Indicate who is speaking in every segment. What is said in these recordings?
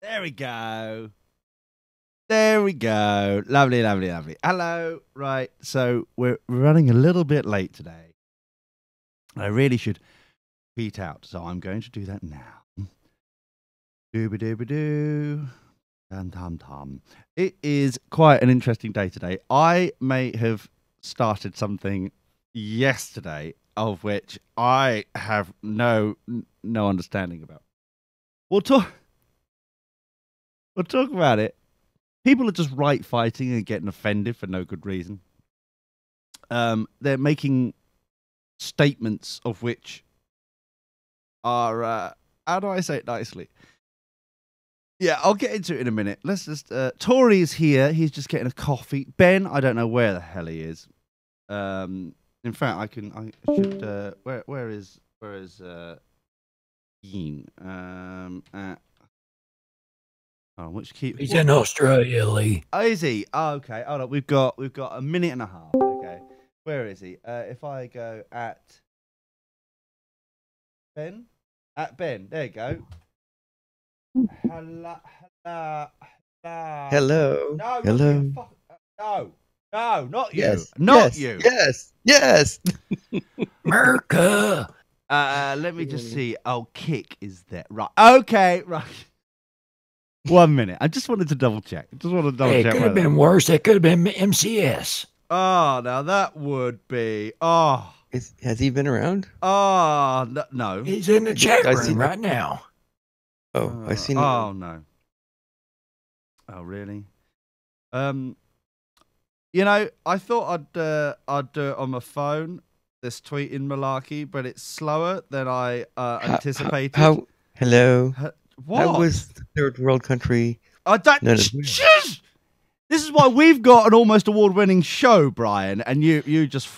Speaker 1: There we go. There we go. Lovely, lovely, lovely. Hello. Right. So we're running a little bit late today. I really should tweet out. So I'm going to do that now. Dooby-dooby-doo. Dum-dum-dum. It is quite an interesting day today. I may have started something yesterday of which I have no understanding about. We'll talk about it. People are just right fighting and getting offended for no good reason. They're making statements of which are how do I say it nicely? Yeah, I'll get into it in a minute. Let's just Tori is here. He's just getting a coffee. Ben, I don't know where the hell he is. In fact, I should. Where is Ian? Which keep?
Speaker 2: He's in Australia, Lee.
Speaker 1: Oh, is he? Oh, okay. Hold on. We've got a minute and a half. Okay. Where is he? If I go at Ben, there you go. Hello.
Speaker 3: Hello.
Speaker 1: No,
Speaker 3: hello.
Speaker 1: No, not you.
Speaker 3: Yes.
Speaker 1: Not
Speaker 3: yes.
Speaker 1: you.
Speaker 3: Yes.
Speaker 2: America.
Speaker 1: Let me just see. Oh, Kick is there. Right. Okay. Right. 1 minute. I just wanted to double check.
Speaker 2: It could have been worse. It could have been MCS.
Speaker 1: Oh, now that would be. Oh.
Speaker 3: Has he been around?
Speaker 1: Oh, no.
Speaker 2: He's in the chat room right now.
Speaker 3: Oh, I see.
Speaker 1: Oh, no. Oh, really? You know, I thought I'd do it on my phone, this tweeting malarkey, but it's slower than I anticipated.
Speaker 3: Hello.
Speaker 1: What?
Speaker 3: How was the third world country?
Speaker 1: I don't. This is why we've got an almost award-winning show, Brian, and you just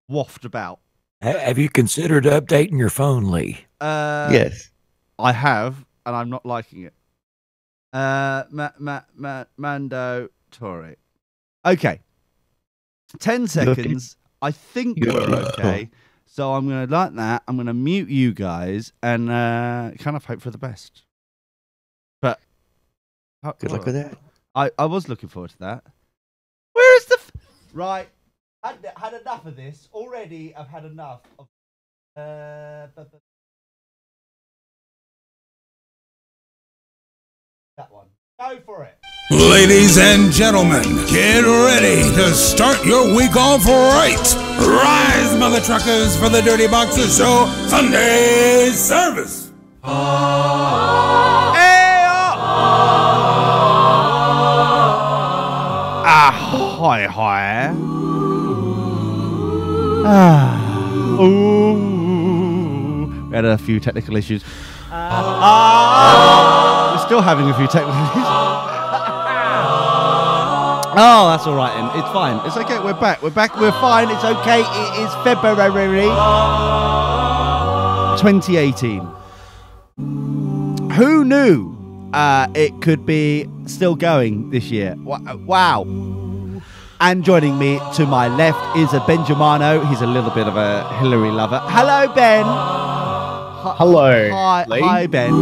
Speaker 1: waft about.
Speaker 2: Have you considered updating your phone, Lee?
Speaker 3: Yes,
Speaker 1: I have, and I'm not liking it. Mando Tori. Okay. 10 seconds. I think we're okay. So I'm going to like that. I'm going to mute you guys and kind of hope for the best. But
Speaker 3: good luck with that.
Speaker 1: I was looking forward to that. Where is the right? Had enough of this already. I've had enough of that one. Go for it.
Speaker 4: Ladies and gentlemen, get ready to start your week off right. Rise, mother truckers, for the Dirty Boxers Show Sunday service.
Speaker 1: Hi. We had a few technical issues. We're still having a few technical issues. Oh, that's all right then. It's fine. It's okay. We're back. We're fine. It's okay. It is February 2018. Who knew it could be still going this year? Wow. And joining me to my left is a Benjamino. He's a little bit of a Hillary lover. Hello, Ben.
Speaker 5: Hello.
Speaker 1: Hi, Ben.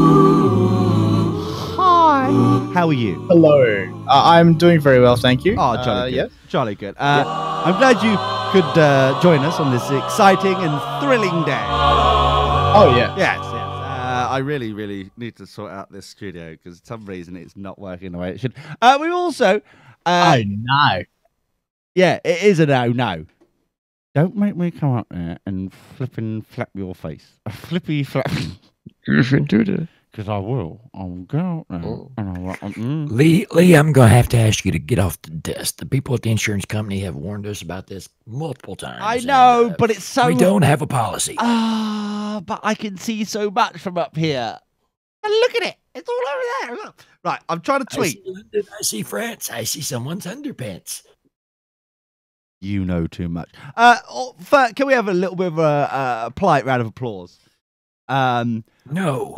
Speaker 1: Hi. How are you?
Speaker 5: Hello. I'm doing very well, thank you.
Speaker 1: Oh, jolly good.
Speaker 5: Yes.
Speaker 1: Jolly good. I'm glad you could join us on this exciting and thrilling day.
Speaker 5: Oh, yeah.
Speaker 1: Yes. I really need to sort out this studio because for some reason it's not working the way it should. We also...
Speaker 5: oh, no.
Speaker 1: Yeah, it is a no. Don't make me come up there and flap your face. A flippy flap.
Speaker 3: You should do that.
Speaker 1: Because I will. I'll go out there and I'll...
Speaker 2: Lee, I'm going to have to ask you to get off the desk. The people at the insurance company have warned us about this multiple times.
Speaker 1: I know, but it's so...
Speaker 2: We don't have a policy.
Speaker 1: But I can see so much from up here. And look at it. It's all over there. Look. Right, I'm trying to tweet.
Speaker 2: I see France. I see someone's underpants.
Speaker 1: You know too much. Can we have a little bit of a polite round of applause?
Speaker 2: No.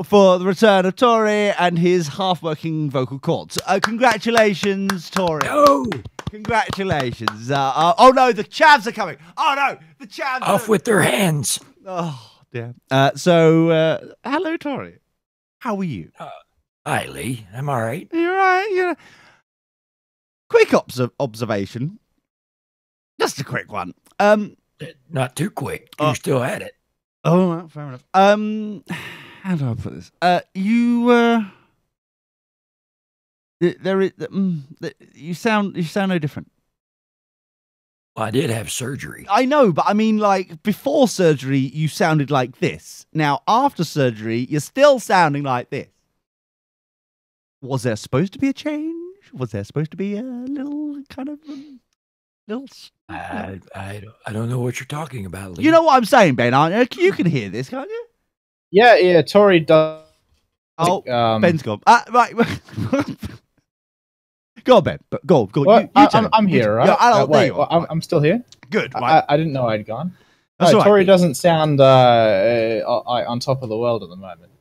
Speaker 1: For the return of Tori and his half-working vocal cords. Congratulations, Tori.
Speaker 2: No.
Speaker 1: Congratulations. Oh, no, the chavs are coming. Oh, no, the chavs
Speaker 2: Off with their hands.
Speaker 1: Oh, dear. So, hello, Tori. How are you?
Speaker 2: Hi, Lee. I'm all right.
Speaker 1: You're right. Yeah. Quick observation. Just a quick one.
Speaker 2: Not too quick.
Speaker 1: Oh.
Speaker 2: You're still at it.
Speaker 1: Oh, well, fair enough. How do I put this? You sound no different.
Speaker 2: Well, I did have surgery.
Speaker 1: I know, but I mean, like, before surgery, you sounded like this. Now, after surgery, you're still sounding like this. Was there supposed to be a change? Was there supposed to be a little kind of little?
Speaker 2: I don't know what you're talking about, Lee.
Speaker 1: You know what I'm saying, Ben, aren't you? You can hear this, can't you?
Speaker 5: Yeah, Tori does.
Speaker 1: Oh, Ben's gone. Right. Go on, Ben. Go.
Speaker 5: Well, I'm here, right?
Speaker 1: Yeah,
Speaker 5: wait, I'm still here.
Speaker 1: Good. Right.
Speaker 5: I didn't know I'd gone.
Speaker 1: That's
Speaker 5: No,
Speaker 1: all right.
Speaker 5: Tori doesn't sound on top of the world at the moment.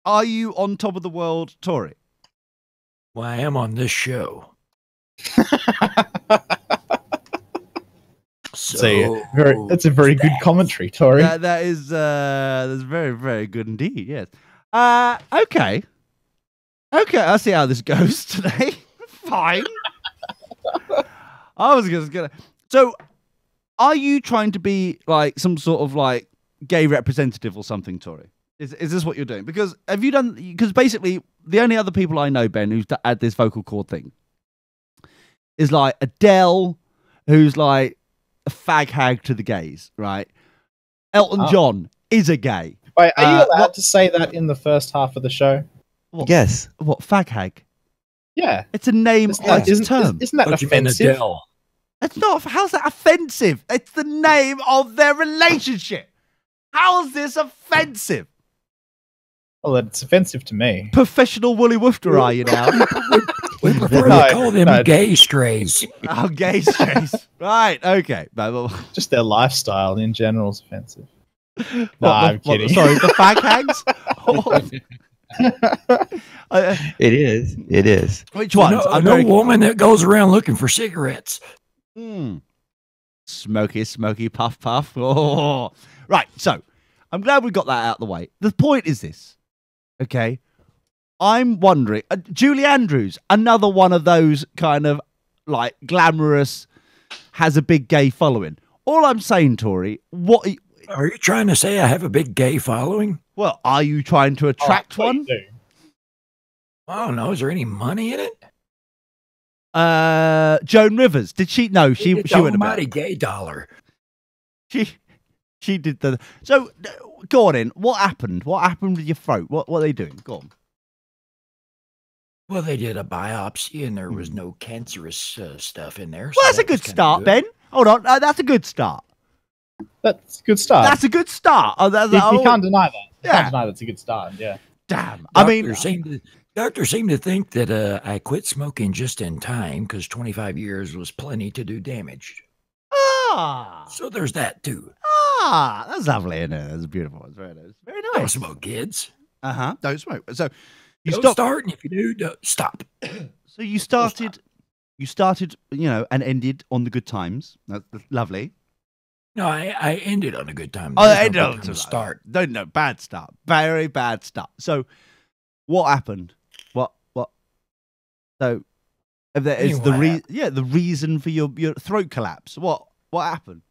Speaker 1: Are you on top of the world, Tori?
Speaker 2: Well, I am on this show. So
Speaker 5: That's a very good commentary, Tori.
Speaker 1: That is that's very, very good indeed. Yes. Okay. I'll see how this goes today. Fine. I was just gonna. So, are you trying to be like some sort of like gay representative or something, Tori? Is this what you're doing? Because have you done? Because basically, the only other people I know, Ben, who's had this vocal cord thing, is like Adele, who's like a fag hag to the gays, right? Elton John is a gay.
Speaker 5: Wait, are you allowed to say that in the first half of the show?
Speaker 1: What,
Speaker 3: Yes.
Speaker 1: What, fag hag?
Speaker 5: Yeah.
Speaker 1: It's a name of a term.
Speaker 5: Isn't that
Speaker 2: What you mean,
Speaker 5: offensive?
Speaker 2: Adele?
Speaker 1: It's not. How's that offensive? It's the name of their relationship. How is this offensive?
Speaker 5: Well, it's offensive to me.
Speaker 1: Professional woolly woofter, are you now?
Speaker 2: We prefer
Speaker 5: No,
Speaker 2: to call them
Speaker 5: no.
Speaker 2: gay strays.
Speaker 1: Oh, gay strays. Right, okay.
Speaker 5: Just their lifestyle in general is offensive. I'm kidding.
Speaker 1: Sorry, the fag hags?
Speaker 3: It is. It is.
Speaker 1: Which ones?
Speaker 2: No, no woman that goes around looking for cigarettes.
Speaker 1: Smoky, puff, puff. Oh. Right, so I'm glad we got that out of the way. The point is this, okay? I'm wondering, Julie Andrews, another one of those kind of like glamorous, has a big gay following. All I'm saying, Tori, what
Speaker 2: Are you trying to say I have a big gay following?
Speaker 1: well, are you trying to attract one?
Speaker 5: Do.
Speaker 2: I don't know. Is there any money in it?
Speaker 1: Joan Rivers, did she? No, she
Speaker 2: It's
Speaker 1: went
Speaker 2: almighty
Speaker 1: about.
Speaker 2: gay dollar.
Speaker 1: She did the. So go on in. What happened? What happened with your throat? What are they doing? Go on.
Speaker 2: Well, they did a biopsy and there was no cancerous stuff in there.
Speaker 1: Well,
Speaker 2: so
Speaker 1: that's a
Speaker 2: that was
Speaker 1: good
Speaker 2: kinda
Speaker 1: start,
Speaker 2: good.
Speaker 1: Ben. Hold on, that's a good start.
Speaker 5: That's a good start.
Speaker 1: That's a good start. Oh,
Speaker 5: You can't deny that. You
Speaker 1: Yeah.
Speaker 5: can't deny that's a good start. Yeah.
Speaker 1: Damn. I mean,
Speaker 2: Doctors seem to think that I quit smoking just in time because 25 years was plenty to do damage. So there's that too.
Speaker 1: That's lovely, isn't it? That's beautiful. It's very nice. Very
Speaker 2: Don't
Speaker 1: nice.
Speaker 2: smoke, kids.
Speaker 1: Don't smoke. So you
Speaker 2: Don't
Speaker 1: stopped.
Speaker 2: start, and if you do, stop.
Speaker 1: So you started. You started, and ended on the good times. That's lovely.
Speaker 2: No, I ended on a good time.
Speaker 1: Oh,
Speaker 2: There's
Speaker 1: ended
Speaker 2: no
Speaker 1: on
Speaker 2: good time
Speaker 1: a
Speaker 2: to start.
Speaker 1: No, bad start. Very bad start. So, what happened? What? So, if there is the reason for your throat collapse. What happened?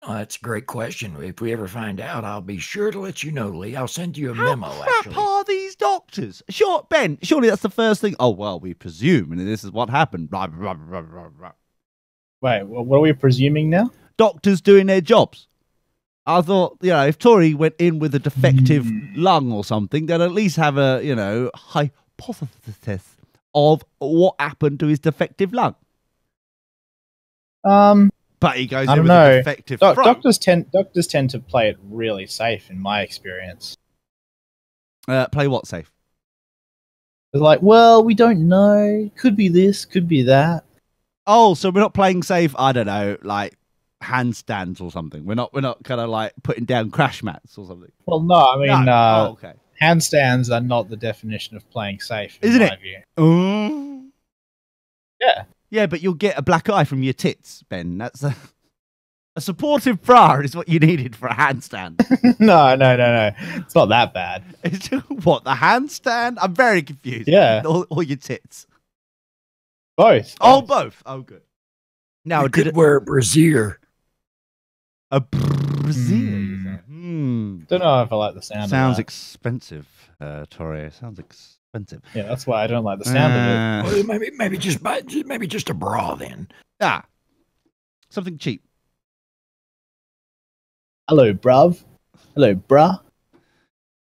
Speaker 2: Oh, that's a great question. If we ever find out, I'll be sure to let you know, Lee. I'll send you a
Speaker 1: How
Speaker 2: memo,
Speaker 1: crap
Speaker 2: actually.
Speaker 1: are these doctors? Sure, Ben. Surely that's the first thing. Oh well, we presume, and this is what happened. Blah, blah, blah, blah, blah.
Speaker 5: Wait, what are we presuming now?
Speaker 1: Doctors doing their jobs. I thought, if Tori went in with a defective lung or something, they'd at least have a, hypothesis of what happened to his defective lung. But he goes
Speaker 5: I
Speaker 1: in
Speaker 5: don't
Speaker 1: with
Speaker 5: know.
Speaker 1: a defective throat.
Speaker 5: Doctors tend to play it really safe, in my experience.
Speaker 1: Play what safe?
Speaker 5: They're like, well, we don't know. Could be this, could be that.
Speaker 1: Oh, so we're not playing safe. I don't know, like handstands or something. We're not kind of like putting down crash mats or something.
Speaker 5: Well, no, I mean,
Speaker 1: okay.
Speaker 5: handstands are not the definition of playing safe, in
Speaker 1: Isn't
Speaker 5: my
Speaker 1: it?
Speaker 5: view. Yeah.
Speaker 1: Yeah, but you'll get a black eye from your tits, Ben. That's A supportive bra is what you needed for a handstand.
Speaker 5: No. It's not that bad.
Speaker 1: It's, what, the handstand? I'm very confused.
Speaker 5: Yeah.
Speaker 1: Or your tits?
Speaker 5: Both.
Speaker 1: Oh, both. Oh, good. Now,
Speaker 2: You could wear a brassiere.
Speaker 1: A brassiere?
Speaker 5: Don't know if I like the sound
Speaker 1: Sounds
Speaker 5: of that.
Speaker 1: expensive, Tori. Sounds expensive.
Speaker 5: Yeah, that's why I don't like the sound of it.
Speaker 2: Well, maybe just a bra then.
Speaker 1: Something cheap.
Speaker 5: Hello, bruv. Hello, bruh.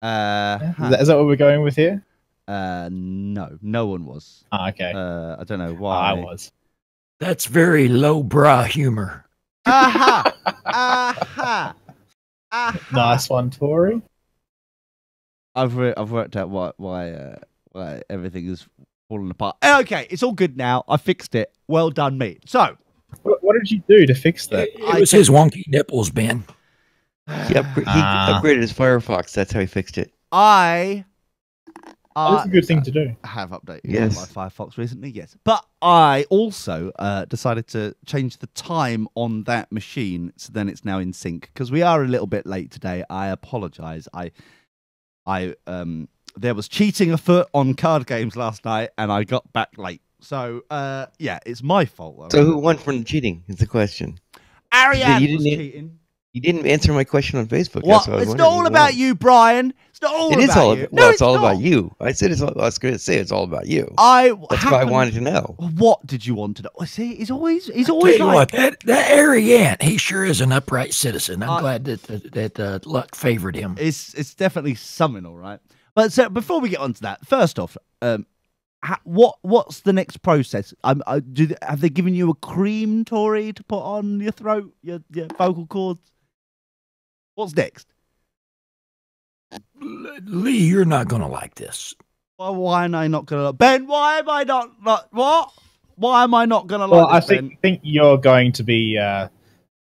Speaker 1: Huh.
Speaker 5: Is that what we're going with here?
Speaker 1: No one was.
Speaker 5: Oh, okay.
Speaker 1: I don't know why.
Speaker 5: I was.
Speaker 2: That's very low bra humor.
Speaker 1: Aha! Aha! Aha!
Speaker 5: Nice one, Tori.
Speaker 1: I've worked out why everything is falling apart. Okay, it's all good now. I fixed it. Well done, me. So,
Speaker 5: what did you do to fix that?
Speaker 2: It was his wonky nipples, Ben.
Speaker 3: He upgraded his Firefox. That's how he fixed it.
Speaker 5: That's a good thing to do.
Speaker 1: Have updated
Speaker 3: Yes.
Speaker 1: my Firefox recently, yes. But I also decided to change the time on that machine, so then it's now in sync. Because we are a little bit late today. I apologise. There was cheating afoot on card games last night, and I got back late. So yeah, it's my fault.
Speaker 3: So who won from the cheating is the question.
Speaker 1: Ariane
Speaker 3: You
Speaker 1: was
Speaker 3: didn't-
Speaker 1: cheating.
Speaker 3: You didn't answer my question on Facebook.
Speaker 1: What?
Speaker 3: That's what I was
Speaker 1: It's not all
Speaker 3: wondering.
Speaker 1: about you, Brian. It's not all
Speaker 3: It is
Speaker 1: about
Speaker 3: all.
Speaker 1: you.
Speaker 3: Well,
Speaker 1: No,
Speaker 3: it's all
Speaker 1: not.
Speaker 3: about you. I said it's. I was going to say it's all about you.
Speaker 1: That's
Speaker 3: That's why I wanted to know.
Speaker 1: What did you want to know? See, he's always
Speaker 2: Tell you
Speaker 1: like.
Speaker 2: what, that Ariane, he sure is an upright citizen. I'm glad that luck favored him.
Speaker 1: It's definitely something, all right. But so before we get on to that, first off, what's the next process? Have they given you a cream, Tori, to put on your throat, your vocal cords? What's next?
Speaker 2: Lee, you're not going to like this.
Speaker 1: Well, why am I not gonna? Ben, why am I not? What? Why am I not gonna
Speaker 5: Well,
Speaker 1: like this,
Speaker 5: I think you're going to be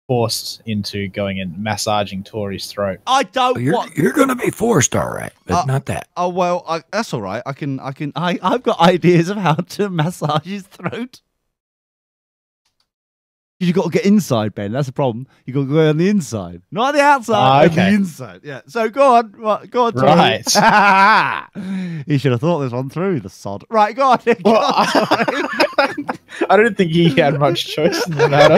Speaker 5: forced into going and massaging Tori's throat.
Speaker 1: I don't want.
Speaker 2: You're going to be forced, all right, but not that.
Speaker 1: Oh well, that's all right. I've got ideas of how to massage his throat. You got to get inside, Ben. That's the problem. You got to go on the inside, not on the outside.
Speaker 5: Okay.
Speaker 1: On the inside. Yeah. So go on, go on. Tori.
Speaker 5: Right.
Speaker 1: He should have thought this one through. The sod. Right. Go on. Go
Speaker 5: Well,
Speaker 1: on, Tori.
Speaker 5: I don't think he had much choice in the matter.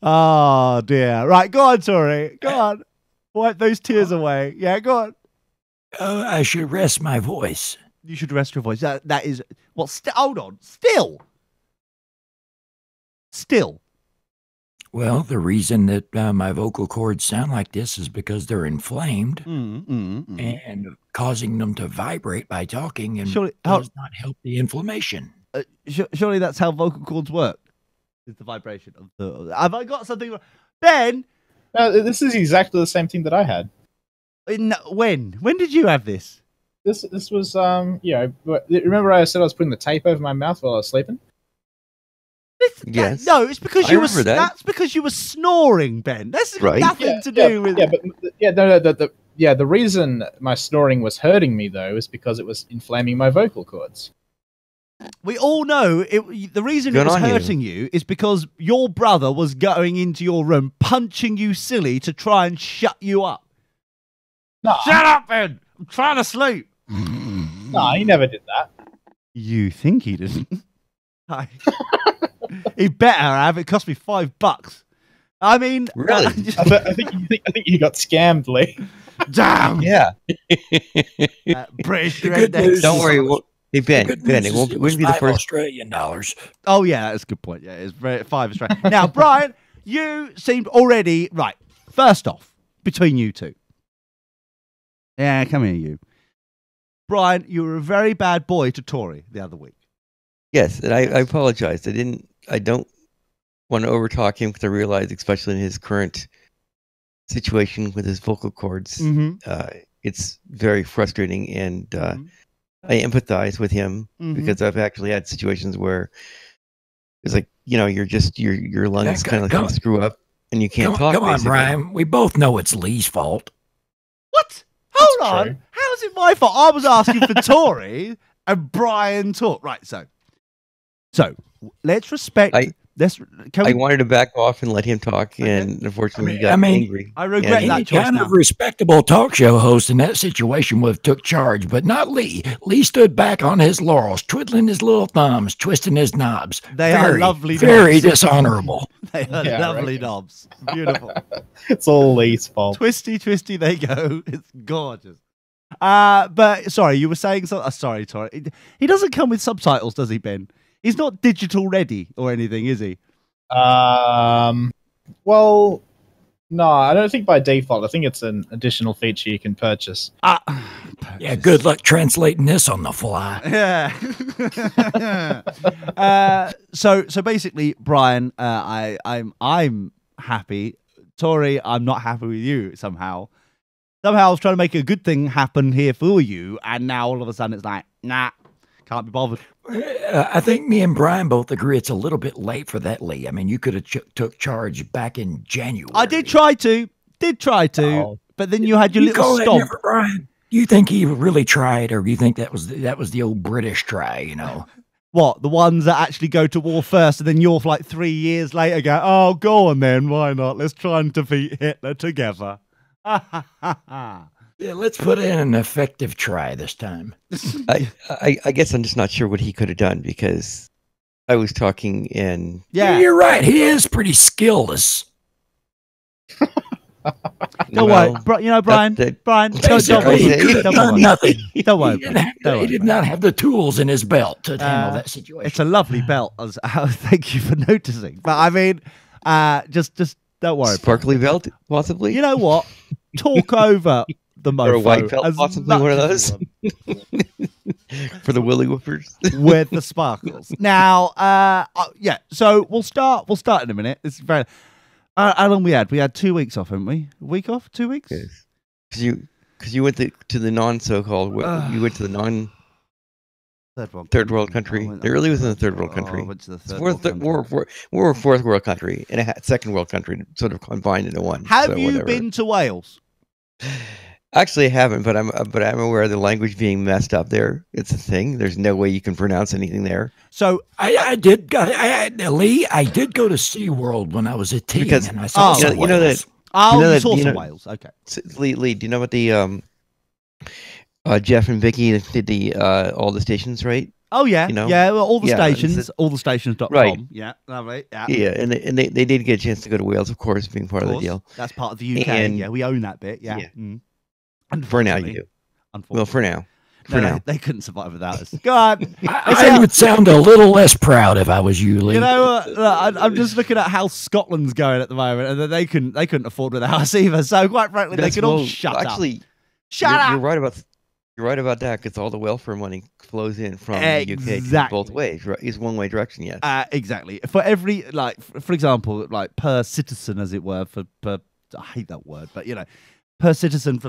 Speaker 1: Oh dear. Right. Go on, Tori. Go on. Wipe those tears away. Yeah. Go on.
Speaker 2: I should rest my voice.
Speaker 1: You should rest your voice. That is what. Hold on. Still.
Speaker 2: Well, the reason that my vocal cords sound like this is because they're inflamed and causing them to vibrate by talking and does not help the inflammation.
Speaker 1: Surely that's how vocal cords work. Is the vibration of the. Have I got something wrong? Ben?
Speaker 5: No, this is exactly the same thing that I had.
Speaker 1: When? When did you have this?
Speaker 5: This was remember I said I was putting the tape over my mouth while I was sleeping?
Speaker 3: Yes.
Speaker 1: No, it's because you were.
Speaker 3: remember that.
Speaker 1: That's because you were snoring, Ben. That's got
Speaker 3: Right.
Speaker 1: nothing to do with.
Speaker 5: The reason my snoring was hurting me though is because it was inflaming my vocal cords.
Speaker 1: We all know the reason it
Speaker 3: Good
Speaker 1: was
Speaker 3: on you.
Speaker 1: hurting you is because your brother was going into your room, punching you silly to try and shut you up.
Speaker 5: No,
Speaker 1: Shut up, Ben! I'm trying to sleep.
Speaker 5: no, he never did that.
Speaker 1: You think he didn't? He better have. It cost me $5. I mean,
Speaker 3: Really?
Speaker 5: I think you got scammed, Lee.
Speaker 1: Damn.
Speaker 3: Yeah.
Speaker 1: British
Speaker 2: The good
Speaker 1: rednecks.
Speaker 2: news
Speaker 3: Don't
Speaker 2: is-
Speaker 3: worry. Hey, Ben,
Speaker 2: the good
Speaker 3: Ben,
Speaker 2: news
Speaker 3: it
Speaker 2: is
Speaker 3: won't
Speaker 2: was
Speaker 3: be the
Speaker 2: $5
Speaker 3: first.
Speaker 2: Australian dollars.
Speaker 1: Oh yeah, that's a good point. Yeah, it's very 5 Australian. Now, Brian, you seemed already right. First off, between you two. Yeah, come here, you. Brian, you were a very bad boy to Tori the other week.
Speaker 3: Yes, and I apologize. I don't want to overtalk him because I realize, especially in his current situation with his vocal cords, it's very frustrating, and I empathize with him because I've actually had situations where it's like, your lungs kind of
Speaker 2: come-
Speaker 3: screw up and you can't talk.
Speaker 2: Come on,
Speaker 3: basically.
Speaker 2: Brian. We both know it's Lee's fault.
Speaker 1: What? Hold
Speaker 5: That's
Speaker 1: on.
Speaker 5: true.
Speaker 1: How is it my fault? I was asking for Tori and Brian talk. Right, so let's respect
Speaker 3: I wanted to back off and let him talk, and unfortunately, he got angry.
Speaker 1: I regret that choice.
Speaker 2: Kind of respectable talk show host in that situation would have took charge, but not Lee. Lee stood back on his laurels, twiddling his little thumbs, twisting his knobs.
Speaker 1: They are lovely,
Speaker 2: very dishonorable.
Speaker 1: They are lovely knobs. Beautiful.
Speaker 5: It's all Lee's fault.
Speaker 1: Twisty, twisty, they go. It's gorgeous. But sorry, you were saying something. Sorry, Tori. He doesn't come with subtitles, does he, Ben? He's not digital ready or anything, is he?
Speaker 5: Well, no, I don't think by default. I think it's an additional feature you can purchase.
Speaker 2: Yeah, good luck translating this on the fly.
Speaker 1: Yeah. So basically, Brian, I'm happy. Tori, I'm not happy with you somehow. Somehow I was trying to make a good thing happen here for you, and now all of a sudden it's like, nah, can't be bothered.
Speaker 2: I think me and Brian both agree it's a little bit late for that, Lee. I mean, you could have took charge back in January.
Speaker 1: I did try to, but then you had your little stomp.
Speaker 2: Brian, do you think he really tried, or do you think that was the old British try, you know?
Speaker 1: What, the ones that actually go to war first, and then you're like 3 years later go, oh, go on then, why not? Let's try and defeat Hitler together.
Speaker 2: Yeah, let's put in an effective try this time.
Speaker 3: I guess I'm just not sure what he could have done, because I was talking in...
Speaker 2: Yeah, you're right. He is pretty skillless.
Speaker 1: Don't worry. Brian, don't worry.
Speaker 2: Nothing.
Speaker 1: Don't worry.
Speaker 2: He did not have the tools in his belt to handle that situation.
Speaker 1: It's a lovely belt. Thank you for noticing. But I mean, just don't worry.
Speaker 3: Sparkly belt, possibly?
Speaker 1: You know what? Talk over the mofo.
Speaker 3: Or a white belt, possibly one of those. For the willy whoopers.
Speaker 1: With the sparkles. Now, yeah, so we'll start in a minute. It's very... how long we had? We had 2 weeks off, haven't we? A week off? 2 weeks?
Speaker 3: Yes. Because you went to the non-so-called... you went to the non... Third world country. It really was in the third world country.
Speaker 1: Went to the third world country.
Speaker 3: We're a fourth world country and a second world country, sort of combined into one.
Speaker 1: Have you been to Wales?
Speaker 3: Actually, I haven't, but I'm aware of the language being messed up there. It's a thing. There's no way you can pronounce anything there.
Speaker 1: So
Speaker 2: Lee, I did go to SeaWorld when I was a teen,
Speaker 3: because,
Speaker 2: and I saw
Speaker 1: Wales. Wales. Okay.
Speaker 3: Lee, do you know what the Jeff and Vicky did the all the stations, right?
Speaker 1: Oh yeah,
Speaker 3: you know?
Speaker 1: yeah. Well, all the stations, allthestations.com.
Speaker 3: Right.
Speaker 1: Yeah, lovely. Yeah.
Speaker 3: Yeah, and they did get a chance to go to Wales, of course, being part of the deal.
Speaker 1: That's part of the UK.
Speaker 3: And,
Speaker 1: yeah, we own that bit. Yeah.
Speaker 3: For now, you do. Well, for now.
Speaker 1: They couldn't survive without us. Go on.
Speaker 2: I would sound a little less proud if I was you, Lee.
Speaker 1: You know, I'm just looking at how Scotland's going at the moment, and they couldn't afford without us either. So quite frankly, they could all shut up.
Speaker 3: Actually,
Speaker 1: shut up.
Speaker 3: You're right about that, because all the welfare money flows in from the UK both ways. Right? It's one way direction, yes.
Speaker 1: Exactly. For every for example, like per citizen, as it were, I hate that word, but per citizen for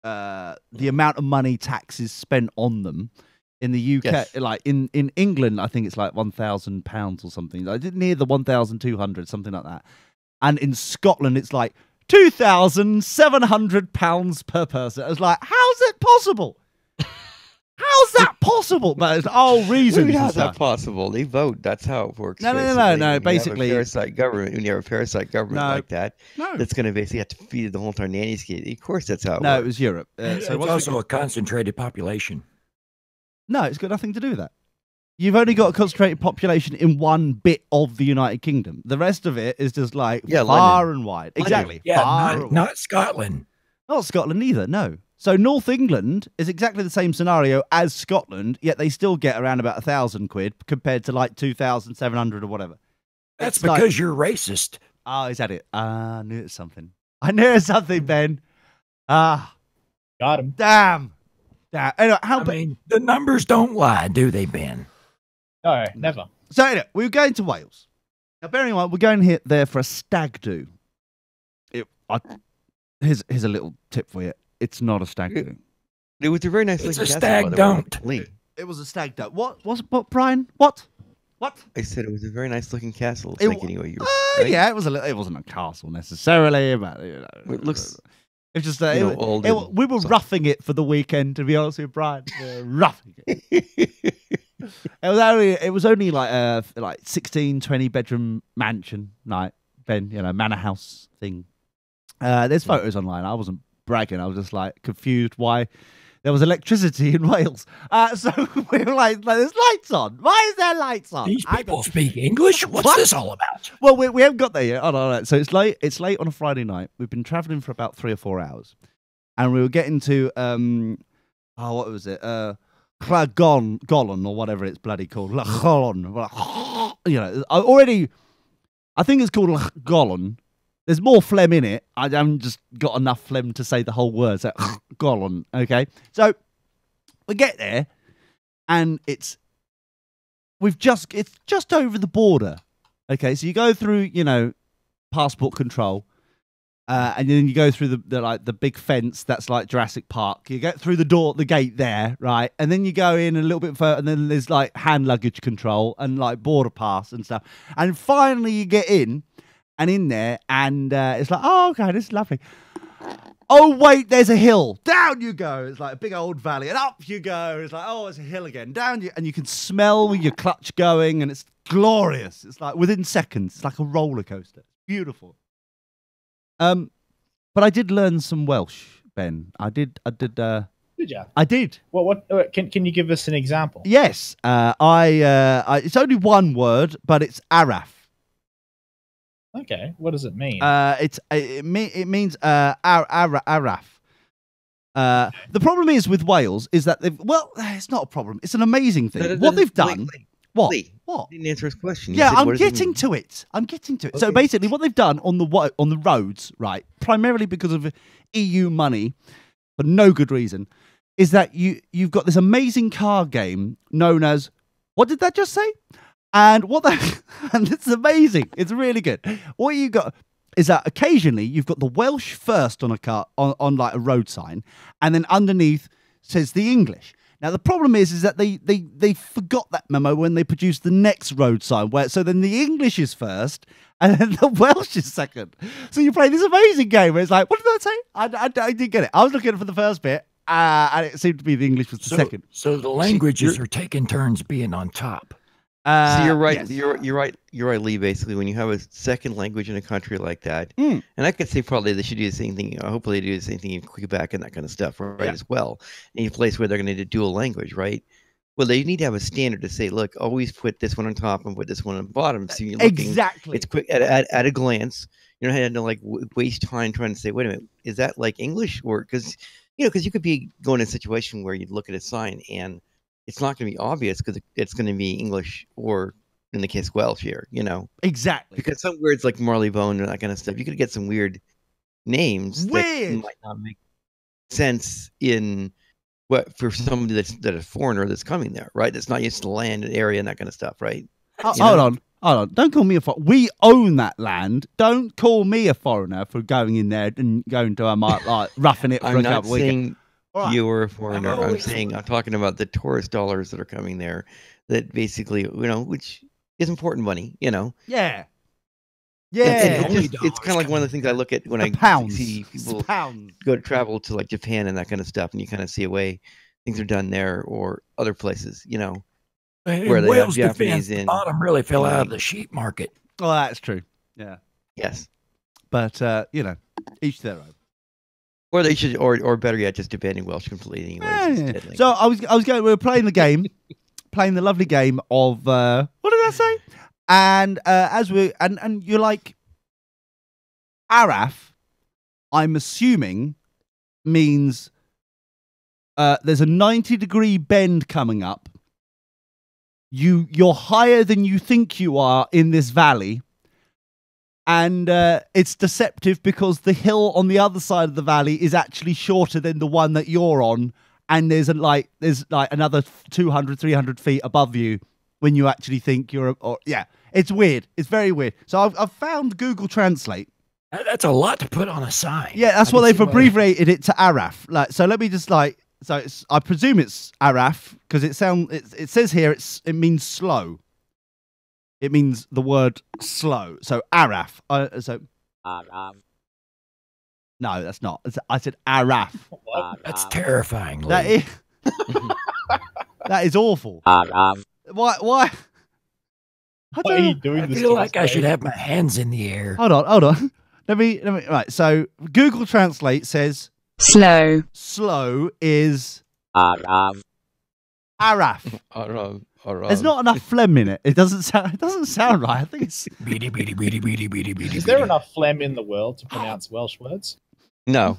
Speaker 1: the amount of money taxes spent on them in the UK,
Speaker 3: yes.
Speaker 1: like in England, I think it's like £1,000 or something. I did near the 1,200, something like that. And in Scotland, it's like £2,700 per person. I was like, how's it possible? How's that possible? But it's all reasons.
Speaker 3: How's that possible? They vote. That's how it works.
Speaker 1: No. Basically,
Speaker 3: when you have a parasite government like that, that's going to basically have to feed the whole entire nanny state. Of course, that's how it works.
Speaker 1: No, it was Europe. So
Speaker 2: it's also a concentrated population.
Speaker 1: No, it's got nothing to do with that. You've only got a concentrated population in one bit of the United Kingdom. The rest of it is just far
Speaker 3: London.
Speaker 1: and wide.
Speaker 3: London.
Speaker 1: Exactly.
Speaker 2: Yeah, not Scotland.
Speaker 1: Not Scotland either, no. So North England is exactly the same scenario as Scotland, yet they still get around about £1,000 compared to like 2,700 or whatever.
Speaker 2: That's because you're racist.
Speaker 1: Oh, is that it? I knew it was something. Ben.
Speaker 5: Got him.
Speaker 1: Damn. Anyway,
Speaker 2: the numbers don't lie, do they, Ben?
Speaker 5: No, never.
Speaker 1: So anyway, we were going to Wales. Now, bearing in mind, we're going there for a stag do. Here's a little tip for you. It's not a stag do.
Speaker 3: It was a very nice.
Speaker 2: It's a stag don't.
Speaker 1: It was a stag do. What, Brian? What?
Speaker 3: I said it was a very nice looking castle.
Speaker 1: Yeah, it was it wasn't a castle necessarily, but
Speaker 3: it looks.
Speaker 1: It's just we were roughing it for the weekend. To be honest with you, Brian, roughing it. It was only like 16, 20 bedroom mansion, like Ben, manor house thing. There's photos online. I wasn't bragging. I was just like confused why there was electricity in Wales. So we were like, there's lights on. Why is there lights on?
Speaker 2: These people speak English? What's this all about?
Speaker 1: Well, we haven't got there yet. Oh, no. So it's late. It's late on a Friday night. We've been traveling for about 3 or 4 hours, and we were getting to what was it? Llangollen or whatever it's bloody called. Llangollen. I think it's called Llangollen. There's more phlegm in it. I haven't just got enough phlegm to say the whole word. So, Llangollen. Okay. So we get there, and it's just over the border. Okay. So you go through, passport control. And then you go through the big fence that's like Jurassic Park. You get through the gate there, right? And then you go in a little bit further, and then there's like hand luggage control and like border pass and stuff. And finally you get in there, and it's like, oh, okay, this is lovely. Oh, wait, there's a hill. Down you go. It's like a big old valley, and up you go. It's like, oh, it's a hill again. And you can smell your clutch going, and it's glorious. It's like within seconds. It's like a roller coaster. Beautiful. But I did learn some Welsh, Ben. I did.
Speaker 5: Did you?
Speaker 1: I did.
Speaker 5: What? Can you give us an example?
Speaker 1: Yes. It's only one word, but it's araf.
Speaker 5: Okay. What does it mean?
Speaker 1: It means araf. The problem is with Wales is that it's not a problem. It's an amazing thing. What they've done. What? What?
Speaker 3: You didn't answer his question.
Speaker 1: Yeah, I'm getting to it. Okay. So basically, what they've done on the roads, right, primarily because of EU money, for no good reason, is that you've got this amazing car game known as, what did that just say? And and it's amazing. It's really good. What you got is that occasionally you've got the Welsh first on a car on like a road sign, and then underneath says the English. Now, the problem is that they forgot that memo when they produced the next road sign, so then the English is first and then the Welsh is second. So you play this amazing game where it's like, what did I say? I didn't get it. I was looking for the first bit, and it seemed to be the English was the second.
Speaker 2: So the languages are taking turns being on top.
Speaker 3: So you're right.
Speaker 1: Yes.
Speaker 3: You're right, Lee. Basically, when you have a second language in a country like that, and I could say probably they should do the same thing. Hopefully, they do the same thing in Quebec and that kind of stuff, right? As well, in a place where they're going to do dual language, right? Well, they need to have a standard to say, look, always put this one on top and put this one on the bottom. So you're looking,
Speaker 1: exactly.
Speaker 3: It's quick at a glance. You don't have to like waste time trying to say, wait a minute, is that like English or because you could be going in a situation where you look at a sign and it's not going to be obvious because it's going to be English or, in the case, Welsh here,
Speaker 1: Exactly.
Speaker 3: Because some words like Marleybone and that kind of stuff, you could get some weird names that might not make sense for somebody that's a foreigner that's coming there, right? That's not used to the land and area and that kind of stuff, right?
Speaker 1: Hold on. Don't call me a foreigner. We own that land. Don't call me a foreigner for going in there and going to like roughing it for a couple of weekends.
Speaker 3: You were a foreigner. I'm talking about the tourist dollars that are coming there that basically, which is important money,
Speaker 1: Yeah. Yeah.
Speaker 3: It's kind of like one of the things I look at when I see people go to travel to like Japan and that kind of stuff, and you kind of see a way things are done there or other places,
Speaker 2: where they Wales have Japanese in. Bottom really fell out of the sheep market.
Speaker 1: Well, that's true. Yeah.
Speaker 3: Yes.
Speaker 1: But, each their own.
Speaker 3: Or they should, or better yet, just abandoning Welsh completely. Anyways,
Speaker 1: yeah. So I was going. We were playing the game, playing the lovely game of what did I say? And and you're like, Araf, I'm assuming means there's a 90-degree bend coming up. You're higher than you think you are in this valley. And it's deceptive because the hill on the other side of the valley is actually shorter than the one that you're on. And there's another 200, 300 feet above you when you actually think it's weird. It's very weird. So I've found Google Translate.
Speaker 2: That's a lot to put on a sign.
Speaker 1: Yeah, that's what they've abbreviated it to Araf. So let me just I presume it's Araf because it says here it means slow. It means the word slow. So Araf. Araf. No, that's not. I said Araf.
Speaker 2: That's terrifying.
Speaker 1: That is awful. Why?
Speaker 5: Why are you doing
Speaker 2: I
Speaker 5: this?
Speaker 2: feel like I should have my hands in the air.
Speaker 1: Hold on. Let me. Right. So Google Translate says
Speaker 6: slow.
Speaker 1: Slow is
Speaker 3: Araf.
Speaker 1: Araf. There's not enough phlegm in it. It doesn't sound right. I think it's
Speaker 2: beady, beady, beady, beady, beady, beady.
Speaker 5: Is there enough phlegm in the world to pronounce Welsh words?
Speaker 3: No.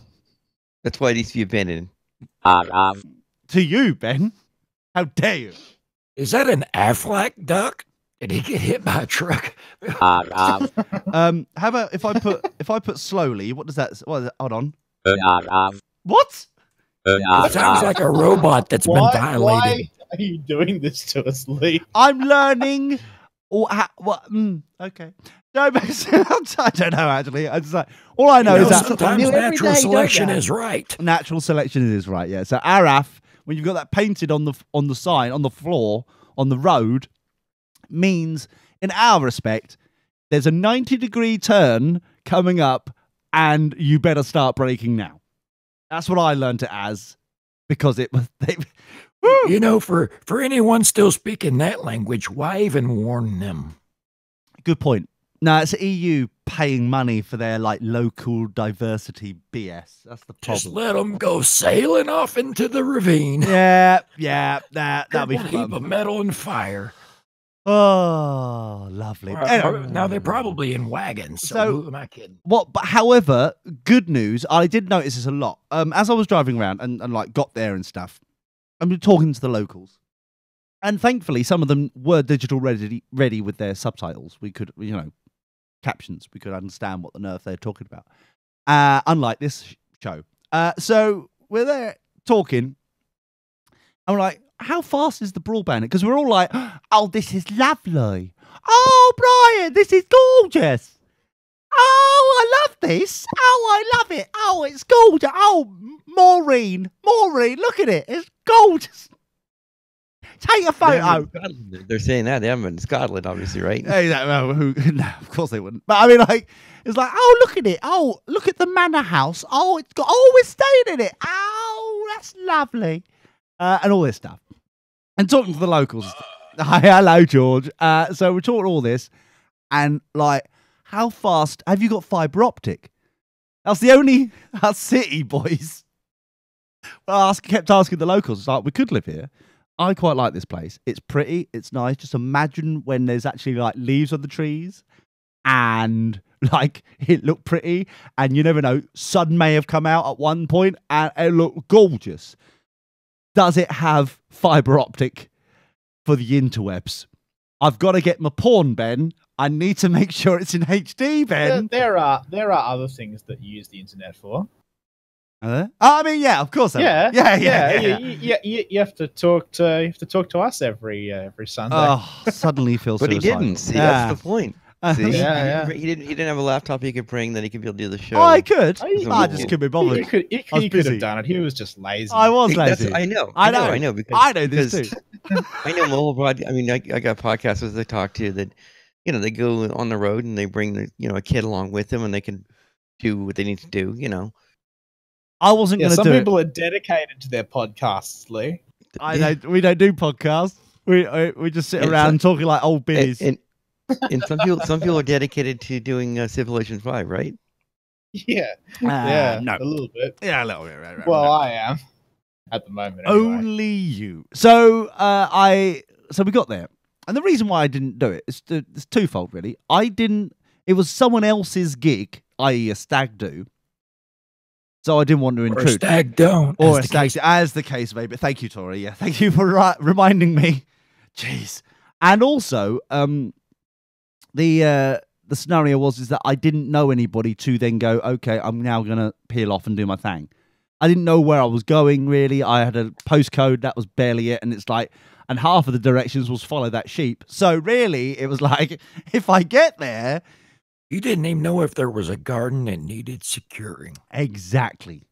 Speaker 3: That's why it needs to be abandoned.
Speaker 1: To you, Ben. How dare you?
Speaker 2: Is that an Aflac duck? Did he get hit by a truck?
Speaker 1: How about if I put slowly? What is that? Hold on. What?
Speaker 2: It sounds like a robot that's been violated.
Speaker 5: Why are you doing this to us, Lee?
Speaker 1: I'm learning. Okay. No, I don't know actually. I just like all I know is that
Speaker 2: sometimes natural selection is right.
Speaker 1: Natural selection is right. Yeah. So Araf, when you've got that painted on the sign on the floor on the road, means in our respect, there's a 90-degree turn coming up, and you better start braking now. That's what I learned it as, because it was.
Speaker 2: You know, for anyone still speaking that language, why even warn them?
Speaker 1: Good point. No, it's EU paying money for their local diversity BS. That's the problem.
Speaker 2: Just let them go sailing off into the ravine.
Speaker 1: Yeah, that'll be
Speaker 2: a
Speaker 1: fun.
Speaker 2: heap of metal and fire.
Speaker 1: Oh, lovely. Anyway.
Speaker 2: Now they're probably in wagons. So who am I kidding?
Speaker 1: But however, good news. I did notice this a lot. As I was driving around and got there and stuff, I'm talking to the locals, and thankfully some of them were digital ready with their subtitles. We could, captions. We could understand what on earth they're talking about. Unlike this show. So we're there talking. I'm like, how fast is the broadband? Because we're all like, oh, this is lovely. Oh, Brian, this is gorgeous. Oh, I love this. Oh, I love it. Oh, it's gorgeous. Oh, Maureen, look at it. It's gorgeous. Take a photo.
Speaker 3: They're saying that. They haven't been in Scotland, obviously, right?
Speaker 1: No, of course they wouldn't. But I mean, it's like, oh, look at it. Oh, look at the manor house. Oh, we're staying in it. Oh, that's lovely. And all this stuff. And talking to the locals. Hi, hello, George. So we're talking all this. And how fast have you got fibre optic? That's city boys. Well, I kept asking the locals. It's like, we could live here. I quite like this place. It's pretty. It's nice. Just imagine when there's actually leaves on the trees and it looked pretty. And you never know, sun may have come out at one point and it looked gorgeous. Does it have fibre optic for the interwebs? I've got to get my porn, Ben. I need to make sure it's in HD, Ben.
Speaker 5: There are other things that you use the internet for.
Speaker 1: Are there? I mean, yeah, of course.
Speaker 5: Yeah. You have to talk to us every Sunday.
Speaker 1: Oh, suddenly feels.
Speaker 3: But
Speaker 1: suicidal.
Speaker 3: he didn't. See, that's the point. See?
Speaker 5: Yeah.
Speaker 3: He didn't have a laptop he could bring that he could be able to do the show.
Speaker 1: Oh, I could.
Speaker 3: I
Speaker 1: just couldn't be bothered.
Speaker 5: He could have done it. He was just lazy.
Speaker 1: I was lazy.
Speaker 3: I know.
Speaker 1: I know this too.
Speaker 3: I know mobile broadcast. I mean, I got podcasters that I talk to that, they go on the road and they bring a kid along with them and they can do what they need to do.
Speaker 1: I wasn't going to do it.
Speaker 5: Some people are dedicated to their podcasts, Lee.
Speaker 1: We don't do podcasts. We just sit around talking like old biddies.
Speaker 3: And some people are dedicated to doing Civilization 5, right?
Speaker 5: Yeah.
Speaker 1: No.
Speaker 5: A little bit.
Speaker 1: Yeah, a little bit. Right,
Speaker 5: well, I am at the moment. Anyway.
Speaker 1: Only you. So so we got there, and the reason why I didn't do it is it's twofold, really. It was someone else's gig, i.e., a stag do. So I didn't want to intrude.
Speaker 2: Or a stag don't.
Speaker 1: Or a stag, as the case may be. Thank you, Tori. Yeah, thank you for reminding me. Jeez. And also, the scenario is that I didn't know anybody to then go, okay, I'm now going to peel off and do my thing. I didn't know where I was going, really. I had a postcode, that was barely it. And it's and half of the directions was follow that sheep. So really, it was if I get there.
Speaker 2: You didn't even know if there was a garden that needed securing.
Speaker 1: Exactly.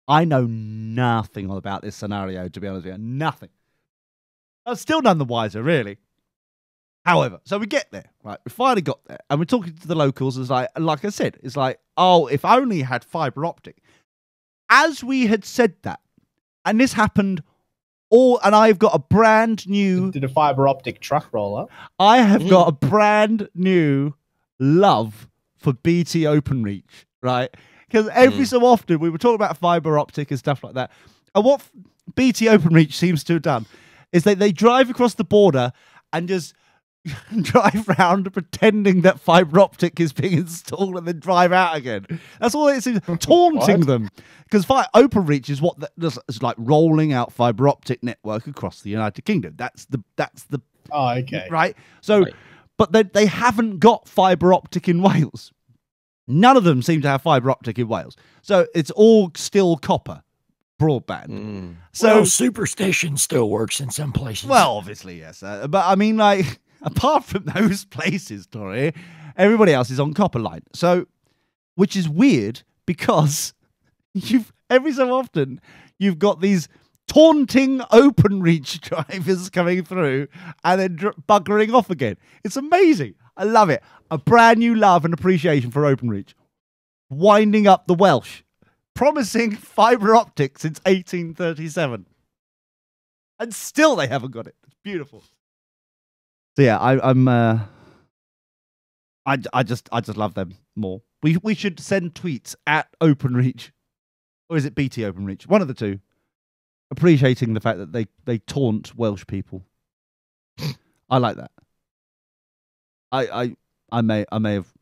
Speaker 1: I know nothing about this scenario, to be honest with you. Nothing. I'm still none the wiser, really. However, so we get there, right? We finally got there, and we're talking to the locals. It's like I said, it's oh, if only had fibre optic. As we had said that, and this happened And I've got a brand new.
Speaker 5: Did a fiber optic truck roll up?
Speaker 1: I have got a brand new love for BT OpenReach, right? Because every so often we were talking about fiber optic and stuff like that. And what BT OpenReach seems to have done is they drive across the border and just drive around pretending that fiber optic is being installed and then drive out again. That's all it seems, taunting them. Because OpenReach is what is like rolling out fiber optic network across the United Kingdom. That's the
Speaker 5: Oh, okay.
Speaker 1: Right. So, but they haven't got fiber optic in Wales. None of them seem to have fiber optic in Wales. So it's all still copper broadband.
Speaker 2: So Superstation still works in some places.
Speaker 1: Well, obviously, yes. But I mean, like, apart from those places, Tori, everybody else is on copper line. So, which is weird because every so often you've got these taunting OpenReach drivers coming through and then buggering off again. It's amazing. I love it. A brand new love and appreciation for OpenReach. Winding up the Welsh. Promising fiber optic since 1837. And still they haven't got it. It's beautiful. So yeah, I just love them more. We should send tweets at OpenReach. Or is it BT OpenReach? One of the two. Appreciating the fact that they taunt Welsh people. I like that. I may have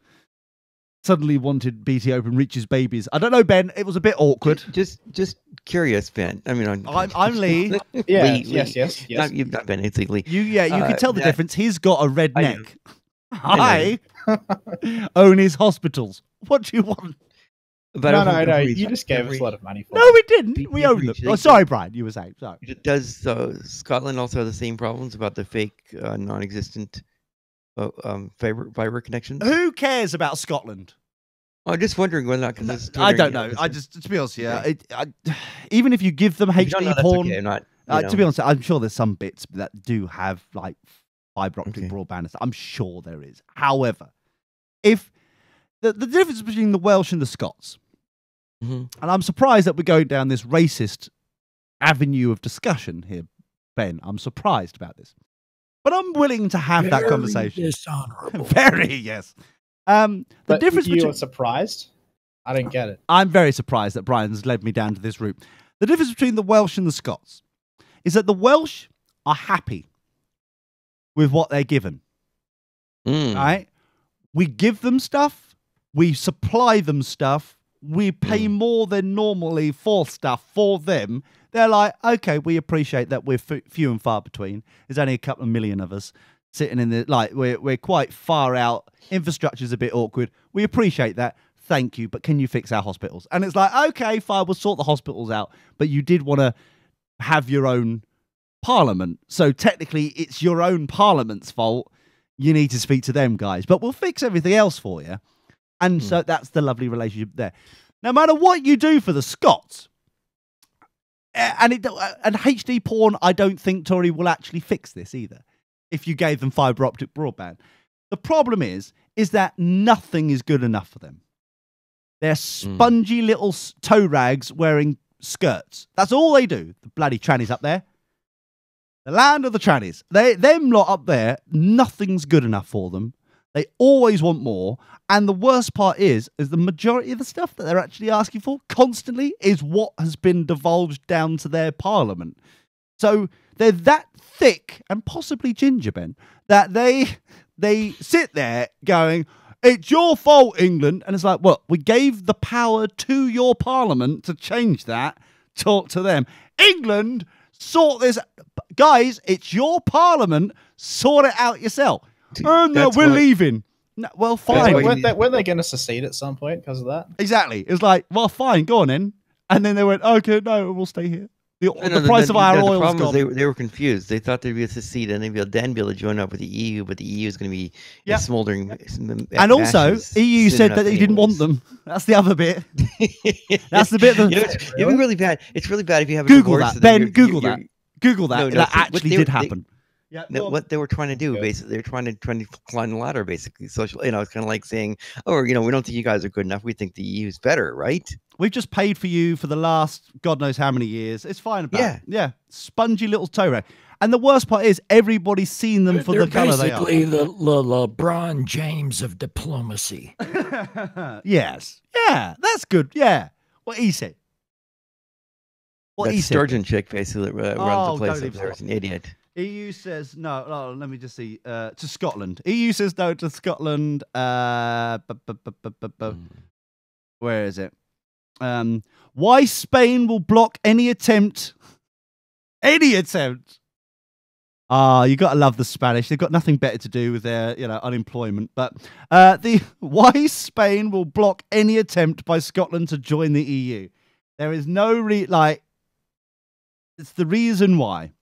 Speaker 1: suddenly wanted BT OpenReach's babies. I don't know, Ben. It was a bit awkward.
Speaker 3: Just curious, Ben. I mean,
Speaker 1: I'm Lee.
Speaker 5: Yes.
Speaker 3: You've not Ben. It's Lee.
Speaker 1: You can tell the difference. He's got a red neck. I own his hospitals. What do you want?
Speaker 5: But no. You just gave us a lot of money for
Speaker 1: No, we didn't. We own them. Oh, sorry, Brian. You were saying. Sorry.
Speaker 3: Does Scotland also have the same problems about the fake, non-existent fiber connections?
Speaker 1: Who cares about Scotland?
Speaker 3: I'm just wondering whether or not. Because
Speaker 1: I don't know. To be honest, even if you give them HD porn, okay. To be honest, I'm sure there's some bits that do have like fiber optic broadband and stuff. I'm sure there is. However, if the difference between the Welsh and the Scots. And I'm surprised that we're going down this racist avenue of discussion here, Ben. I'm surprised about this. But I'm willing to have that conversation.
Speaker 2: Dishonorable.
Speaker 1: Very, yes. The difference
Speaker 5: you were surprised? I didn't get it.
Speaker 1: I'm very surprised that Brian's led me down to this route. The difference between the Welsh and the Scots is that the Welsh are happy with what they're given. Right? We give them stuff. We supply them stuff. We pay more than normally for stuff for them. They're like, okay, we appreciate that we're few and far between. There's only a couple of million of us sitting in the, like, we're quite far out. Infrastructure's a bit awkward. We appreciate that. Thank you. But can you fix our hospitals? And it's like, okay, fine, we'll sort the hospitals out. But you did want to have your own parliament. So technically it's your own parliament's fault. You need to speak to them guys, but we'll fix everything else for you. And so that's the lovely relationship there. No matter what you do for the Scots, and HD porn, I don't think Tory will actually fix this either. If you gave them fiber optic broadband, the problem is that nothing is good enough for them. They're spongy little toe rags wearing skirts. That's all they do. The bloody trannies up there, the land of the trannies. Them lot up there, nothing's good enough for them. They always want more. And the worst part is the majority of the stuff that they're actually asking for constantly is what has been divulged down to their parliament. So they're that thick and possibly ginger, Ben, that they sit there going, it's your fault, England. And it's like, well, we gave the power to your parliament to change that. Talk to them. England, sort this. Guys, it's your parliament. Sort it out yourself. Oh, no, we're leaving. No, well, fine.
Speaker 5: Weren't they going to secede at some point because of that?
Speaker 1: Exactly. It was like, well, fine, go on in. And then they went, okay, no, we'll stay here. The price of our oil is gone.
Speaker 3: They were confused. They thought there'd be a secede and they'd then be able to join up with the EU, but the EU is going to be smoldering.
Speaker 1: And also, EU said that they didn't want them. That's the other bit. That's the bit.
Speaker 3: It's really bad. It's really bad if you have a
Speaker 1: Google that, Ben. Google that. Google that. That actually did happen.
Speaker 3: What they were trying to do, basically, they were trying to climb the ladder, basically. Social, it's kind of like saying, "Oh, we don't think you guys are good enough. We think the EU is better, right?"
Speaker 1: we've just paid for you for the last God knows how many years. It's fine about it. Yeah, spongy little toe rag. And the worst part is everybody's seen them for the colour they are.
Speaker 2: Basically, the LeBron James of diplomacy.
Speaker 1: Yes. Yeah, that's good. Yeah. What he said.
Speaker 3: That Sturgeon chick basically runs the place up there. It's an idiot.
Speaker 1: EU says no. Let me just see. To Scotland. EU says no to Scotland. Where is it? Why Spain will block any attempt. Any attempt. You got to love the Spanish. They've got nothing better to do with their, unemployment. But why Spain will block any attempt by Scotland to join the EU. There is no it's the reason why.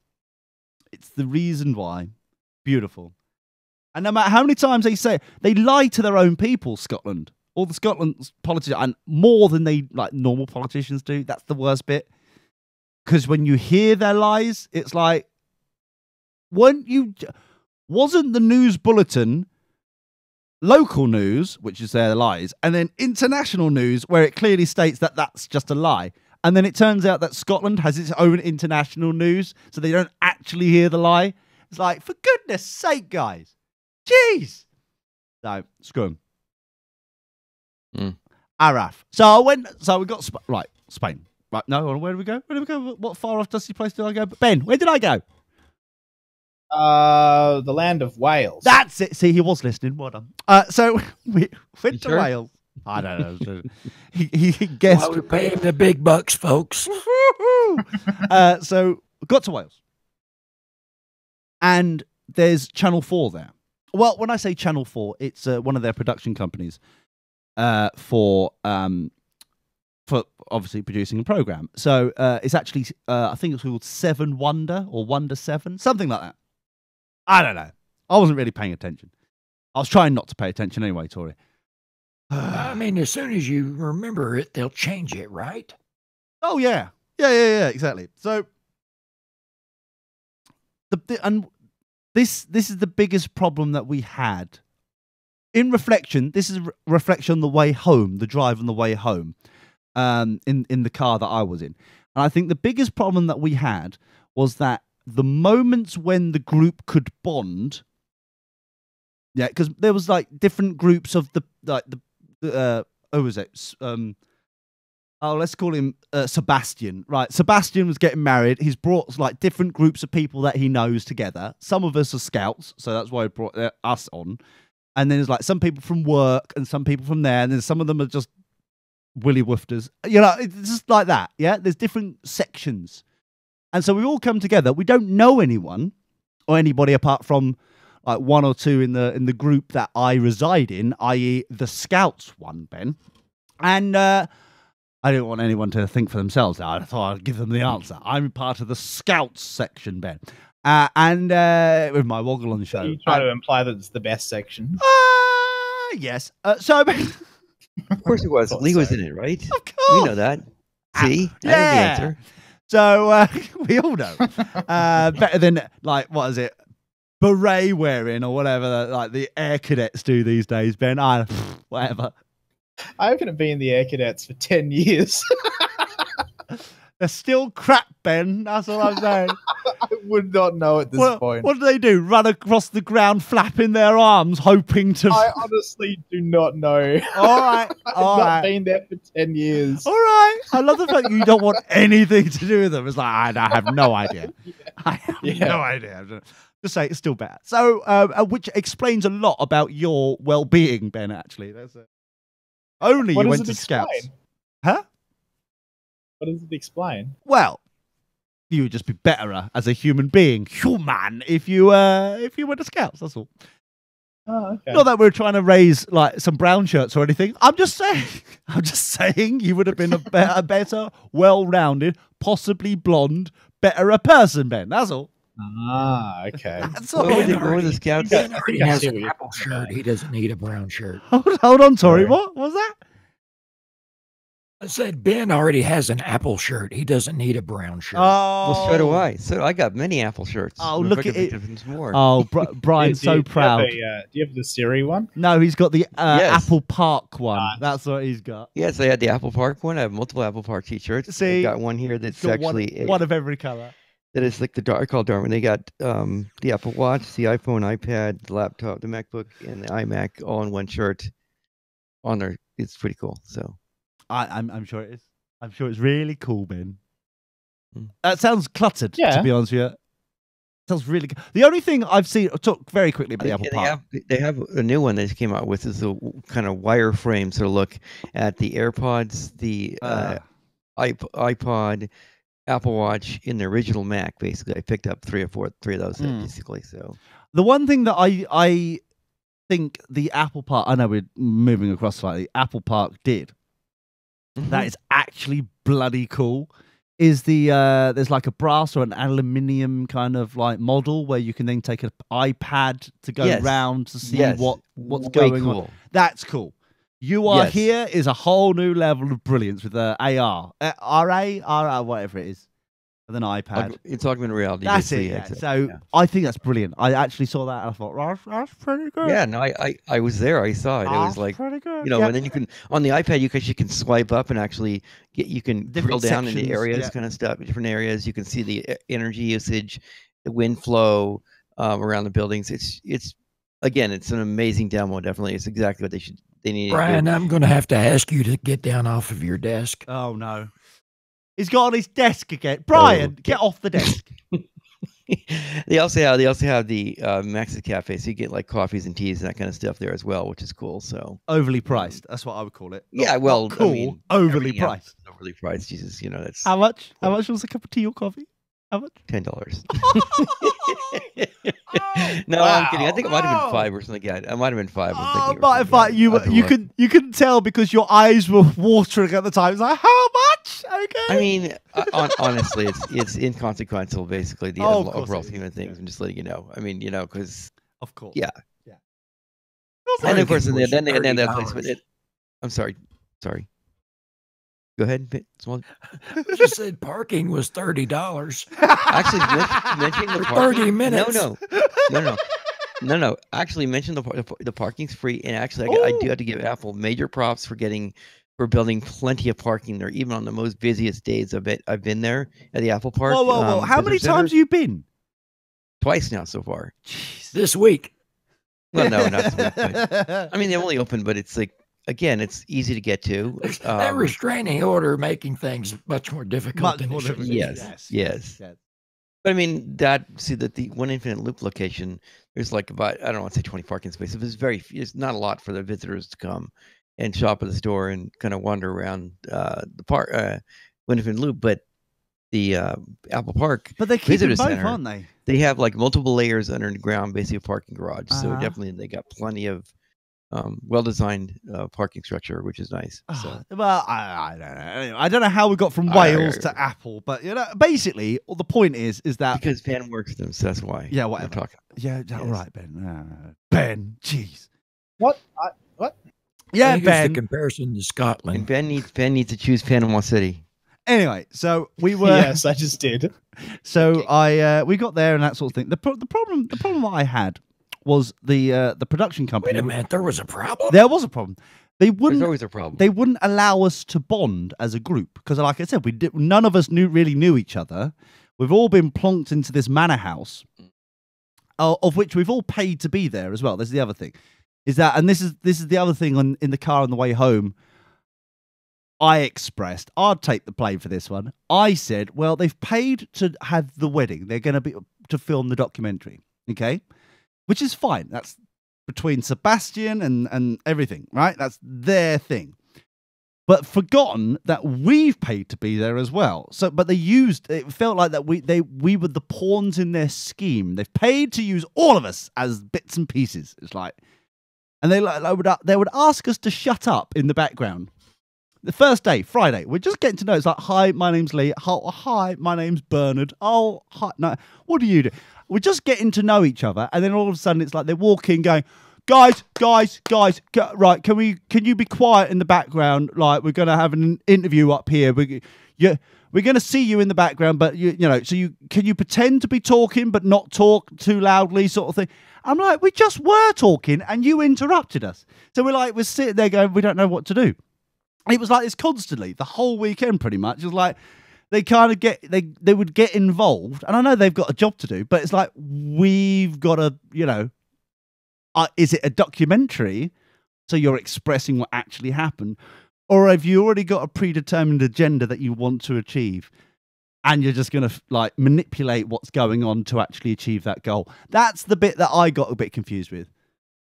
Speaker 1: It's the reason why. Beautiful. And no matter how many times they say they lie to their own people, Scotland. All the Scotland's politicians, and more than they normal politicians do. That's the worst bit. Because when you hear their lies, it's like, wasn't the news bulletin local news, which is their lies, and then international news where it clearly states that that's just a lie. And then it turns out that Scotland has its own international news, so they don't actually hear the lie. It's like, for goodness sake, guys. Jeez. So, screw them. Araf. So we got, Spain. Right, no, where did we go? What far off dusty place did I go? Ben, where did I go?
Speaker 5: The land of Wales.
Speaker 1: That's it. See, he was listening. Well done. So we went to Wales. I don't know. He guessed.
Speaker 2: Well, we pay him the big bucks, folks.
Speaker 1: So got to Wales, and there's Channel 4 there. Well, when I say Channel 4, it's one of their production companies for obviously producing a program. So it's actually I think it's called 7 Wonder or Wonder 7, something like that. I don't know. I wasn't really paying attention. I was trying not to pay attention anyway, Tori.
Speaker 2: I mean, as soon as you remember it, they'll change it, right?
Speaker 1: Oh yeah, yeah, exactly. So this is the biggest problem that we had. In reflection, this is reflection on the way home, the drive on the way home, in the car that I was in, and I think the biggest problem that we had was that the moments when the group could bond, because there was different groups of who was it? Let's call him Sebastian. Right, Sebastian was getting married. He's brought different groups of people that he knows together. Some of us are scouts, so that's why he brought us on. And then there's some people from work and some people from there, and then some of them are just willy woofters. It's just like that. Yeah, there's different sections, and so we all come together. We don't know anyone or anybody apart from one or two in the group that I reside in, i.e. the Scouts one, Ben. And I didn't want anyone to think for themselves. I thought I'd give them the answer. I'm part of the Scouts section, Ben. And with my woggle on the show.
Speaker 5: You try to imply that it's the best section.
Speaker 1: Yes. So
Speaker 3: of course it was. Lee was in it, right?
Speaker 1: Of course.
Speaker 3: We know that. See? I know the answer.
Speaker 1: So we all know. Better than what is it? Beret wearing or whatever the air cadets do these days, Ben. Whatever.
Speaker 5: I haven't been in the air cadets for 10 years.
Speaker 1: They're still crap, Ben. That's all I'm saying.
Speaker 5: I would not know at this point.
Speaker 1: What do? Run across the ground, flapping their arms, hoping to...
Speaker 5: I honestly do not know.
Speaker 1: All right.
Speaker 5: I've not been there for 10 years.
Speaker 1: All right. I love the fact you don't want anything to do with them. It's I have no idea. I have no idea. Just say it's still bad. So, which explains a lot about your well-being, Ben, actually. Only you went to Scouts. Huh?
Speaker 5: What does it explain?
Speaker 1: Well, you would just be better as a human being, if you went to Scouts. That's all.
Speaker 5: Oh, okay.
Speaker 1: Not that we're trying to raise some brown shirts or anything. I'm just saying you would have been a better, well-rounded, possibly blonde, betterer person, Ben. That's all.
Speaker 5: Ah, okay.
Speaker 1: That's all.
Speaker 3: What were the Scouts?
Speaker 2: He has an apple shirt. He doesn't need a brown shirt.
Speaker 1: Hold on, Tori. What was that?
Speaker 2: I said Ben already has an Apple shirt. He doesn't need a brown shirt.
Speaker 1: Oh,
Speaker 3: Well, so do I. So I got many Apple shirts.
Speaker 1: Oh,
Speaker 3: If
Speaker 1: look
Speaker 3: I could
Speaker 1: at
Speaker 3: think
Speaker 1: it.
Speaker 3: of some more.
Speaker 1: Oh, Brian's so proud.
Speaker 5: Do you have the Siri one?
Speaker 1: No, he's got the
Speaker 3: Yes.
Speaker 1: Apple Park one. That's what he's got.
Speaker 3: Yes, I had the Apple Park one. I have multiple Apple Park T-shirts.
Speaker 1: See,
Speaker 3: I got one here that's
Speaker 1: got
Speaker 3: actually
Speaker 1: one of every color.
Speaker 3: that is like the dark. I call it Darwin. They got the Apple Watch, the iPhone, iPad, the laptop, the MacBook, and the iMac all in one shirt. On there, it's pretty cool. So
Speaker 1: I'm sure it is. I'm sure it's really cool, Ben.
Speaker 3: Hmm.
Speaker 1: That sounds cluttered,
Speaker 5: Yeah.
Speaker 1: to be honest with you. Sounds really good. The only thing I've seen, I'll talk very quickly about the Apple Park.
Speaker 3: They have a new one they came out with. Is a kind of wireframe sort of look at the AirPods, the iPod, Apple Watch in the original Mac. Basically, I picked up three of those basically. So
Speaker 1: the one thing that I think the Apple Park, I know we're moving across slightly, Apple Park did, that is actually bloody cool, is the there's like a brass or an aluminium kind of like model where you can then take an iPad to go round to see what's going on. That's cool. You are here is a whole new level of brilliance with the AR, RA, whatever it is, with an iPad.
Speaker 3: It's augmented reality.
Speaker 1: That's it. Yeah. So I think that's brilliant. I actually saw that and I thought, that's pretty good.
Speaker 3: Yeah, no, I was there. I saw it. It was like,
Speaker 1: pretty good.
Speaker 3: you know, and then you can on the iPad you can swipe up and actually you can drill down into areas, kind of stuff, different areas. You can see the energy usage, the wind flow around the buildings. It's again, it's an amazing demo. Definitely, it's exactly what they need.
Speaker 2: Brian, I'm going to have to ask you to get down off of your desk.
Speaker 1: Oh no, he's got on his desk again. Brian, get off the desk.
Speaker 3: They also have the Max's Cafe, so you get like coffees and teas and that kind of stuff there as well, which is cool. So
Speaker 1: overly priced. That's what I would call it.
Speaker 3: Yeah, well,
Speaker 1: cool.
Speaker 3: I mean,
Speaker 1: overly priced.
Speaker 3: Overly priced. Jesus, you know that's
Speaker 1: how much? How much was a cup of tea or coffee? How much?
Speaker 3: $10. No, I'm kidding. I think it might have been $5 or something like that. It might have been $5.
Speaker 1: You couldn't tell because your eyes were watering at the time. It's like, how much? Okay.
Speaker 3: I mean, honestly, it's inconsequential. Basically, the overall scheme of things. I'm just letting you know. I mean, you know, because
Speaker 1: of course,
Speaker 3: yeah. And of course, then that place. I'm sorry. Go ahead.
Speaker 2: You said parking was $30.
Speaker 3: Actually, mentioning the parking.
Speaker 2: 30 minutes.
Speaker 3: No. Actually, mention the parking's free, and actually, I do have to give Apple major props for building plenty of parking there, even on the most busiest days of it. I've been there at the Apple Park.
Speaker 1: Whoa! How many times have you been?
Speaker 3: Twice now so far.
Speaker 2: Jeez. This week.
Speaker 3: Well, no, not this week. But, I mean, they only open, but it's like. Again, it's easy to get to.
Speaker 2: That restraining order making things much more difficult than it should be.
Speaker 3: Yes. But I mean, the One Infinite Loop location, there's like about, I don't want to say 20 parking spaces. It's not a lot for the visitors to come and shop at the store and kind of wander around the park, One Infinite Loop. But the Apple Park Visitor Center,
Speaker 1: aren't they?
Speaker 3: They have like multiple layers underground, basically a parking garage. So definitely they got plenty of well-designed parking structure, which is nice. So.
Speaker 1: Well, I don't know. Anyway, I don't know how we got from Wales to Apple, but you know, basically, the point is that
Speaker 3: because Ben works with them, so that's why.
Speaker 1: Yeah, whatever. All right, Ben. Ben, jeez.
Speaker 5: What?
Speaker 1: Yeah, Ben.
Speaker 2: The comparison to Scotland.
Speaker 3: And Ben needs to choose Panama City.
Speaker 1: Anyway, so we were.
Speaker 5: Yes, I just did.
Speaker 1: So we got there and that sort of thing. The problem I had was the production company.
Speaker 2: Wait a minute, there was a problem?
Speaker 1: There was a problem. There's
Speaker 3: always a problem.
Speaker 1: They wouldn't allow us to bond as a group because, like I said, none of us really knew each other. We've all been plonked into this manor house, of which we've all paid to be there as well. This is the other thing, and this is the other thing in the car on the way home. I expressed I'd take the blame for this one. I said, well, they've paid to have the wedding. They're going to film the documentary, okay? Which is fine. That's between Sebastian and everything, right? That's their thing. But forgotten that we've paid to be there as well. So, but it felt like that we were the pawns in their scheme. They've paid to use all of us as bits and pieces. It's like, and they would ask us to shut up in the background. The first day, Friday, we're just getting to know. It's like, hi, my name's Lee. Hi, my name's Bernard. Oh, hi. No, what do you do? We're just getting to know each other. And then all of a sudden, it's like they're walking, going, guys, right? Can you be quiet in the background? Like, we're gonna have an interview up here. We're gonna see you in the background, but you know, so can you pretend to be talking but not talk too loudly, sort of thing. I'm like, we just were talking and you interrupted us. So we're sitting there going, we don't know what to do. It was like this constantly, the whole weekend pretty much. It was like they kind of they would get involved, and I know they've got a job to do, but it's like, we've got to, you know, is it a documentary? So you're expressing what actually happened, or have you already got a predetermined agenda that you want to achieve? And you're just going to like manipulate what's going on to actually achieve that goal. That's the bit that I got a bit confused with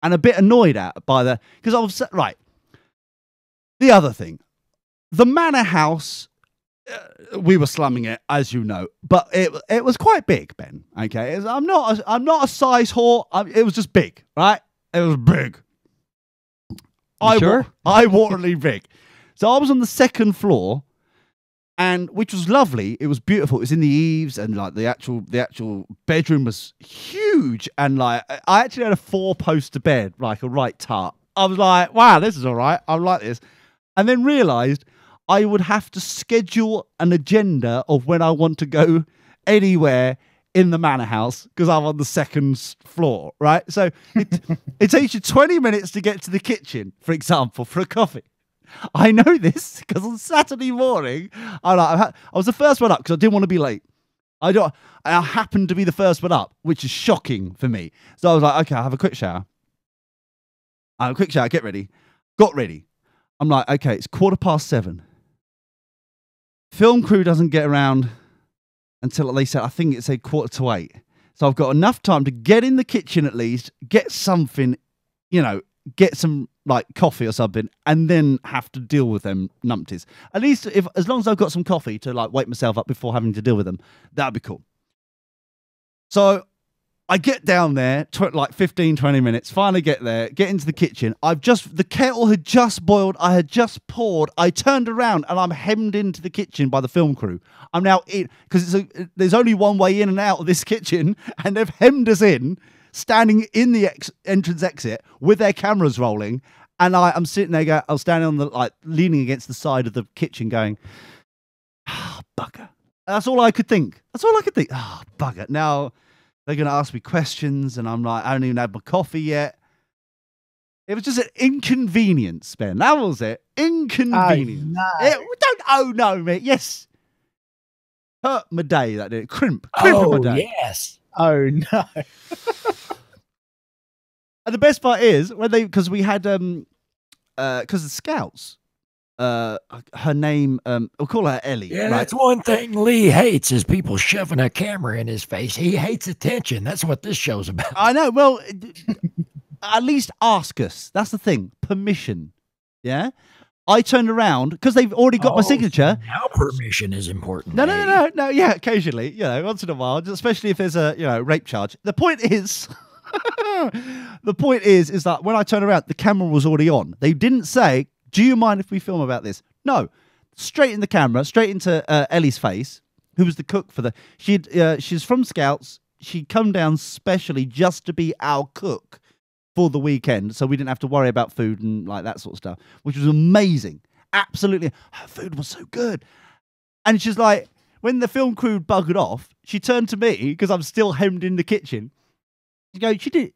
Speaker 1: and a bit annoyed at by because I was right. The other thing, the manor house, we were slumming it, as you know, but it was quite big, Ben. Okay. I'm not a size whore. It was just big, right? It was big. Eye-wateringly big. So I was on the second floor, and which was lovely. It was beautiful. It was in the eaves, and like the actual bedroom was huge. And like I actually had a 4-poster bed, like a right tart. I was like, wow, this is all right. I like this. And then realised I would have to schedule an agenda of when I want to go anywhere in the manor house because I'm on the second floor, right? So it takes you 20 minutes to get to the kitchen, for example, for a coffee. I know this because on Saturday morning, I was the first one up because I didn't want to be late. I happened to be the first one up, which is shocking for me. So I was like, okay, I'll have a quick shower. Get ready. Got ready. I'm like, okay, it's 7:15. Film crew doesn't get around until they said, I think it's 7:45. So I've got enough time to get in the kitchen at least, get something, you know, get some like coffee or something, and then have to deal with them numpties. At least as long as I've got some coffee to like wake myself up before having to deal with them, that'd be cool. So I get down there, like 15, 20 minutes, finally get there, get into the kitchen. The kettle had just boiled, I had just poured, I turned around and I'm hemmed into the kitchen by the film crew. I'm now in, because there's only one way in and out of this kitchen, and they've hemmed us in, standing in the entrance exit with their cameras rolling. And I'm sitting there, I was standing on leaning against the side of the kitchen going, bugger. That's all I could think. Bugger. Now they're going to ask me questions, and I'm like, I haven't even had my coffee yet. It was just an inconvenience, Ben. That was it. Inconvenience. Oh, no, mate. Yes. Hurt my day, that did. Crimp my day.
Speaker 2: Yes.
Speaker 5: Oh, no.
Speaker 1: And the best part is, because we had, because the scouts, her name, we'll call her Ellie.
Speaker 2: Yeah,
Speaker 1: right?
Speaker 2: That's one thing Lee hates is people shoving a camera in his face. He hates attention. That's what this show's about.
Speaker 1: I know. Well, at least ask us. That's the thing. Permission. Yeah. I turned around because they've already got my signature.
Speaker 2: Now permission is important.
Speaker 1: No. Yeah, occasionally, once in a while, especially if there's a rape charge. The point is. is that when I turned around, the camera was already on. They didn't say, do you mind if we film about this? No. Straight in the camera, straight into Ellie's face, who was the cook for she's from Scouts. She'd come down specially just to be our cook for the weekend, so we didn't have to worry about food and like that sort of stuff, which was amazing. Absolutely. Her food was so good. And she's like, when the film crew buggered off, she turned to me, because I'm still hemmed in the kitchen. She goes, did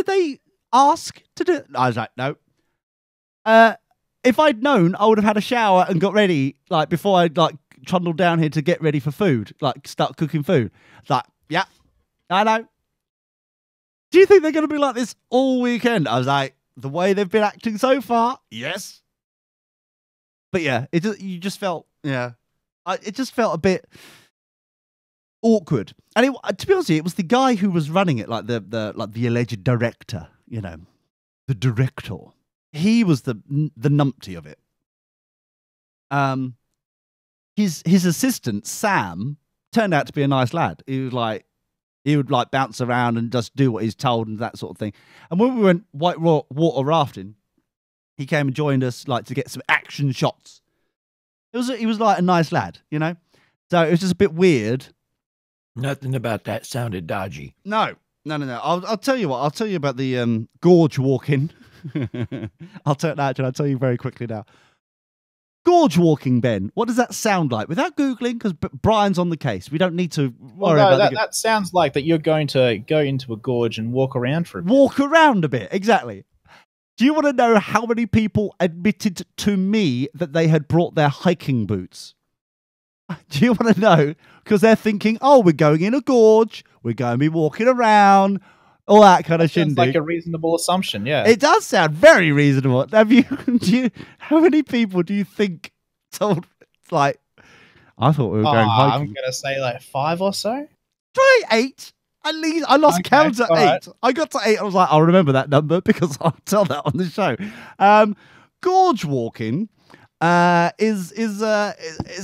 Speaker 1: they ask to do it? I was like, no. If I'd known, I would have had a shower and got ready, like, before I'd, like, trundled down here to get ready for food, like, start cooking food. It's like, yeah, I know. Do you think they're going to be like this all weekend? I was like, the way they've been acting so far, yes. But yeah, it just felt a bit awkward. And to be honest with you, it was the guy who was running it, like the alleged director, the director. He was the numpty of it. His assistant Sam turned out to be a nice lad. He would bounce around and just do what he's told and that sort of thing. And when we went white water rafting, he came and joined us to get some action shots. He was like a nice lad, So it was just a bit weird.
Speaker 2: Nothing about that sounded dodgy.
Speaker 1: No, No. I'll tell you what. I'll tell you about the gorge walking. I'll tell you very quickly now. Gorge walking, Ben. What does that sound like? Without Googling, because Brian's on the case. We don't need to worry about
Speaker 5: that sounds like that you're going to go into a gorge and walk around for a bit.
Speaker 1: Walk around a bit, exactly. Do you want to know how many people admitted to me that they had brought their hiking boots? Do you want to know? Because they're thinking, oh, we're going in a gorge, we're going to be walking around, all that kind of shindig.
Speaker 5: Sounds like a reasonable assumption, yeah.
Speaker 1: It does sound very reasonable. How many people do you think told, like, I thought we were going hiking?
Speaker 5: I'm going to say like 5 or so.
Speaker 1: Try 8. At least I lost count at 8. Right. I got to 8. I was like, I'll remember that number because I'll tell that on the show. Gorge walking is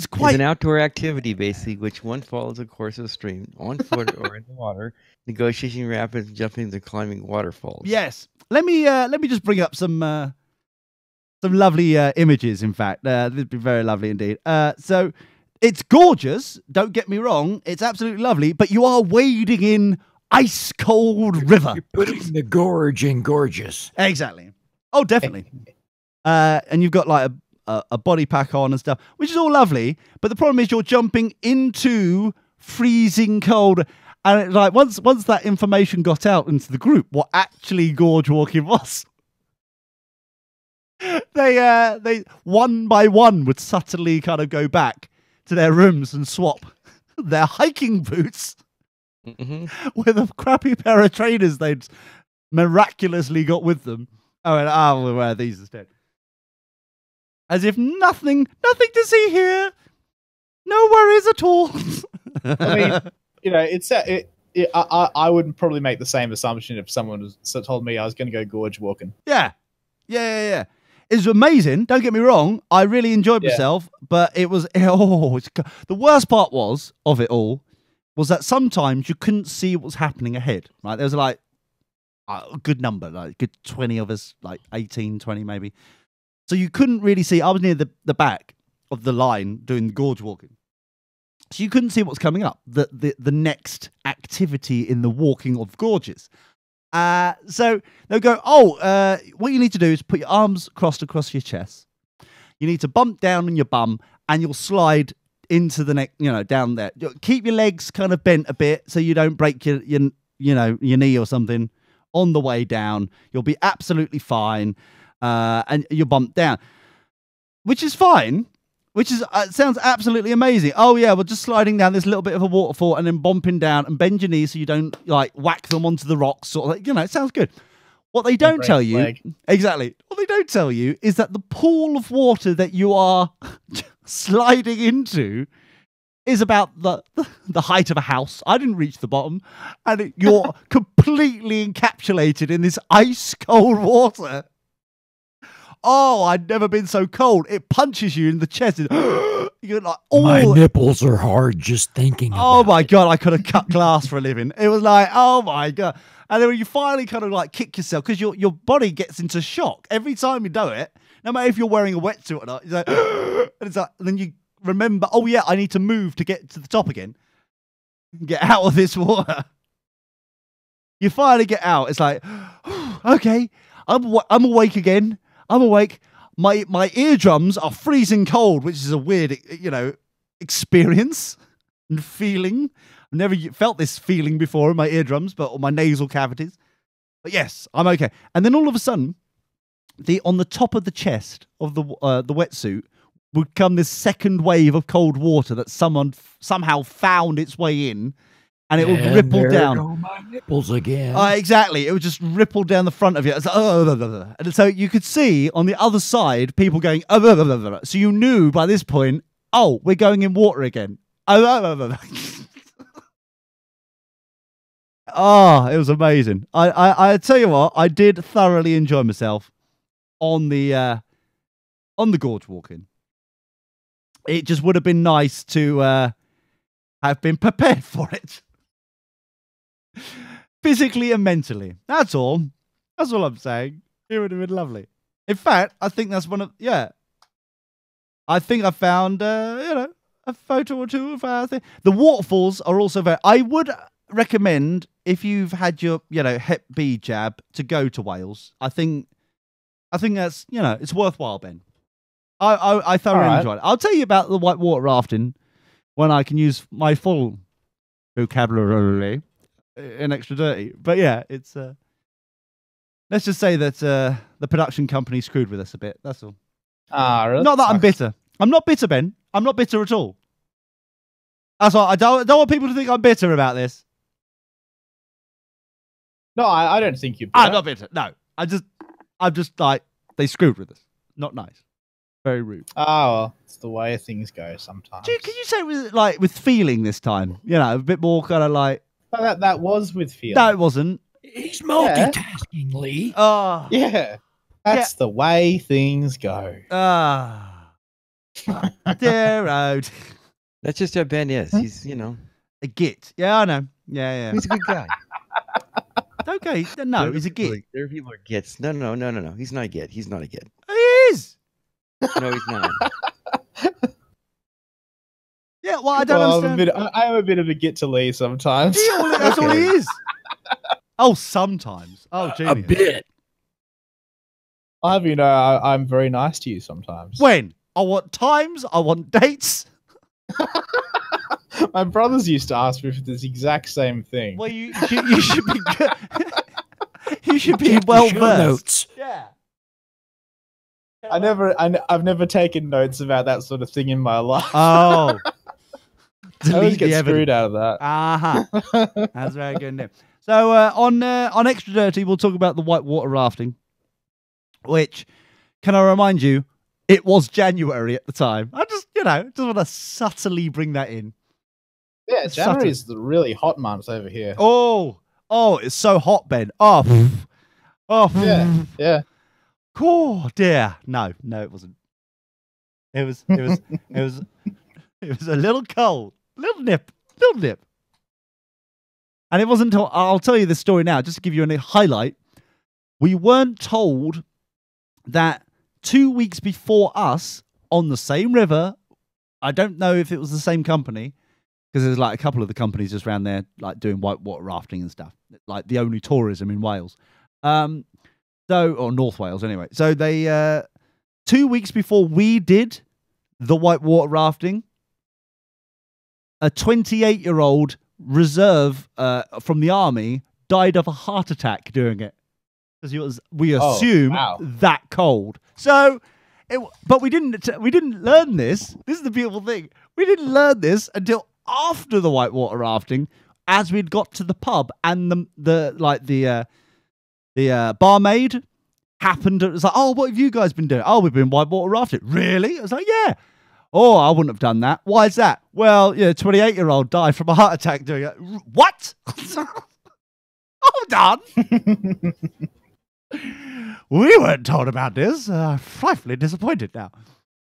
Speaker 1: quite
Speaker 3: an outdoor activity, basically, which one follows a course of stream on foot or in the water, negotiating rapids, jumping and climbing waterfalls.
Speaker 1: Yes. Let me just bring up some lovely images. In fact, this would be very lovely indeed. So. It's gorgeous, don't get me wrong. It's absolutely lovely, but you are wading in ice-cold river.
Speaker 2: You're putting the gorge in gorgeous.
Speaker 1: Exactly. Oh, definitely. And you've got like a body pack on and stuff, which is all lovely. But the problem is you're jumping into freezing cold. And it's like once that information got out into the group, what actually gorge walking was, they one by one would subtly kind of go back to their rooms and swap their hiking boots with a crappy pair of trainers they'd miraculously got with them. Oh, and we'll wear these instead. As if nothing to see here. No worries at all.
Speaker 5: I mean, I would probably make the same assumption if someone told me I was going to go gorge walking.
Speaker 1: Yeah. It's amazing. Don't get me wrong. I really enjoyed myself, but it was the worst part of it all was that sometimes you couldn't see what was happening ahead. Right, there was like a good number, like a good 20 of us, like 18, 20 maybe. So you couldn't really see. I was near the back of the line doing the gorge walking, so you couldn't see what was coming up. The next activity in the walking of gorges. So they'll go, what you need to do is put your arms crossed across your chest. You need to bump down on your bum and you'll slide into the neck, down there. Keep your legs kind of bent a bit so you don't break your knee or something on the way down. You'll be absolutely fine. And you'll bump down, which is fine. Which is sounds absolutely amazing. Oh yeah, we're just sliding down this little bit of a waterfall and then bumping down and bend your knees so you don't like whack them onto the rocks. Sort of, it sounds good. What they don't tell you, exactly. What they don't tell you is that the pool of water that you are sliding into is about the height of a house. I didn't reach the bottom, and you're completely encapsulated in this ice cold water. Oh, I'd never been so cold. It punches you in the chest. You're like,
Speaker 2: my nipples are hard just thinking about
Speaker 1: Oh my God, I could have cut glass for a living. It was like, oh my God. And then when you finally kind of like kick yourself, because your body gets into shock every time you do it, no matter if you're wearing a wetsuit or not, it's like, and it's like, and then you remember, oh yeah, I need to move to get to the top again. Get out of this water. You finally get out. It's like, okay, I'm awake again. I'm awake. My eardrums are freezing cold, which is a weird, experience and feeling. I've never felt this feeling before in my eardrums, or my nasal cavities. But yes, I'm okay. And then all of a sudden, on the top of the chest of the wetsuit would come this second wave of cold water that someone somehow found its way in. And it would ripple down.
Speaker 2: Go my nipples again.
Speaker 1: Exactly. It would just ripple down the front of you. It's like, and so you could see on the other side people going. So you knew by this point, we're going in water again. Oh, it was amazing. I tell you what, I did thoroughly enjoy myself on the gorge walking. It just would have been nice to have been prepared for it. Physically and mentally. That's all. That's all I'm saying. It would have been lovely. In fact, I think that's one of... Yeah. I think I found, a photo or two of our thing. The waterfalls are also very... I would recommend, if you've had your, Hep B jab to go to Wales, I think that's, it's worthwhile, Ben. I thoroughly enjoyed it. I'll tell you about the whitewater rafting when I can use my full vocabulary in Extra Dirty. But yeah, it's let's just say that the production company screwed with us a bit. That's all.
Speaker 5: Really?
Speaker 1: Not that I'm bitter. I'm not bitter, Ben. I'm not bitter at all. That's why I don't want people to think I'm bitter about this.
Speaker 5: No, I don't think you're bitter.
Speaker 1: I'm not bitter. No, I'm just like, they screwed with us. Not nice. Very rude.
Speaker 5: Oh, well, it's the way things go sometimes.
Speaker 1: Can you say it with feeling this time? A bit more kind of like.
Speaker 5: That was with feeling.
Speaker 1: No, it wasn't.
Speaker 2: He's multitasking, Lee.
Speaker 1: Oh.
Speaker 5: Yeah. That's the way things go.
Speaker 1: Dear road.
Speaker 3: That's just how Ben is. He's,
Speaker 1: a git. Yeah, I know. Yeah.
Speaker 3: He's a good guy.
Speaker 1: Okay. No, he's a git.
Speaker 3: There are people who are gits. No. He's not a git. He's not a git.
Speaker 1: He is.
Speaker 3: No, he's not.
Speaker 1: Yeah, well, I don't understand.
Speaker 5: I'm a bit of a git to Lee sometimes.
Speaker 1: That's all he is. Oh, sometimes. Oh, genius.
Speaker 2: A bit.
Speaker 5: I'm very nice to you sometimes.
Speaker 1: When? I want times. I want dates.
Speaker 5: My brothers used to ask me for this exact same thing.
Speaker 1: Well, you should be good. You should be well versed. Yeah.
Speaker 5: I've never taken notes about that sort of thing in my life.
Speaker 1: Oh.
Speaker 5: I always get screwed out of that.
Speaker 1: That's very good. Name. So on Extra Dirty, we'll talk about the whitewater rafting, which, can I remind you, it was January at the time. I just want to subtly bring that in.
Speaker 5: Yeah, January is the really hot month over here.
Speaker 1: Oh, it's so hot, Ben. Oh,
Speaker 5: yeah.
Speaker 1: Oh dear. No, it wasn't. It was a little cold, little nip. And it wasn't until, I'll tell you this story now, just to give you a highlight. We weren't told that 2 weeks before us, on the same river, I don't know if it was the same company, because there's like a couple of the companies just around there, like doing whitewater rafting and stuff, like the only tourism in Wales, or North Wales anyway. So they 2 weeks before we did the whitewater rafting, a 28-year-old reserve from the army died of a heart attack doing it, because we assume that cold. So, but we didn't learn this. This is the beautiful thing. We didn't learn this until after the whitewater rafting, as we'd got to the pub, and the barmaid happened. It was like, oh, what have you guys been doing? Oh, we've been whitewater rafting. Really? I was like, yeah. Oh, I wouldn't have done that. Why is that? Well, 28-year-old died from a heart attack doing it. What? Hold on. We weren't told about this. Frightfully disappointed now.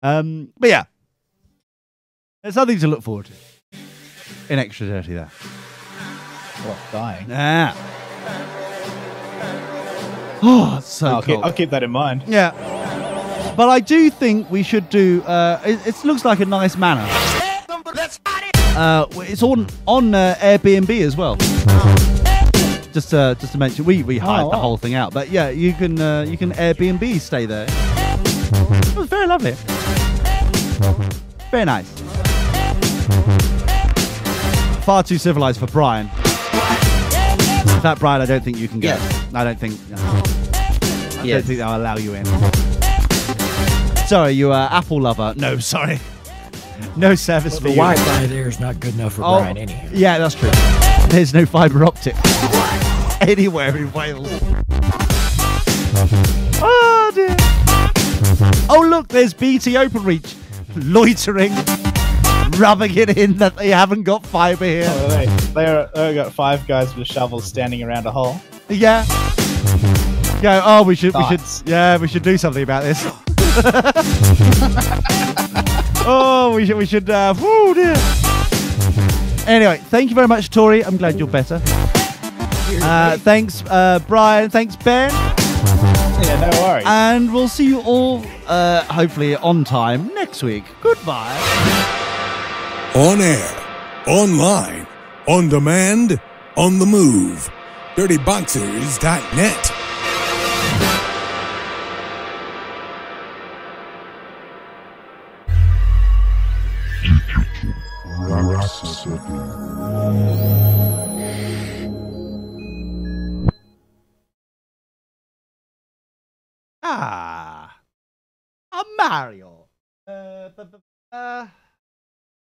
Speaker 1: But yeah, there's something to look forward to in Extra Dirty there.
Speaker 5: What, dying?
Speaker 1: Yeah. Oh, it's so cool.
Speaker 5: I'll keep that in mind.
Speaker 1: Yeah. But I do think we should do. It looks like a nice manor. It's on Airbnb as well. Just to mention, we hired the whole thing out. But yeah, you can Airbnb stay there. It was very lovely. Very nice. Far too civilized for Brian. In fact, Brian, I don't think you can go.
Speaker 3: Yes.
Speaker 1: I don't think. I don't think they'll allow you in. Sorry, you are Apple lover. No, sorry. No service for you.
Speaker 2: The Wi-Fi there is not good enough for Brian anyhow.
Speaker 1: Yeah, that's true. There's no fibre optic anywhere in Wales. Oh, dear. Oh, look, there's BT OpenReach loitering, rubbing it in that they haven't got fibre here.
Speaker 5: Oh, they got 5 guys with shovels standing around a hole.
Speaker 1: Yeah. Yeah. Oh, we should do something about this. Oh, we should. Woo, dear. Anyway, thank you very much, Tori. I'm glad you're better. Thanks, Brian. Thanks, Ben.
Speaker 5: Yeah, no worries.
Speaker 1: And we'll see you all, hopefully, on time next week. Goodbye.
Speaker 4: On air, online, on demand, on the move. DirtyBoxers.net.
Speaker 1: Ah, a Mario.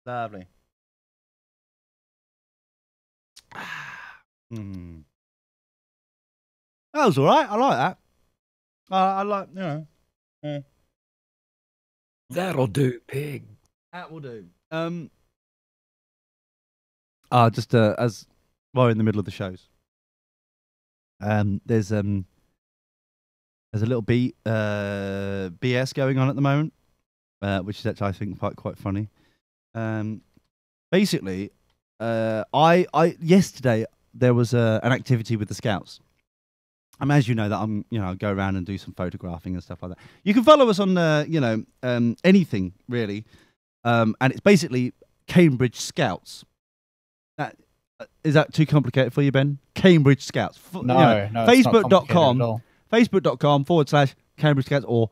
Speaker 1: Lovely. That was all right. I like that. I like,
Speaker 2: That'll do, pig.
Speaker 1: That will do. Just as well in the middle of the shows. There's a little BS going on at the moment, which is actually I think quite funny. Basically, I yesterday there was an activity with the Scouts. As you know, that I go around and do some photographing and stuff like that. You can follow us on anything really, and it's basically Cambridge Scouts. Is that too complicated for you, Ben? Cambridge Scouts.
Speaker 5: No,
Speaker 1: Facebook.com. Facebook.com/Cambridge Scouts or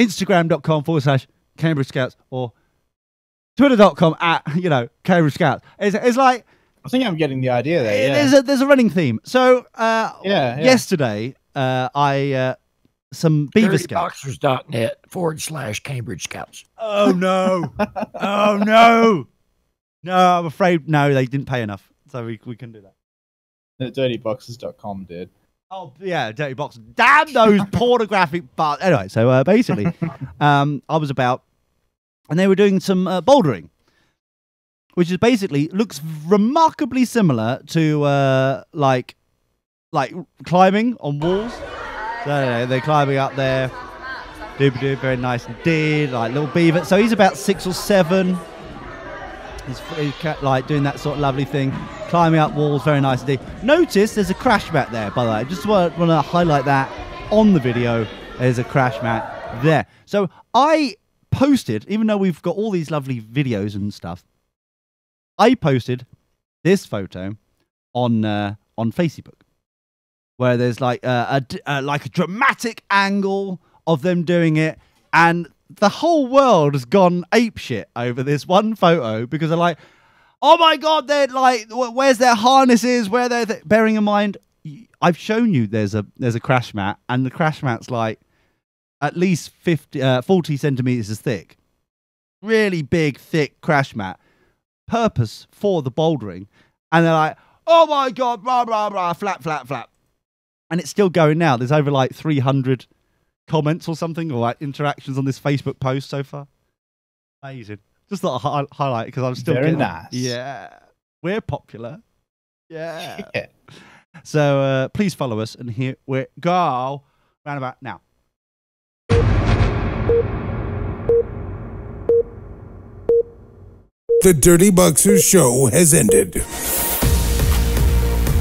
Speaker 1: Instagram.com/Cambridge Scouts or Twitter.com @Cambridge Scouts. It's like,
Speaker 5: I think I'm getting the idea there. Yeah.
Speaker 1: There's a running theme. So yesterday I some Beaver Scouts.
Speaker 2: DirtyBoxers.net /Cambridge Scouts.
Speaker 1: Oh no! Oh no! No, I'm afraid they didn't pay enough, so we couldn't do that.
Speaker 5: DirtyBoxers.com did.
Speaker 1: Oh yeah, Dirty Box. Damn those pornographic but anyway, so basically I was about, and they were doing some bouldering, which is basically looks remarkably similar to like climbing on walls. So they're climbing up there, doobie-doo, very nice indeed, like little beaver. So he's about 6 or 7. He's like doing that sort of lovely thing, climbing up walls, very nice indeed. Notice there's a crash mat there, by the way. I just want to highlight that on the video. There's a crash mat there. So I posted, even though we've got all these lovely videos and stuff, I posted this photo on Facebook, where there's like a dramatic angle of them doing it, and the whole world has gone apeshit over this one photo because they're like, oh my god, they're like, where's their harnesses? Where they're bearing in mind, I've shown you there's a crash mat, and the crash mat's like at least 40 centimeters thick, really big, thick crash mat, purpose for the bouldering, and they're like, oh my god, blah blah blah, flap, and it's still going now. There's over like 300 comments or something, or like interactions on this Facebook post so far. Amazing. Just thought I'd highlight because I'm still
Speaker 5: very
Speaker 1: getting
Speaker 5: nice.
Speaker 1: Yeah, we're popular. Yeah.
Speaker 5: Yeah.
Speaker 1: So please follow us, and here we go. Round about now.
Speaker 4: The Dirty Boxers show has ended.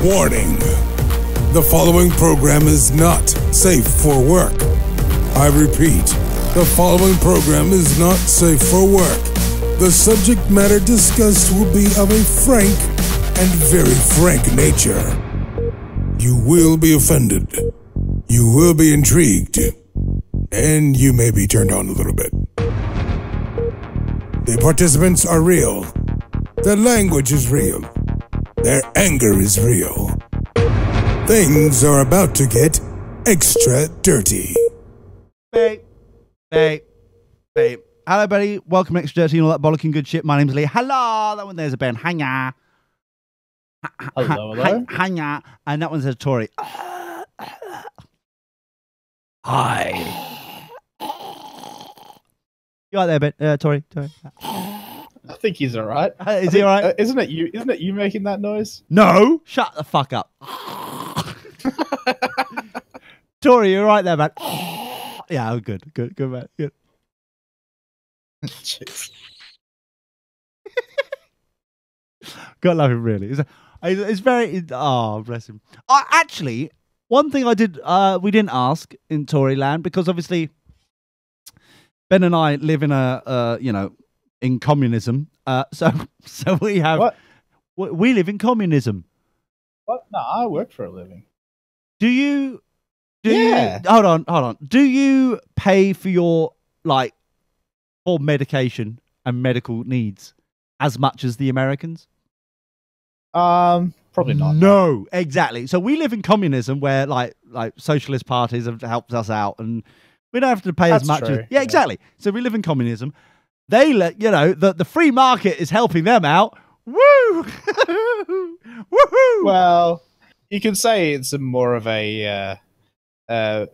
Speaker 4: Warning. The following program is not safe for work. I repeat, the following program is not safe for work. The subject matter discussed will be of a frank and very frank nature. You will be offended. You will be intrigued. And you may be turned on a little bit. The participants are real. Their language is real. Their anger is real. Things are about to get extra dirty.
Speaker 1: Babe. Hello, buddy. Welcome to Extra Dirty and all that bollocking good shit. My name's Lee. Hello. That one there's a Ben. Hanya.
Speaker 5: Hello.
Speaker 1: Hanya. And that one says Tori.
Speaker 2: Hi.
Speaker 1: You right there, Ben? Tori.
Speaker 5: I think he's all right.
Speaker 1: Is he all right?
Speaker 5: Isn't it you making that noise?
Speaker 1: No. Shut the fuck up. Tori, you're right there, man. Yeah, oh, good, man. Good. Gotta love him, really. It's very. Oh, bless him. Actually, one thing we didn't ask in Tory land, because obviously Ben and I live in in communism. So we have.
Speaker 5: What?
Speaker 1: We live in communism.
Speaker 5: What? No, I work for a living.
Speaker 1: Do you?
Speaker 5: Yeah.
Speaker 1: Hold on. Do you pay for your for medication and medical needs as much as the Americans?
Speaker 5: Probably not.
Speaker 1: No, exactly. So we live in communism where like socialist parties have helped us out, and we don't have to pay as much.
Speaker 5: True.
Speaker 1: Yeah, exactly. So we live in communism. They let the free market is helping them out. Woo! Woohoo!
Speaker 5: Well, you can say it's more of a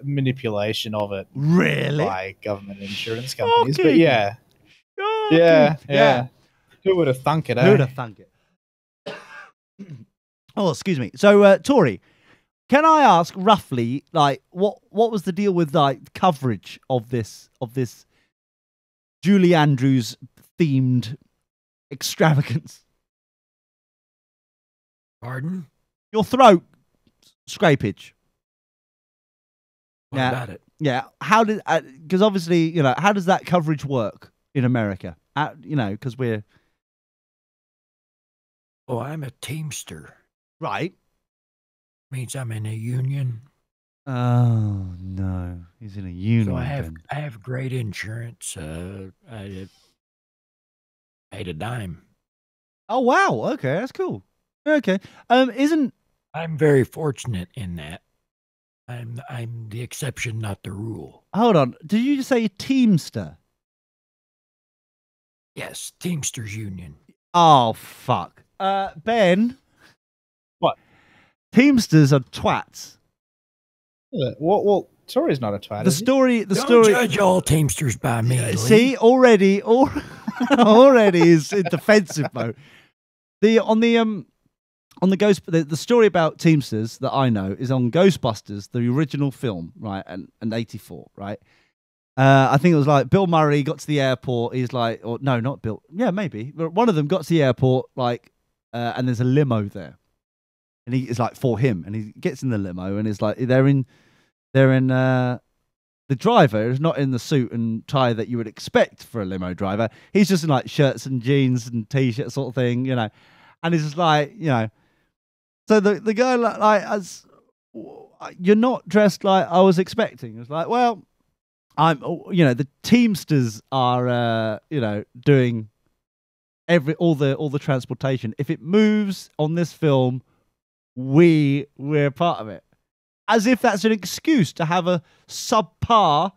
Speaker 5: manipulation of it,
Speaker 1: really,
Speaker 5: by government insurance companies.
Speaker 1: Shocking.
Speaker 5: But yeah. Yeah. Who would have thunk it?
Speaker 1: Who would have thunk it? Oh, excuse me. So, Tori, can I ask roughly, what was the deal with coverage of this Julie Andrews themed extravagance?
Speaker 2: Pardon?
Speaker 1: Your throat scrapage.
Speaker 2: What about it?
Speaker 1: Yeah. How did? Because obviously, how does that coverage work in America? Because we're.
Speaker 2: Oh, I'm a Teamster.
Speaker 1: Right.
Speaker 2: Means I'm in a union.
Speaker 1: Oh no, he's in a union.
Speaker 2: So I have great insurance. I paid a dime.
Speaker 1: Oh wow. Okay, that's cool. Okay.
Speaker 2: I'm very fortunate in that. I'm the exception, not the rule.
Speaker 1: Hold on. Did you just say Teamster?
Speaker 2: Yes, Teamsters Union.
Speaker 1: Oh fuck. Ben.
Speaker 5: What?
Speaker 1: Teamsters are twats.
Speaker 5: Well, Tori's not a twat.
Speaker 1: The story.
Speaker 2: Don't judge all Teamsters by me. Lee.
Speaker 1: See, already is in defensive mode. The story about Teamsters that I know is on Ghostbusters, the original film, right, and 84, right. I think it was like Bill Murray got to the airport. He's like, or no, not Bill. Yeah, maybe. But one of them got to the airport, and there's a limo there, and it's like for him, and he gets in the limo, and it's like they're in. The driver is not in the suit and tie that you would expect for a limo driver. He's just in like shirts and jeans and t-shirt sort of thing, and he's just like, So the guy as you're not dressed like I was expecting. It's like, well, I'm, the Teamsters are, doing all the transportation. If it moves on this film, we're part of it. As if that's an excuse to have a subpar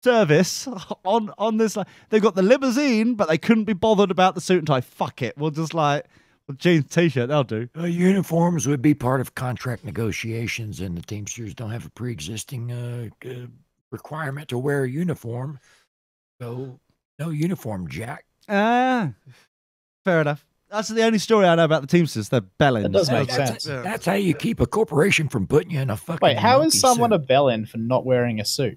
Speaker 1: service on this. They've got the limousine, but they couldn't be bothered about the suit and tie. Fuck it. We'll just jeans, t-shirt, they'll do.
Speaker 2: Uniforms would be part of contract negotiations, and the Teamsters don't have a pre-existing requirement to wear a uniform. So, no uniform, Jack.
Speaker 1: Fair enough. That's the only story I know about the Teamsters. They're bellends.
Speaker 5: That does make sense.
Speaker 2: That's how you keep a corporation from putting you in a fucking.
Speaker 5: Wait, how is someone
Speaker 2: suit.
Speaker 5: a bellend for not wearing a suit?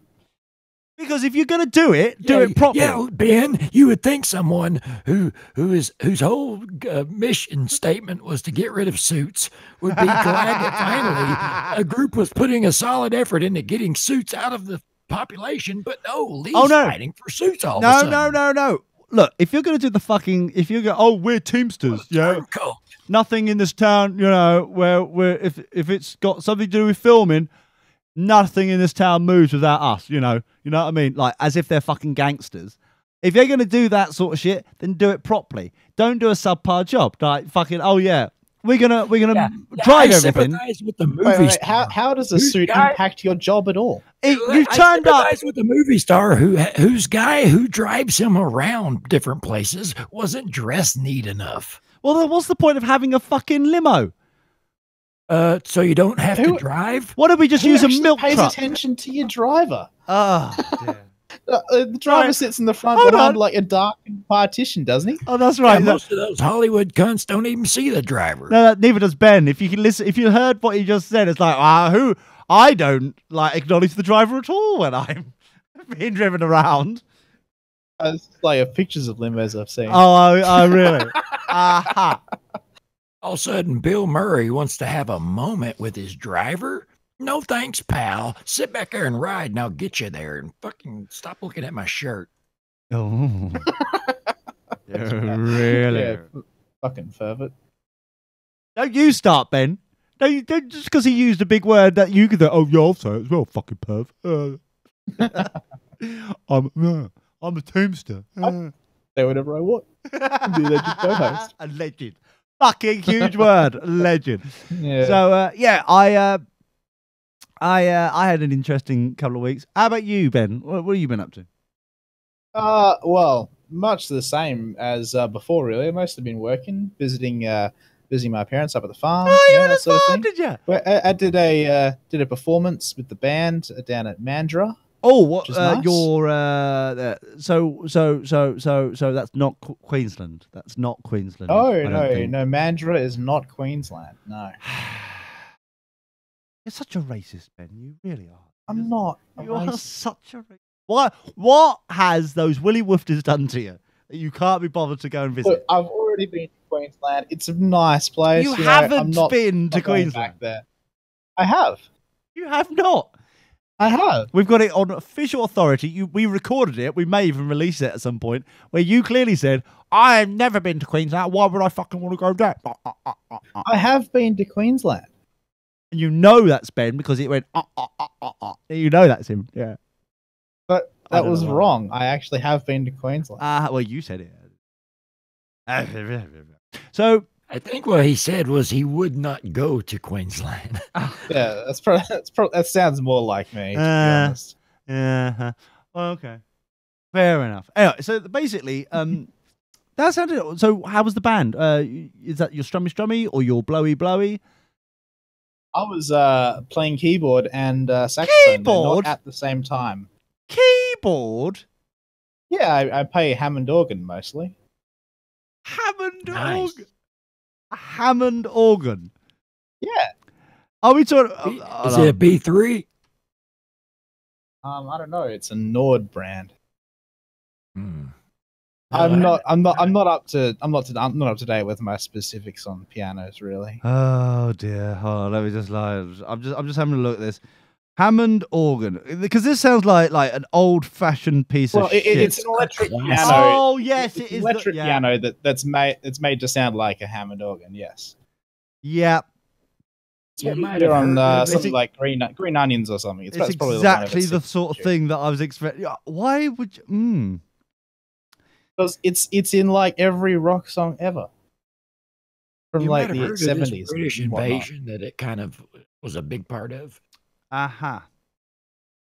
Speaker 1: Because if you're going to do it properly.
Speaker 2: Yeah, Ben, you would think someone whose whole mission statement was to get rid of suits would be glad that finally a group was putting a solid effort into getting suits out of the population. But no, Lee's fighting for suits all of a sudden.
Speaker 1: No. Look, if you're going to do if you go, we're Teamsters, nothing in this town, where if it's got something to do with filming, nothing in this town moves without us, you know what I mean? Like, as if they're fucking gangsters. If you're going to do that sort of shit, then do it properly. Don't do a subpar job. Like, fucking, we're gonna drive everything.
Speaker 2: With the movie
Speaker 5: star. How does a suit impact your job at all?
Speaker 1: You turned up
Speaker 2: with the movie star whose guy who drives him around different places wasn't dressed neat enough.
Speaker 1: Well, then what's the point of having a fucking limo?
Speaker 2: So you don't have to drive?
Speaker 1: What if we just use a milk truck?
Speaker 5: Pays attention to your driver.
Speaker 1: Oh, dear.
Speaker 5: The driver sits in the front behind like a dark partition, doesn't he?
Speaker 1: Oh, that's right.
Speaker 2: Yeah, most of those Hollywood cunts don't even see the driver.
Speaker 1: No, neither does Ben. If you can listen, if you heard what he just said, it's like, I don't acknowledge the driver at all when I'm being driven around.
Speaker 5: It's like pictures of limos I've seen.
Speaker 1: Oh, really? Aha.
Speaker 2: All of a sudden, Bill Murray wants to have a moment with his driver. No thanks, pal. Sit back there and ride, and I'll get you there. And fucking stop looking at my shirt.
Speaker 1: Oh, really?
Speaker 5: Yeah, fucking fervent.
Speaker 1: Don't you start, Ben. No, just because he used a big word that you could. Oh, yeah, I'll say it as well. Fucking perv. I'm a teamster.
Speaker 5: Say whatever I want. Be a legend co-host.
Speaker 1: A legend. Fucking huge word. A legend.
Speaker 5: Yeah.
Speaker 1: So yeah, I had an interesting couple of weeks. How about you, Ben? What have you been up to?
Speaker 5: Well, much the same as before. Really, I mostly been working, visiting my parents up at the farm.
Speaker 1: Oh, you were
Speaker 5: that
Speaker 1: at the
Speaker 5: sort of
Speaker 1: farm,
Speaker 5: thing.
Speaker 1: did you?
Speaker 5: Well, I did a performance with the band down at Mandurah.
Speaker 1: Oh, what?
Speaker 5: Which is nice.
Speaker 1: So that's not Queensland. That's not Queensland.
Speaker 5: Oh
Speaker 1: I don't think.
Speaker 5: no, Mandurah is not Queensland. No,
Speaker 1: You're such a racist, Ben. You really are.
Speaker 5: I'm not.
Speaker 1: You are such a racist. What has those Willy Woofers done to you that you can't be bothered to go and visit?
Speaker 5: Look, I've already been to Queensland. It's a nice place.
Speaker 1: You
Speaker 5: know,
Speaker 1: haven't
Speaker 5: I'm not,
Speaker 1: been to
Speaker 5: not going
Speaker 1: Queensland.
Speaker 5: back there. I have.
Speaker 1: You have not.
Speaker 5: I have.
Speaker 1: We've got it on official authority. We recorded it. We may even release it at some point where you clearly said, I have never been to Queensland. Why would I fucking want to go there?
Speaker 5: I have been to Queensland.
Speaker 1: And you know that's Ben because it went, You know that's him. Yeah.
Speaker 5: But that was
Speaker 1: know.
Speaker 5: wrong. I actually have been to Queensland.
Speaker 1: Well, you said it. So
Speaker 2: I think what he said was he would not go to Queensland.
Speaker 5: Yeah, that sounds more like me, to be honest.
Speaker 1: Yeah. Well, okay. Fair enough. Anyway, so basically, that sounded. So, how was the band? Is that your strummy or your blowy?
Speaker 5: I was playing keyboard and saxophone
Speaker 1: Keyboard?
Speaker 5: not at the same time.
Speaker 1: Keyboard?
Speaker 5: Yeah, I play Hammond organ mostly.
Speaker 1: Hammond
Speaker 2: Nice.
Speaker 1: organ. Hammond organ.
Speaker 5: Yeah.
Speaker 1: Are we talking?
Speaker 2: Is it a B3?
Speaker 5: I don't know. It's a Nord brand.
Speaker 2: Hmm.
Speaker 5: I'm not up to date with my specifics on pianos, really.
Speaker 1: Oh dear. Hold on, let me just lie. I'm just having a look at this. Hammond organ, because this sounds like an old-fashioned piece of shit.
Speaker 5: It's an electric piano.
Speaker 1: Oh yes,
Speaker 5: It's
Speaker 1: it is.
Speaker 5: an electric piano that's made to sound like a Hammond organ. Yes.
Speaker 1: Yeah.
Speaker 2: You might
Speaker 5: You're
Speaker 2: have
Speaker 5: on
Speaker 2: heard of it.
Speaker 5: something like green onions or something.
Speaker 1: It's
Speaker 5: that's probably
Speaker 1: exactly
Speaker 5: one
Speaker 1: the
Speaker 5: of its
Speaker 1: sort of
Speaker 5: signature.
Speaker 1: thing that I was expecting. Why would you?
Speaker 5: Because it's in like every rock song ever from
Speaker 2: You
Speaker 5: like
Speaker 2: might have
Speaker 5: the
Speaker 2: heard of this
Speaker 5: 70s.
Speaker 2: British
Speaker 5: and whatnot.
Speaker 2: invasion that it kind of was a big part of.
Speaker 1: Aha.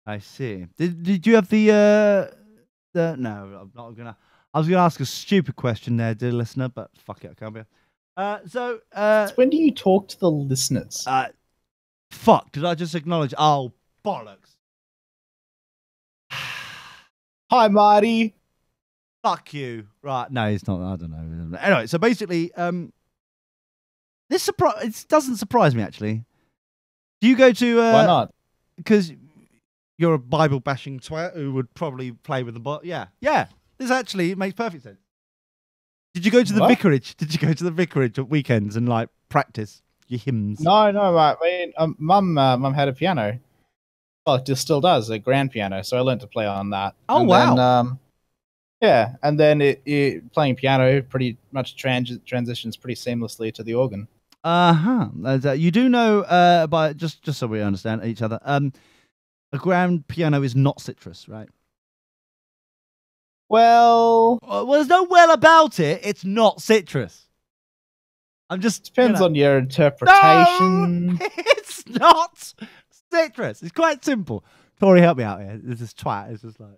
Speaker 1: I see. Did you have the no? I'm not gonna. I was gonna ask a stupid question there, dear listener, but fuck it, I can't be. So
Speaker 5: When do you talk to the listeners?
Speaker 1: fuck. Did I just acknowledge? Oh bollocks.
Speaker 5: Hi, Marty.
Speaker 1: Fuck you. Right. No, it's not. I don't know. Anyway, so basically, it doesn't surprise me, actually. Do you go to...
Speaker 5: Why not?
Speaker 1: Because you're a Bible bashing twat who would probably play with the bot. Yeah. This actually makes perfect sense. Did you go to the
Speaker 5: What?
Speaker 1: vicarage? Did you go to the vicarage at weekends and like practice your hymns?
Speaker 5: No, I mean, Mum had a piano. Well, it still does, a grand piano. So I learned to play on that.
Speaker 1: Oh,
Speaker 5: and
Speaker 1: wow.
Speaker 5: Then, yeah, and then it playing piano pretty much transitions pretty seamlessly to the organ.
Speaker 1: You do know, by just so we understand each other, a grand piano is not citrus, right?
Speaker 5: Well,
Speaker 1: Well, there's no well about it. It's not citrus. I'm just
Speaker 5: depends on your interpretation.
Speaker 1: No, it's not citrus. It's quite simple. Tori, help me out here. This twat is just like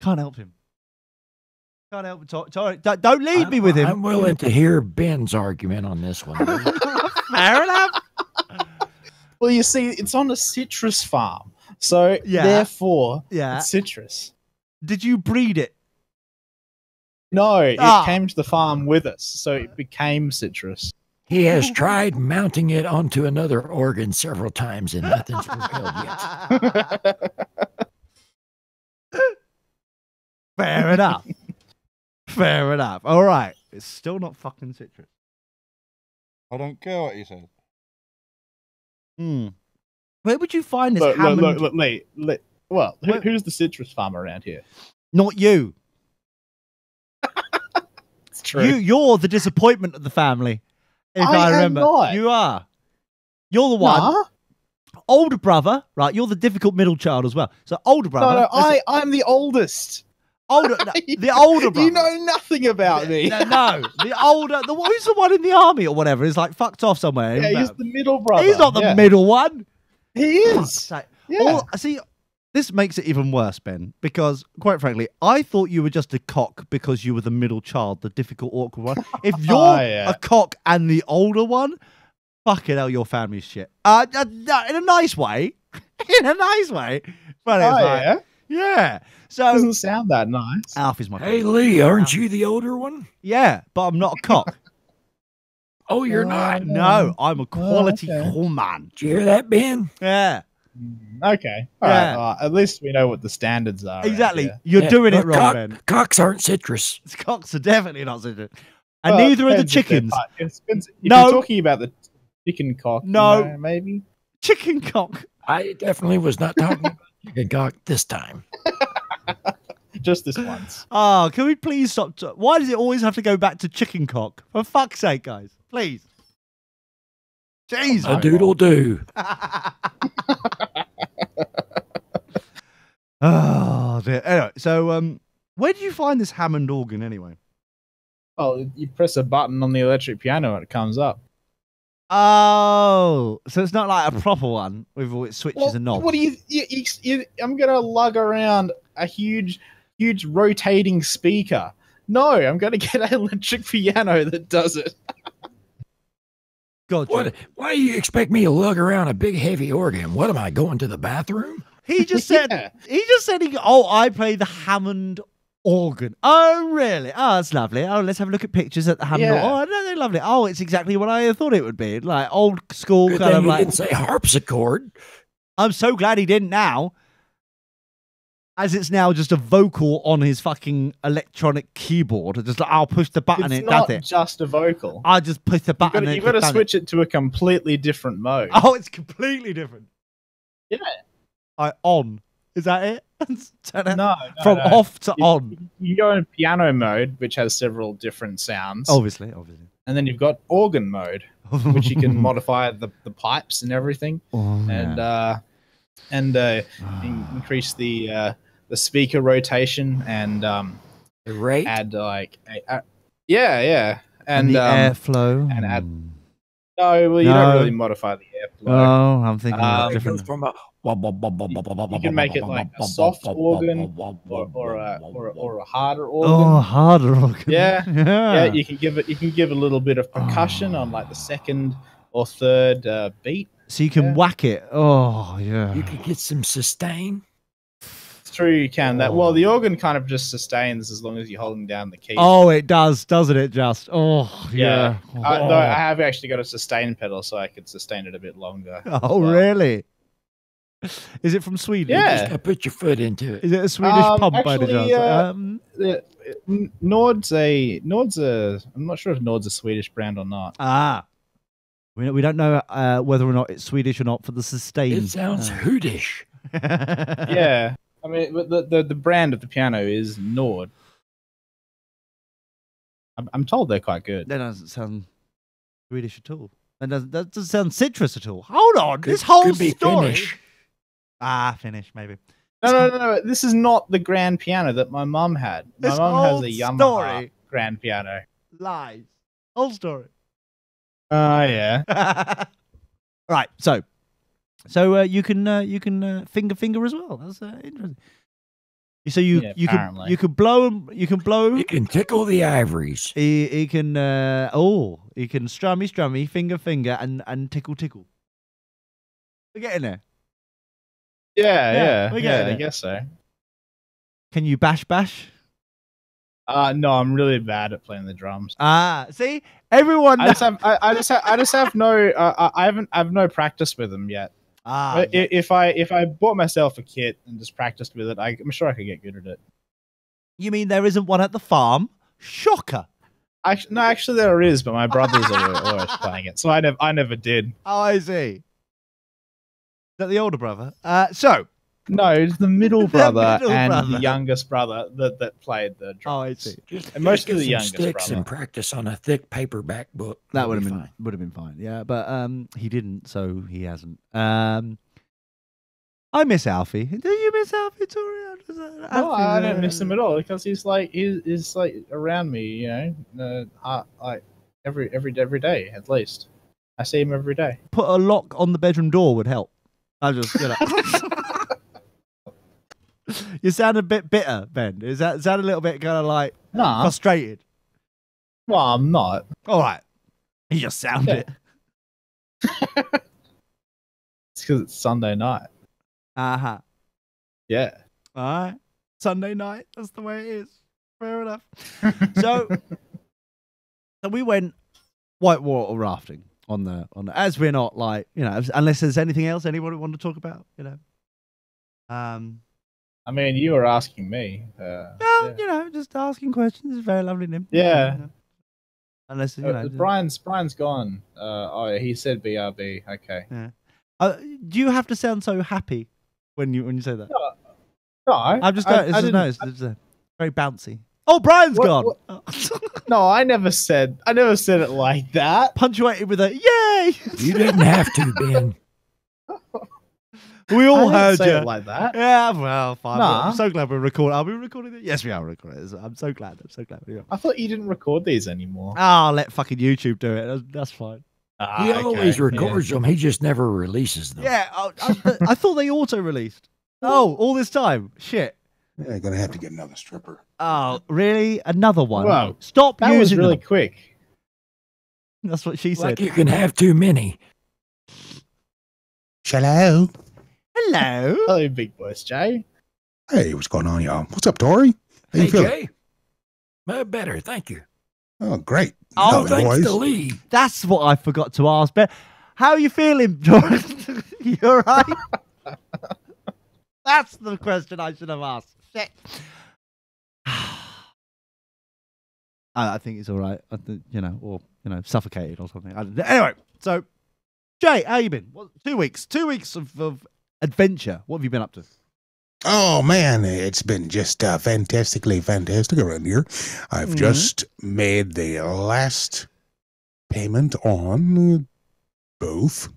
Speaker 1: can't help him. Can't help him. Tori, don't leave me with him.
Speaker 2: I'm willing to hear Ben's argument on this one.
Speaker 1: Fair enough.
Speaker 5: Well, you see, it's on a citrus farm, so
Speaker 1: Yeah.
Speaker 5: therefore,
Speaker 1: Yeah.
Speaker 5: it's citrus.
Speaker 1: Did you breed it?
Speaker 5: No, it
Speaker 1: Ah.
Speaker 5: came to the farm with us, so it became citrus.
Speaker 2: He has tried mounting it onto another organ several times and nothing's prevailed yet.
Speaker 1: Fair enough. Fair enough. All right. It's still not fucking citrus. I don't care what you said. Where would you find this Hammond?
Speaker 5: Look. Well,
Speaker 1: Where-
Speaker 5: who's the citrus farm around here?
Speaker 1: Not you.
Speaker 5: It's true.
Speaker 1: You're the disappointment of the family. If I
Speaker 5: I am
Speaker 1: remember.
Speaker 5: not.
Speaker 1: You are. You're the one.
Speaker 5: Nah.
Speaker 1: Older brother, right? You're the difficult middle child as well. So older brother.
Speaker 5: No, I'm the oldest.
Speaker 1: Older, no, the older brother.
Speaker 5: You know nothing about me.
Speaker 1: No, the older, who's the one in the army or whatever is like fucked off somewhere.
Speaker 5: Yeah, he's the middle brother.
Speaker 1: He's not the middle one.
Speaker 5: He is.
Speaker 1: Yeah. See, this makes it even worse, Ben, because quite frankly, I thought you were just a cock because you were the middle child, the difficult, awkward one. If you're a cock and the older one, fucking hell, your family's shit. In a nice way. In a nice way. But it's like, yeah. So
Speaker 5: doesn't sound that nice.
Speaker 1: Alf is my
Speaker 2: Hey, Lee, aren't you the older one?
Speaker 1: Yeah, but I'm not a cock.
Speaker 2: Oh, you're not?
Speaker 1: No, I'm a quality woman.
Speaker 2: Did you hear that, Ben?
Speaker 1: Yeah.
Speaker 5: Okay. All right. At least we know what the standards are.
Speaker 1: Exactly. You're doing it wrong, Ben.
Speaker 2: Cocks aren't citrus.
Speaker 1: Cocks are definitely not citrus. And neither are the chickens.
Speaker 5: If you're talking about the chicken cock, maybe.
Speaker 1: Chicken cock.
Speaker 2: I definitely was not talking about chicken cock this time.
Speaker 5: Just this once.
Speaker 1: Oh, can we please stop? Why does it always have to go back to chicken cock? For fuck's sake, guys. Please. Jeez.
Speaker 2: A doodle do.
Speaker 1: Oh, dear. Anyway, so where did you find this Hammond organ anyway?
Speaker 5: Oh, you press a button on the electric piano and it comes up.
Speaker 1: Oh, so it's not like a proper one with all its switches and knobs.
Speaker 5: What do you I'm gonna lug around a huge rotating speaker. No, I'm gonna get an electric piano that does it.
Speaker 1: God,
Speaker 2: why do you expect me to lug around a big heavy organ? What am I, going to the bathroom?
Speaker 1: He just said I play the Hammond organ. Oh, really? Oh, that's lovely. Oh, let's have a look at pictures at the Hammond organ. Oh, no, they're lovely. Oh, it's exactly what I thought it would be. Like old school
Speaker 2: Good
Speaker 1: kind
Speaker 2: thing
Speaker 1: of
Speaker 2: he
Speaker 1: like.
Speaker 2: didn't say harpsichord.
Speaker 1: I'm so glad he didn't now. As it's now just a vocal on his fucking electronic keyboard. Just like, I'll push the button and it does it.
Speaker 5: It's not just a vocal.
Speaker 1: I just push the button
Speaker 5: You've got to switch it to a completely different mode.
Speaker 1: Oh, it's completely different.
Speaker 5: Yeah.
Speaker 1: On. Is that it?
Speaker 5: No.
Speaker 1: From off to on.
Speaker 5: You go in piano mode, which has several different sounds.
Speaker 1: Obviously.
Speaker 5: And then you've got organ mode, which you can modify the pipes and everything. Increase the speaker rotation and
Speaker 2: the rate.
Speaker 5: Add like and
Speaker 1: the airflow
Speaker 5: and add. No, well, you don't really modify the airflow.
Speaker 1: Oh, I'm thinking different.
Speaker 2: From a
Speaker 5: you can make it like a soft organ or a harder organ.
Speaker 1: Oh, harder organ.
Speaker 5: Yeah. You can give a little bit of percussion on like the second or third beat.
Speaker 1: So you can whack it. Oh, yeah.
Speaker 2: You can get some sustain.
Speaker 5: It's true, you can. Well, the organ kind of just sustains as long as you're holding down the key.
Speaker 1: Oh, it does, doesn't it? Just yeah.
Speaker 5: Though I have actually got a sustain pedal, so I could sustain it a bit longer.
Speaker 1: Oh, really? Is it from Sweden?
Speaker 2: Yeah. You just put your foot into it.
Speaker 1: Is it a Swedish pump by the chance?
Speaker 5: Nord's I'm not sure if Nord's a Swedish brand or not.
Speaker 1: We don't know whether or not it's Swedish or not for the sustain.
Speaker 2: It sounds hootish.
Speaker 5: Yeah. I mean, the brand of the piano is Nord. I'm told they're quite good.
Speaker 1: That doesn't sound Swedish at all. That doesn't sound citrus at all. Hold on. This whole
Speaker 2: could be
Speaker 1: story.
Speaker 2: Finnish.
Speaker 1: Finnish, maybe.
Speaker 5: No. This is not the grand piano that my mum had. My mum has a Yamaha grand piano.
Speaker 1: Lies. Whole story.
Speaker 5: Yeah.
Speaker 1: Right. So you can finger as well. That's interesting. So you can blow them. You can blow.
Speaker 2: You can tickle the ivories.
Speaker 1: He can he can strummy finger and tickle. We're getting there.
Speaker 5: Yeah.
Speaker 1: We're getting there.
Speaker 5: I guess so.
Speaker 1: Can you bash?
Speaker 5: No, I'm really bad at playing the drums.
Speaker 1: See, everyone.
Speaker 5: I just have no. I have no practice with them yet. If I bought myself a kit and just practiced with it, I'm sure I could get good at it.
Speaker 1: You mean there isn't one at the farm? Shocker.
Speaker 5: Actually there is, but my brothers are always playing it, so I never did.
Speaker 1: Oh, I see. Is that the older brother? So
Speaker 5: No, it's the middle brother
Speaker 1: middle
Speaker 5: and
Speaker 1: brother.
Speaker 5: the youngest brother that played the drums.
Speaker 1: Oh, I see.
Speaker 5: And most
Speaker 2: Get
Speaker 5: of the
Speaker 2: some
Speaker 5: youngest
Speaker 2: sticks
Speaker 5: brother.
Speaker 2: and practice on a thick paperback book.
Speaker 1: That
Speaker 2: You'll
Speaker 1: would
Speaker 2: be
Speaker 1: have
Speaker 2: fine.
Speaker 1: been fine. Yeah, but he didn't, so he hasn't. I miss Alfie. Do you miss Alfie, Tori?
Speaker 5: No, I don't miss him at all because he's like around me, you know, like every day at least. I see him every day.
Speaker 1: Put a lock on the bedroom door would help. I just, you know. You sound a bit bitter, Ben. Is that sound a little bit kind of like frustrated?
Speaker 5: Well, I'm not.
Speaker 1: All right, you just sound it.
Speaker 5: It's because it's Sunday night.
Speaker 1: Uh-huh.
Speaker 5: Yeah.
Speaker 1: All right. Sunday night. That's the way it is. Fair enough. So we went whitewater rafting on the as we're not like, you know, unless there's anything else anyone want to talk about, you know.
Speaker 5: I mean, you were asking me.
Speaker 1: No, you know, just asking questions. It's very lovely, Nim.
Speaker 5: Yeah.
Speaker 1: You know. Unless you know,
Speaker 5: Brian's gone. Oh, he said BRB. Okay.
Speaker 1: Yeah. Do you have to sound so happy when you say that?
Speaker 5: No,
Speaker 1: I'm just it's very bouncy. Oh, Brian's gone.
Speaker 5: No, I never said it like that.
Speaker 1: Punctuated with a yay.
Speaker 2: You didn't have to, Ben.
Speaker 1: We all heard
Speaker 5: say
Speaker 1: you
Speaker 5: it like that.
Speaker 1: Yeah, well, fine.
Speaker 5: Nah.
Speaker 1: I'm so glad we're recording. Are we recording it? Yes, we are recording it. I'm so glad. We are.
Speaker 5: I thought you didn't record these anymore.
Speaker 1: Oh, let fucking YouTube do it. That's fine.
Speaker 2: He always records them. He just never releases them.
Speaker 1: Yeah, I thought they auto-released. Oh, all this time. Shit.
Speaker 6: Yeah, you're gonna have to get another stripper.
Speaker 1: Oh, really? Another one?
Speaker 5: Whoa.
Speaker 1: Stop
Speaker 5: That
Speaker 1: using
Speaker 5: was really
Speaker 1: them.
Speaker 5: quick.
Speaker 1: That's what she said.
Speaker 2: Like you can have too many.
Speaker 6: Hello.
Speaker 1: Hello.
Speaker 5: Hello, big boys, Jay.
Speaker 6: Hey, what's going on, y'all? What's up, Tori? How you
Speaker 2: Hey,
Speaker 6: feeling?
Speaker 2: Jay. Better, thank you.
Speaker 6: Oh, great.
Speaker 1: Oh,
Speaker 6: Nothing,
Speaker 2: Thanks
Speaker 6: boys.
Speaker 2: to Lee.
Speaker 1: That's what I forgot to ask. Ben, how are you feeling, Jordan? You all right? That's the question I should have asked. Shit. I think it's all right. I think, or suffocated or something. Anyway, so Jay, how you been? 2 weeks. 2 weeks of adventure. What have you been up to?
Speaker 6: Oh, man, it's been just fantastic around here. I've just made the last payment on both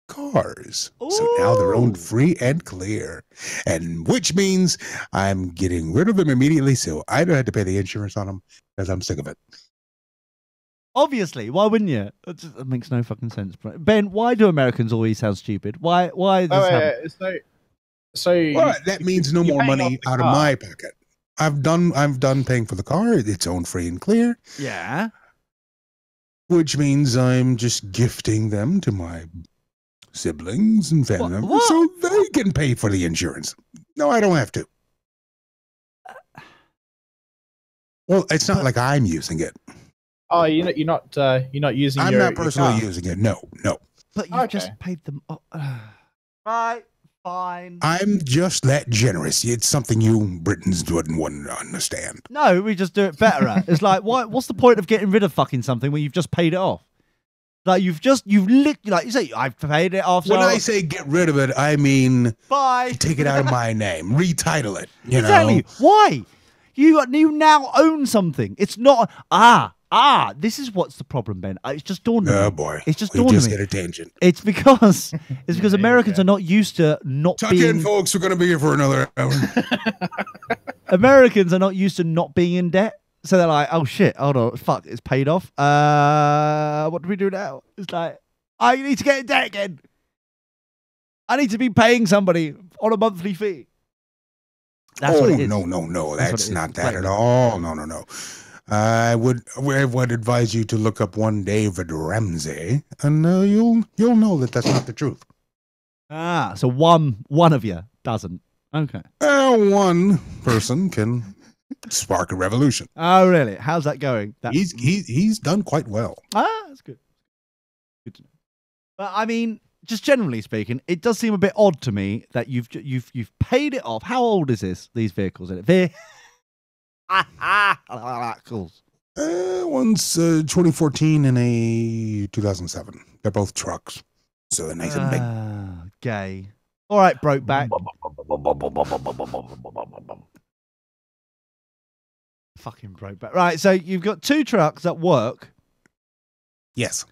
Speaker 6: cars. So now they're owned free and clear. And which means I'm getting rid of them immediately so I don't have to pay the insurance on them because I'm sick of it.
Speaker 1: Obviously, why wouldn't you? That makes no fucking sense. Ben, why do Americans always sound stupid? Why is this happening?
Speaker 5: So
Speaker 6: well, that means no more
Speaker 5: paying
Speaker 6: money
Speaker 5: off the
Speaker 6: out of
Speaker 5: car.
Speaker 6: my pocket. I've done paying for the car. It's owned free and clear.
Speaker 1: Yeah.
Speaker 6: Which means I'm just gifting them to my siblings and family members
Speaker 1: What?
Speaker 6: so they can pay for the insurance. No, I don't have to. Well, it's not like I'm using it.
Speaker 5: Oh, you're not using.
Speaker 6: I'm
Speaker 5: your,
Speaker 6: not personally
Speaker 5: your car.
Speaker 6: using it. No.
Speaker 1: But you
Speaker 5: Okay.
Speaker 1: just paid them. Right. Fine.
Speaker 6: I'm just that generous. It's something you Britons wouldn't want to understand.
Speaker 1: No, we just do it better. It's like, what's the point of getting rid of fucking something when you've just paid it off? Like you've like you say, I've paid it off. So
Speaker 6: When I say get rid of it, I mean
Speaker 1: bye.
Speaker 6: take it out of my name, retitle it. You
Speaker 1: Exactly.
Speaker 6: know?
Speaker 1: Why? You now own something. It's not this is what's the problem, Ben. It's just dawned on me.
Speaker 6: Oh boy,
Speaker 1: It's just
Speaker 6: we
Speaker 1: dawned on
Speaker 6: just
Speaker 1: me.
Speaker 6: hit a tangent.
Speaker 1: It's because Americans
Speaker 5: go.
Speaker 1: are not used to not
Speaker 6: Tuck
Speaker 1: being.
Speaker 6: in, folks. We're going to be here for another hour.
Speaker 1: Americans are not used to not being in debt. So they're like, oh shit, hold on, fuck, it's paid off. What do we do now? It's like, I need to get in debt again. I need to be paying somebody on a monthly fee. That's what it is.
Speaker 6: No.
Speaker 1: That's what
Speaker 6: That's
Speaker 1: it is.
Speaker 6: not that
Speaker 1: Right.
Speaker 6: at all. No. I would advise you to look up one David Ramsey, and you'll know that that's not the truth.
Speaker 1: So one of you doesn't. Okay.
Speaker 6: One person can spark a revolution.
Speaker 1: Oh really? How's that going?
Speaker 6: He's done quite well.
Speaker 1: That's good. Good to know. But I mean, just generally speaking, it does seem a bit odd to me that you've paid it off. How old is these vehicles? Vehicles.
Speaker 6: One's 2014 and a 2007. They're both trucks, so they're nice and big.
Speaker 1: Gay. All right, broke back. Fucking broke back. Right, so you've got 2 trucks that work.
Speaker 6: Yes.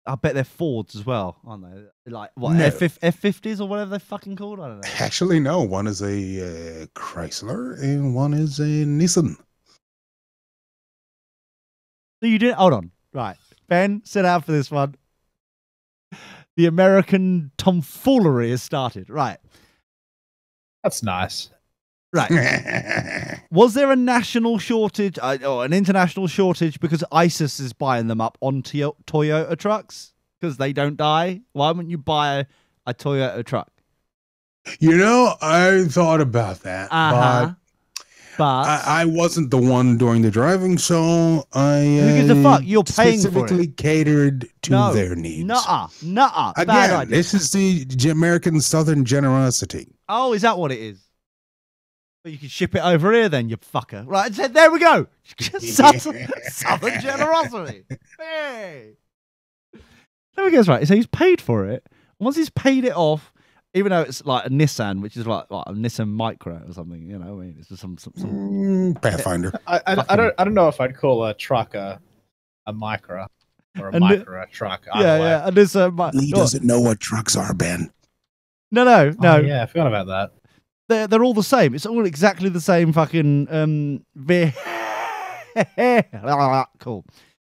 Speaker 1: I bet they're Fords as well, aren't they? Like what,
Speaker 6: No.
Speaker 1: F50s or whatever they're fucking called? I don't know.
Speaker 6: Actually, no. One is a Chrysler and one is a Nissan.
Speaker 1: So you did. Hold on. Right, Ben, sit down for this one. The American tomfoolery has started. Right.
Speaker 5: That's nice.
Speaker 1: Right. Was there a national shortage or an international shortage because ISIS is buying them up on Toyota trucks because they don't die? Why wouldn't you buy a Toyota truck?
Speaker 6: You know, I thought about that,
Speaker 1: But
Speaker 6: I wasn't the one doing the driving, so I
Speaker 1: who gives a fuck? You're paying for
Speaker 6: specifically
Speaker 1: it.
Speaker 6: catered to their needs.
Speaker 1: Nuh-uh. Bad
Speaker 6: Again,
Speaker 1: idea.
Speaker 6: this is the American Southern generosity.
Speaker 1: Oh, is that what it is? Well, you can ship it over here then, you fucker. Right, so there we go. Southern generosity. Hey. There we go, right. So he's paid for it. Once he's paid it off, even though it's like a Nissan, which is like a Nissan Micra or something, you know, I mean, it's just some
Speaker 6: Pathfinder.
Speaker 5: I don't know if I'd call a truck a Micra or a Micra a truck.
Speaker 1: Yeah. And this
Speaker 6: Lee doesn't know what trucks are, Ben.
Speaker 1: No.
Speaker 5: Oh, yeah, I forgot about that.
Speaker 1: They're all the same. It's all exactly the same fucking cool.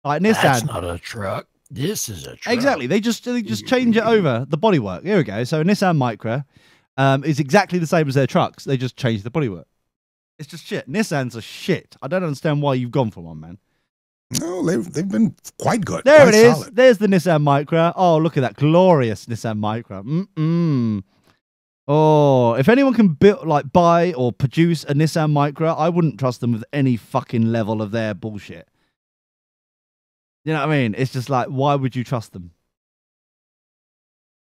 Speaker 1: Like Nissan.
Speaker 2: That's not a truck. This is a truck.
Speaker 1: Exactly. They just change it over the bodywork. Here we go. So a Nissan Micra is exactly the same as their trucks. They just change the bodywork. It's just shit. Nissans are shit. I don't understand why you've gone for one, man.
Speaker 6: No, they've been quite good.
Speaker 1: There
Speaker 6: quite
Speaker 1: it is.
Speaker 6: solid.
Speaker 1: There's the Nissan Micra. Oh, look at that glorious Nissan Micra. Oh, if anyone can buy or produce a Nissan Micra, I wouldn't trust them with any fucking level of their bullshit. You know what I mean? It's just like, why would you trust them?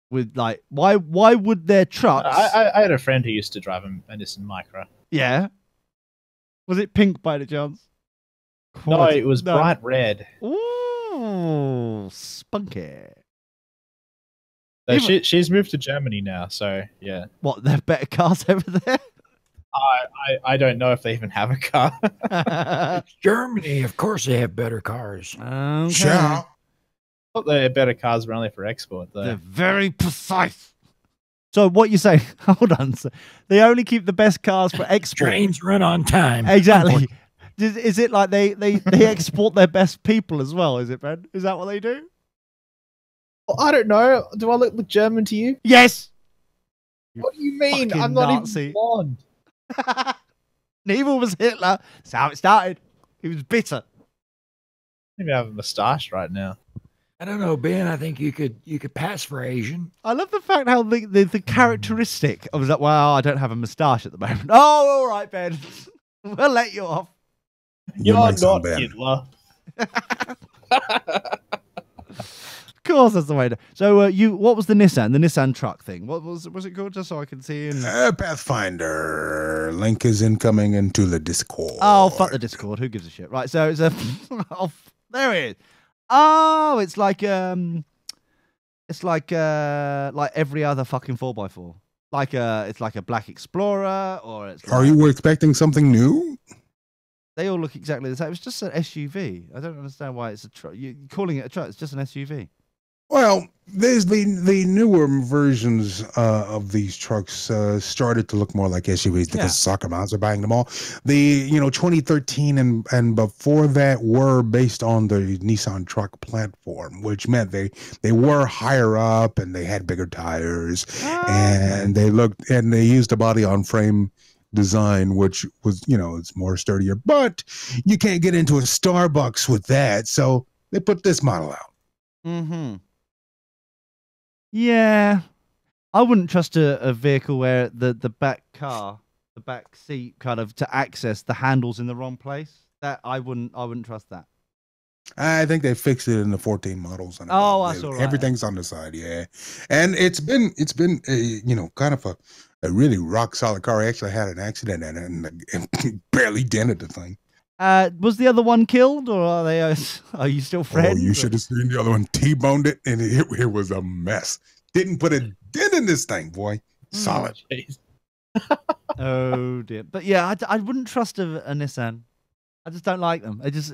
Speaker 1: With like, why would their trucks?
Speaker 5: I had a friend who used to drive a Nissan Micra.
Speaker 1: Yeah. Was it pink by the chance?
Speaker 5: No, it was bright red.
Speaker 1: Ooh, spunky.
Speaker 5: So she's moved to Germany now, so yeah.
Speaker 1: What, there are better cars over there?
Speaker 5: I don't know if they even have a car.
Speaker 2: It's Germany. Of course they have better cars.
Speaker 1: Okay.
Speaker 6: Sure.
Speaker 5: I thought their better cars were only for export, though.
Speaker 1: They're very precise. So what you say? Hold on. So they only keep the best cars for export.
Speaker 2: Trains run on time.
Speaker 1: Exactly. Is it like they export their best people as well? Is it, Ben? Is that what they do?
Speaker 5: Well, I don't know. Do I look German to you?
Speaker 1: Yes.
Speaker 5: What do you mean?
Speaker 1: Fucking
Speaker 5: I'm not
Speaker 1: Nazi.
Speaker 5: even blonde.
Speaker 1: Neither was Hitler. That's how it started. He was bitter.
Speaker 5: Maybe I have a moustache right now.
Speaker 2: I don't know, Ben. I think you could pass for Asian.
Speaker 1: I love the fact how the characteristic of that. Well, I don't have a moustache at the moment. Oh, all right, Ben. We'll let you off.
Speaker 5: You're
Speaker 6: might
Speaker 5: not
Speaker 6: sound bad.
Speaker 5: Hitler.
Speaker 1: Of course, that's the way to. So, what was the Nissan? The Nissan truck thing. What was it called? Just so I can see.
Speaker 6: Pathfinder. Link is incoming into the Discord.
Speaker 1: Oh, fuck the Discord. Who gives a shit? Right. So it's a. Oh, there it is. Oh, it's like every other fucking 4x4. It's like a Black Explorer, or it's.
Speaker 6: Are you expecting something new?
Speaker 1: They all look exactly the same. It's just an SUV. I don't understand why it's a truck. You're calling it a truck. It's just an SUV.
Speaker 6: Well, there's the newer versions of these trucks started to look more like SUVs because soccer moms are buying them all. The 2013 and before that were based on the Nissan truck platform, which meant they were higher up and they had bigger tires and they used a body on frame design, which was it's more sturdier. But you can't get into a Starbucks with that, so they put this model out.
Speaker 1: Mm-hmm. Yeah, I wouldn't trust a vehicle where the back seat kind of to access the handles in the wrong place. That I wouldn't trust that.
Speaker 6: I think they fixed it in the 14 models. And
Speaker 1: that's all right.
Speaker 6: Everything's on the side, yeah. And it's been kind of a really rock solid car. I actually had an accident in it and barely dented the thing.
Speaker 1: Was the other one killed, or are you still friends?
Speaker 6: Oh, you should have seen the other one. T-boned it, and it was a mess. Didn't put a dent in this thing, boy. Solid.
Speaker 1: Oh dear. But yeah, I wouldn't trust a Nissan. I just don't like them. It just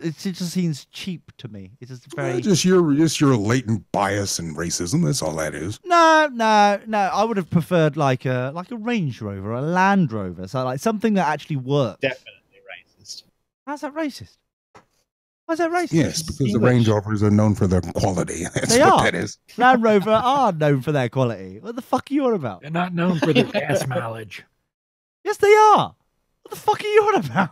Speaker 1: seems cheap to me. It's just very
Speaker 6: Just your latent bias and racism. That's all that is.
Speaker 1: No. I would have preferred like a Range Rover, a Land Rover, so like something that actually works.
Speaker 5: Definitely racist.
Speaker 1: How's that racist? How's that racist?
Speaker 6: Yes, because
Speaker 5: English.
Speaker 6: the Range Rovers are known for their quality. That's
Speaker 1: They
Speaker 6: what
Speaker 1: are.
Speaker 6: that is.
Speaker 1: Land Rover are known for their quality. What the fuck are you on about?
Speaker 2: They're not known for their gas mileage.
Speaker 1: Yes, they are. What the fuck are you on about?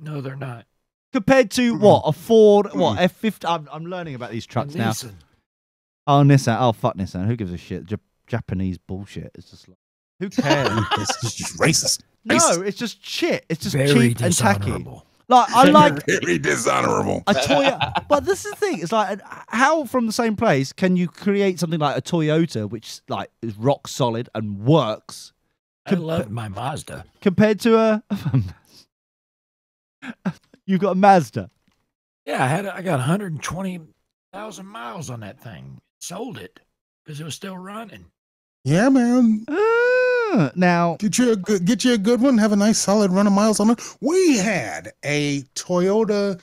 Speaker 2: No, they're not.
Speaker 1: Compared to what? A Ford, what? F50? I'm learning about these trucks now.
Speaker 2: Nissan.
Speaker 1: Oh, Nissan. Oh, fuck Nissan. Who gives a shit? Japanese bullshit. It's just like, who cares?
Speaker 6: It's just racist.
Speaker 1: No, it's just shit. It's just
Speaker 2: Very
Speaker 1: cheap and tacky.
Speaker 2: dishonorable.
Speaker 1: Like, I like
Speaker 6: Very dishonorable.
Speaker 1: a Toyota. But this is the thing. It's like, how from the same place can you create something like a Toyota, which like is rock solid and works,
Speaker 2: I love my Mazda.
Speaker 1: compared to a? You've got a Mazda.
Speaker 2: Yeah, I got 120,000 miles on that thing. Sold it because it was still running.
Speaker 6: Yeah, man.
Speaker 1: Now,
Speaker 6: Get you a good one. Have a nice solid run of miles on it. We had a Toyota.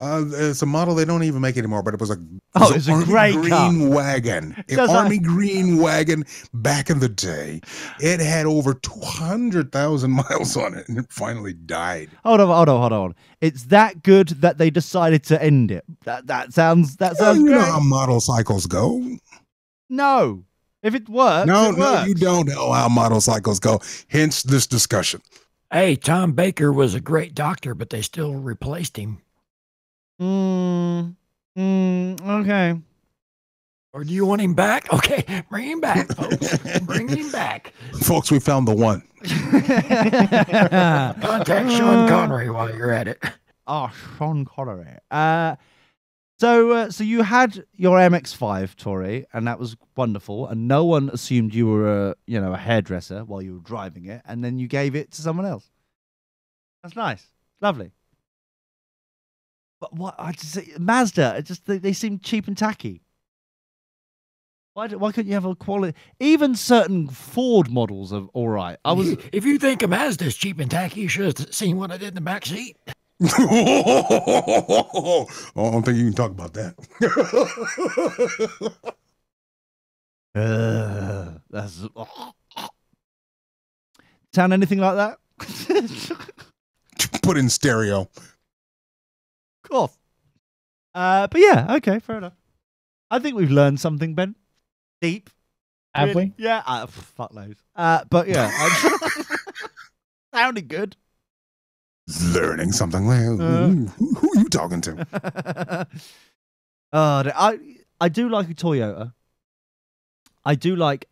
Speaker 6: It's a model they don't even make anymore, but it was a
Speaker 1: it's a
Speaker 6: Army
Speaker 1: great
Speaker 6: green
Speaker 1: car.
Speaker 6: wagon. An
Speaker 1: Does that-
Speaker 6: Army green wagon back in the day. It had over 200,000 miles on it, and it finally died.
Speaker 1: hold on. It's that good that they decided to end it. That sounds
Speaker 6: You
Speaker 1: great.
Speaker 6: know how model cycles go.
Speaker 1: No, if it works,
Speaker 6: No,
Speaker 1: it
Speaker 6: no,
Speaker 1: works.
Speaker 6: you don't know how model cycles go. Hence this discussion.
Speaker 2: Hey, Tom Baker was a great doctor, but they still replaced him.
Speaker 1: Okay.
Speaker 2: Or do you want him back? Okay, bring him back, folks. Bring him back.
Speaker 6: Folks, we found the one.
Speaker 2: Contact Sean Connery while you're at it.
Speaker 1: Oh, Sean Connery. So you had your MX-5, Tori, and that was wonderful. And no one assumed you were a hairdresser while you were driving it, and then you gave it to someone else. That's nice, lovely. But what I just say, Mazda, they seem cheap and tacky. Why couldn't you have a quality? Even certain Ford models are all right.
Speaker 2: If you think a Mazda's cheap and tacky, you should have seen what I did in the back seat.
Speaker 6: Oh, I don't think you can talk about that.
Speaker 1: That's sound anything like that?
Speaker 6: Put in stereo.
Speaker 1: Cool. But yeah, okay, fair enough. I think we've learned something, Ben. Deep.
Speaker 5: Have
Speaker 1: Really?
Speaker 5: we?
Speaker 1: Yeah. Fuck loads. But yeah, sounded good.
Speaker 6: Learning something. Who are you talking to?
Speaker 1: I do like a Toyota. I do like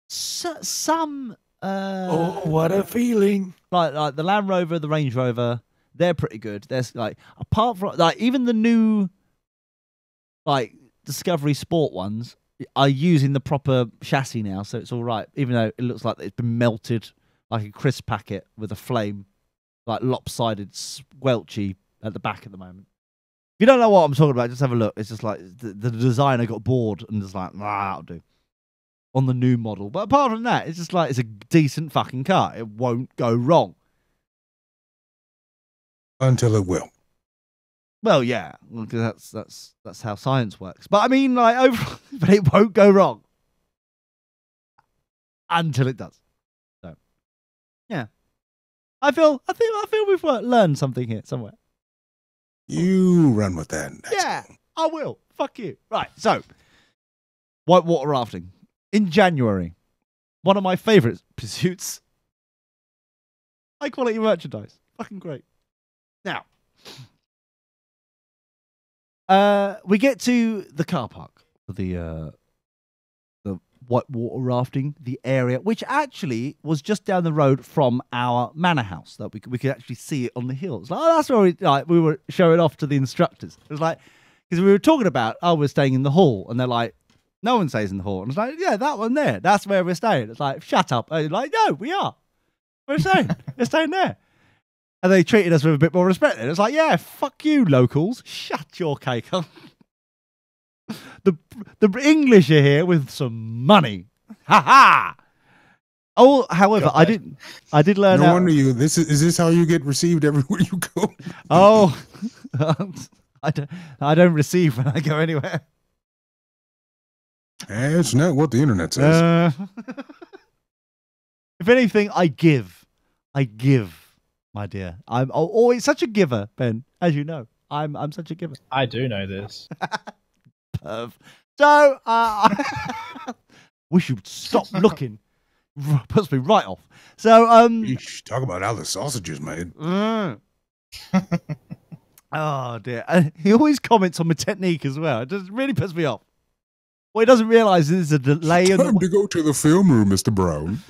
Speaker 1: some.
Speaker 2: Oh, what a feeling!
Speaker 1: Like the Land Rover, the Range Rover. They're pretty good. There's like apart from like even the new like Discovery Sport ones are using the proper chassis now, so it's all right. Even though it looks like it's been melted like a crisp packet with a flame, like lopsided, squelchy at the back at the moment. If you don't know what I'm talking about, just have a look. It's just like the designer got bored and just like, that'll do on the new model. But apart from that, it's just like it's a decent fucking car. It won't go wrong.
Speaker 6: Until it will.
Speaker 1: Well, yeah, because that's how science works. But I mean, like overall, but it won't go wrong until it does. So, yeah, I think we've learned something here somewhere.
Speaker 6: You run with that.
Speaker 1: Yeah, I will. Fuck you. Right. So, whitewater rafting in January, one of my favourite pursuits. High quality merchandise, fucking great. Now, we get to the car park for the whitewater rafting, the area, which actually was just down the road from our manor house. That we could actually see it on the hills. Like, that's where we were showing off to the instructors. It was like, because we were talking about, we're staying in the hall, and they're like, no one stays in the hall. And it's like, yeah, that one there, that's where we're staying. It's like, shut up. And like, no, we are. We're staying. We're staying there. And they treated us with a bit more respect. And it's like, yeah, fuck you, locals. Shut your cake up. The English are here with some money. Ha ha! Oh, however, I did learn.
Speaker 6: No wonder you. Is this how you get received everywhere you go?
Speaker 1: Oh, I don't receive when I go anywhere.
Speaker 6: That's not what the internet says.
Speaker 1: If anything, I give. My dear, I'm always such a giver, Ben. As you know, I'm such a giver.
Speaker 5: I do know this.
Speaker 1: Perv. So, we should stop looking. Puts me right off. So,
Speaker 6: Eesh, talk about how the sausage is made.
Speaker 1: Oh dear, he always comments on my technique as well. It just really puts me off. What he doesn't realise is there's a delay.
Speaker 6: Time to go to the film room, Mr. Brown.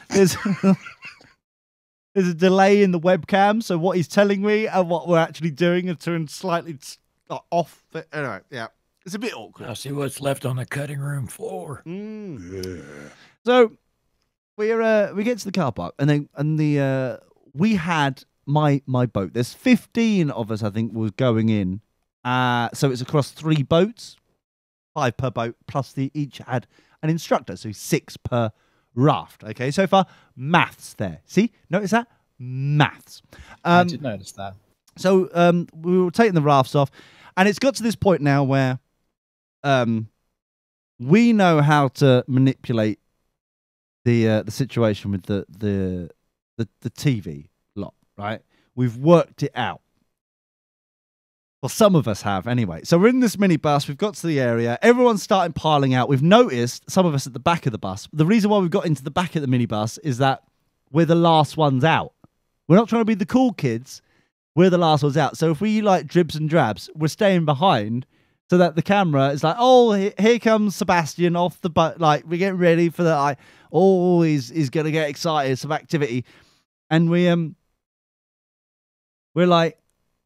Speaker 1: There's a delay in the webcam, so what he's telling me and what we're actually doing are turned slightly off. But anyway, yeah, it's a bit awkward.
Speaker 2: I see what's left on the cutting room floor.
Speaker 6: Yeah.
Speaker 1: So we get to the car park, and we had my boat. There's 15 of us, I think, was going in. So it's across 3 boats, 5 per boat, plus each had an instructor, so 6 per raft. Okay, so far maths there. See, notice that maths.
Speaker 5: I did notice that.
Speaker 1: So we were taking the rafts off, and it's got to this point now where we know how to manipulate the situation with the TV lot, right? We've worked it out. Well, some of us have anyway. So we're in this minibus. We've got to the area. Everyone's starting piling out. We've noticed some of us at the back of the bus. The reason why we've got into the back of the minibus is that we're the last ones out. We're not trying to be the cool kids. We're the last ones out. So if we like dribs and drabs, we're staying behind so that the camera is like, oh, here comes Sebastian off the boat. Like, we're getting ready for the, oh, he's going to get excited, some activity. And we're like,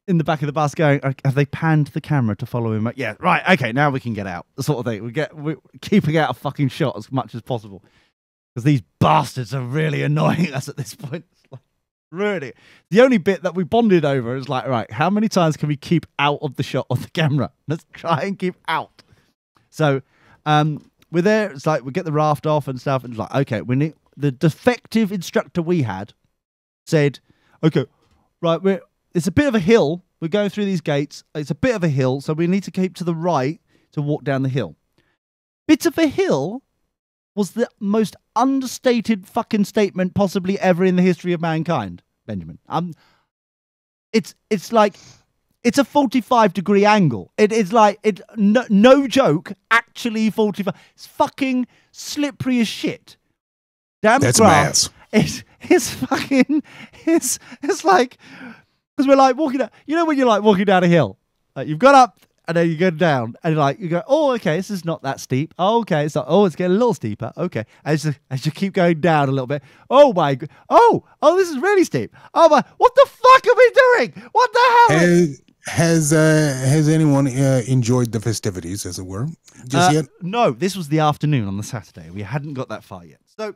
Speaker 1: in the back of the bus going, have they panned the camera to follow him? Yeah, right, okay, now we can get out. The sort of thing. We're keeping out a fucking shot as much as possible. Because these bastards are really annoying us at this point. Like, really. The only bit that we bonded over is like, right, how many times can we keep out of the shot of the camera? Let's try and keep out. So we're there, it's like we get the raft off and stuff, and it's like, okay, we need the defective instructor we had said, okay, right, it's a bit of a hill. We're going through these gates. It's a bit of a hill, so we need to keep to the right to walk down the hill. Bit of a hill was the most understated fucking statement possibly ever in the history of mankind, Benjamin. It's like, it's a 45-degree angle. It's like, no joke, actually 45. It's fucking slippery as shit. Damn
Speaker 6: That's
Speaker 1: grass.
Speaker 6: maths.
Speaker 1: It's fucking, it's like, because we're like walking down, you know when you're like walking down a hill, like you've got up and then you go down and like you go, oh, okay, this is not that steep. Oh, okay, it's not, oh, it's getting a little steeper. Okay, as you keep going down a little bit, oh my, oh, this is really steep. Oh my, what the fuck are we doing? What the hell?
Speaker 6: Has anyone enjoyed the festivities, as it were, just yet?
Speaker 1: No, this was the afternoon on the Saturday. We hadn't got that far yet. So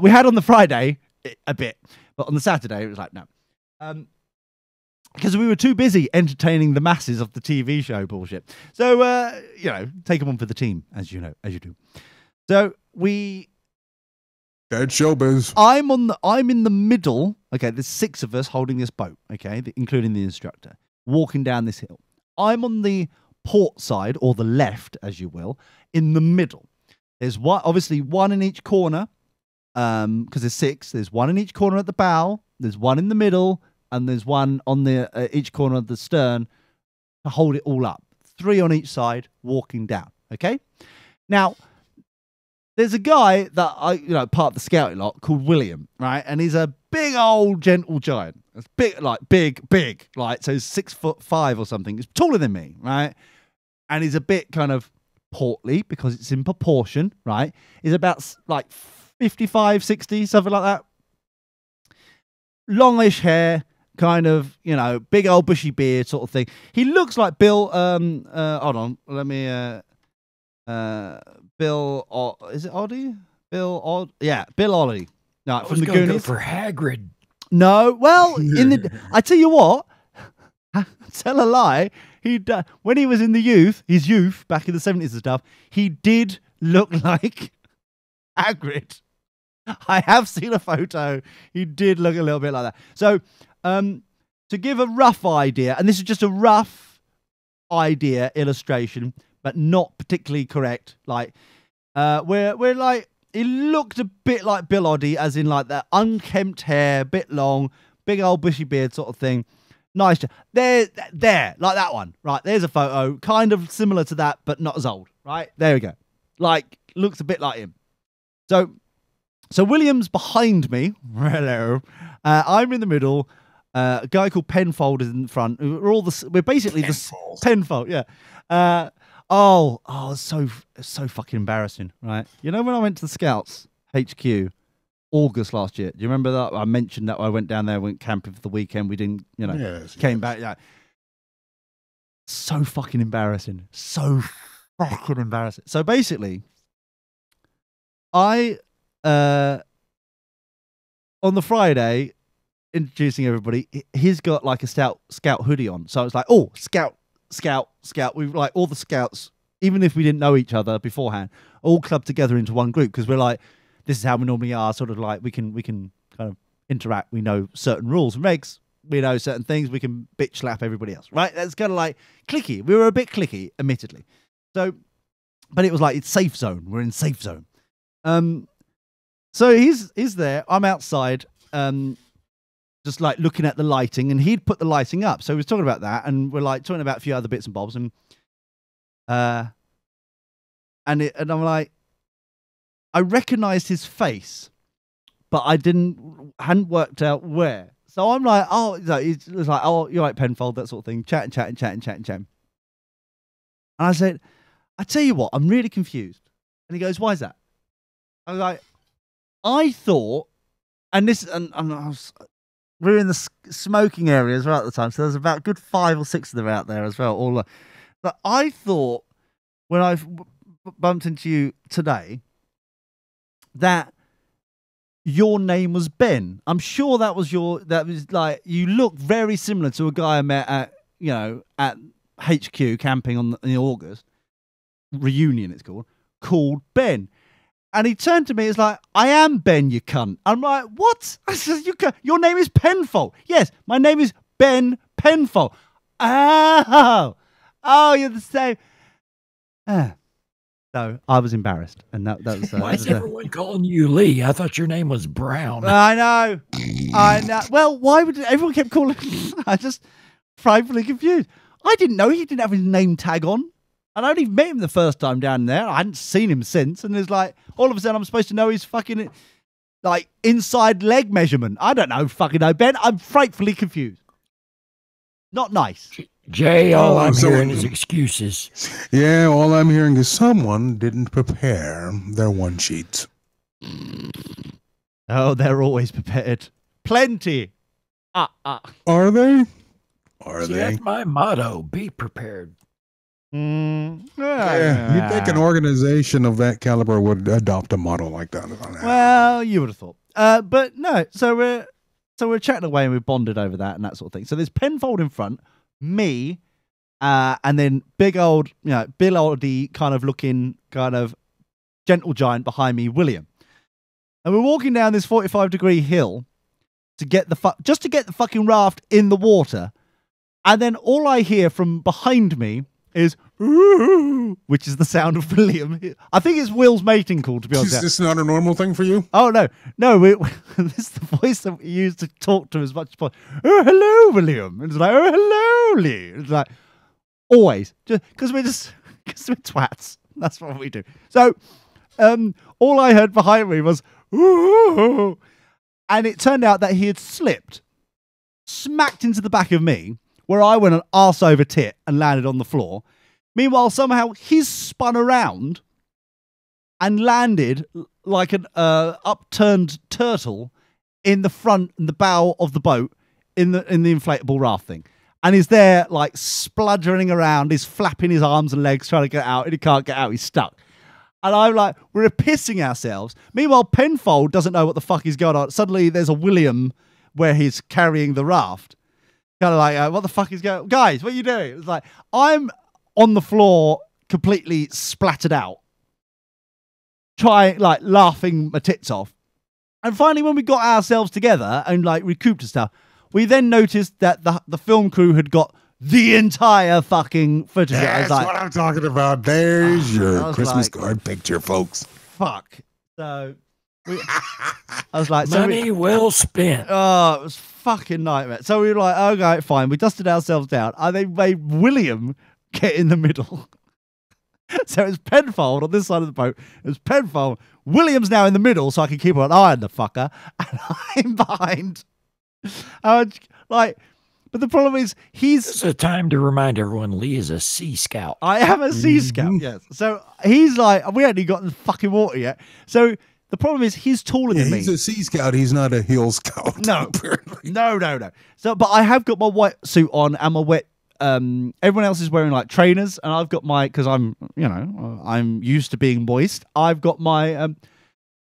Speaker 1: we had on the Friday a bit, but on the Saturday it was like no. Because we were too busy entertaining the masses of the TV show bullshit. So, take them on for the team, as you do. So
Speaker 6: That's showbiz.
Speaker 1: I'm in the middle. Okay, there's 6 of us holding this boat. Okay, including the instructor, walking down this hill. I'm on the port side, or the left, as you will, in the middle. There's obviously one in each corner, because there's 6. There's one in each corner at the bow. There's one in the middle. And there's one on the each corner of the stern to hold it all up. 3 on each side, walking down. Okay. Now, there's a guy that part of the scouting lot called William, right? And he's a big old gentle giant. It's big, big, like so he's 6'5" or something. He's taller than me, right? And he's a bit kind of portly because it's in proportion, right? He's about like 55, 60, something like that. Longish hair. Kind of, big old bushy beard sort of thing. He looks like Bill. Hold on, let me. Bill. Is it Oddie? Bill Odd? Yeah, Bill Oddie. No, from the Goonies.
Speaker 2: Go for Hagrid.
Speaker 1: No, well, I tell you what. Tell a lie. When he was in his youth back in the 70s and stuff, he did look like Hagrid. I have seen a photo. He did look a little bit like that. So, to give a rough idea, and this is just a rough idea illustration, but not particularly correct. Like, we're like, he looked a bit like Bill Oddie, as in like that unkempt hair, bit long, big old bushy beard sort of thing. Nice. There, like that one. Right, there's a photo, kind of similar to that, but not as old. Right, there we go. Like, looks a bit like him. So William's behind me. Hello. I'm in the middle. A guy called Penfold is in front. We're basically
Speaker 6: Penfold.
Speaker 1: Penfold, yeah. It's so fucking embarrassing, right? You know when I went to the Scouts HQ August last year? Do you remember that? I mentioned that I went down there, went camping for the weekend. We didn't, came back. Yeah. So fucking embarrassing. So fucking embarrassing. So basically, I on the Friday introducing everybody, he's got like a scout hoodie on. So it's like, oh, scout. We've like all the scouts, even if we didn't know each other beforehand, all clubbed together into one group because we're like, this is how we normally are. Sort of like we can kind of interact. We know certain rules and regs. We know certain things. We can bitch slap everybody else, right? That's kind of like cliquey. We were a bit cliquey, admittedly. So, but it was like, it's safe zone. We're in safe zone. So he's there. I'm outside, just like looking at the lighting, and he'd put the lighting up. So he was talking about that, and we're like talking about a few other bits and bobs, and I'm like, I recognized his face, but I hadn't worked out where. So I'm like, oh, it was like, oh, you're right, Penfold, that sort of thing, chatting. And I said, I tell you what, I'm really confused. And he goes, why is that? I was like, I thought, and we were in the smoking area as well at the time, so there's about a good 5 or 6 of them out there as well. But I thought when I bumped into you today that your name was Ben. I'm sure that was like, you look very similar to a guy I met at HQ camping in August. Reunion, it's called Ben. And he turned to me, it's like, I am Ben, you cunt. I'm like, what? I said, your name is Penfold. Yes, my name is Ben Penfold. Oh, you're the same. So I was embarrassed. And that was...
Speaker 2: Why is everyone calling you Lee? I thought your name was Brown.
Speaker 1: I know. Well, why would everyone kept calling me? I just frightfully confused. I didn't know he didn't have his name tag on. And I only met him the first time down there. I hadn't seen him since. And there's like, all of a sudden I'm supposed to know his fucking, like, inside leg measurement. I don't know, fucking know, Ben. I'm frightfully confused. Not nice.
Speaker 2: Jay, all I'm hearing is excuses.
Speaker 6: Yeah, all I'm hearing is someone didn't prepare their one sheets.
Speaker 1: Oh, they're always prepared. Plenty.
Speaker 6: Are they? Are they?
Speaker 2: That's my motto. Be prepared.
Speaker 6: You'd think an organization of that caliber would adopt a model like that.
Speaker 1: Well, you would have thought. But no, so we're chatting away and we bonded over that and that sort of thing. So there's Penfold in front, me, and then big old, Bill Oddie kind of looking, kind of gentle giant behind me, William. And we're walking down this 45-degree hill to get the fucking raft in the water. And then all I hear from behind me is ooh, which is the sound of William. I think it's Will's mating call, to be honest.
Speaker 6: Is this not a normal thing for you?
Speaker 1: Oh, no. This is the voice that we use to talk to as much as possible. Oh, hello, William. And it's like, oh, hello, Lee. It's like, always. Because we're twats. That's what we do. So, all I heard behind me was, ooh. And it turned out that he had slipped, smacked into the back of me, where I went an arse over tit and landed on the floor. Meanwhile, somehow he's spun around and landed like an upturned turtle in the front and the bow of the boat in the inflatable raft thing. And he's there like spluttering around, he's flapping his arms and legs trying to get out, and he can't get out, he's stuck. And I'm like, we're pissing ourselves. Meanwhile, Penfold doesn't know what the fuck is going on. Suddenly there's a William where he's carrying the raft. Kind of like, what the fuck is going on? Guys, what are you doing? It's like, I'm on the floor, completely splattered out, laughing my tits off. And finally, when we got ourselves together and like recouped and stuff, we then noticed that the film crew had got the entire fucking footage.
Speaker 6: That's what I'm talking about. There's your Christmas card picture, folks.
Speaker 1: Fuck. So I was like,
Speaker 2: money well spent.
Speaker 1: Oh, it was fucking nightmare. So we were like, okay, fine. We dusted ourselves down. And they made William get in the middle. So it's Penfold on this side of the boat. It was Penfold. William's now in the middle, so I can keep an eye on the fucker. And I'm behind. But the problem is,
Speaker 2: It's a time to remind everyone Lee is a Sea Scout.
Speaker 1: I am a Sea Scout, yes. So he's like, we hadn't got in the fucking water yet. So the problem is, he's taller than me.
Speaker 6: He's a Sea Scout. He's not a Hill Scout.
Speaker 1: No,
Speaker 6: apparently.
Speaker 1: no. So, but I have got my white suit on and my wet. Everyone else is wearing like trainers, and I've got my, because I'm used to being moist. I've got my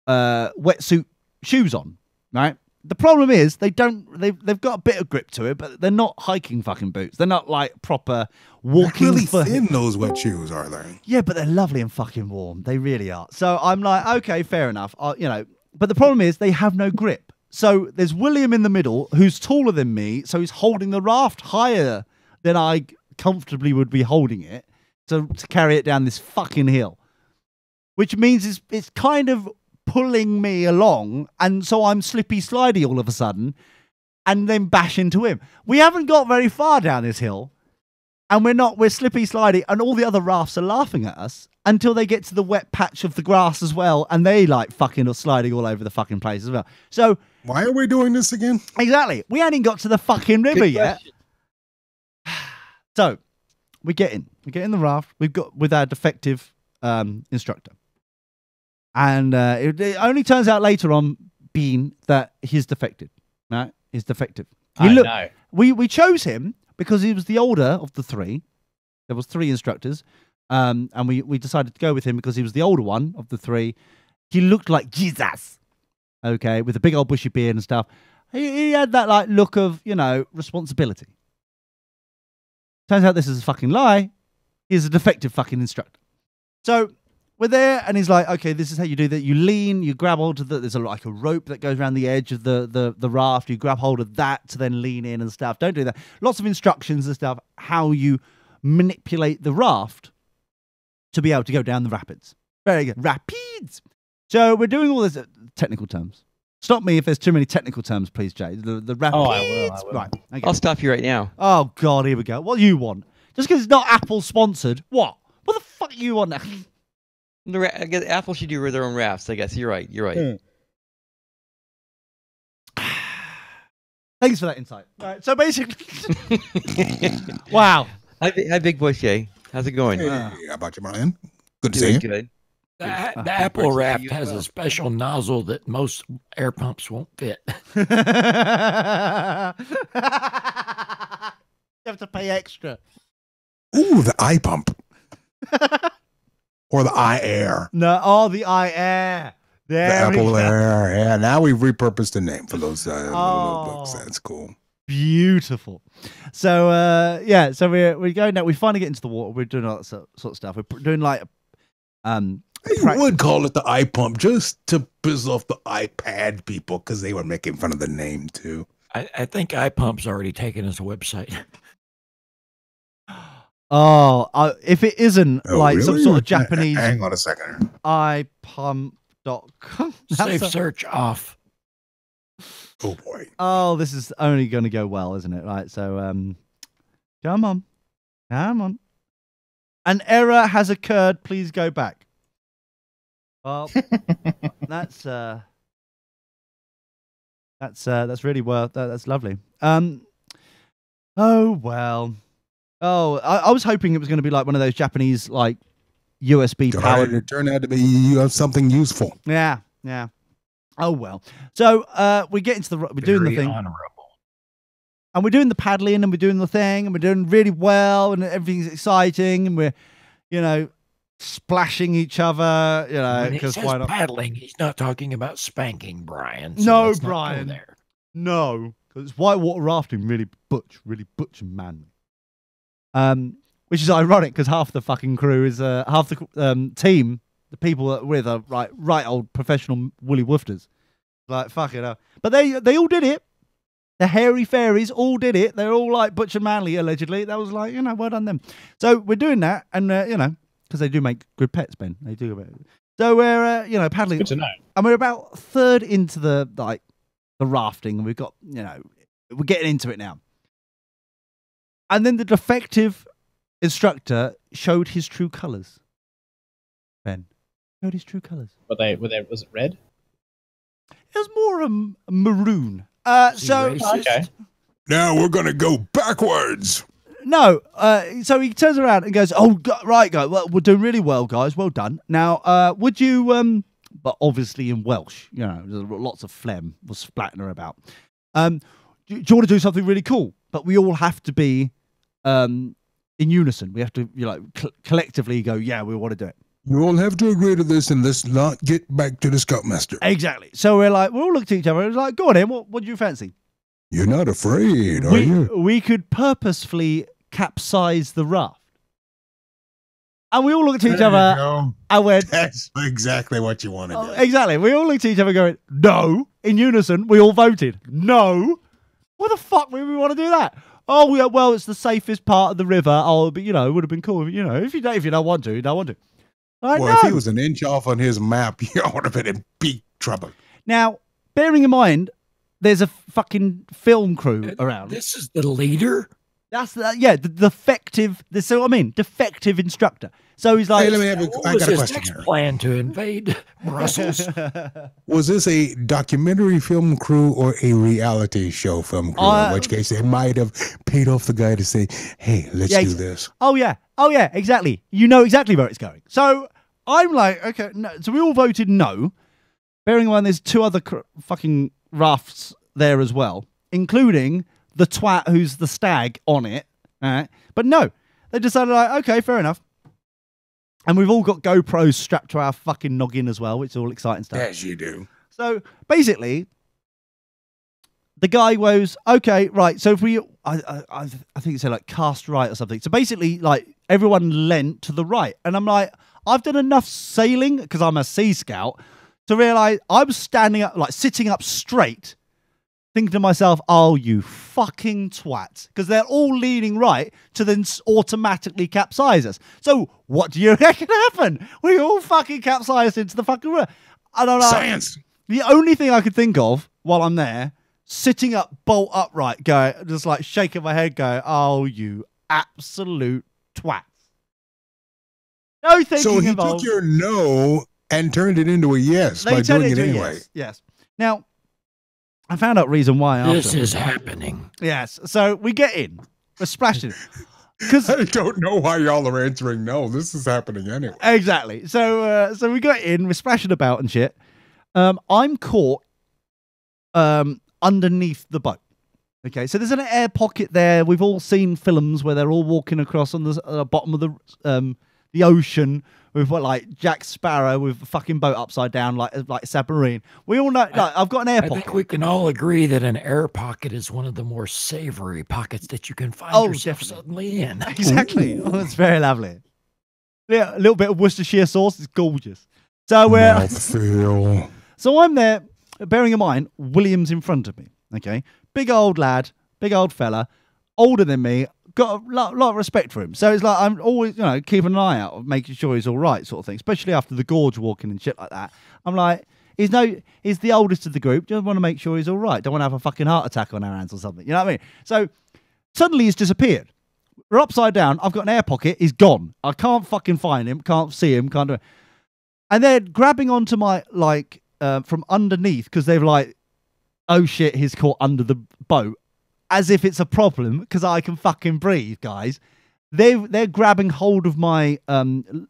Speaker 1: wetsuit shoes on, right? The problem is they've got a bit of grip to it, but they're not hiking fucking boots. They're not like proper walking.
Speaker 6: They're really thin, those wet shoes, are they?
Speaker 1: Yeah, but they're lovely and fucking warm. They really are. So I'm like, okay, fair enough. But the problem is they have no grip. So there's William in the middle, who's taller than me, so he's holding the raft higher than I comfortably would be holding it to carry it down this fucking hill, which means it's kind of pulling me along, and so I'm slippy slidey all of a sudden, and then bash into him. We haven't got very far down this hill, and we're slippy slidey, and all the other rafts are laughing at us until they get to the wet patch of the grass as well, and they like fucking are sliding all over the fucking place as well. So
Speaker 6: why are we doing this again?
Speaker 1: Exactly. We hadn't got to the fucking river yet. So we get in the raft. We've got with our defective instructor. And it only turns out later on being that he's defected. Right? He's defective.
Speaker 5: No.
Speaker 1: We chose him because he was the older of the three. There was three instructors. And we decided to go with him because he was the older one of the three. He looked like Jesus. Okay, with a big old bushy beard and stuff. He had that like look of, responsibility. Turns out this is a fucking lie. He's a defective fucking instructor. So we're there, and he's like, okay, this is how you do that. You lean, you grab hold of there's like a rope that goes around the edge of the raft. You grab hold of that to then lean in and stuff. Don't do that. Lots of instructions and stuff, how you manipulate the raft to be able to go down the rapids. Very good. Rapids. So we're doing all this technical terms. Stop me if there's too many technical terms, please, Jay. The rapids.
Speaker 5: Oh, I will.
Speaker 1: Right. Okay.
Speaker 3: I'll stop you right now.
Speaker 1: Oh, God, here we go. What do you want? Just because it's not Apple sponsored, what? What the fuck you want now?
Speaker 3: I guess Apple should do their own rafts, I guess. You're right.
Speaker 1: Thanks for that insight. All right, so basically... Wow.
Speaker 3: Hi, Big Boy Shay. How's it going?
Speaker 6: Hey, how about you, Brian? Good to see you.
Speaker 3: Good.
Speaker 2: The Apple raft has a special nozzle that most air pumps won't fit.
Speaker 1: You have to pay extra.
Speaker 6: Ooh, the eye pump. Or the eye air.
Speaker 1: No, the eye air.
Speaker 6: The Apple Air. Yeah, now we've repurposed the name for those little books. That's cool.
Speaker 1: Beautiful. So, so we're going now. We finally get into the water. We're doing all that sort of stuff. We're doing like...
Speaker 6: You would call it the eye pump just to piss off the iPad people because they were making fun of the name too.
Speaker 2: I think iPump's already taken as a website.
Speaker 1: Oh, if it isn't really? Some sort of Japanese...
Speaker 6: Hang on a second.
Speaker 1: iPump.com.
Speaker 2: Safe search off.
Speaker 6: Oh, boy.
Speaker 1: Oh, this is only going to go well, isn't it? Right, so come on. An error has occurred. Please go back. Well, that's really well. That's lovely. Oh well. Oh, I was hoping it was going to be like one of those Japanese like USB powered.
Speaker 6: It turned out to be something useful.
Speaker 1: Yeah. Oh well. So we get into we're doing the thing.
Speaker 2: Honorable.
Speaker 1: And we're doing the paddling and we're doing the thing and we're doing really well and everything's exciting and we're, splashing each other,
Speaker 2: because why not? Paddling, he's not talking about spanking, Brian. So
Speaker 1: no, Brian. There. No, because it's whitewater rafting, really butch and manly. Which is ironic because half the fucking crew is half the team, the people that we're with are right old professional woolly woofters. Like, fucking hell. But they all did it. The hairy fairies all did it. They're all like Butch and Manly, allegedly. That was like, well done them. So we're doing that, and because they do make good pets, Ben. They do. So we're paddling.
Speaker 5: Good to know.
Speaker 1: And we're about third into the rafting, and we've got we're getting into it now. And then the defective instructor showed his true colours. Ben showed his true colours.
Speaker 5: Was it red?
Speaker 1: It was more a maroon.
Speaker 5: Okay.
Speaker 6: Now we're going to go backwards.
Speaker 1: No, so he turns around and goes, "Oh, right, guys. Well, we're doing really well, guys. Well done. Now, would you, but obviously in Welsh, there's lots of phlegm was splattering about. Do you want to do something really cool? But we all have to be in unison. We have to, collectively go, yeah, we want to do it.
Speaker 6: You all have to agree to this, and let's not get back to the Scoutmaster.
Speaker 1: Exactly. So we're all looking at each other. And it's like, go on, then. What do you fancy?
Speaker 6: You're not afraid, are you?
Speaker 1: We could purposefully capsize the raft. And we all looked at each other. I went,
Speaker 6: that's exactly what you want to do.
Speaker 1: Exactly. We all looked at each other going, no. In unison, we all voted, no. What the fuck would we want to do that? Oh, well, it's the safest part of the river. Oh, but, it would have been cool. If you don't want to, you don't want to. Like,
Speaker 6: well, if he was an inch off on his map, you would have been in big trouble.
Speaker 1: Now, bearing in mind, there's a fucking film crew around.
Speaker 2: This is the leader?
Speaker 1: That's the defective. So I mean, defective instructor. So he's like,
Speaker 6: hey, let me have
Speaker 2: what
Speaker 6: I
Speaker 2: was
Speaker 6: got a
Speaker 2: his
Speaker 6: question
Speaker 2: next
Speaker 6: here.
Speaker 2: plan to invade Brussels?
Speaker 6: Was this a documentary film crew or a reality show film crew? In which case, they might have paid off the guy to say, "Hey, let's do this."
Speaker 1: Oh yeah, exactly. You know exactly where it's going. So I'm like, okay, no. So we all voted no. Bearing in mind, there's two other fucking rafts there as well, including the twat who's the stag on it. All right? But no, they decided, like, okay, fair enough. And we've all got GoPros strapped to our fucking noggin as well, which is all exciting stuff.
Speaker 6: As you do.
Speaker 1: So basically, the guy goes, okay, right. So if we, I think it said like cast right or something. So basically, like everyone leant to the right. And I'm like, I've done enough sailing because I'm a sea scout to realize I'm standing up, like sitting up straight, thinking to myself, oh, you fucking twat. Because they're all leaning right to then automatically capsize us. So what do you reckon happened? We all fucking capsized into the fucking river. I don't know.
Speaker 6: Science.
Speaker 1: The only thing I could think of while I'm there, sitting up bolt upright, just like shaking my head, going, oh, you absolute twat. No thinking
Speaker 6: So he
Speaker 1: involved.
Speaker 6: took your no and turned it into a yes by doing it anyway.
Speaker 1: Yes. Now, I found out reason why after.
Speaker 2: This is happening.
Speaker 1: Yes. So we get in. We're splashing.
Speaker 6: I don't know why y'all are answering no. This is happening anyway.
Speaker 1: Exactly. So we got in. We're splashing about and shit. I'm caught underneath the boat. Okay. So there's an air pocket there. We've all seen films where they're all walking across on the bottom of the ocean with like Jack Sparrow with a fucking boat upside down like a submarine. We all know. Like, I've got an air pocket.
Speaker 2: I think we can all agree that an air pocket is one of the more savory pockets that you can find yourself suddenly in.
Speaker 1: Exactly. Oh, it's very lovely. Yeah, a little bit of Worcestershire sauce. It's gorgeous. So we're
Speaker 6: Mouthfeel.
Speaker 1: So I'm there. Bearing in mind, William's in front of me. Okay, big old lad, big old fella, older than me. Got a lot of respect for him. So it's like I'm always, keeping an eye out, making sure he's all right, sort of thing. Especially after the gorge walking and shit like that. I'm like, he's the oldest of the group. Just want to make sure he's all right. Don't want to have a fucking heart attack on our hands or something. You know what I mean? So suddenly he's disappeared. We're upside down. I've got an air pocket. He's gone. I can't fucking find him. Can't see him. Can't do it. And they're grabbing onto my from underneath because they've like, oh shit, he's caught under the boat. As if it's a problem because I can fucking breathe, guys. They're grabbing hold of my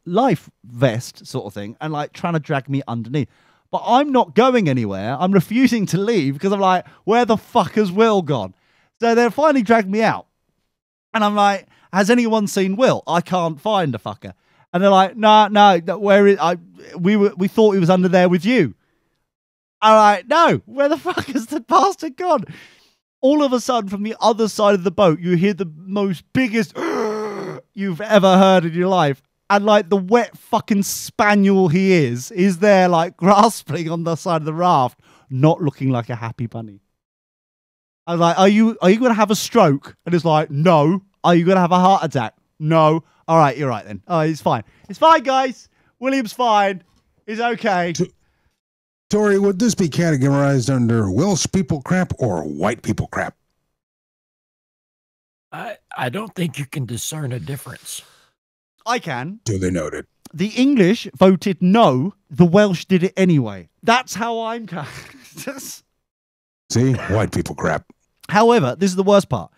Speaker 1: life vest sort of thing and like trying to drag me underneath. But I'm not going anywhere. I'm refusing to leave because I'm like, where the fuck has Will gone? So they're finally dragged me out. And I'm like, has anyone seen Will? I can't find the fucker. And they're like, no, where is we thought he was under there with you. I'm like, no, where the fuck has the bastard gone? All of a sudden, from the other side of the boat, you hear the most biggest you've ever heard in your life. And like the wet fucking spaniel he is there like grasping on the side of the raft, not looking like a happy bunny. I was like, are you going to have a stroke? And it's like, no. Are you going to have a heart attack? No. All right, you're right then. Oh, it's fine. It's fine, guys. William's fine. He's okay.
Speaker 6: Tori, would this be categorized under Welsh people crap or white people crap?
Speaker 2: I don't think you can discern a difference.
Speaker 1: I can.
Speaker 6: Duly noted.
Speaker 1: The English voted no. The Welsh did it anyway. That's how I'm.
Speaker 6: See? White people crap.
Speaker 1: However, this is the worst part.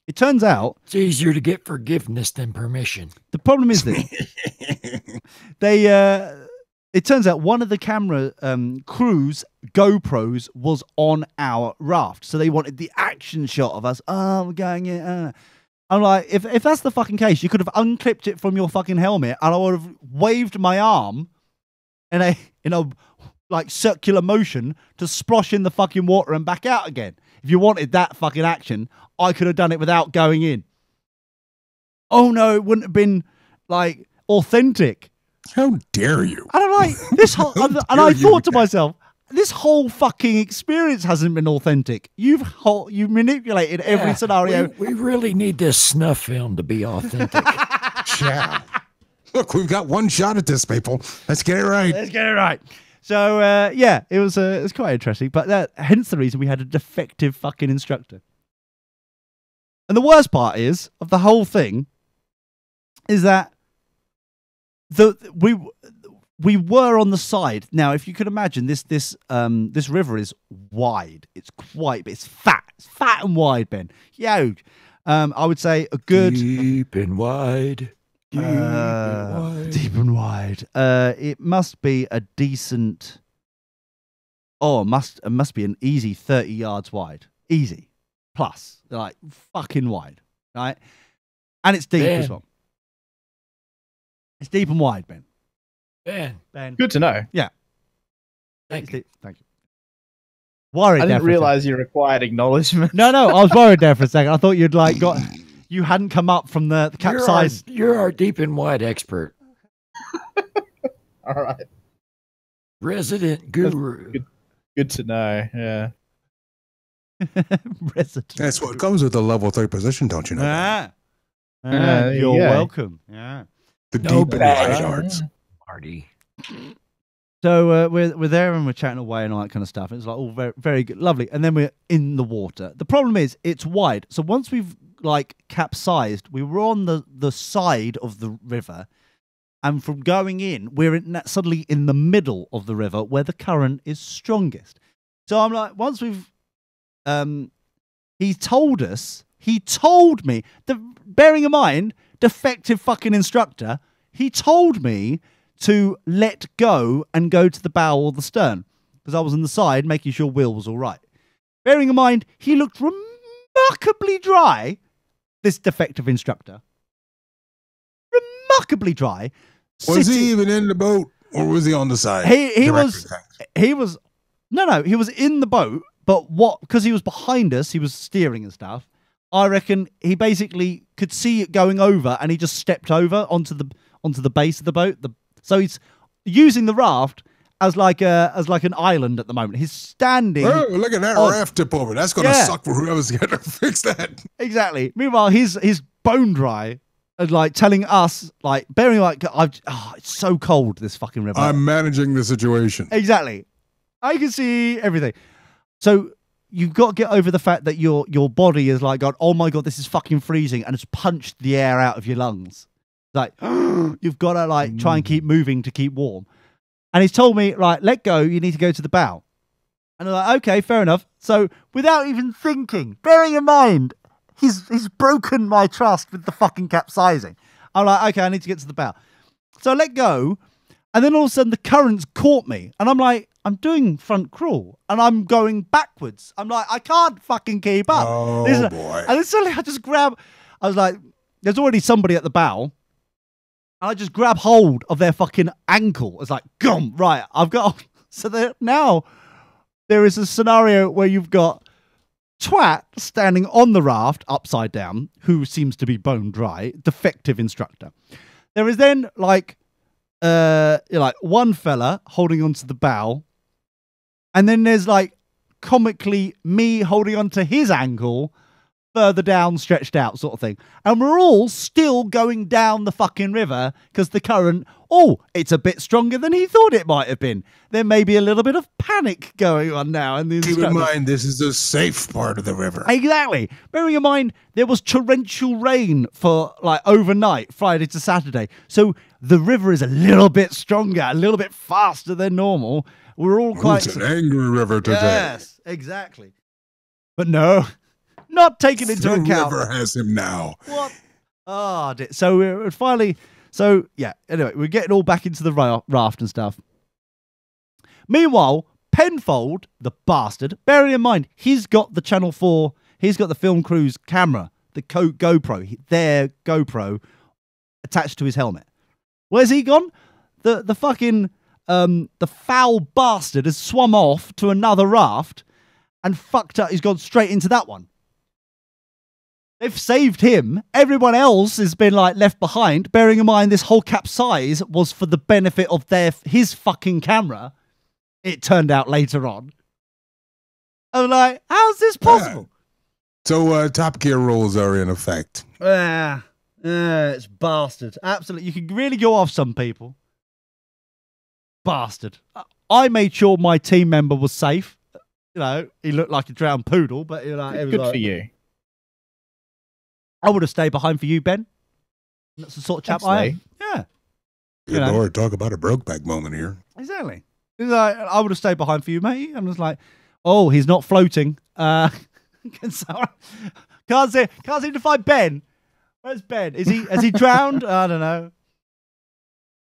Speaker 1: It turns out
Speaker 2: it's easier to get forgiveness than permission.
Speaker 1: The problem is that it turns out one of the camera crew's GoPros was on our raft. So they wanted the action shot of us. Oh, we're going in. I'm like, if that's the fucking case, you could have unclipped it from your fucking helmet and I would have waved my arm in a like circular motion to splosh in the fucking water and back out again. If you wanted that fucking action, I could have done it without going in. Oh no, it wouldn't have been like authentic.
Speaker 6: How dare you?
Speaker 1: And I'm like, this whole, and I thought to myself, this whole fucking experience hasn't been authentic. You've manipulated every scenario.
Speaker 2: We really need this snuff film to be authentic.
Speaker 6: Yeah. Look, we've got one shot at this, people. Let's get it right.
Speaker 1: Let's get it right. So yeah, it was quite interesting. But hence the reason we had a defective fucking instructor. And the worst part of the whole thing is that we were on the side. Now, if you could imagine, this river is wide. It's fat. It's fat and wide, Ben. Huge. I would say a good
Speaker 2: deep and wide. Deep
Speaker 1: and wide. It must be a decent. Oh, it must be an easy 30 yards wide. Easy. Plus, like fucking wide, right? And it's deep as well. It's deep and wide, Ben. Ben.
Speaker 5: Good to know.
Speaker 1: Yeah.
Speaker 2: Thank you.
Speaker 1: Thank you. Worried.
Speaker 5: I didn't realize you required acknowledgement.
Speaker 1: No, I was worried there for a second. I thought you'd you hadn't come up from the capsize.
Speaker 2: You're our deep and wide expert.
Speaker 5: All right.
Speaker 2: Resident guru.
Speaker 5: Good to know. Yeah.
Speaker 1: Resident.
Speaker 6: That's what comes with a level 3 position, don't you know?
Speaker 1: You're welcome. Yeah.
Speaker 6: The deep and wide arts.
Speaker 2: Marty.
Speaker 1: So we're there and we're chatting away and all that kind of stuff. It's like all very, very good, lovely. And then we're in the water. The problem is it's wide. So once we've like capsized, we were on the side of the river, and from going in, we're suddenly in the middle of the river where the current is strongest. So I'm like, once we've, he told me, bearing in mind, defective fucking instructor, he told me to let go and go to the bow or the stern because I was on the side making sure Will was all right. Bearing in mind, he looked remarkably dry, this defective instructor. Remarkably dry.
Speaker 6: Was he even in the boat or was he on the side?
Speaker 1: He was in the boat, but because he was behind us, he was steering and stuff. I reckon he basically could see it going over and he just stepped over onto the base of the boat. So he's using the raft as like an island at the moment. He's standing.
Speaker 6: Oh, look at that raft tip over. That's going to suck for whoever's going to fix that.
Speaker 1: Exactly. Meanwhile, he's bone dry and like telling us, like, bearing like, it's so cold, this fucking river.
Speaker 6: I'm managing the situation.
Speaker 1: Exactly. I can see everything. So you've got to get over the fact that your body is like, God, oh my God, this is fucking freezing, and it's punched the air out of your lungs. Like, you've got to like try and keep moving to keep warm. And he's told me, like, let go, you need to go to the bow. And I'm like, okay, fair enough. So without even thinking, bearing in mind, he's broken my trust with the fucking capsizing. I'm like, okay, I need to get to the bow. So I let go, and then all of a sudden the currents caught me. And I'm like, I'm doing front crawl, and I'm going backwards. I'm like, I can't fucking keep up.
Speaker 6: Oh, boy.
Speaker 1: And then suddenly I was like, there's already somebody at the bow. And I just grab hold of their fucking ankle. It's like, gum, right, I've got... So now there is a scenario where you've got twat standing on the raft, upside down, who seems to be bone dry, defective instructor. There is then, like one fella holding onto the bow. And then there's, like, comically me holding onto his ankle further down, stretched out sort of thing. And we're all still going down the fucking river because the current, it's a bit stronger than he thought it might have been. There may be a little bit of panic going on now. And
Speaker 6: keep in mind, this is the safe part of the river.
Speaker 1: Exactly. Bearing in mind, there was torrential rain for like overnight, Friday to Saturday. So the river is a little bit stronger, a little bit faster than normal. We're all quite...
Speaker 6: It's an angry river today.
Speaker 1: Yes, exactly. But no... Not taken into account.
Speaker 6: The river has him now.
Speaker 1: What? Oh, so we're finally... So, yeah. Anyway, we're getting all back into the raft and stuff. Meanwhile, Penfold, the bastard, bearing in mind, he's got the Channel 4, he's got the film crew's camera, the GoPro, their GoPro attached to his helmet. Where's he gone? The fucking... the foul bastard has swum off to another raft and fucked up. He's gone straight into that one. They've saved him. Everyone else has been like left behind. Bearing in mind, this whole capsize was for the benefit of his fucking camera. It turned out later on. I'm like, how's this possible?
Speaker 6: So Top Gear rules are in effect.
Speaker 1: It's bastard. Absolutely, you can really go off some people. Bastard. I made sure my team member was safe. You know, he looked like a drowned poodle, but it was
Speaker 5: good
Speaker 1: like,
Speaker 5: for you.
Speaker 1: I would have stayed behind for you, Ben. That's the sort of chap I am. Yeah.
Speaker 6: Good Lord, talk about a Brokeback moment here.
Speaker 1: Exactly. Like, I would have stayed behind for you, mate. I'm just like, he's not floating. Can't seem to find Ben. Where's Ben? Has he drowned? I don't know.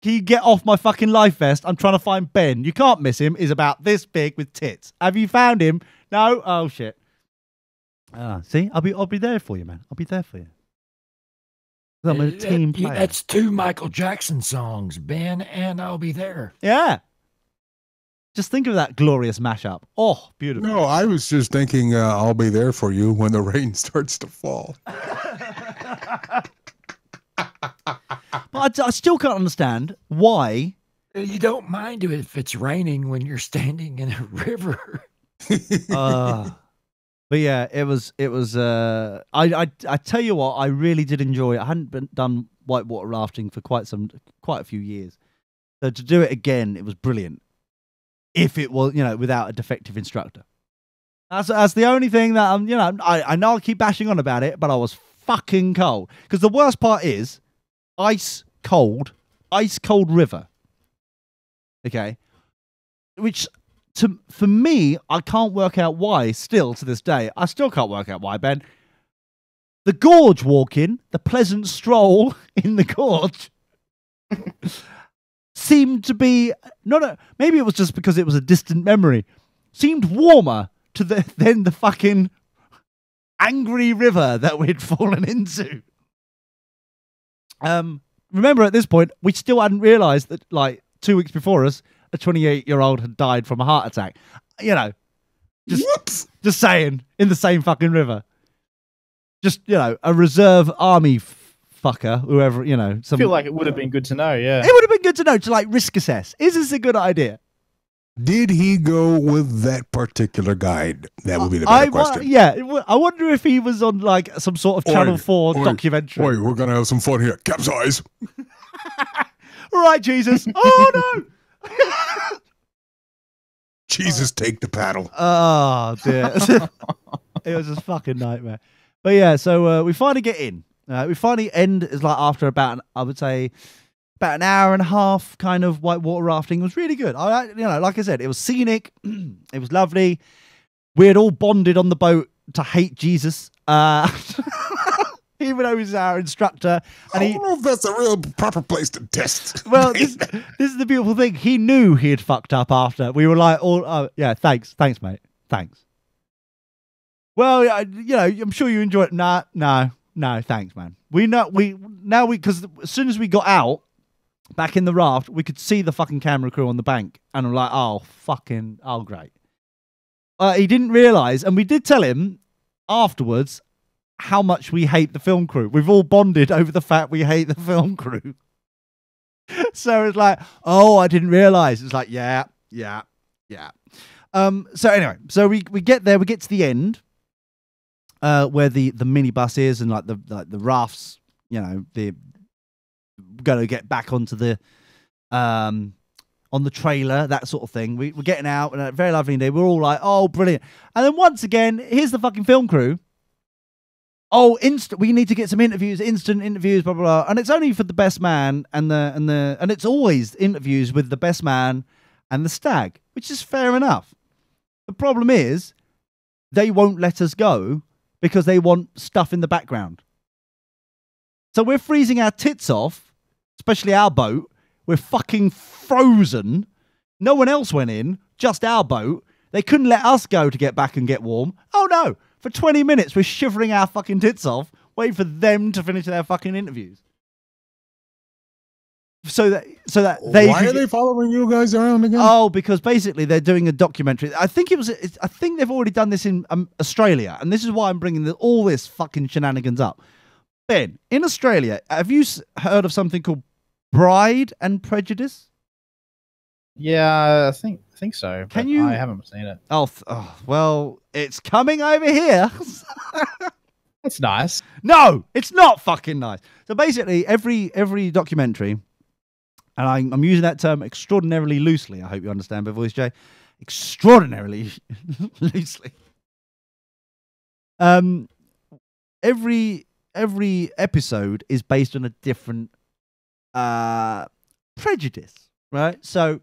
Speaker 1: Can you get off my fucking life vest? I'm trying to find Ben. You can't miss him. He's about this big with tits. Have you found him? No? Oh, shit. See, I'll be there for you, man. I'll be there for you. I'm a team player.
Speaker 2: That's 2 Michael Jackson songs, Ben, and I'll be there.
Speaker 1: Yeah. Just think of that glorious mashup. Oh, beautiful.
Speaker 6: No, I was just thinking I'll be there for you when the rain starts to fall.
Speaker 1: But I still can't understand why.
Speaker 2: You don't mind it if it's raining when you're standing in a river.
Speaker 1: But yeah, it was. I tell you what, I really did enjoy it. I hadn't done whitewater rafting for quite a few years, so to do it again, it was brilliant. If it was, without a defective instructor, that's the only thing that I know I keep bashing on about it, but I was fucking cold. Because the worst part is ice cold river. Okay, which. For me, I can't work out why, still to this day. I still can't work out why, Ben. The gorge walking, the pleasant stroll in the gorge, seemed to be, maybe it was just because it was a distant memory, seemed warmer than the fucking angry river that we'd fallen into. Remember, at this point, we still hadn't realised that, like, 2 weeks before us, a 28-year-old had died from a heart attack. Just saying, in the same fucking river. Just, a reserve army fucker, whoever, I
Speaker 5: feel like it would have been good to know, yeah.
Speaker 1: It would have been good to know, to like risk assess. Is this a good idea?
Speaker 6: Did he go with that particular guide? That would be the better question.
Speaker 1: I wonder if he was on like some sort of Channel 4 documentary.
Speaker 6: We're going to have some fun here. Capsize.
Speaker 1: Right, Jesus. Oh, no.
Speaker 6: Jesus, take the paddle.
Speaker 1: Oh, dear. It was a fucking nightmare. But yeah, so we finally get in. We finally end, is like after about, I would say, about an hour and a half kind of whitewater rafting. It was really good. Like I said, it was scenic. It was lovely. We had all bonded on the boat to hate Jesus. Even though he's our instructor. And
Speaker 6: I don't know if that's a real proper place to test.
Speaker 1: Well, this is the beautiful thing. He knew he had fucked up after. We were like, thanks, mate. Thanks. Well, I'm sure you enjoy it. No, thanks, man. Because as soon as we got out, back in the raft, we could see the fucking camera crew on the bank. And I'm like, great. He didn't realise, and we did tell him afterwards, how much we hate the film crew. We've all bonded over the fact we hate the film crew. So it's like, I didn't realise. It's like, yeah. So anyway, so we get there, we get to the end, where the minibus is, and like the rafts, you know, they're going to get back onto the on the trailer, that sort of thing. We're getting out, and a very lovely day. We're all like, oh, brilliant. And then once again, here's the fucking film crew. Oh, we need to get some interviews, instant interviews, blah, blah, blah. And it's only for the best man and it's always interviews with the best man and the stag, which is fair enough. The problem is they won't let us go because they want stuff in the background. So we're freezing our tits off, especially our boat. We're fucking frozen. No one else went in, just our boat. They couldn't let us go to get back and get warm. Oh no, for 20 minutes we're shivering our fucking tits off, waiting for them to finish their fucking interviews. So that they
Speaker 6: Why are they following you guys around again?
Speaker 1: Oh, because basically they're doing a documentary. I think they've already done this in Australia, and this is why I'm bringing all this fucking shenanigans up. Ben, in Australia, have you heard of something called Pride and Prejudice?
Speaker 5: Yeah, I think so.
Speaker 1: Can you?
Speaker 5: I haven't seen it.
Speaker 1: Oh, well, it's coming over here.
Speaker 5: It's nice.
Speaker 1: No, it's not fucking nice. So basically, every documentary, and I'm using that term extraordinarily loosely. I hope you understand, Voice J. Extraordinarily loosely. Every episode is based on a different prejudice, right? So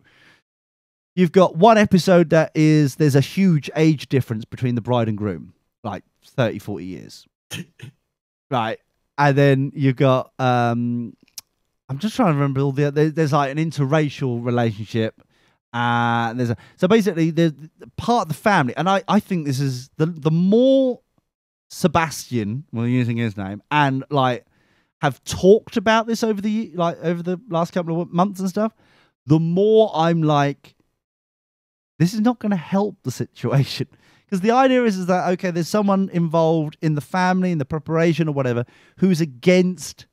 Speaker 1: you've got one episode that there's a huge age difference between the bride and groom, like 30, 40 years. Right. And then you've got I'm just trying to remember all there's like an interracial relationship. So basically there's part of the family, and I think this is the more Sebastian, we're using his name, and like have talked about this over the last couple of months and stuff, the more I'm like, this is not going to help the situation. Because the idea is that, okay, there's someone involved in the family, in the preparation or whatever, who's against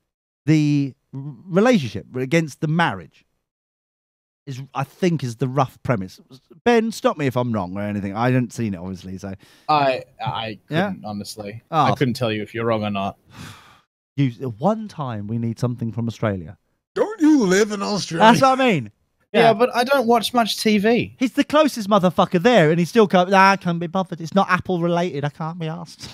Speaker 1: the relationship, against the marriage. I think is the rough premise. Ben, stop me if I'm wrong or anything. I haven't seen it, obviously. So
Speaker 5: I couldn't, honestly. I couldn't tell you if you're wrong or not.
Speaker 1: One time we need something from Australia.
Speaker 6: Don't you live in Australia?
Speaker 1: That's what I mean.
Speaker 5: Yeah, but I don't watch much TV.
Speaker 1: He's the closest motherfucker there, and he still can't. I can't be bothered. It's not Apple related. I can't be asked.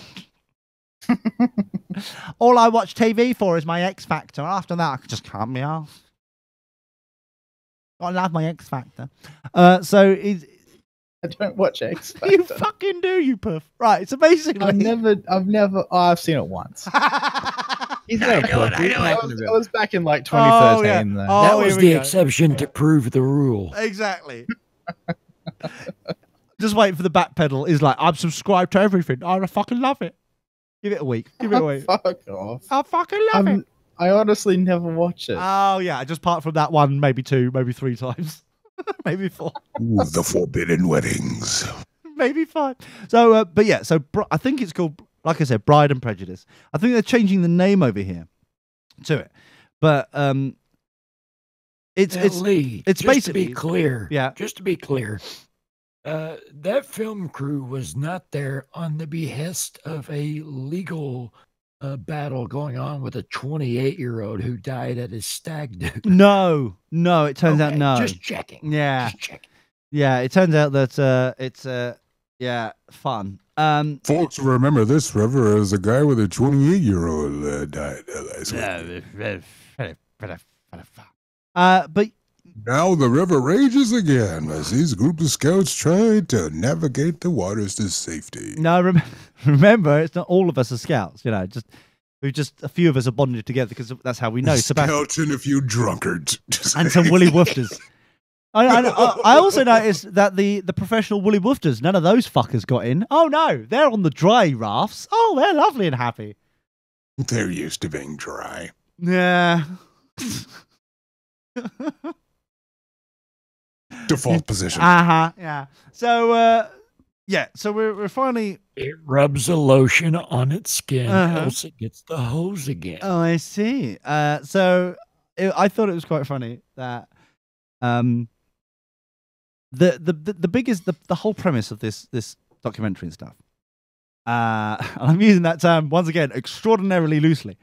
Speaker 1: All I watch TV for is my X Factor. After that, I just can't be asked. I love my X Factor. I
Speaker 5: don't watch X Factor.
Speaker 1: You fucking do, you puff. Right. So basically,
Speaker 5: I've seen it once.
Speaker 3: He's not a puff.
Speaker 5: I was back in like 2013.
Speaker 2: That was the exception to prove the rule.
Speaker 1: Exactly. Just waiting for the back pedal. Is like, I'm subscribed to everything. I fucking love it. Give it a week. Give it a week.
Speaker 5: Fuck off.
Speaker 1: I fucking love it.
Speaker 5: I honestly never watch it.
Speaker 1: Oh yeah, just apart from that one, maybe 2, maybe 3 times, maybe 4.
Speaker 6: Ooh, the forbidden weddings.
Speaker 1: Maybe 5. So, but yeah, so I think it's called, like I said, Bride and Prejudice. I think they're changing the name over here to it, but it's
Speaker 2: Lee,
Speaker 1: it's
Speaker 2: just
Speaker 1: basically,
Speaker 2: to be clear.
Speaker 1: Yeah,
Speaker 2: just to be clear, that film crew was not there on the behest of a legal battle going on with a 28-year-old who died at his stag do.
Speaker 1: No, it turns out no.
Speaker 2: Just checking.
Speaker 1: Yeah.
Speaker 2: Just checking.
Speaker 1: Yeah, it turns out that it's fun.
Speaker 6: Folks, remember this river as a guy with a 28-year-old died last week.
Speaker 1: But
Speaker 6: now the river rages again as these group of scouts try to navigate the waters to safety.
Speaker 1: No, remember, it's not all of us are scouts. You know, just a few of us are bonded together because that's how we know.
Speaker 6: Scouts and a few drunkards
Speaker 1: and some woolly woofters. I also noticed that the professional woolly woofters, none of those fuckers got in. Oh no, they're on the dry rafts. Oh, they're lovely and happy.
Speaker 6: They're used to being dry.
Speaker 1: Yeah.
Speaker 6: Default position.
Speaker 1: Yeah. So so we're finally,
Speaker 2: it rubs a lotion on its skin, else it gets the hose again.
Speaker 1: Oh, I see. So I thought it was quite funny that the biggest the whole premise of this documentary and stuff. And I'm using that term once again extraordinarily loosely.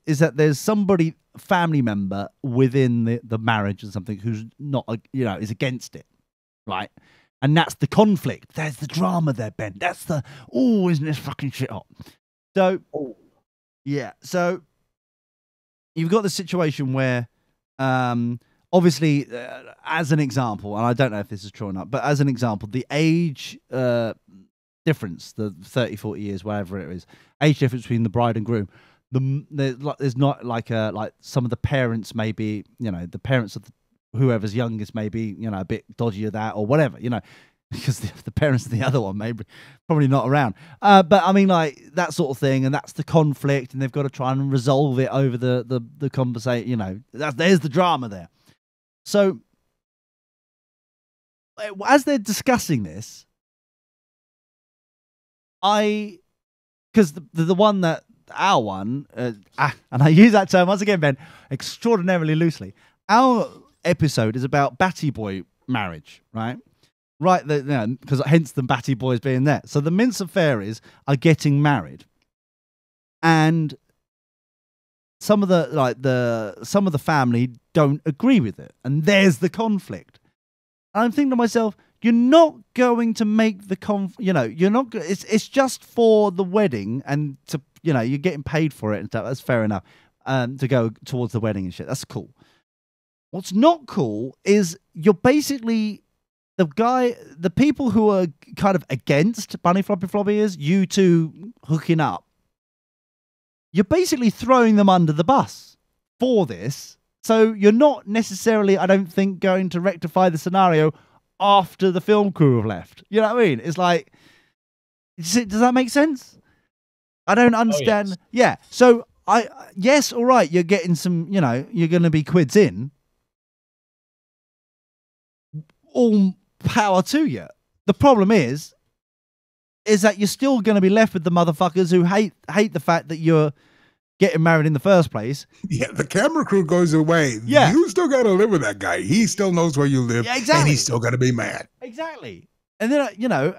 Speaker 1: Is that there's somebody, family member within the marriage or something who's not, is against it, right? And that's the conflict. There's the drama there, Ben. That's the, isn't this fucking shit hot? So, yeah. So you've got the situation where, obviously, as an example, and I don't know if this is true or not, but as an example, the age difference, the 30, 40 years, whatever it is, age difference between the bride and groom, there's not like some of the parents maybe, the parents of whoever's youngest maybe, a bit dodgy of that or whatever, because the parents of the other one maybe probably not around. But I mean, like that sort of thing, and that's the conflict, and they've got to try and resolve it over the conversation. There's the drama there. So as they're discussing this, because the one that our one, and I use that term once again, Ben, extraordinarily loosely. Our episode is about Batty Boy marriage, right? Right, because hence the Batty Boys being there. So the Mincer Fairies are getting married, and some of the family don't agree with it, and there's the conflict. And I'm thinking to myself, you're not going to make the you're not. It's just for the wedding and to. You're getting paid for it and stuff. That's fair enough. To go towards the wedding and shit. That's cool. What's not cool is you're basically the people who are kind of against Bunny Floppy Floppy is you two hooking up. You're basically throwing them under the bus for this. So you're not necessarily, I don't think, going to rectify the scenario after the film crew have left. You know what I mean? It's like, does that make sense? I don't understand. Yes. Yeah. So yes, all right, you're getting some, you're going to be quids in. All power to you. The problem is that you're still going to be left with the motherfuckers who hate the fact that you're getting married in the first place.
Speaker 6: Yeah, the camera crew goes away.
Speaker 1: Yeah.
Speaker 6: You still got to live with that guy. He still knows where you live.
Speaker 1: Yeah, exactly.
Speaker 6: And he's still going to be mad.
Speaker 1: Exactly. And then,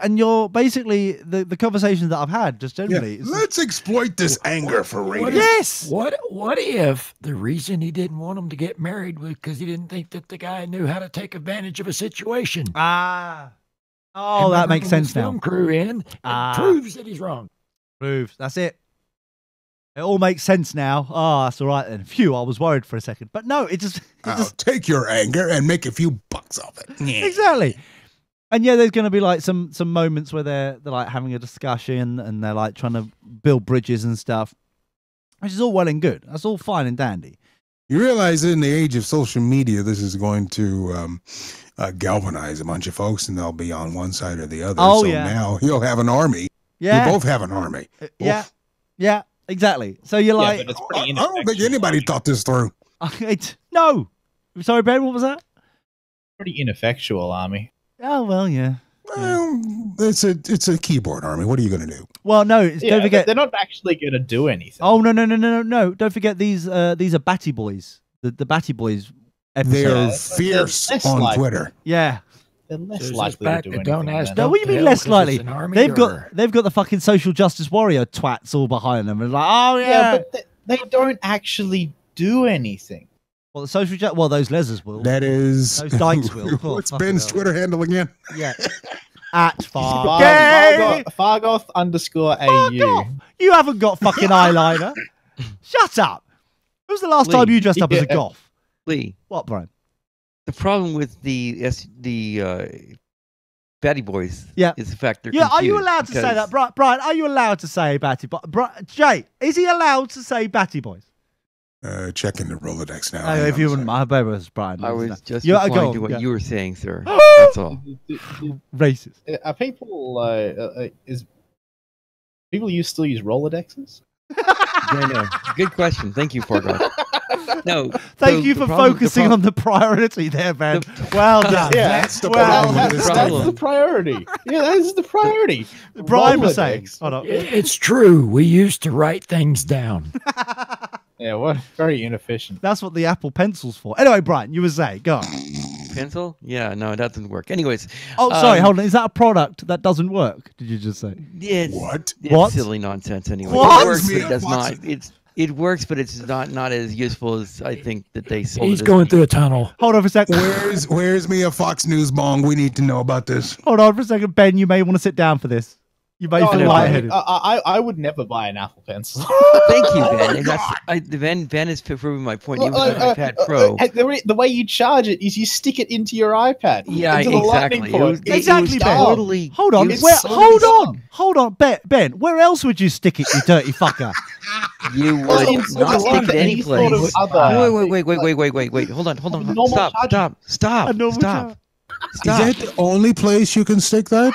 Speaker 1: and you're basically, the conversations that I've had just generally.
Speaker 6: Yeah. Let's exploit this anger for ratings.
Speaker 1: Yes.
Speaker 2: What if the reason he didn't want him to get married was because he didn't think that the guy knew how to take advantage of a situation?
Speaker 1: Oh, that makes sense now.
Speaker 2: Film crew in proves that he's wrong.
Speaker 1: Proves. That's it. It all makes sense now. Oh, that's all right then. Phew, I was worried for a second. But no, it just
Speaker 6: take your anger and make a few bucks off it. Yeah.
Speaker 1: Exactly. And yeah, there's going to be like some moments where they're like having a discussion and they're like trying to build bridges and stuff, which is all well and good. That's all fine and dandy.
Speaker 6: You realize in the age of social media, this is going to galvanize a bunch of folks, and they'll be on one side or the other.
Speaker 1: Oh,
Speaker 6: so
Speaker 1: yeah.
Speaker 6: Now you'll have an army.
Speaker 1: Yeah.
Speaker 6: You both have an army.
Speaker 1: Yeah, exactly. So you're like,
Speaker 5: but it's pretty
Speaker 6: I don't think anybody thought this through.
Speaker 1: No. Sorry, Ben, what was that?
Speaker 5: Pretty ineffectual army.
Speaker 1: Oh, well, yeah.
Speaker 6: Well, it's a keyboard army. What are you going to do?
Speaker 1: Well, no, don't forget.
Speaker 5: They're not actually going to do anything.
Speaker 1: Oh, no. Don't forget these are Batty Boys. The Batty Boys episode.
Speaker 6: They're fierce on Twitter.
Speaker 1: Yeah.
Speaker 5: They're less likely to do anything.
Speaker 2: Don't ask.
Speaker 1: No, what do you mean less likely? They've got the fucking social justice warrior twats all behind them. And like, oh, yeah.
Speaker 5: But they don't actually do anything.
Speaker 1: Well, the social those lesers will.
Speaker 6: That is
Speaker 1: those dykes will.
Speaker 6: What's Ben's Twitter handle again?
Speaker 1: Yeah. At
Speaker 5: Fargoth _AU.
Speaker 1: You haven't got fucking eyeliner. Shut up. When was the last time you dressed up as a goth?
Speaker 3: Lee.
Speaker 1: What, Brian?
Speaker 3: The problem with the Batty Boys is the fact they're confused.
Speaker 1: Are you allowed to say that? Brian, are you allowed to say Batty Boys? Jay, is he allowed to say Batty Boys?
Speaker 6: Checking the Rolodex now.
Speaker 1: If you wouldn't, my baby was Brian.
Speaker 3: I was just replying to what you were saying, sir. That's all.
Speaker 1: Racist.
Speaker 5: Are people people still use Rolodexes?
Speaker 3: No. Good question. Thank you, Fargoth. No.
Speaker 1: Thank you for focusing on the priority there, Ben. Well done.
Speaker 5: Yeah,
Speaker 6: that's the problem.
Speaker 5: That's the priority. Yeah, that's the priority.
Speaker 1: Brian was saying.
Speaker 2: It's true. We used to write things down.
Speaker 5: Yeah, very inefficient.
Speaker 1: That's what the Apple Pencil's for. Anyway, Brian, you were saying, go on.
Speaker 3: pencil? Yeah, no, that doesn't work. Anyways.
Speaker 1: Oh, sorry, hold on. Is that a product that doesn't work? Did you just say?
Speaker 6: What?
Speaker 3: It's silly nonsense anyway.
Speaker 1: What?
Speaker 3: It works, but it does not. It works, but it's not as useful as I think that they sold.
Speaker 2: He's going through a tunnel.
Speaker 1: Hold on for a second.
Speaker 6: Where's me a Fox News bong? We need to know about this.
Speaker 1: Hold on for a second, Ben. You may want to sit down for this. You may feel lightheaded.
Speaker 5: I would never buy an Apple Pencil.
Speaker 3: Thank you, Ben. And Ben is proving my point. Even with the iPad Pro.
Speaker 5: The way you charge it is you stick it into your iPad.
Speaker 3: Yeah,
Speaker 5: into the lightning
Speaker 3: exactly.
Speaker 5: port.
Speaker 1: Exactly, Ben.
Speaker 3: Totally.
Speaker 1: Hold on. Hold on, Ben. Where else would you stick it, you dirty fucker?
Speaker 3: You would not stick it any place. Wait. Hold on. Stop.
Speaker 6: Is that the only place you can stick that?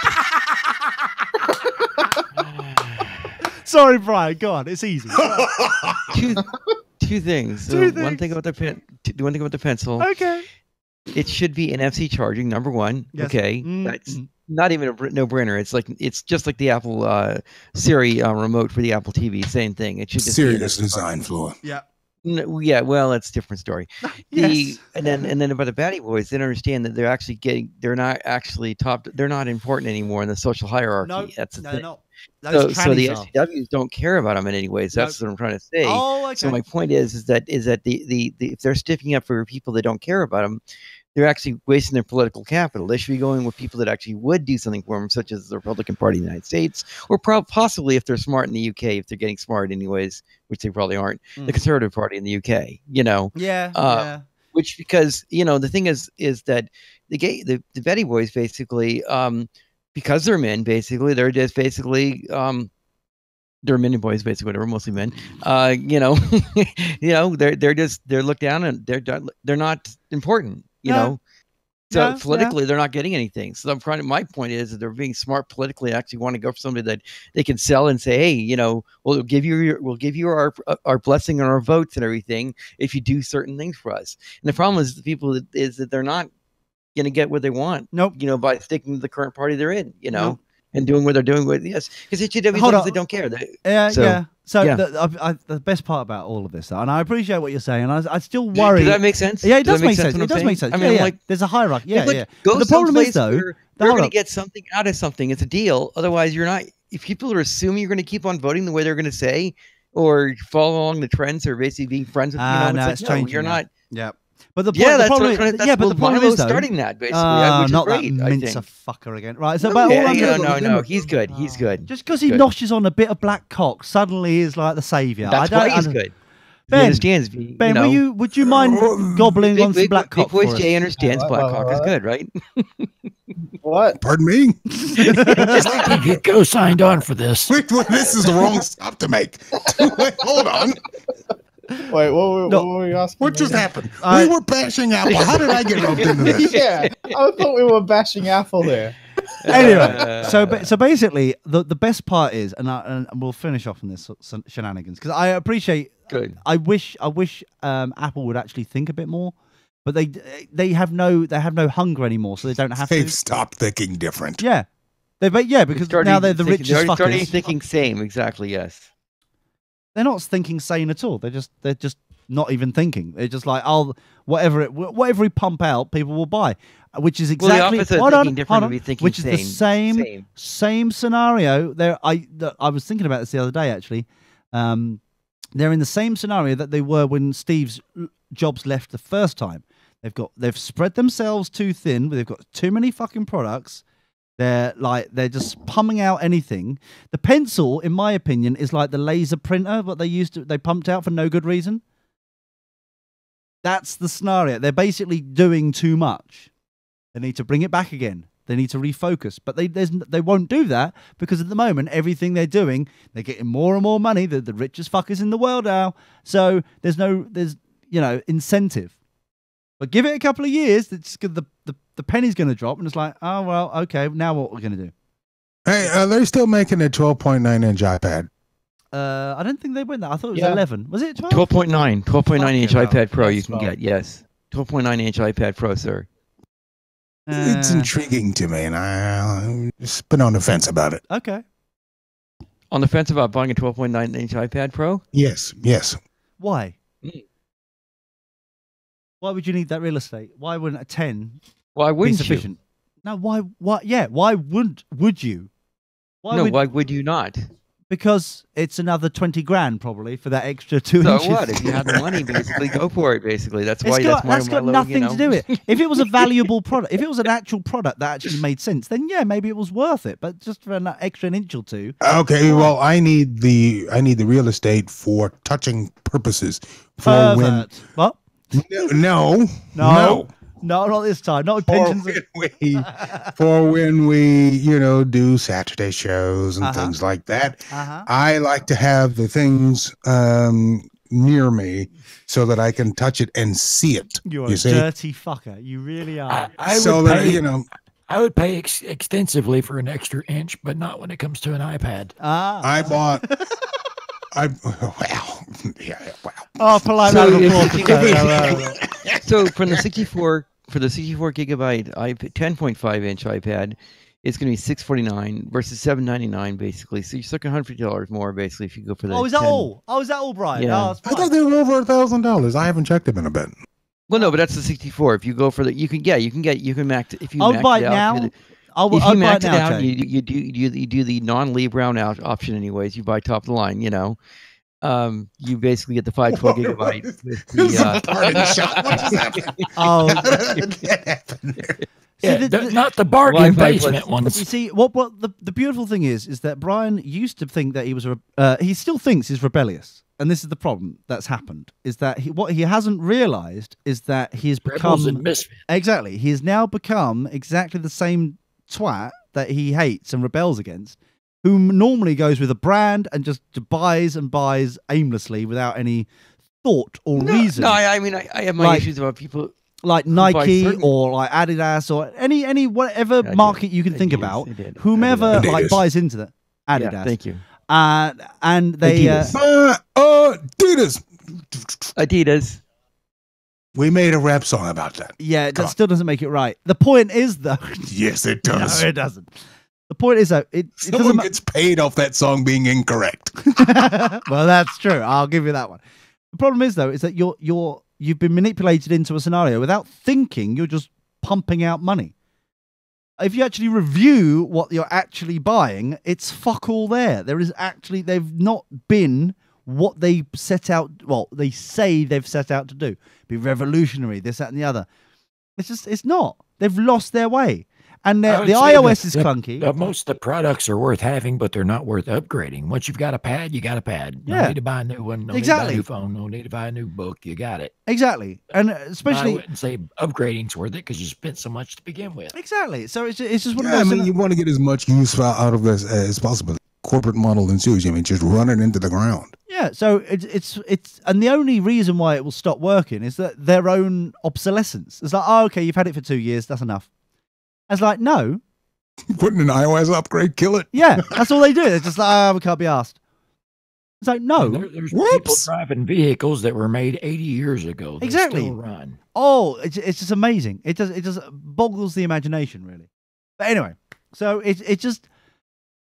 Speaker 1: Sorry, Brian. Go on. It's easy.
Speaker 3: Two things. One thing about the pencil.
Speaker 1: Okay.
Speaker 3: It should be NFC charging. Number one.
Speaker 1: Yes.
Speaker 3: Okay. That's not even a no-brainer. It's just like the Apple Siri remote for the Apple TV. Same thing. It should just
Speaker 6: serious design flaw.
Speaker 1: Yeah.
Speaker 3: Yeah, well, that's a different story.
Speaker 1: Yes.
Speaker 3: And then about the Batty Boys, they don't understand that they're not important anymore in the social hierarchy.
Speaker 1: No,
Speaker 3: that's the thing.
Speaker 1: No.
Speaker 3: So the SCWs don't care about them in any ways. That's what I'm trying to say.
Speaker 1: Oh, okay.
Speaker 3: So my point is that the if they're sticking up for people that don't care about them, they're actually wasting their political capital. They should be going with people that actually would do something for them, such as the Republican Party in the United States, or possibly if they're smart in the UK, if they're getting smart anyways, which they probably aren't, the Conservative Party in the UK.
Speaker 1: Yeah.
Speaker 3: Which, because the thing is that the Betty Boys basically, because they're men, basically they're just basically they're men and boys, basically. They're mostly men. They're looked down and they're not important. So politically, they're not getting anything. So my point is that they're being smart politically. Actually, want to go for somebody that they can sell and say, hey, we'll give you our blessing and our votes and everything if you do certain things for us. And the problem is that they're not going to get what they want.
Speaker 1: Nope.
Speaker 3: By sticking to the current party they're in. Nope. And doing what they're doing with because HGW they don't care.
Speaker 1: So the best part about all of this, and I appreciate what you're saying, and I still worry.
Speaker 3: Does that make sense?
Speaker 1: Yeah, it does make sense. It does make sense. I mean, there's a hierarchy. Yeah.
Speaker 3: But
Speaker 1: the problem is though,
Speaker 3: you're going to get something out of something. It's a deal. Otherwise, you're not. If people are assuming you're going to keep on voting the way they're going to say, or follow along the trends, or basically being friends with
Speaker 1: it's changing.
Speaker 3: You're not.
Speaker 1: Yeah. But the problem is though,
Speaker 3: starting that basically.
Speaker 1: Not
Speaker 3: great,
Speaker 1: that mincer fucker again, right? So,
Speaker 3: no, he's good. He's good.
Speaker 1: Just because he noshes on a bit of black cock, suddenly he's like the savior.
Speaker 3: That's why he's good.
Speaker 1: Ben,
Speaker 3: he understands.
Speaker 1: Ben, would you mind gobbling on some black cock?
Speaker 3: Big voice Jay understands black cock is good, right?
Speaker 5: What?
Speaker 6: Pardon me?
Speaker 2: You co-signed on for this.
Speaker 6: Wait, this is the wrong stop to make. Wait, hold on.
Speaker 5: Wait, what were you asking?
Speaker 6: What just happened? We were bashing Apple. How did I get roped into this?
Speaker 5: Yeah, I thought we were bashing Apple there.
Speaker 1: Anyway, so basically, the best part is, and we'll finish off on this shenanigans because I appreciate.
Speaker 3: Good.
Speaker 1: I wish Apple would actually think a bit more, but they have no hunger anymore, so they don't have to.
Speaker 6: They've stopped thinking different.
Speaker 1: Yeah, because now they're the richest fuckers.
Speaker 3: They're starting thinking same. Exactly. Yes.
Speaker 1: They're not thinking sane at all. They're just not even thinking. They're just like, whatever we pump out, people will buy, which is exactly which is the same scenario. I was thinking about this the other day actually. They're in the same scenario that they were when Steve Jobs left the first time. They've spread themselves too thin. They've got too many fucking products. They're just pumping out anything. The pencil, in my opinion, is like the laser printer, what they pumped out for no good reason. That's the scenario. They're basically doing too much. They need to bring it back again. They need to refocus, but they won't do that because at the moment everything they're doing, they're getting more and more money. They're the richest fuckers in the world now, so there's incentive. But give it a couple of years, the penny's going to drop, and it's like, oh well, okay, now what we're going to do?
Speaker 6: Hey, they're still making a 12.9-inch iPad.
Speaker 1: I don't think they went that. I thought it was 11. Was it 12?
Speaker 3: 12.9-inch iPad Pro you can get. Yes, 12.9-inch iPad Pro, sir.
Speaker 6: It's intriguing to me, and I've just been on the fence about it.
Speaker 1: Okay.
Speaker 3: On the fence about buying a 12.9-inch iPad Pro?
Speaker 6: Yes.
Speaker 1: Why? Why would you need that real estate? Why wouldn't a 10
Speaker 3: Why
Speaker 1: be
Speaker 3: wouldn't
Speaker 1: sufficient? No, why? Yeah, why would you?
Speaker 3: you? Why would you not?
Speaker 1: Because it's another 20 grand probably for that extra 2
Speaker 3: So
Speaker 1: inches.
Speaker 3: what? If you have the money, basically, go for it. Basically, that's why.
Speaker 1: That's got nothing to do with it. If it was a valuable product, if it was an actual product that actually made sense, then yeah, maybe it was worth it. But just for an extra inch or two.
Speaker 6: Okay, well, I need the real estate for touching purposes. For when
Speaker 1: What?
Speaker 6: no,
Speaker 1: not this time. Not with pensions.
Speaker 6: For when we do Saturday shows and things like that. I like to have the things near me so that I can touch it and see it.
Speaker 1: You're a dirty fucker. You really are.
Speaker 2: I would pay extensively for an extra inch, but not when it comes to an iPad.
Speaker 6: I bought.
Speaker 1: Oh, polite round of applause.
Speaker 3: So from the 64 gigabyte 10.5 inch iPad, it's going to be $649 versus $799 basically. So you're stuck $150 more basically if you go for that.
Speaker 1: Oh, is that all? Oh, is that all, Brian?
Speaker 3: Yeah.
Speaker 1: Oh,
Speaker 6: I thought they were over $1,000. I haven't checked them in a bit.
Speaker 3: Well, no, but that's the 64. If you go for the, you can max it if you.
Speaker 1: I'll buy it now. If you max it out,
Speaker 3: you do the non-Lee-Brown option anyways. You buy top of the line, you basically get the 512 gigabyte with the
Speaker 2: not the bargain basement ones.
Speaker 1: You see, what the beautiful thing is that Brian used to think that he was he still thinks he's rebellious, and this is the problem that's happened. Is that what he hasn't realised is that he has become exactly. He has now become exactly the same twat that he hates and rebels against, who normally goes with a brand and just buys and buys aimlessly without any thought or reason.
Speaker 3: No, I mean, I have my issues about people
Speaker 1: like Nike or like Adidas or any whatever market you can think about. Whomever like buys into that. Adidas.
Speaker 3: Yeah, thank you.
Speaker 1: And they
Speaker 6: Adidas. We made a rap song about that.
Speaker 1: Yeah, that still doesn't make it right. The point is, though.
Speaker 6: Yes, it does.
Speaker 1: No, it doesn't. The point is, though,
Speaker 6: someone gets paid off that song being incorrect.
Speaker 1: Well, that's true. I'll give you that one. The problem is, though, is that you've been manipulated into a scenario without thinking. You're just pumping out money. If you actually review what you're actually buying, it's fuck all there. They've not been what they set out. Well, they say they've set out to do. Be revolutionary, this, that, and the other. It's not. They've lost their way. And the iOS is clunky.
Speaker 2: Most of the products are worth having, but they're not worth upgrading. Once you've got a pad, you got a pad. No need to buy a new one. No need to buy a new phone. No need to buy a new book. You got it.
Speaker 1: Exactly. And especially...
Speaker 2: I wouldn't say upgrading's worth it because you spent so much to begin with.
Speaker 1: Exactly. So it's just one of
Speaker 6: those...
Speaker 1: I
Speaker 6: mean, you want to get as much use out of this as possible. Corporate model ensues. I mean, just run it into the ground.
Speaker 1: Yeah, so it's and the only reason why it will stop working is that their own obsolescence. It's like, oh, okay, you've had it for 2 years. That's enough. It's like, no.
Speaker 6: Wouldn't an iOS upgrade kill it?
Speaker 1: Yeah, that's all they do. It's just like, we can't be asked. It's like, no.
Speaker 2: There's people driving vehicles that were made 80 years ago. They
Speaker 1: exactly.
Speaker 2: Still run.
Speaker 1: Oh, it's just amazing. It just boggles the imagination, really. But anyway, so it just,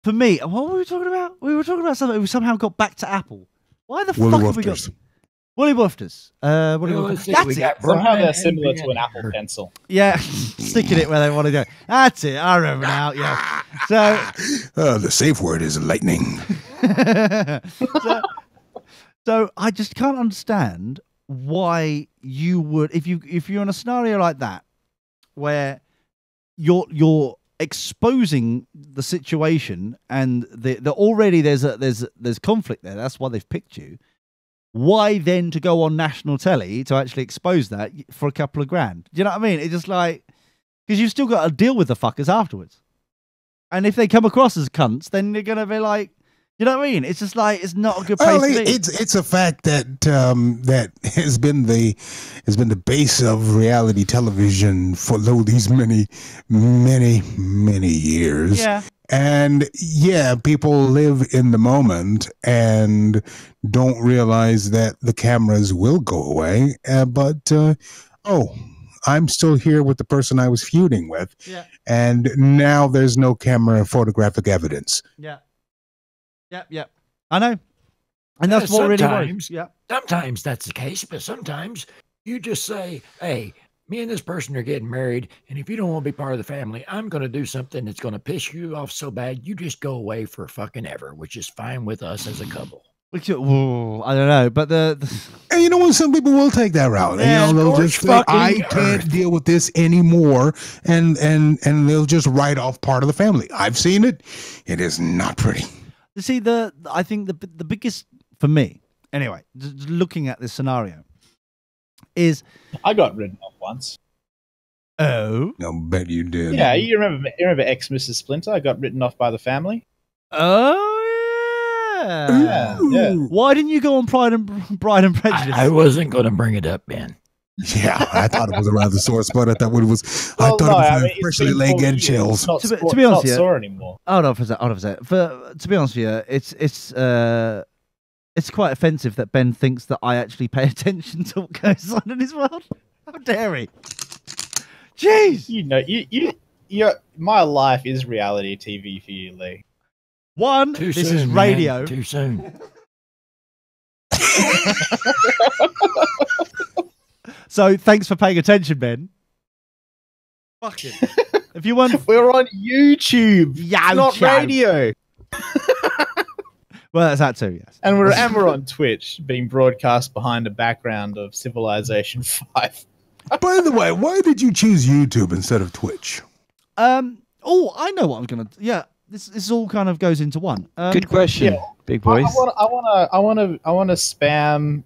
Speaker 1: for me, what were we talking about? We were talking about something. We somehow got back to Apple. Why the fuck have we got... Woolly Woofers.
Speaker 5: Somehow they're similar to an Apple Pencil.
Speaker 1: Yeah, sticking it where they want to go. That's it. I remember now. Yeah. So
Speaker 6: the safe word is lightning.
Speaker 1: so I just can't understand why you would, if you're in a scenario like that, where you're exposing the situation and already there's conflict there. That's why they've picked you. Why then to go on national telly to actually expose that for a couple of grand? Do you know what I mean? It's just like, because you've still got to deal with the fuckers afterwards. And if they come across as cunts, then you're going to be like, you know what I mean? It's just like, it's not a good place to be.
Speaker 6: It's a fact that that has been the base of reality television for these many years.
Speaker 1: Yeah.
Speaker 6: And yeah, people live in the moment and don't realize that the cameras will go away. But I'm still here with the person I was feuding with.
Speaker 1: Yeah.
Speaker 6: And now there's no camera photographic evidence.
Speaker 1: Yeah. Yep. I know. And that's what really worries. Yeah.
Speaker 2: Sometimes that's the case, but sometimes You just say, hey, me and this person are getting married, and if you don't want to be part of the family, I'm going to do something that's going to piss you off so bad you just go away for fucking ever, which is fine with us as a couple.
Speaker 1: Which, I don't know, but
Speaker 6: And you know what? Some people will take that route.
Speaker 2: Yeah,
Speaker 6: And, they'll just say, I
Speaker 2: fucking
Speaker 6: can't
Speaker 2: earth.
Speaker 6: deal with this anymore, and they'll just write off part of the family. I've seen it. It is not pretty.
Speaker 1: you see, I think the biggest for me, anyway, just looking at this scenario, is
Speaker 5: I got written off once.
Speaker 1: oh
Speaker 6: I'll bet you did.
Speaker 5: Yeah, you remember ex Mrs. Splinter? I got written off by the family.
Speaker 1: yeah.
Speaker 5: Yeah.
Speaker 1: Why didn't you go on Pride and Prejudice?
Speaker 2: I wasn't going to bring it up, Ben.
Speaker 6: Yeah, I thought it was a rather sore spot. I thought it was.
Speaker 5: Well,
Speaker 6: I thought
Speaker 5: no,
Speaker 6: it was
Speaker 5: I mean, it's
Speaker 6: freshly
Speaker 5: been
Speaker 6: laid
Speaker 5: 4
Speaker 6: get
Speaker 5: years.
Speaker 6: chills.
Speaker 5: It's not
Speaker 1: To be
Speaker 5: sport-
Speaker 1: honest,
Speaker 5: it's
Speaker 1: yeah.
Speaker 5: not sore anymore.
Speaker 1: Hold on for a sec. To be honest with you, it's quite offensive that Ben thinks that I actually pay attention to what goes on in his world. How dare he? Jeez.
Speaker 5: You know, my life is reality TV for you, Lee.
Speaker 1: One,
Speaker 2: Too
Speaker 1: this
Speaker 2: soon,
Speaker 1: is
Speaker 2: man.
Speaker 1: radio.
Speaker 2: Too soon.
Speaker 1: So thanks for paying attention, Ben. Fucking. If you want,
Speaker 5: We're on YouTube, not
Speaker 1: YouTube.
Speaker 5: radio,
Speaker 1: well, that's that too. Yes.
Speaker 5: and we're on Twitch, being broadcast behind a background of Civilization 5.
Speaker 6: By the way, why did you choose YouTube instead of Twitch?
Speaker 1: Oh, I know what I'm gonna. Yeah, this all kind of goes into one.
Speaker 3: Good question,
Speaker 5: yeah.
Speaker 3: big boys.
Speaker 5: I want to spam,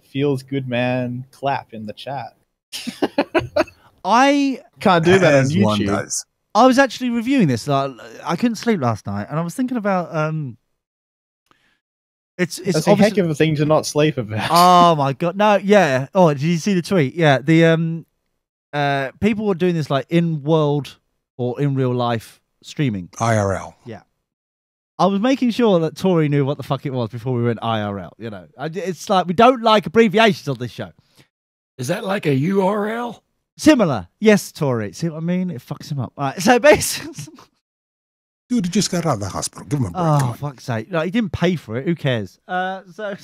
Speaker 5: feels good man clap in the chat.
Speaker 1: I
Speaker 5: Can't do that on
Speaker 6: As one
Speaker 5: YouTube.
Speaker 6: does.
Speaker 1: I was actually reviewing this. I couldn't sleep last night, and I was thinking about It's
Speaker 5: That's a heck of a thing to not sleep about.
Speaker 1: Oh my god, no, yeah. Oh, did you see the tweet? Yeah, the people were doing this like in world or in real life streaming.
Speaker 6: IRL.
Speaker 1: I was making sure that Tori knew what the fuck it was before we went IRL. You know, it's like we don't like abbreviations on this show.
Speaker 2: Is that like a URL?
Speaker 1: Similar, yes, Tori. See what I mean? It fucks him up. All right, so basically,
Speaker 6: Dude, he just got out of the hospital. Give him a break.
Speaker 1: oh
Speaker 6: Come on.
Speaker 1: fuck's sake! No, he didn't pay for it. Who cares? So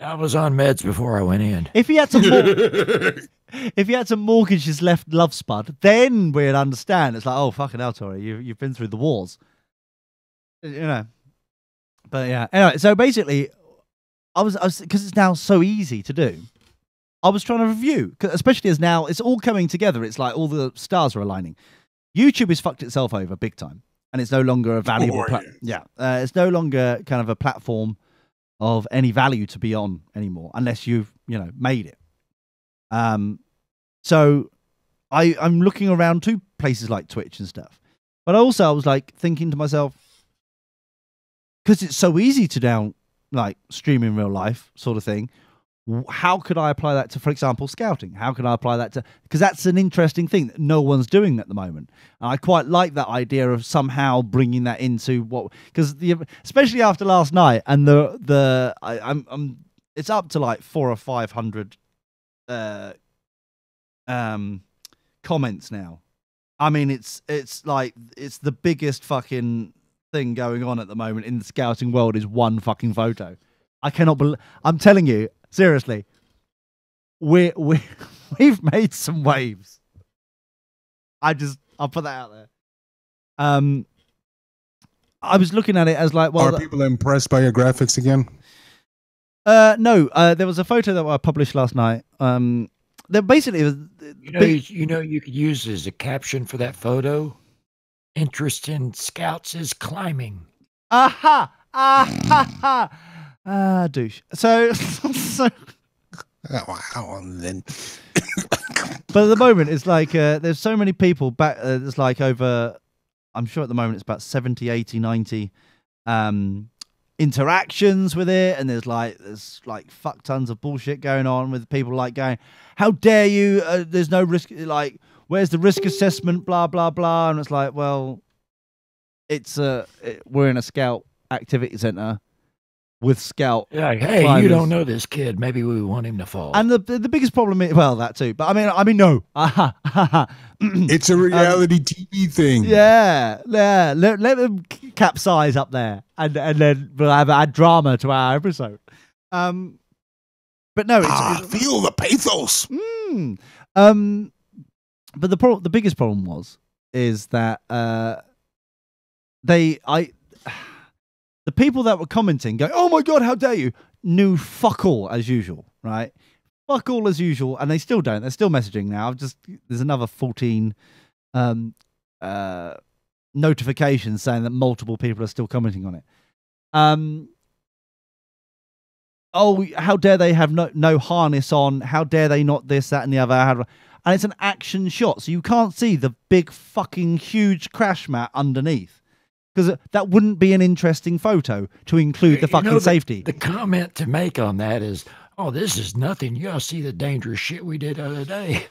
Speaker 2: I was on meds before I went in.
Speaker 1: if he had to, if he had to mortgage his left love spud, then we'd understand. It's like, oh fucking hell, Tori, you've been through the wars, you know. But yeah, anyway. So basically, I was because it's now so easy to do. I was trying to review, especially as now it's all coming together. It's like all the stars are aligning. YouTube has fucked itself over big time, and it's no longer a valuable. It's no longer kind of a platform of any value to be on anymore, unless you've made it. So I'm looking around to places like Twitch and stuff, but also I was like thinking to myself, because it's so easy to now like stream in real life sort of thing. How could I apply that to, for example, scouting? How can I apply that to, because that's an interesting thing that no one's doing at the moment. And I quite like that idea of somehow bringing that into what, because especially after last night and it's up to like 400 or 500 comments now. I mean, it's like it's the biggest fucking thing going on at the moment in the scouting world is one fucking photo. I cannot believe. I'm telling you. Seriously, we've made some waves. I'll put that out there. I was looking at it as like, well,
Speaker 6: are people impressed by your graphics again?
Speaker 1: No. There was a photo that I published last night. There basically was,
Speaker 2: you could use as a caption for that photo. Interest in scouts is climbing.
Speaker 1: Aha! Douche. So
Speaker 6: Wow, then.
Speaker 1: but at the moment it's like there's so many people back. There's like over, I'm sure at the moment it's about 70, 80, 90 interactions with it, and there's like fuck tons of bullshit going on with people like going, how dare you? There's no risk. Like, where's the risk assessment? Blah blah blah. And it's like, well, we're in a scout activity center. With scout,
Speaker 2: like, hey,
Speaker 1: climbers.
Speaker 2: You don't know this kid. Maybe we want him to fall.
Speaker 1: And the biggest problem is, well, that too. But I mean, no.
Speaker 6: It's a reality TV thing.
Speaker 1: Yeah. Let them capsize up there, and then we'll add drama to our episode. But no,
Speaker 6: feel the pathos.
Speaker 1: But the biggest problem is that the people that were commenting going, "Oh my god, how dare you!" knew fuck all as usual, right? Fuck all as usual, and they still don't. They're still messaging now. There's another 14 notifications saying that multiple people are still commenting on it. Oh, how dare they have no harness on? How dare they not this, that, and the other? And it's an action shot, so you can't see the big fucking huge crash mat underneath. Because that wouldn't be an interesting photo to include the fucking safety.
Speaker 2: The comment to make on that is, oh, this is nothing. You gotta see the dangerous shit we did the other day.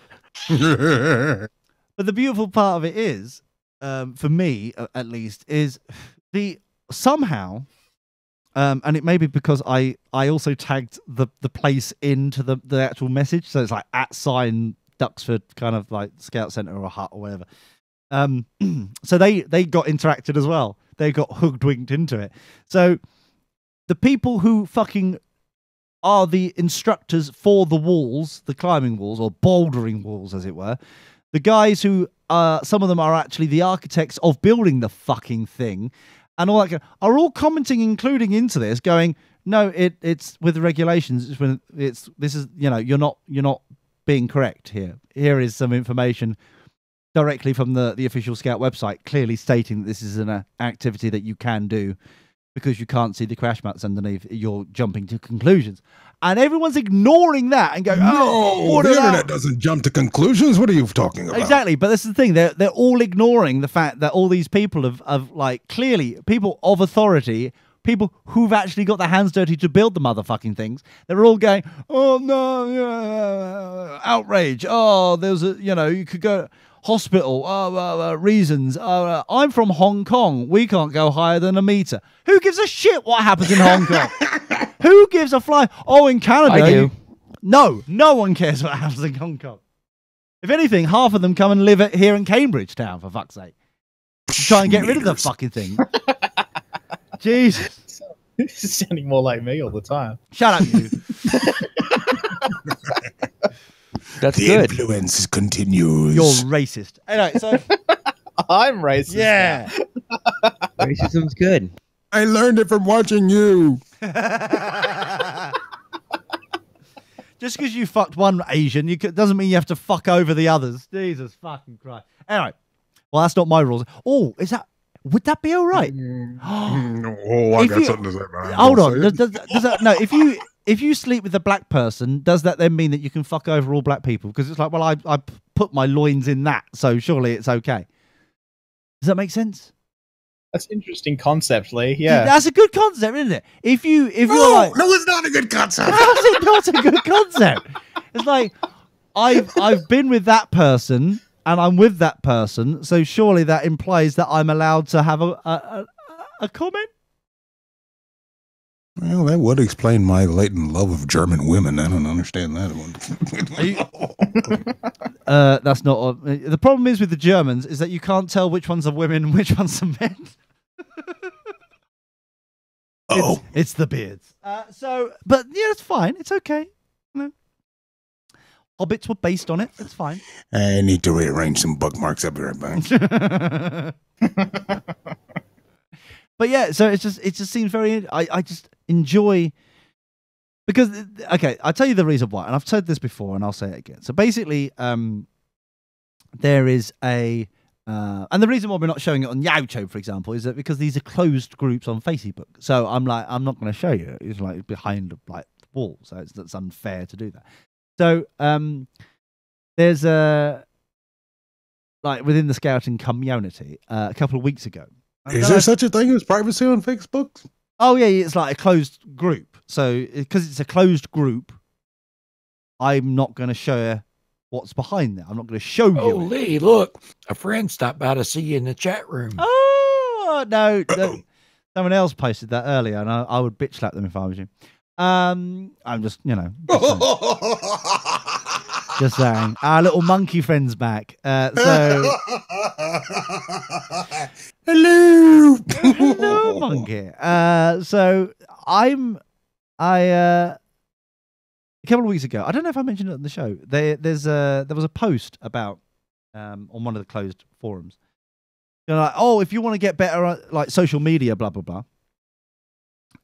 Speaker 1: But the beautiful part of it is, for me at least, is somehow, and it may be because I also tagged the place into the actual message, so it's like @ Duxford, kind of like Scout Centre or a hut or whatever. So they got interacted as well. They got hoodwinked into it. So the people who fucking are the instructors for the walls, the climbing walls or bouldering walls, as it were, the guys who some of them are actually the architects of building the fucking thing, and all that are all commenting, including into this, going, no, it's with the regulations. This is you're not being correct here. Here is some information directly from the official Scout website, clearly stating that this is an activity that you can do because you can't see the crash mats underneath. You're jumping to conclusions. And everyone's ignoring that and going,
Speaker 6: the internet doesn't jump to conclusions. What are you talking about?
Speaker 1: Exactly, but this is the thing. They're all ignoring the fact that all these people have like, clearly, people of authority, people who've actually got their hands dirty to build the motherfucking things, they're all going, oh, no, outrage. Oh, there's you could go hospital, reasons. I'm from Hong Kong. We can't go higher than 1 meter. Who gives a shit what happens in Hong Kong? Who gives a fly? Oh, in Canada.
Speaker 3: I do.
Speaker 1: No one cares what happens in Hong Kong. If anything, half of them come and live here in Cambridge town, for fuck's sake. Try and get rid of the fucking thing. Jesus.
Speaker 5: This is sounding more like me all the time.
Speaker 1: Shut up, you.
Speaker 3: That's
Speaker 6: the
Speaker 3: good.
Speaker 6: influence continues.
Speaker 1: You're racist. Anyway, so
Speaker 5: I'm racist.
Speaker 1: yeah.
Speaker 3: Racism's good.
Speaker 6: I learned it from watching you.
Speaker 1: Just because you fucked one Asian, doesn't mean you have to fuck over the others. Jesus fucking Christ. Anyway, well, that's not my rules. Oh, would that be all right?
Speaker 6: I got something to say about it.
Speaker 1: Hold on. Does that, no, if you sleep with a black person, does that then mean that you can fuck over all black people? Because it's like, well, I put my loins in that, so surely it's okay. Does that make sense?
Speaker 5: That's an interesting concept, Lee. Yeah,
Speaker 1: that's a good concept, isn't it? If you're like,
Speaker 6: no, it's not a good concept.
Speaker 1: how's it not a good concept? It's like I've been with that person and I'm with that person, so surely that implies that I'm allowed to have a comment.
Speaker 6: Well, that would explain my latent love of German women. I don't understand that one.
Speaker 1: That's not. The problem is with the Germans is that you can't tell which ones are women and which ones are men. It's the beards. But yeah, it's fine. It's okay. No. Hobbits were based on it. It's fine.
Speaker 6: I need to rearrange some bookmarks. I'll be right back.
Speaker 1: But yeah, so it just seems very. I just enjoy, because okay, I'll tell you the reason why, and I've said this before, and I'll say it again. So basically, there is a. And the reason why we're not showing it on YouTube, for example, is that because these are closed groups on Facebook. So I'm not going to show you. It's like behind like the wall, so that's unfair to do that. So there's like within the scouting community a couple of weeks ago.
Speaker 6: Is there such a thing as privacy on Facebook?
Speaker 1: Oh yeah, it's like a closed group. So because it's a closed group, I'm not going to show what's behind there. I'm not going to show you.
Speaker 2: Oh, Lee, look, a friend stopped by to see you in the chat room.
Speaker 1: Oh no, someone else posted that earlier, and I would bitch slap them if I was you. I'm just just saying. Our little monkey friend's back. So hello, monkey. So I a couple of weeks ago. I don't know if I mentioned it on the show. There was a post about on one of the closed forums. You're like, oh, if you want to get better at like social media, blah blah blah,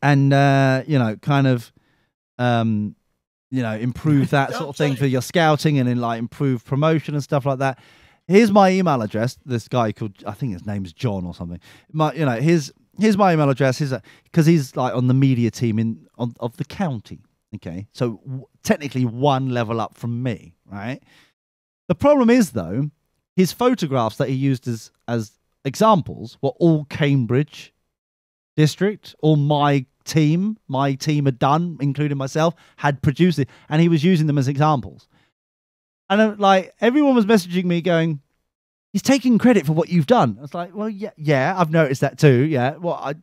Speaker 1: and kind of improve that sort of thing for your scouting and then like improve promotion and stuff like that. Here's my email address. This guy called, I think his name's John or something. Here's my email address. Because he's like on the media team of the county. Okay, so technically one level up from me, right? The problem is though, his photographs that he used as examples were all Cambridge district, all my team had done, including myself, had produced it, and he was using them as examples. And like everyone was messaging me going, he's taking credit for what you've done. I was like, well, yeah, I've noticed that too. Yeah, well,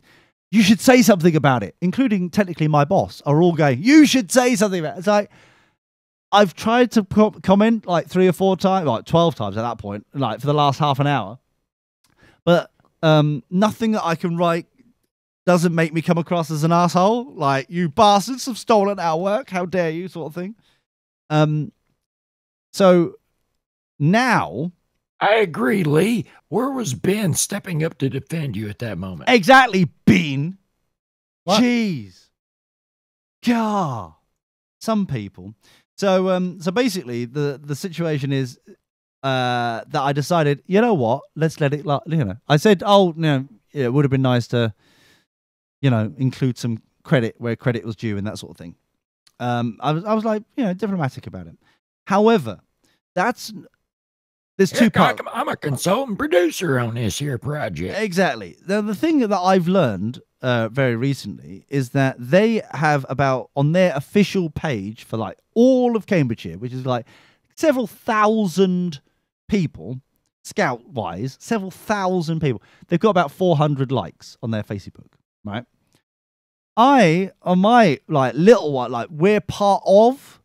Speaker 1: you should say something about it, including technically my boss are all going, you should say something about it. It's like, I've tried to comment like 3 or 4 times, like 12 times at that point, like for the last half an hour. But nothing that I can write doesn't make me come across as an asshole. Like, you bastards have stolen our work. How dare you, sort of thing. So now,
Speaker 2: I agree, Lee. Where was Ben stepping up to defend you at that moment?
Speaker 1: Exactly, Bean.
Speaker 5: What?
Speaker 1: Jeez. God. Some people. So basically, the situation is that I decided, you know what? Let's let it. I said, it would have been nice to, include some credit where credit was due and that sort of thing. I was like, diplomatic about it. However, there's two parts.
Speaker 2: I'm a consultant producer on this here project.
Speaker 1: Exactly. The thing that I've learned very recently is that they have on their official page for like all of Cambridgeshire, which is like several thousand people, scout-wise, several thousand people. They've got about 400 likes on their Facebook, right? On my like little one, like we're part of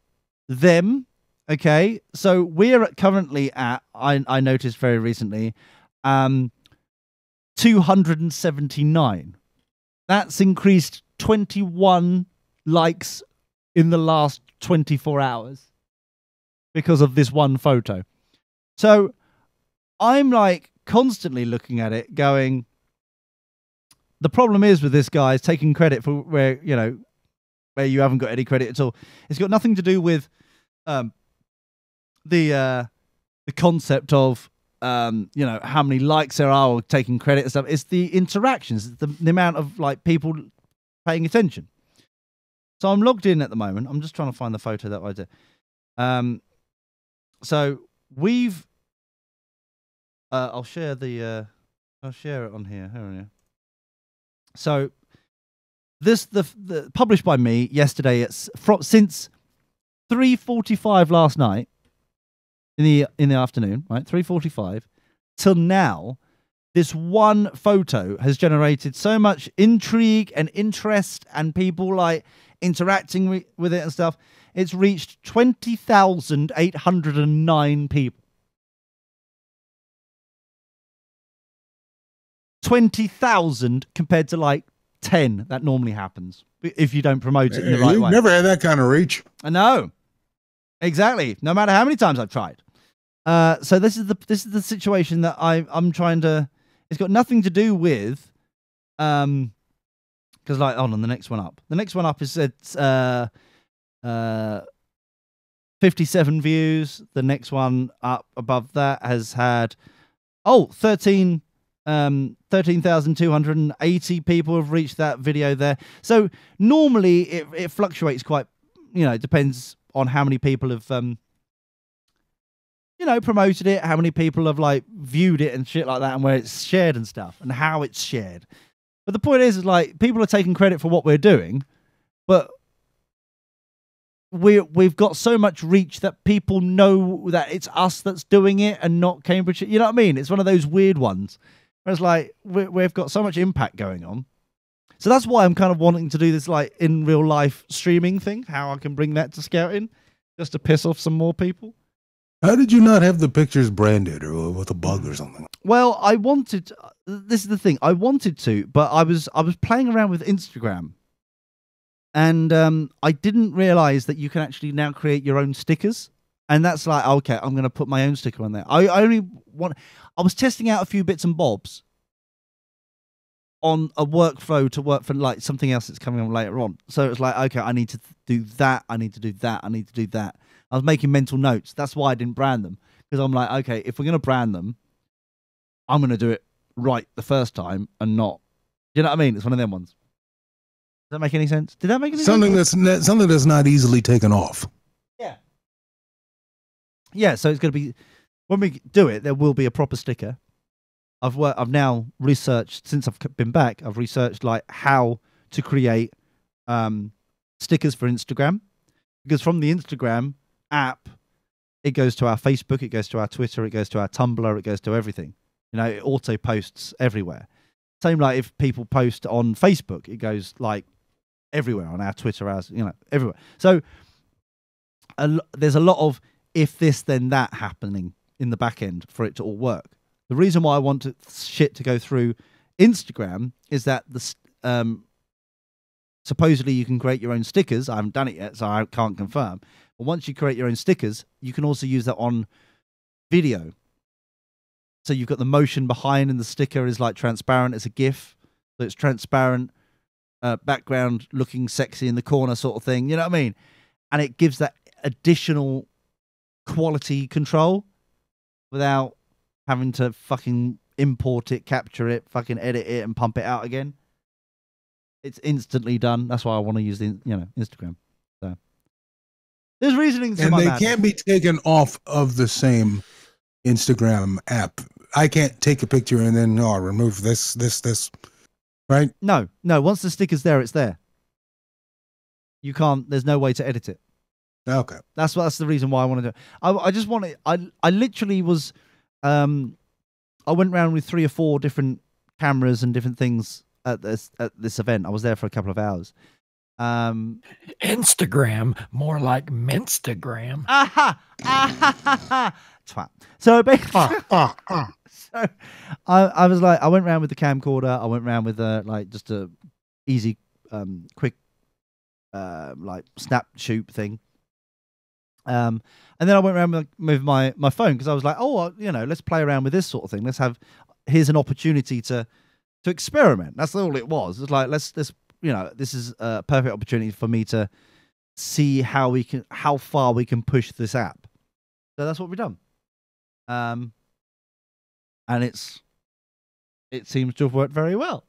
Speaker 1: them. Okay, so we're currently at, I noticed very recently, 279. That's increased 21 likes in the last 24 hours because of this one photo. So I'm like constantly looking at it going, the problem is with this guy is taking credit for where you haven't got any credit at all. It's got nothing to do with the concept of how many likes there are or taking credit and stuff. It's the interactions, it's the amount of like people paying attention. So I'm logged in at the moment. I'm just trying to find the photo that I did. So we've I'll share it on here. So this the published by me yesterday. It's since 3:45 last night. In the afternoon, right, 3:45 till now, this one photo has generated so much intrigue and interest and people like interacting with it and stuff. It's reached 20,809 people. 20,000 compared to like 10 that normally happens if you don't promote it in the right way.
Speaker 6: You've never had that kind of reach.
Speaker 1: I know. Exactly. No matter how many times I've tried. So this is the situation that I'm trying to. It's got nothing to do with, because like hold on, the next one up. The next one up is 57 views. The next one up above that has had 13,280 people have reached that video there. So normally it fluctuates quite. It depends on how many people have promoted it, how many people have like viewed it and shit like that, and where it's shared and stuff, and how it's shared. But the point is like people are taking credit for what we're doing, but we've got so much reach that people know that it's us that's doing it and not Cambridge. You know what I mean? It's one of those weird ones where it's like we've got so much impact going on. So that's why I'm kind of wanting to do this like in real life streaming thing, how I can bring that to Scouting, just to piss off some more people.
Speaker 6: How did you not have the pictures branded or with a bug or something?
Speaker 1: Well, I wanted. This is the thing. I wanted to, but I was playing around with Instagram, And I didn't realize that you can actually now create your own stickers. And that's like, okay, I'm going to put my own sticker on there. I was testing out a few bits and bobs on a workflow to work for like something else that's coming on later on. So it's like, okay, I need to do that. I need to do that. I need to do that. I was making mental notes. That's why I didn't brand them. Because I'm like, okay, if we're going to brand them, I'm going to do it right the first time and not. You know what I mean? It's one of them ones. Does that make any sense? Did that make any sense?
Speaker 6: Something that's not easily taken off.
Speaker 1: Yeah. Yeah, so it's going to be, when we do it, there will be a proper sticker. I've now researched, since I've been back, I've researched like how to create stickers for Instagram. Because from the Instagram app, it goes to our Facebook, it goes to our Twitter, it goes to our Tumblr, it goes to everything. You know, it auto posts everywhere. Same like if people post on Facebook, it goes like everywhere, on our Twitter, everywhere. So there's a lot of if this then that happening in the back end for it to all work. The reason why I want shit to go through Instagram is that supposedly you can create your own stickers. I haven't done it yet, so I can't confirm. But once you create your own stickers, you can also use that on video. So you've got the motion behind, and the sticker is like transparent. It's a GIF, so it's transparent, background looking sexy in the corner sort of thing. You know what I mean? And it gives that additional quality control without having to fucking import it, capture it, fucking edit it, and pump it out again. It's instantly done. That's why I want to use the Instagram. So there's reasonings,
Speaker 6: and they can't be taken off of the same Instagram app. I can't take a picture and then remove this, right?
Speaker 1: No. Once the sticker's there, it's there. You can't. There's no way to edit it.
Speaker 6: Okay.
Speaker 1: That's the reason why I want to do it. I just want to. I literally was. I went around with 3 or 4 different cameras and different things at this event. I was there for a couple of hours.
Speaker 2: Instagram, more like Minstagram.
Speaker 1: Twat. So basically, so I was like, I went around with the camcorder. I went around with like just a easy, quick, like snap shoot thing. And then I went around with my phone because I was like, let's play around with this sort of thing. Here's an opportunity to experiment. That's all it was. It's like this is a perfect opportunity for me to see how far we can push this app. So that's what we've done. And it seems to have worked very well.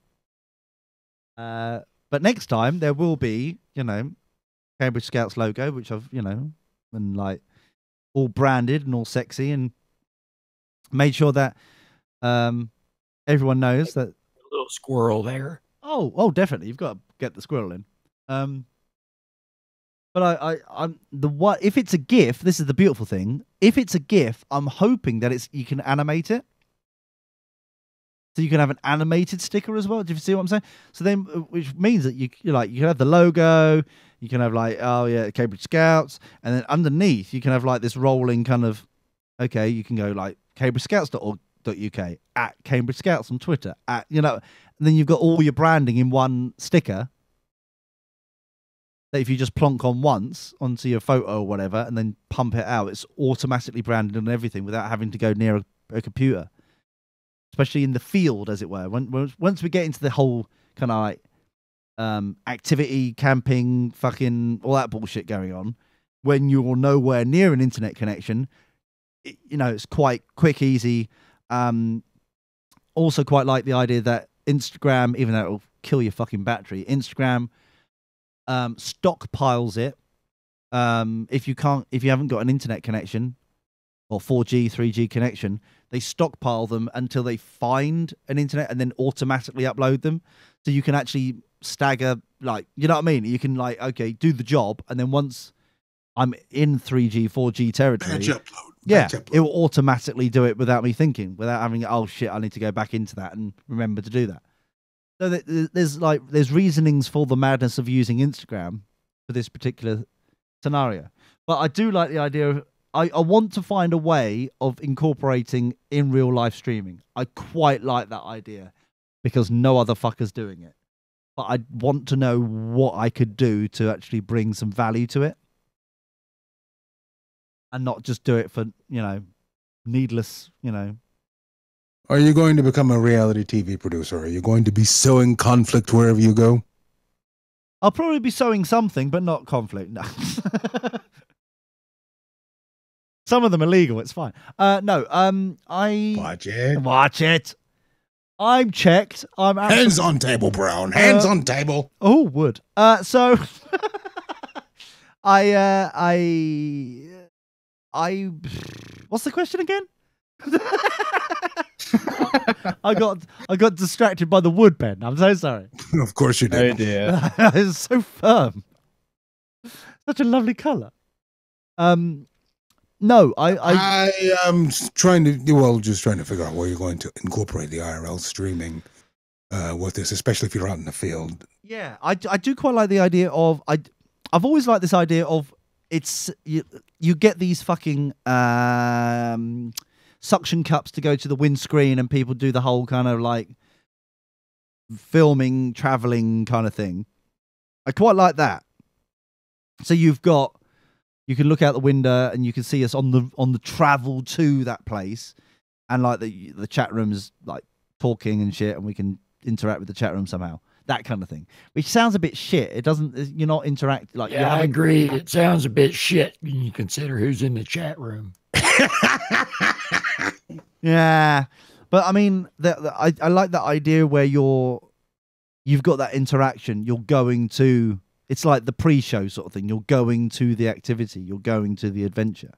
Speaker 1: But next time there will be, Cambridge Scouts logo, which I've, and like all branded and all sexy, and made sure that everyone knows that.
Speaker 2: A little squirrel there.
Speaker 1: Oh, definitely. You've got to get the squirrel in. But if it's a GIF, this is the beautiful thing. If it's a GIF, I'm hoping that you can animate it. So you can have an animated sticker as well. Do you see what I'm saying? So then, which means that you can have the logo, you can have like, Cambridge Scouts, and then underneath you can have like this rolling kind of, okay, you can go like cambridgescouts.org.uk at Cambridge Scouts on Twitter and then you've got all your branding in one sticker. That if you just plonk on once onto your photo or whatever and then pump it out, it's automatically branded and everything without having to go near a computer. Especially in the field, as it were. Once we get into the whole kind of like activity, camping, fucking all that bullshit going on, when you're nowhere near an internet connection, it's quite quick, easy. Also quite like the idea that Instagram, even though it'll kill your fucking battery, Instagram stockpiles it. If you haven't got an internet connection or 4G, 3G connection, they stockpile them until they find an internet and then automatically upload them. So you can actually stagger, like, you know what I mean? You can like, okay, do the job, and then once I'm in 3G, 4G territory, it will automatically do it without me thinking, without having, oh shit, I need to go back into that and remember to do that. So there's reasonings for the madness of using Instagram for this particular scenario. But I do like the idea of, I want to find a way of incorporating in real life streaming. I quite like that idea because no other fucker's doing it. but I want to know what I could do to actually bring some value to it, and not just do it for needless.
Speaker 6: Are you going to become a reality TV producer? Are you going to be sowing conflict wherever you go?
Speaker 1: I'll probably be sowing something, but not conflict. No. Some of them are legal. It's fine. No. I watch it. I'm checked. I'm
Speaker 6: hands on table, Brown. Hands on table.
Speaker 1: Oh, wood. So what's the question again? I got distracted by the wood, Ben. I'm so sorry.
Speaker 6: Of course you did.
Speaker 5: Oh dear.
Speaker 1: It's so firm. Such a lovely color. No,
Speaker 6: I am just trying to figure out where you're going to incorporate the IRL streaming with this, especially if you're out in the field.
Speaker 1: Yeah, I do quite like the idea of I've always liked this idea of you get these fucking suction cups to go to the windscreen, and people do the whole kind of like filming, traveling kind of thing. I quite like that. So you can look out the window and you can see us on the travel to that place, and like the chat room is like talking and shit, and we can interact with the chat room somehow. That kind of thing, which sounds a bit shit. It doesn't. You're not interacting like.
Speaker 2: Yeah, I agree. It sounds a bit shit when you consider who's in the chat room.
Speaker 1: Yeah, but I mean, I like that idea where you've got that interaction. You're going to. It's like the pre-show sort of thing. You're going to the activity. You're going to the adventure,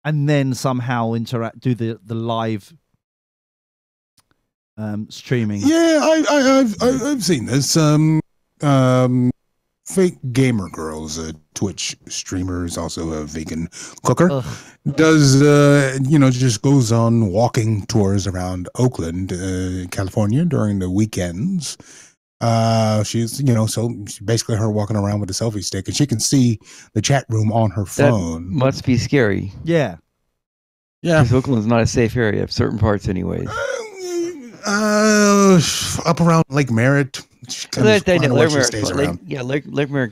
Speaker 1: and then somehow do the live streaming.
Speaker 6: Yeah, I've seen this. Fake gamer girls, a Twitch streamer, is also a vegan cooker.
Speaker 1: Ugh.
Speaker 6: Does just goes on walking tours around Oakland, California during the weekends. She's so basically her walking around with a selfie stick, and she can see the chat room on her phone.
Speaker 3: That must be scary.
Speaker 1: Yeah.
Speaker 3: Because Oakland's not a safe area, certain parts anyways.
Speaker 6: Up around Lake Merritt.
Speaker 3: Lake Merritt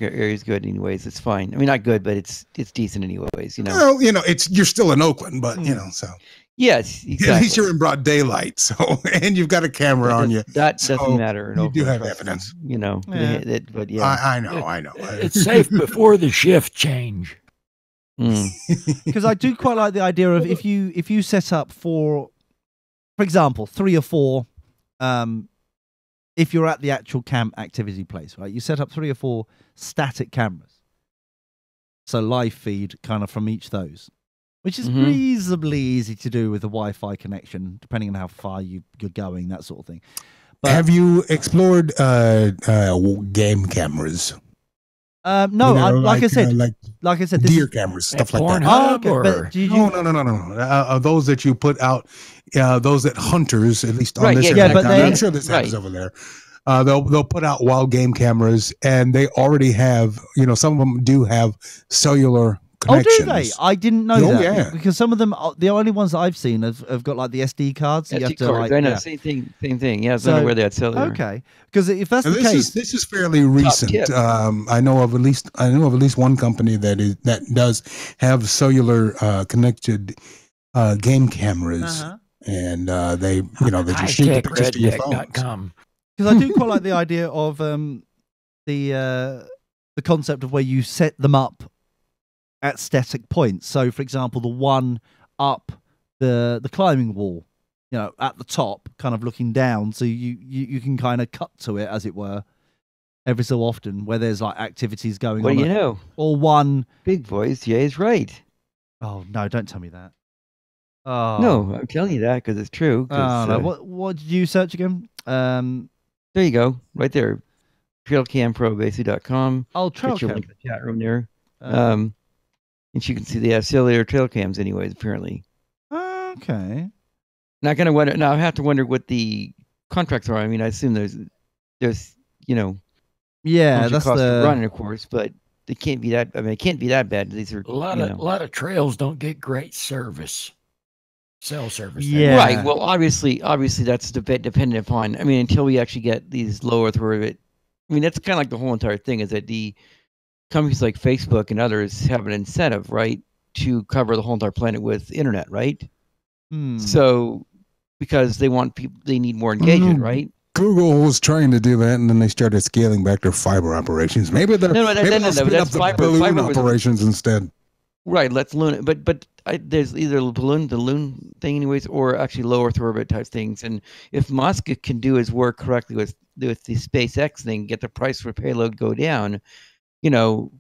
Speaker 3: area is good anyways. It's fine. I mean, not good, but it's decent anyways.
Speaker 6: Well, you're still in Oakland, but so.
Speaker 3: Yes, exactly.
Speaker 6: At least you're in broad daylight, and you've got a camera on you.
Speaker 3: That doesn't matter.
Speaker 6: You do have evidence.
Speaker 3: But yeah.
Speaker 6: I know.
Speaker 2: It's safe before the shift change.
Speaker 1: Because I do quite like the idea of if you set up for example, 3 or 4, if you're at the actual camp activity place, right? You set up 3 or 4 static cameras. So live feed kind of from each of those, which is reasonably easy to do with a Wi-Fi connection, depending on how far you're going, that sort of thing. But,
Speaker 6: have you explored game cameras?
Speaker 1: No, like I said,
Speaker 6: deer cameras, stuff like that. No. Those that you put out, those that hunters, at least on this area, I'm sure this happens over there. They'll put out wild game cameras, and they already have, some of them do have cellular connections.
Speaker 1: Oh, do they? I didn't know that.
Speaker 6: Yeah.
Speaker 1: Because some of them, the only ones that I've seen have got like the SD cards. So you have to
Speaker 3: I know, same thing. Yeah, so where they had cellular.
Speaker 1: Okay, because if that's the case,
Speaker 6: this is fairly recent. I know of at least one company that does have cellular connected game cameras, and they just shoot the pictures to your phone.
Speaker 1: Because I do quite like the idea of the concept of where you set them up at static points. So, for example, the one up the climbing wall, at the top, kind of looking down, so you can kind of cut to it, as it were, every so often, where there's like activities going on.
Speaker 3: Well,
Speaker 1: or one
Speaker 3: big voice, Jay is right.
Speaker 1: Oh no! Don't tell me that. Oh
Speaker 3: no, I'm telling you that because it's true.
Speaker 1: No. What did you search again?
Speaker 3: There you go, right there. Trailcamprobasic.com.
Speaker 1: Oh, Trailcam.
Speaker 3: Link in the chat room there. And you can see they have cellular trail cams anyways, apparently.
Speaker 1: Okay.
Speaker 3: Not gonna wonder. Now I have to wonder what the contracts are. I mean, I assume there's
Speaker 1: yeah, that's
Speaker 3: cost
Speaker 1: the
Speaker 3: of running, of course, but it can't be that. I mean, it can't be that bad. These are
Speaker 2: a lot of trails don't get great cell service.
Speaker 1: Yeah.
Speaker 3: Right. Well, obviously that's dependent upon. I mean, until we actually get these low Earth orbit I mean, that's kind of like the whole entire thing is that the companies like Facebook and others have an incentive, right, to cover the whole entire planet with internet, right? So because they want people, they need more engagement, right?
Speaker 6: Google was trying to do that, and then they started scaling back their fiber operations. Maybe they'll spin up the balloon operations instead.
Speaker 3: Right, let's balloon. But there's either the balloon thing, anyways, or actually low Earth orbit type things. And if Musk can do his work correctly with the SpaceX thing, get the price for payload go down, you know,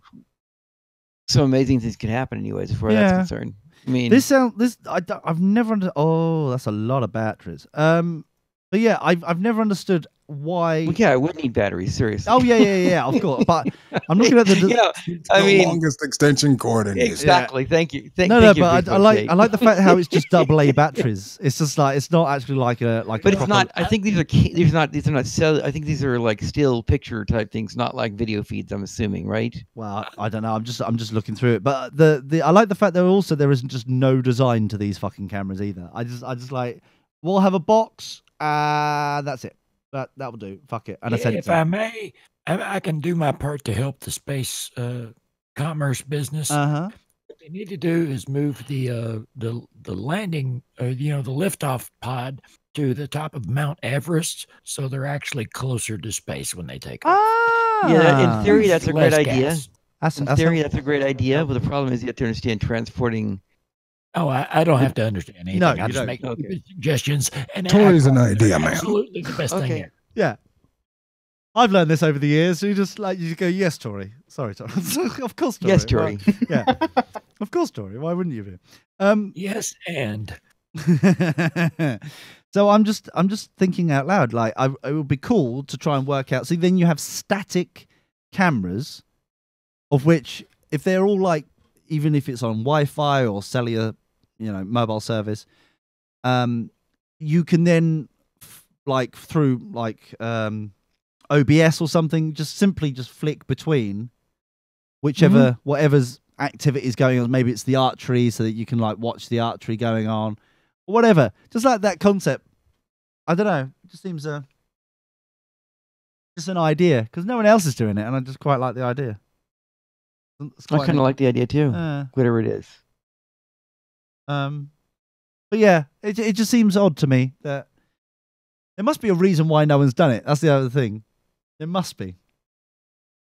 Speaker 3: some amazing things can happen, anyways, as far as that's concerned. I mean,
Speaker 1: I've never that's a lot of batteries. But yeah, I've never understood why.
Speaker 3: Well, yeah, I would need batteries, seriously.
Speaker 1: Oh yeah, of course. But I'm looking at
Speaker 6: the longest extension cord in
Speaker 3: exactly. Thank you.
Speaker 1: But I like the fact how it's just AA batteries. It's just like it's not actually like a like.
Speaker 3: But it's not. I think these are not I think these are like still picture type things, not like video feeds. I'm assuming, right?
Speaker 1: Well, I don't know. I'm just looking through it. But I like the fact that there isn't just no design to these fucking cameras either. I just like we'll have a box. That's it. That will do. Fuck it. And
Speaker 2: if I may, I can do my part to help the space commerce business. What they need to do is move the landing, the liftoff pod to the top of Mount Everest, so they're actually closer to space when they take off.
Speaker 3: Yeah, in theory, that's a great idea.
Speaker 1: That's
Speaker 3: a great idea. But the problem is you have to understand transporting.
Speaker 2: Oh, I don't have to understand anything.
Speaker 1: No,
Speaker 2: I just make suggestions. And
Speaker 6: Tori's an idea, man.
Speaker 2: Absolutely the best thing here.
Speaker 1: Yeah. I've learned this over the years. So you just go, yes, Tori. Sorry, Tori. Of course, Tori.
Speaker 3: Yes, Tori.
Speaker 1: Yeah. Of course, Tori. Why wouldn't you be?
Speaker 2: Yes, and.
Speaker 1: So I'm just thinking out loud. Like, it would be cool to try and work out. See, then you have static cameras, of which, if they're all like, even if it's on Wi-Fi or cellular, mobile service, you can then through OBS or something, just simply flick between whatever's activity is going on. Maybe it's the archery, so that you can watch the archery going on, or whatever. Just like that concept. I don't know. It just seems just an idea because no one else is doing it, and I just quite like the idea.
Speaker 3: I kind of like the idea too. Whatever it is.
Speaker 1: But yeah, it just seems odd to me that there must be a reason why no one's done it. That's the other thing. There must be.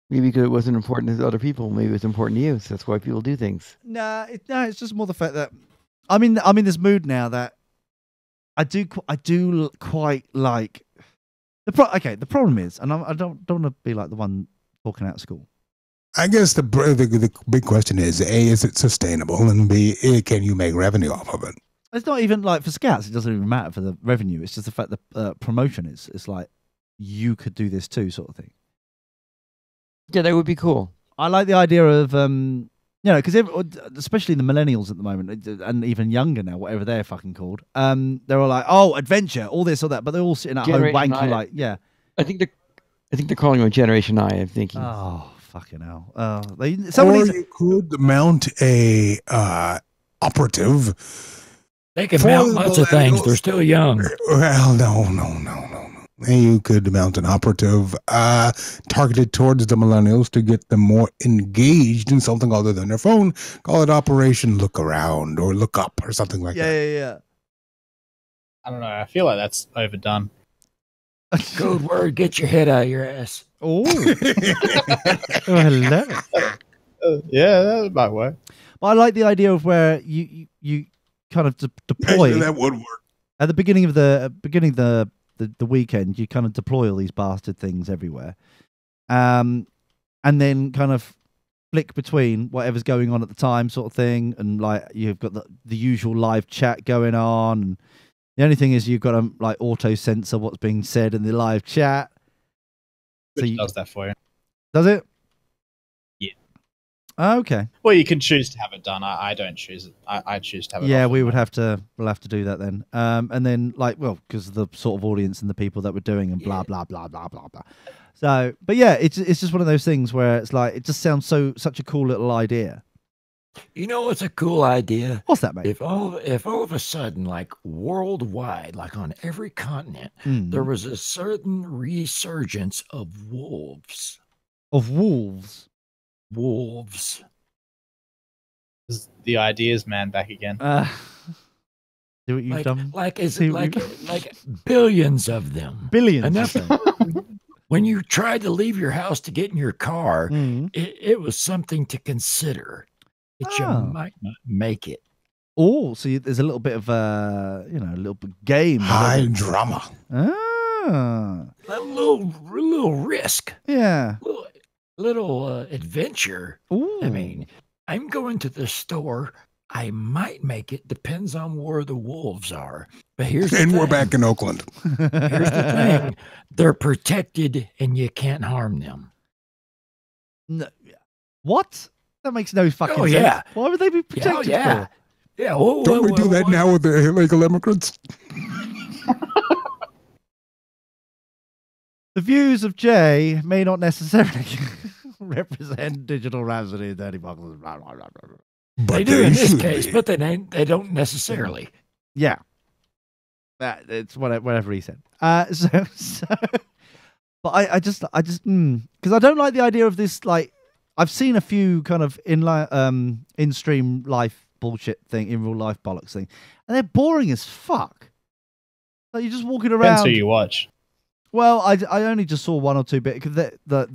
Speaker 3: Maybe because it wasn't important to other people. Maybe it's important to you. So that's why people do things.
Speaker 1: It's just more the fact that I'm in this mood now that I do quite like the problem is, and I don't want to be like the one talking out of school.
Speaker 6: I guess the big question is, A, is it sustainable? And B, can you make revenue off of it?
Speaker 1: It's not even like for scouts, it doesn't even matter for the revenue. It's just the fact that promotion is it's like you could do this too, sort of thing.
Speaker 3: Yeah, that would be cool.
Speaker 1: I like the idea of because especially the millennials at the moment, and even younger now, whatever they're fucking called, they're all like, oh, adventure, all this or that, but they're all sitting at home wanking
Speaker 3: I think they're calling it Generation I. I'm thinking.
Speaker 1: Oh. Fucking hell.
Speaker 6: Or you could mount a operative.
Speaker 2: They can mount lots of things. They're still young.
Speaker 6: Well, no. You could mount an operative targeted towards the millennials to get them more engaged in something other than their phone. Call it Operation Look Around or Look Up or something like that.
Speaker 1: Yeah.
Speaker 5: I don't know. I feel like that's overdone.
Speaker 2: Code word, get your head out of your ass.
Speaker 1: Oh, hello.
Speaker 5: Yeah, that might work.
Speaker 1: But I like the idea of where you kind of deploy.
Speaker 6: That would work.
Speaker 1: At the beginning of the weekend, you kind of deploy all these bastard things everywhere, and then kind of flick between whatever's going on at the time, sort of thing, and you've got the usual live chat going on. And the only thing is you've got to auto censor what's being said in the live chat.
Speaker 5: Which does that for you.
Speaker 1: Does it?
Speaker 5: Yeah.
Speaker 1: Oh, okay.
Speaker 5: Well, you can choose to have it done. I don't choose it. I choose to have it.
Speaker 1: Yeah, we'll have to do that then. And then because of the sort of audience and the people that we're doing and blah blah blah blah blah blah. So, but yeah, it's just one of those things where it's like it just sounds such a cool little idea.
Speaker 2: You know what's a cool idea?
Speaker 1: What's that, mate?
Speaker 2: If all of a sudden, like worldwide, like on every continent, there was a certain resurgence of wolves.
Speaker 1: Of wolves?
Speaker 2: Wolves.
Speaker 5: The ideas man back again.
Speaker 1: See what you've done?
Speaker 2: Like billions of them.
Speaker 1: Billions.
Speaker 2: Enough. When you tried to leave your house to get in your car, it was something to consider. That you might not make it.
Speaker 1: Oh, so there's a little bit of a little bit game.
Speaker 6: High drama.
Speaker 1: Ah.
Speaker 2: A little risk.
Speaker 1: Yeah.
Speaker 2: Little adventure.
Speaker 1: Ooh.
Speaker 2: I mean, I'm going to the store. I might make it. Depends on where the wolves are. But here's the thing.
Speaker 6: We're back in Oakland.
Speaker 2: Here's the thing. They're protected and you can't harm them.
Speaker 1: No. What? That makes no fucking sense.
Speaker 2: Yeah.
Speaker 1: Why would they be protected
Speaker 2: Yeah.
Speaker 1: for?
Speaker 2: Yeah.
Speaker 6: Don't we do that now with the illegal immigrants?
Speaker 1: The views of Jay may not necessarily represent Digital Rhapsody and Dirty Boxes.
Speaker 6: But
Speaker 2: they do in this
Speaker 6: should
Speaker 2: case,
Speaker 6: be.
Speaker 2: but they don't necessarily.
Speaker 1: Yeah. It's whatever he said. But I just because I don't like the idea of this. Like, I've seen a few kind of in-stream life bullshit thing, in real life bollocks thing, and they're boring as fuck. Like, you're just walking around.
Speaker 5: Depends who you watch.
Speaker 1: Well, I only just saw one or two bits because the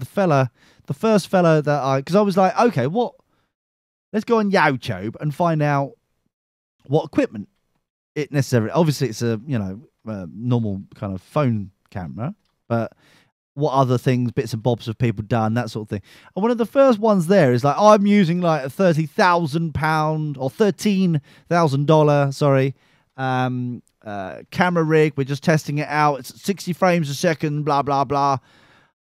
Speaker 1: first fella that because I was like, okay, what? Let's go on YouTube and find out what equipment it necessarily. Obviously, it's a normal kind of phone camera, but what other things, bits and bobs have people done, that sort of thing. And one of the first ones there is like, I'm using like a £30,000 or $13,000, sorry, camera rig. We're just testing it out. It's 60 frames a second, blah, blah, blah.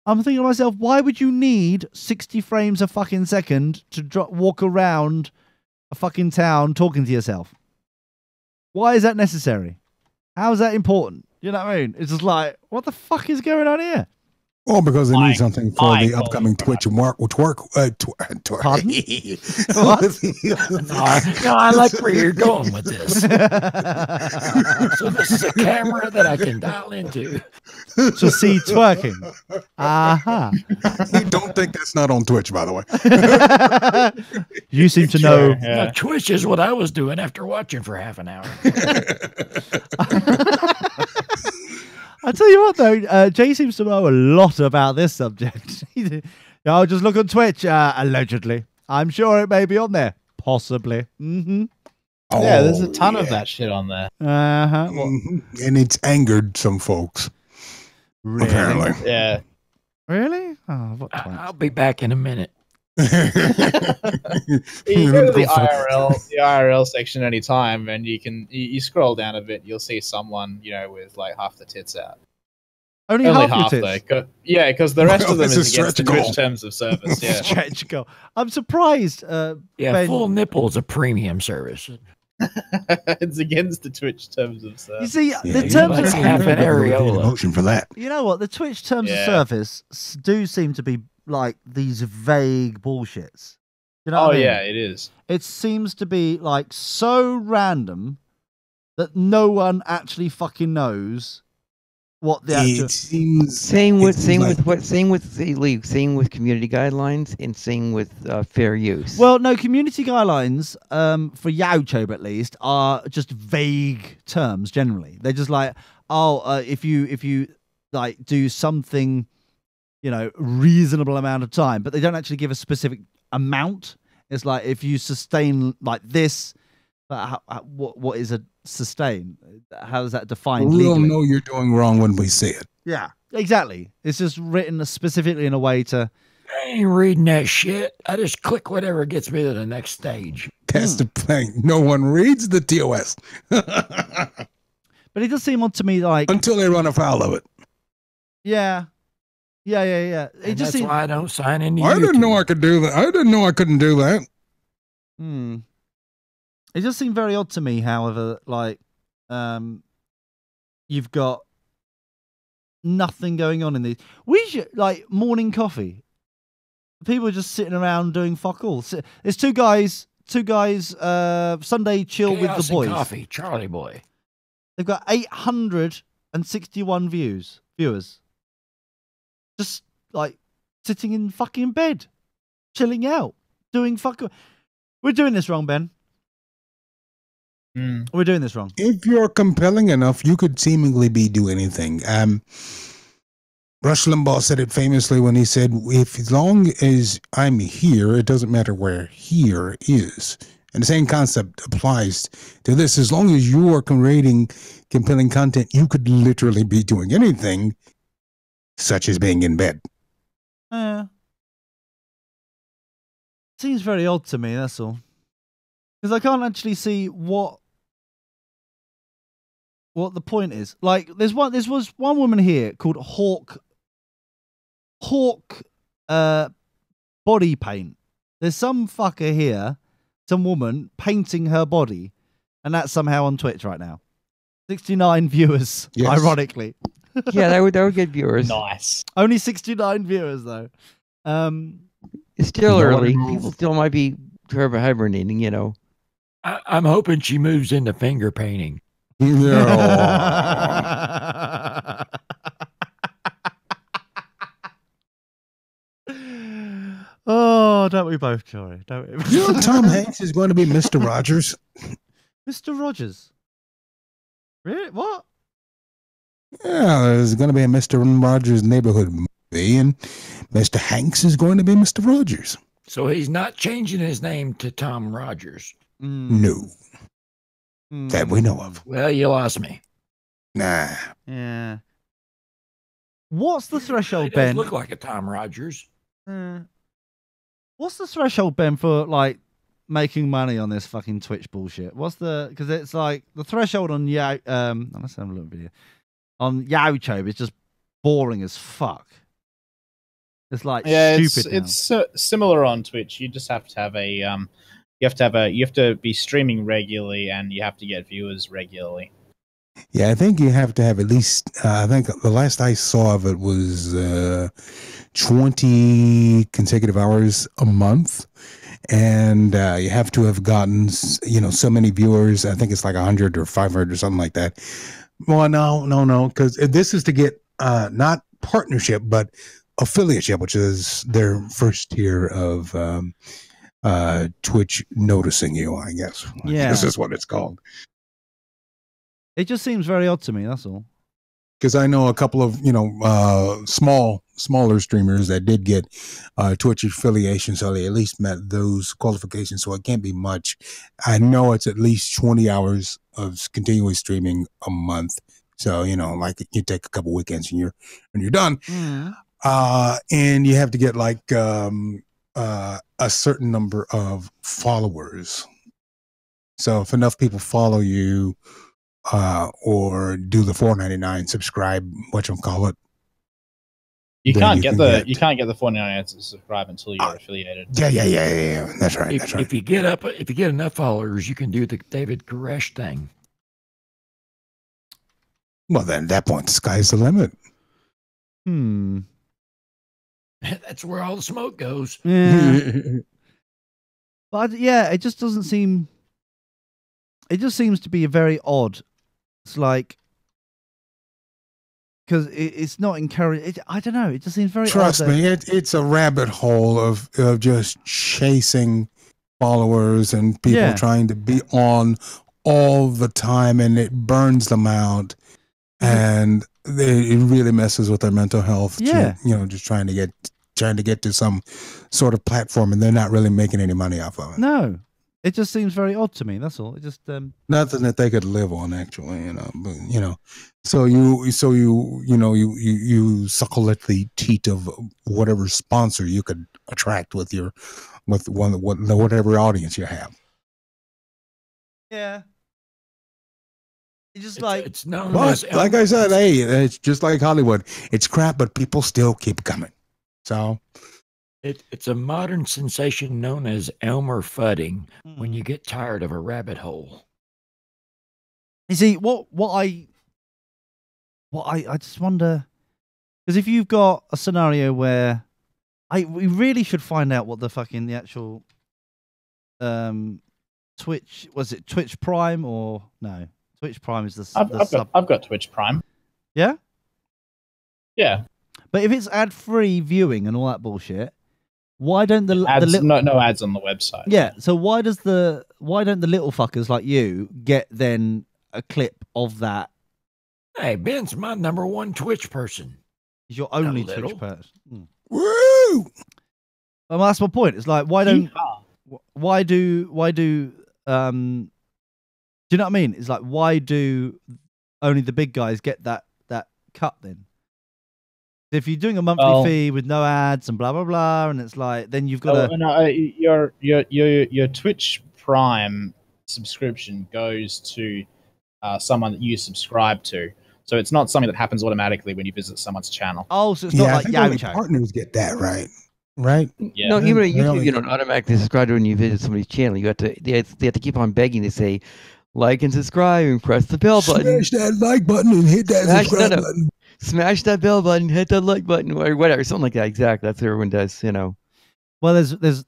Speaker 1: I'm thinking to myself, why would you need 60 frames a fucking second to walk around a fucking town talking to yourself? Why is that necessary? How is that important? You know what I mean? It's just like, what the fuck is going on here?
Speaker 6: Well, because they need something for the
Speaker 5: Michael.
Speaker 6: upcoming Twitch and Pardon?
Speaker 1: What?
Speaker 2: No, I like where you're going with this. So this is a camera that I can dial into.
Speaker 1: To see twerking. Aha.
Speaker 6: Don't think that's not on Twitch, by the way.
Speaker 1: You seem to know.
Speaker 5: Yeah.
Speaker 2: Now, Twitch is what I was doing after watching for half an hour.
Speaker 1: I tell you what, though, Jay seems to know a lot about this subject. I'll just look on Twitch, allegedly. I'm sure it may be on there. Possibly. Mm-hmm.
Speaker 5: Yeah, there's a ton of that shit on there.
Speaker 1: Uh-huh.
Speaker 6: And it's angered some folks,
Speaker 1: Really?
Speaker 6: apparently.
Speaker 5: Yeah.
Speaker 1: Really? Oh, what
Speaker 2: I'll be back in a minute.
Speaker 5: You go to the IRL section anytime, and you scroll down a bit, you'll see someone, with like half the tits out.
Speaker 1: Only half your tits?
Speaker 5: though. Yeah, because the rest of them
Speaker 6: That's a
Speaker 5: is against the
Speaker 6: stretch goal.
Speaker 5: Twitch terms of service. Yeah.
Speaker 1: Stretch goal. I'm surprised.
Speaker 2: Yeah,
Speaker 1: Ben,
Speaker 2: full nipple's a premium service.
Speaker 5: It's against the Twitch terms of
Speaker 1: you
Speaker 5: service.
Speaker 1: see,
Speaker 6: Yeah,
Speaker 1: the
Speaker 6: you
Speaker 1: terms
Speaker 2: like
Speaker 1: of
Speaker 2: half an areola.
Speaker 6: Motion for that.
Speaker 1: You know what? The Twitch terms of
Speaker 5: Yeah.
Speaker 1: service do seem to be like these vague bullshits. You know
Speaker 5: Oh
Speaker 1: what I mean?
Speaker 5: yeah, it is.
Speaker 1: It seems to be like so random that no one actually fucking knows what the actual.
Speaker 6: It seems
Speaker 3: Same with
Speaker 6: Same with
Speaker 3: the league, same with community guidelines, and same with fair use.
Speaker 1: Well, no, community guidelines for YouTube at least are just vague terms. Generally, they're just like, if you like do something, reasonable amount of time, but they don't actually give a specific amount. It's like if you sustain like this, what is a sustain? How is that defined
Speaker 6: we'll
Speaker 1: legally?
Speaker 6: know you're doing wrong when we see it.
Speaker 1: Yeah, exactly. It's just written specifically in a way to.
Speaker 2: I ain't reading that shit. I just click whatever gets me to the next stage.
Speaker 6: That's the thing. No one reads the TOS
Speaker 1: But it does seem odd to me, like
Speaker 6: until they run afoul of it.
Speaker 1: yeah. It
Speaker 2: And
Speaker 1: just
Speaker 2: that's
Speaker 1: seems.
Speaker 2: why I don't sign into
Speaker 6: I didn't know
Speaker 2: YouTube.
Speaker 6: I could do that. I didn't know I couldn't do that.
Speaker 1: It just seemed very odd to me. However, like, you've got nothing going on in these. We should morning coffee. People are just sitting around doing fuck all. There's two guys two guys, Sunday chill with
Speaker 2: Chaos
Speaker 1: the boys.
Speaker 2: and Coffee, Charlie Boy.
Speaker 1: They've got 861 viewers. Just like sitting in fucking bed, chilling out, doing fucking. We're doing this wrong, Ben. We're doing this wrong.
Speaker 6: If you're compelling enough, you could seemingly be doing anything. Rush Limbaugh said it famously when he said, "If as long as I'm here, it doesn't matter where here is." And the same concept applies to this. As long as you are creating compelling content, you could literally be doing anything, such as being in bed.
Speaker 1: Seems very odd to me, that's all. Because I can't actually see what the point is. Like, there was one woman here called Hawk body paint. There's some fucker here, some woman painting her body, and that's somehow on Twitch right now. 69 viewers,
Speaker 6: yes.
Speaker 1: Ironically.
Speaker 3: Yeah, that would get viewers.
Speaker 5: Nice.
Speaker 1: Only 69 viewers though.
Speaker 3: It's still early. People still might be hibernating, you know.
Speaker 2: I'm hoping she moves into finger painting.
Speaker 6: No.
Speaker 1: Oh, don't we both, Jory? Don't we?
Speaker 6: You know, Tom Hanks is going to be Mr. Rogers.
Speaker 1: Mr. Rogers. Really? What?
Speaker 6: Yeah, there's going to be a Mr. Rogers Neighborhood movie, and Mr. Hanks is going to be Mr. Rogers.
Speaker 2: So he's not changing his name to Tom Rogers.
Speaker 6: No. That we know of.
Speaker 2: Well, you lost me.
Speaker 6: Nah.
Speaker 1: Yeah. What's the threshold,
Speaker 2: He does
Speaker 1: Ben?
Speaker 2: look like a Tom Rogers.
Speaker 1: What's the threshold, Ben, for like making money on this fucking Twitch bullshit? Because it's like the threshold on let's have a little video on YouTube is just boring as fuck. It's like stupid.
Speaker 5: It's similar on Twitch. You just have to have a you have to be streaming regularly, and you have to get viewers regularly.
Speaker 6: Yeah, I think you have to have at least, I think the last I saw of it was 20 consecutive hours a month. And you have to have gotten, so many viewers. I think it's like 100 or 500 or something like that. Well, no, because this is to get not partnership, but affiliateship, which is their first tier of Twitch noticing you, I guess.
Speaker 1: Yeah.
Speaker 6: This is what it's called.
Speaker 1: It just seems very odd to me, that's all.
Speaker 6: Because I know a couple of, smaller streamers that did get Twitch affiliation, so they at least met those qualifications, so it can't be much. I know it's at least 20 hours of continuous streaming a month. So, like you take a couple weekends and you're done. And you have to get like a certain number of followers. So if enough people follow you, or do the $4.99 subscribe, whatchamacallit.
Speaker 5: You can't get the $4.99 to subscribe until you're affiliated.
Speaker 6: Yeah. That's right.
Speaker 2: If you get enough followers, you can do the David Koresh thing.
Speaker 6: Well, then at that point, the sky's the limit.
Speaker 2: That's where all the smoke goes.
Speaker 1: Yeah. But yeah, it just doesn't seem. It just seems to be very odd. It's like, because it's not encouraged. I don't know. It just seems very.
Speaker 6: Trust
Speaker 1: odd
Speaker 6: me, it's a rabbit hole of just chasing followers and people trying to be on all the time, and it burns them out, and it really messes with their mental health.
Speaker 1: Yeah,
Speaker 6: just trying to get to some sort of platform, and they're not really making any money off of it.
Speaker 1: No. It just seems very odd to me. That's all. It just
Speaker 6: nothing that they could live on, actually. But so you suckle at the teat of whatever sponsor you could attract with whatever audience you have.
Speaker 1: Yeah. It's just
Speaker 2: it's known
Speaker 6: but
Speaker 2: as
Speaker 6: like I said, hey, it's just like Hollywood. It's crap, but people still keep coming. So.
Speaker 2: It's a modern sensation known as Elmer fudding when you get tired of a rabbit hole.
Speaker 1: You see, what I just wonder, because if you've got a scenario where we really should find out what the actual Twitch, was it Twitch Prime or no? Twitch Prime is the
Speaker 5: I've got Twitch Prime.
Speaker 1: Yeah?
Speaker 5: Yeah.
Speaker 1: But if it's ad-free viewing and all that bullshit, why don't the
Speaker 5: ads, no ads on the website?
Speaker 1: Yeah, so why don't the little fuckers like you get then a clip of that?
Speaker 2: Hey, Ben's my #1 Twitch person.
Speaker 1: He's your only Twitch person.
Speaker 6: Woo!
Speaker 1: Well, that's my point. It's like why do do you know what I mean? It's like why do only the big guys get that cut then? If you're doing a monthly fee with no ads and blah blah blah, and it's like then you've got
Speaker 5: your Twitch Prime subscription goes to someone that you subscribe to, so it's not something that happens automatically when you visit someone's channel.
Speaker 1: Oh, so it's not like
Speaker 6: only partners get that, right? Right?
Speaker 3: Yeah. No, even on YouTube, you don't automatically subscribe to when you visit somebody's channel. You have to they have to keep on begging to say like and subscribe and press the bell button.
Speaker 6: Smash that like button and hit that subscribe button.
Speaker 3: Smash that bell button, hit that like button, or whatever, something like that. Exactly, that's what everyone does, you know.
Speaker 1: Well,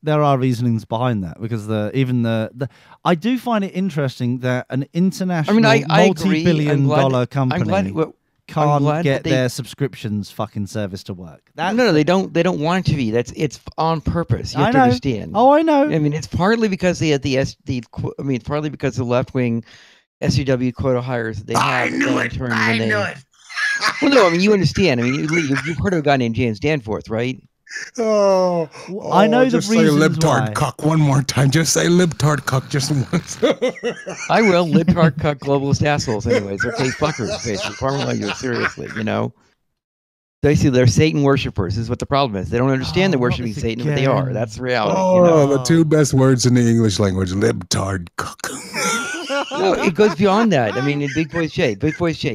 Speaker 1: there are reasonings behind that because I do find it interesting that an international multi-billion-dollar company can't get their subscriptions fucking service to work.
Speaker 3: No, they don't. They don't want it to be. It's on purpose. You have to understand.
Speaker 1: Oh, I know.
Speaker 3: I mean, it's partly because they had partly because the left-wing SCW quota hires that they have.
Speaker 6: I knew it.
Speaker 3: Well, no, I mean, you understand. I mean, you've heard of a guy named James Danforth, right?
Speaker 6: Oh,
Speaker 1: I know the
Speaker 6: reasons. Just say libtard cuck one more time. Just say libtard cuck just once.
Speaker 3: I will. Libtard cuck globalist assholes. Anyways, okay, fuckers. Basically, farming you seriously. You know, basically they're Satan worshippers. Is what the problem is. They don't understand they're worshiping Satan, but they are. That's the reality.
Speaker 6: Oh,
Speaker 3: you know?
Speaker 6: The two best words in the English language: libtard cuck.
Speaker 3: No, it goes beyond that. I mean, in Big Boy Shay, you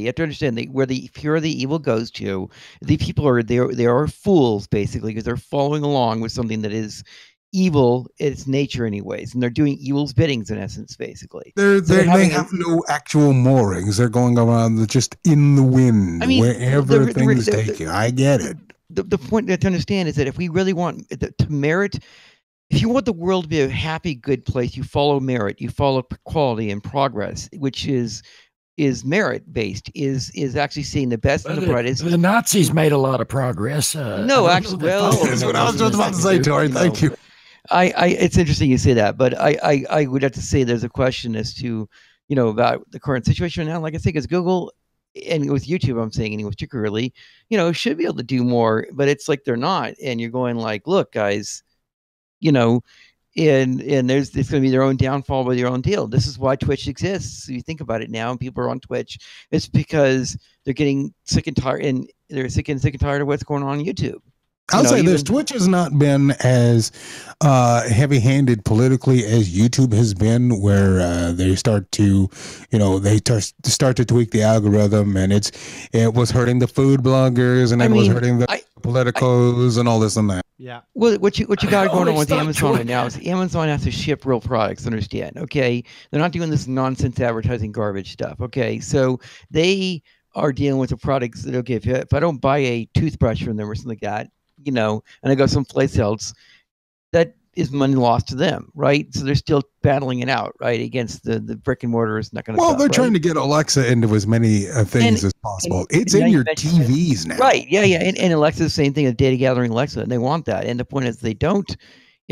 Speaker 3: have to understand where the pure the evil goes to. The people are they are fools basically because they're following along with something that is evil in its nature, anyways, and they're doing evil's biddings in essence, basically.
Speaker 6: They have no actual moorings. They're going around just in the wind, wherever things take you. I get it.
Speaker 3: The point to understand is that if we really want to merit. If you want the world to be a happy, good place, you follow merit, you follow quality and progress, which is merit based, is actually seeing the best and the brightest.
Speaker 2: The Nazis made a lot of progress.
Speaker 3: No, actually,
Speaker 6: that's what I was just about to say, Tori. Thank you.
Speaker 3: It's interesting you say that, but I would have to say there's a question as to about the current situation now. Like I think, as Google and with YouTube, I'm saying anyway, particularly, should be able to do more, but it's like they're not, and you're going like, look, guys. And it's going to be their own downfall with their own deal. This is why Twitch exists. So you think about it now, and people are on Twitch. It's because they're getting sick and tired, and they're sick and tired of what's going on YouTube.
Speaker 6: I'll say this: Twitch has not been as heavy-handed politically as YouTube has been, where they start to, start to tweak the algorithm, and it was hurting the food bloggers, and it was hurting the politicos, and all this and that.
Speaker 1: Yeah.
Speaker 3: Well, what you got going on with Amazon right now is Amazon has to ship real products. Understand? Okay, they're not doing this nonsense advertising garbage stuff. Okay, so they are dealing with the products that if I don't buy a toothbrush from them or something like that. And I go someplace else, that is money lost to them, right? So they're still battling it out, right, against the brick and mortars and that kind of stuff.
Speaker 6: Well, they're trying to get Alexa into as many things as possible. It's in your TVs now.
Speaker 3: Right, yeah. And Alexa's the same thing as data gathering Alexa, and they want that. And the point is, if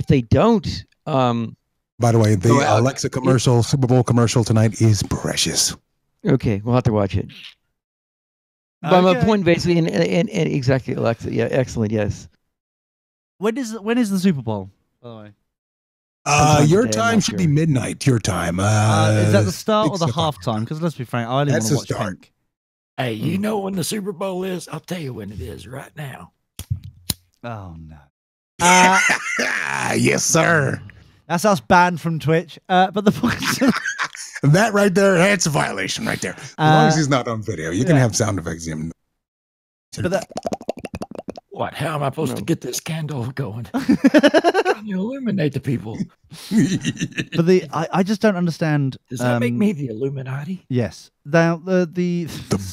Speaker 3: they don't,
Speaker 6: by the way, the Alexa commercial, Super Bowl commercial tonight is precious.
Speaker 3: Okay, we'll have to watch it. But my point basically, and exactly, Alexa, yeah, excellent, yes.
Speaker 1: When is the Super Bowl, by the way?
Speaker 6: Your time should be midnight. Your time.
Speaker 1: Is that the start or the halftime? Because let's be frank, I only want to watch Pink.
Speaker 2: Hey, you know when the Super Bowl is? I'll tell you when it is right now.
Speaker 1: Oh no.
Speaker 6: Yes, sir.
Speaker 1: That's us banned from Twitch. But
Speaker 6: that right there, that's a violation right there. As long as he's not on video, you can have sound effects.
Speaker 2: What? How am I supposed to get this candle going? Can you illuminate the people?
Speaker 1: But I just don't understand.
Speaker 2: Does that make me the Illuminati?
Speaker 1: Yes. Now the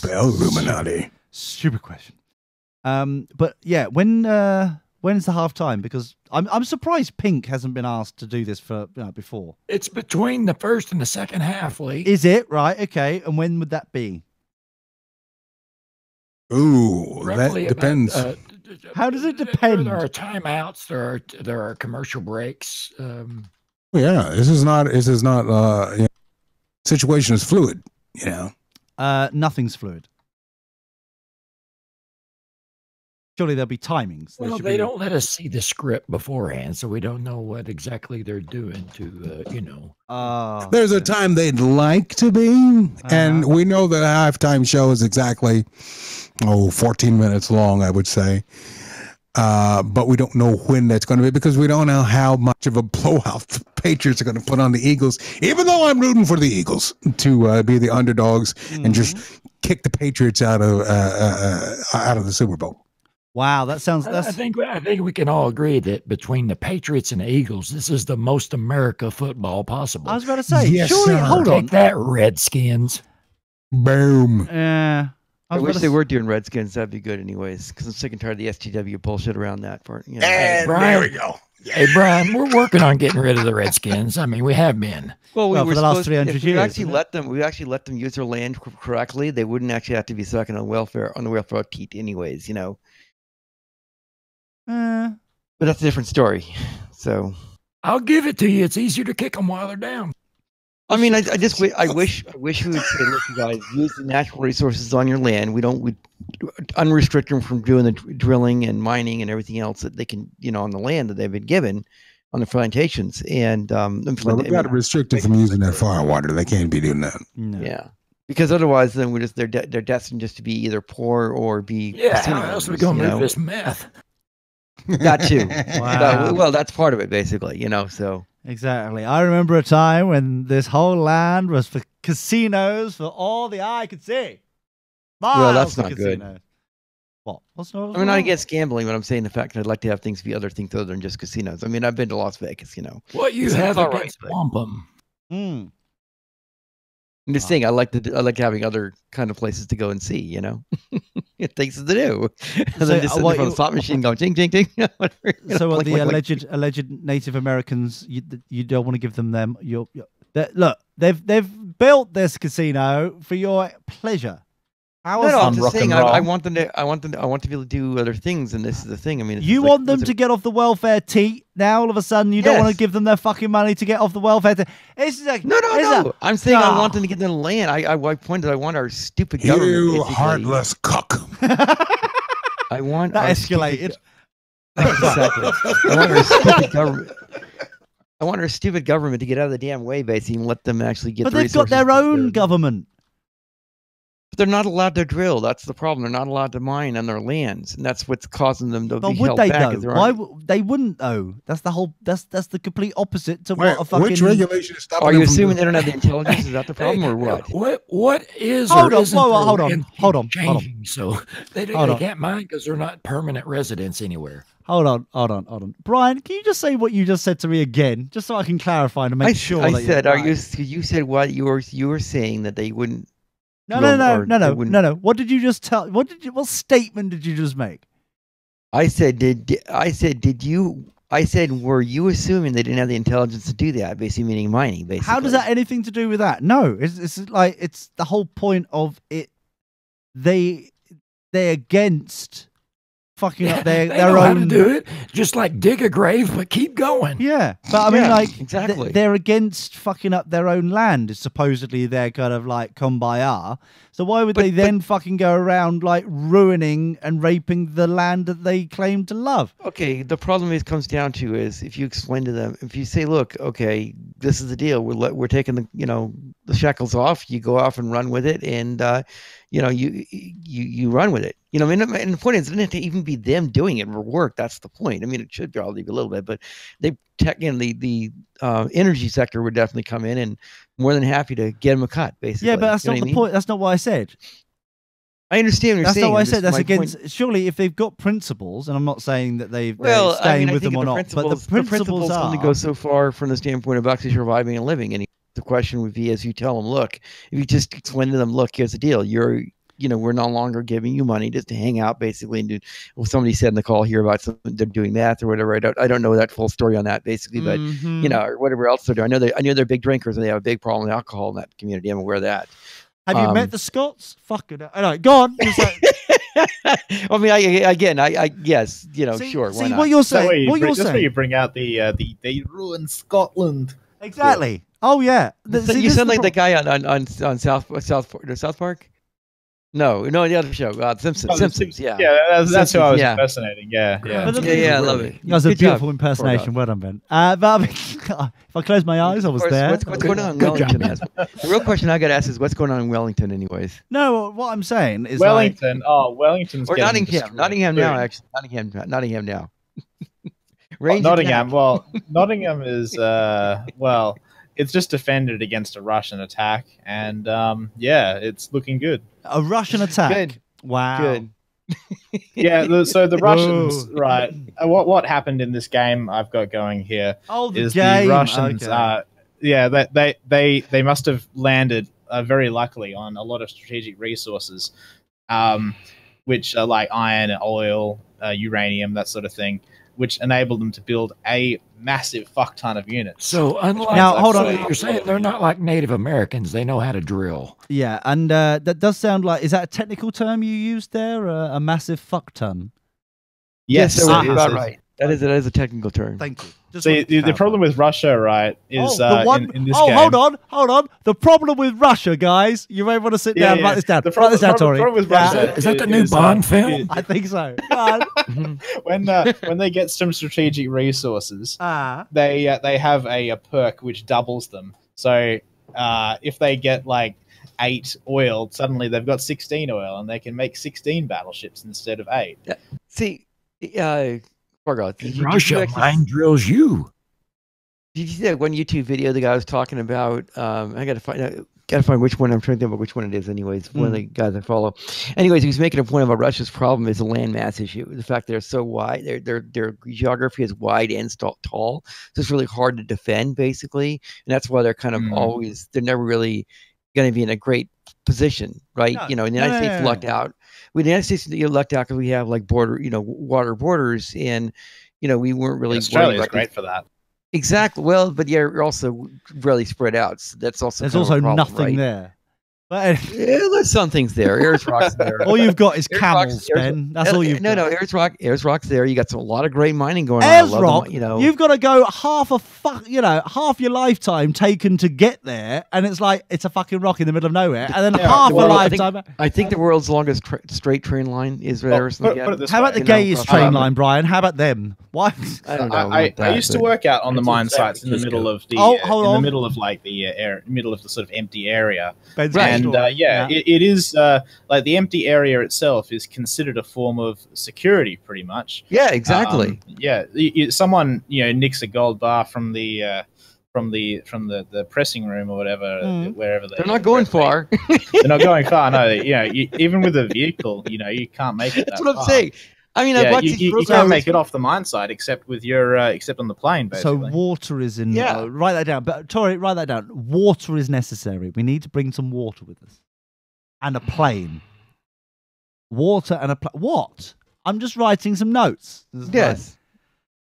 Speaker 6: Bell Illuminati.
Speaker 1: Stupid question. But yeah, when When's the half time? Because I'm surprised Pink hasn't been asked to do this for before.
Speaker 2: It's between the first and the second half, Lee.
Speaker 1: Is it right? Okay, and when would that be?
Speaker 6: Ooh,
Speaker 2: Roughly
Speaker 6: that depends.
Speaker 1: How does it depend?
Speaker 2: There are timeouts. There are commercial breaks.
Speaker 6: Yeah, this is not. Situation is fluid. You know,
Speaker 1: Nothing's fluid. Surely there'll be timings.
Speaker 2: Well, they don't let us see the script beforehand, so we don't know what exactly they're doing to,
Speaker 6: there's a time they'd like to be, and we know that a halftime show is exactly 14 minutes long, I would say. But we don't know when that's going to be because we don't know how much of a blowout the Patriots are going to put on the Eagles, even though I'm rooting for the Eagles to be the underdogs and just kick the Patriots out of the Super Bowl.
Speaker 1: Wow, that sounds.
Speaker 2: I think we can all agree that between the Patriots and the Eagles, this is the most America football possible.
Speaker 1: I was about to say,
Speaker 6: Yes,
Speaker 1: surely,
Speaker 6: sir.
Speaker 1: hold on.
Speaker 2: Take that, Redskins.
Speaker 6: Boom.
Speaker 1: Yeah.
Speaker 3: I wish they were doing Redskins. That'd be good, anyways. Because I'm sick and tired of the STW bullshit around that part. You know.
Speaker 6: And
Speaker 2: Brian,
Speaker 6: there we go.
Speaker 2: Hey, Brian, we're working on getting rid of the Redskins. I mean, we have been.
Speaker 3: Well,
Speaker 1: for
Speaker 3: were
Speaker 1: the last
Speaker 3: supposed-
Speaker 1: 300
Speaker 3: if we
Speaker 1: years,
Speaker 3: actually
Speaker 1: isn't
Speaker 3: let them. We actually let them use their land correctly. They wouldn't actually have to be sucking on the welfare teat, anyways. You know. But that's a different story. So
Speaker 2: I'll give it to you. It's easier to kick them while they're down.
Speaker 3: I mean, I wish we would say, look, you guys, use the natural resources on your land. We unrestrict them from doing the drilling and mining and everything else that they can, on the land that they've been given on the plantations. And
Speaker 6: Well, we got to restrict them from using that fire water. They can't be doing that.
Speaker 1: No.
Speaker 3: yeah, because otherwise, then they're destined just to be either poor or be
Speaker 2: How else are we going to move this meth?
Speaker 3: That too.
Speaker 1: Wow.
Speaker 3: Well, that's part of it, basically. So.
Speaker 1: Exactly. I remember a time when this whole land was for casinos for all the eye could see.
Speaker 3: Well, that's
Speaker 1: Miles of
Speaker 3: not good.
Speaker 1: casinos. What? What's not?
Speaker 3: I'm not against gambling, but I'm saying the fact that I'd like to have things be other things other than just casinos. I mean, I've been to Las Vegas,
Speaker 2: What you
Speaker 3: It's
Speaker 2: have
Speaker 3: all right,
Speaker 2: against
Speaker 3: but-
Speaker 2: wampum.
Speaker 3: I'm just saying I like having other kind of places to go and see, things to do. And then just sitting there from the slot machine going ting ting ting.
Speaker 1: So what the
Speaker 3: like-
Speaker 1: alleged Native Americans, you don't want to give them your look, they've built this casino for your pleasure. How is
Speaker 3: I'm
Speaker 1: that?
Speaker 3: just saying
Speaker 5: rock and roll.
Speaker 3: I want to be able to do other things, and this is the thing. I mean,
Speaker 1: You want them to get off the welfare teat. Now all of a sudden you don't want to give them their fucking money to get off the welfare teat. It's like
Speaker 3: No. I'm saying I want them to get the land. I pointed. I want our stupid government.
Speaker 6: You
Speaker 3: basically.
Speaker 6: heartless cuck.
Speaker 3: I want
Speaker 1: that
Speaker 3: our
Speaker 1: escalated.
Speaker 3: Exactly. I want our stupid government. I want our stupid government to get out of the damn way, basically, and let them actually get.
Speaker 1: But
Speaker 3: the
Speaker 1: they've got their
Speaker 3: resources
Speaker 1: own government.
Speaker 3: But they're not allowed to drill. That's the problem. They're not allowed to mine on their lands, and that's what's causing them to
Speaker 1: But
Speaker 3: be
Speaker 1: would
Speaker 3: held
Speaker 1: they
Speaker 3: back.
Speaker 1: though? Why they wouldn't though? That's the whole. That's the complete opposite to what a fucking.
Speaker 6: Which regulation is stopping
Speaker 3: Are you
Speaker 6: them from
Speaker 3: assuming they
Speaker 6: doing
Speaker 3: don't have the intelligence? Is that the problem, or what?
Speaker 2: What is?
Speaker 1: Hold
Speaker 2: or
Speaker 1: on,
Speaker 2: isn't
Speaker 1: whoa,
Speaker 2: there
Speaker 1: hold on,
Speaker 2: land
Speaker 1: hold on,
Speaker 2: keeps
Speaker 1: hold on.
Speaker 2: changing, so they
Speaker 1: Hold on.
Speaker 2: can't mine because they're not permanent residents anywhere.
Speaker 1: Hold on. Brian, can you just say what you just said to me again, just so I can clarify and make sure?
Speaker 3: I
Speaker 1: that
Speaker 3: said,
Speaker 1: you're
Speaker 3: are
Speaker 1: right.
Speaker 3: you said what you were saying that they wouldn't.
Speaker 1: No.
Speaker 3: wouldn't-
Speaker 1: What did you just tell? What statement did you just make?
Speaker 3: I said, were you assuming they didn't have the intelligence to do that? Basically, meaning mining. Basically,
Speaker 1: How does that have anything to do with that? No, it's like it's the whole point of it. They're against fucking up
Speaker 2: They
Speaker 1: their
Speaker 2: know how to
Speaker 1: own.
Speaker 2: do it. Just like dig a grave, but keep going.
Speaker 1: Yeah, but I mean,
Speaker 3: Yeah,
Speaker 1: like,
Speaker 3: exactly.
Speaker 1: they're against fucking up their own land. It's supposedly their kind of like kumbaya. So why would they then fucking go around like ruining and raping the land that they claim to love?
Speaker 3: Okay, the problem comes down to is if you explain to them, if you say, look, okay, this is the deal. We're taking the shackles off. You go off and run with it, and you run with it. I mean, and the point is, it doesn't have to even be them doing it for work. That's the point. I mean, it should probably be a little bit, but the energy sector would definitely come in and more than happy to get them a cut, basically.
Speaker 1: Yeah, but that's
Speaker 3: You know
Speaker 1: not
Speaker 3: what
Speaker 1: the
Speaker 3: I mean?
Speaker 1: point. That's not what I said.
Speaker 3: I understand what you're
Speaker 1: That's
Speaker 3: saying.
Speaker 1: not what I
Speaker 3: I'm
Speaker 1: said.
Speaker 3: just-
Speaker 1: That's
Speaker 3: my
Speaker 1: against.
Speaker 3: point-
Speaker 1: Surely, if they've got principles, and I'm not saying that they're
Speaker 3: Well,
Speaker 1: staying
Speaker 3: I
Speaker 1: with
Speaker 3: think
Speaker 1: them or
Speaker 3: the
Speaker 1: not, but the
Speaker 3: principles
Speaker 1: principles are.
Speaker 3: only go so far from the standpoint of actually surviving and living. And the question would be, as you tell them, look, if you just explain to them, look, here's the deal. we're no longer giving you money just to hang out, basically. And do, well, somebody said in the call here about something they're doing that or whatever. I don't know that full story on that, basically, but or whatever else they're doing. I know they're big drinkers and they have a big problem with alcohol in that community. I'm aware of that.
Speaker 1: Have you met the Scots? Fuck it. I know. Go on.
Speaker 3: I mean, I guess, sure.
Speaker 1: See what you're saying.
Speaker 5: That's where you bring out the they ruined Scotland.
Speaker 1: Exactly. Yeah. Oh yeah.
Speaker 3: You sound like the guy on South Park. No, the other show, Simpsons. Yeah,
Speaker 5: that's who I was impersonating. Yeah.
Speaker 3: I love it.
Speaker 1: That was a beautiful impersonation. Well done, Ben. But I mean, if I close my eyes, I was there.
Speaker 3: What's going on in Wellington? The real question I got to ask is, what's going on in Wellington, anyways?
Speaker 1: No, what I'm saying is
Speaker 5: Wellington. Wellington's
Speaker 3: or Nottingham. Nottingham now, actually. Nottingham now.
Speaker 5: Nottingham. Well, Nottingham is it's just defended against a Russian attack, and it's looking good.
Speaker 1: A Russian attack.
Speaker 3: Good.
Speaker 1: Wow.
Speaker 3: Good.
Speaker 5: So the Russians, right? What happened in this game I've got going here is the Russians. Okay. They must have landed very luckily on a lot of strategic resources, which are like iron, oil, uranium, that sort of thing, which enabled them to build a massive fuck ton of units.
Speaker 2: So unlike hold on, you're saying they're not like Native Americans; they know how to drill.
Speaker 1: Yeah, and that does sound like, is that a technical term you used there? A massive fuck ton.
Speaker 5: Yes,
Speaker 3: that's about right. That is a technical term.
Speaker 1: Thank you.
Speaker 5: The problem with Russia, right, is in this game.
Speaker 1: Hold on. The problem with Russia, guys. You may want to sit down. Write this down. Write this down, Tori.
Speaker 5: The problem with Russia
Speaker 2: is that the new Bond film?
Speaker 1: I think so.
Speaker 5: When they get some strategic resources, they have a perk which doubles them. So if they get like 8 oil, suddenly they've got 16 oil, and they can make 16 battleships instead of 8.
Speaker 3: Yeah. See,
Speaker 2: Russia mind drills you.
Speaker 3: Did you see that one YouTube video the guy was talking about? I gotta find which one. I'm trying to think about which one it is. Anyways, one of the guys I follow. Anyways, he was making a point about Russia's problem is the landmass issue. The fact they're so wide, their geography is wide and tall, so it's really hard to defend, basically, and that's why they're kind of they're never really going to be in a great position, right? No, in the United States, lucked out. With the United States, you're lucked out because we have like water borders, and we weren't really.
Speaker 5: Australia's great for that.
Speaker 3: Exactly. Well, but you're also really spread out. So that's also
Speaker 1: there's also
Speaker 3: problem,
Speaker 1: nothing
Speaker 3: right?
Speaker 1: there. But
Speaker 3: there's some things there. Ayers Rock's there.
Speaker 1: All you've got is camels, Ben. That's all you've got.
Speaker 3: No, Ayers Rock's there. You got a lot of great mining going on.
Speaker 1: Ayers Rock, you've got to go half your lifetime taken to get there, and it's like it's a fucking rock in the middle of nowhere, and then half a lifetime.
Speaker 3: I think the world's longest straight train line is there.
Speaker 1: How about the gayest train line, Brian? How about them? Why?
Speaker 3: I don't know.
Speaker 5: I used to work out on the mine sites in the middle of the middle of like the middle of the sort of empty area.
Speaker 1: Right.
Speaker 5: And it is like the empty area itself is considered a form of security, pretty much.
Speaker 3: Yeah, exactly.
Speaker 5: Someone nicks a gold bar from the pressing room or whatever, wherever
Speaker 3: they're not going far.
Speaker 5: They're not going far. No, even with a vehicle, you can't make it.
Speaker 3: That's what I'm saying. I mean,
Speaker 5: you can't make it off the mine site except with your except on the plane, basically.
Speaker 1: So water is in. Write that down. But Tori, write that down. Water is necessary. We need to bring some water with us, and a plane. Water and a what? I'm just writing some notes.
Speaker 3: Yes.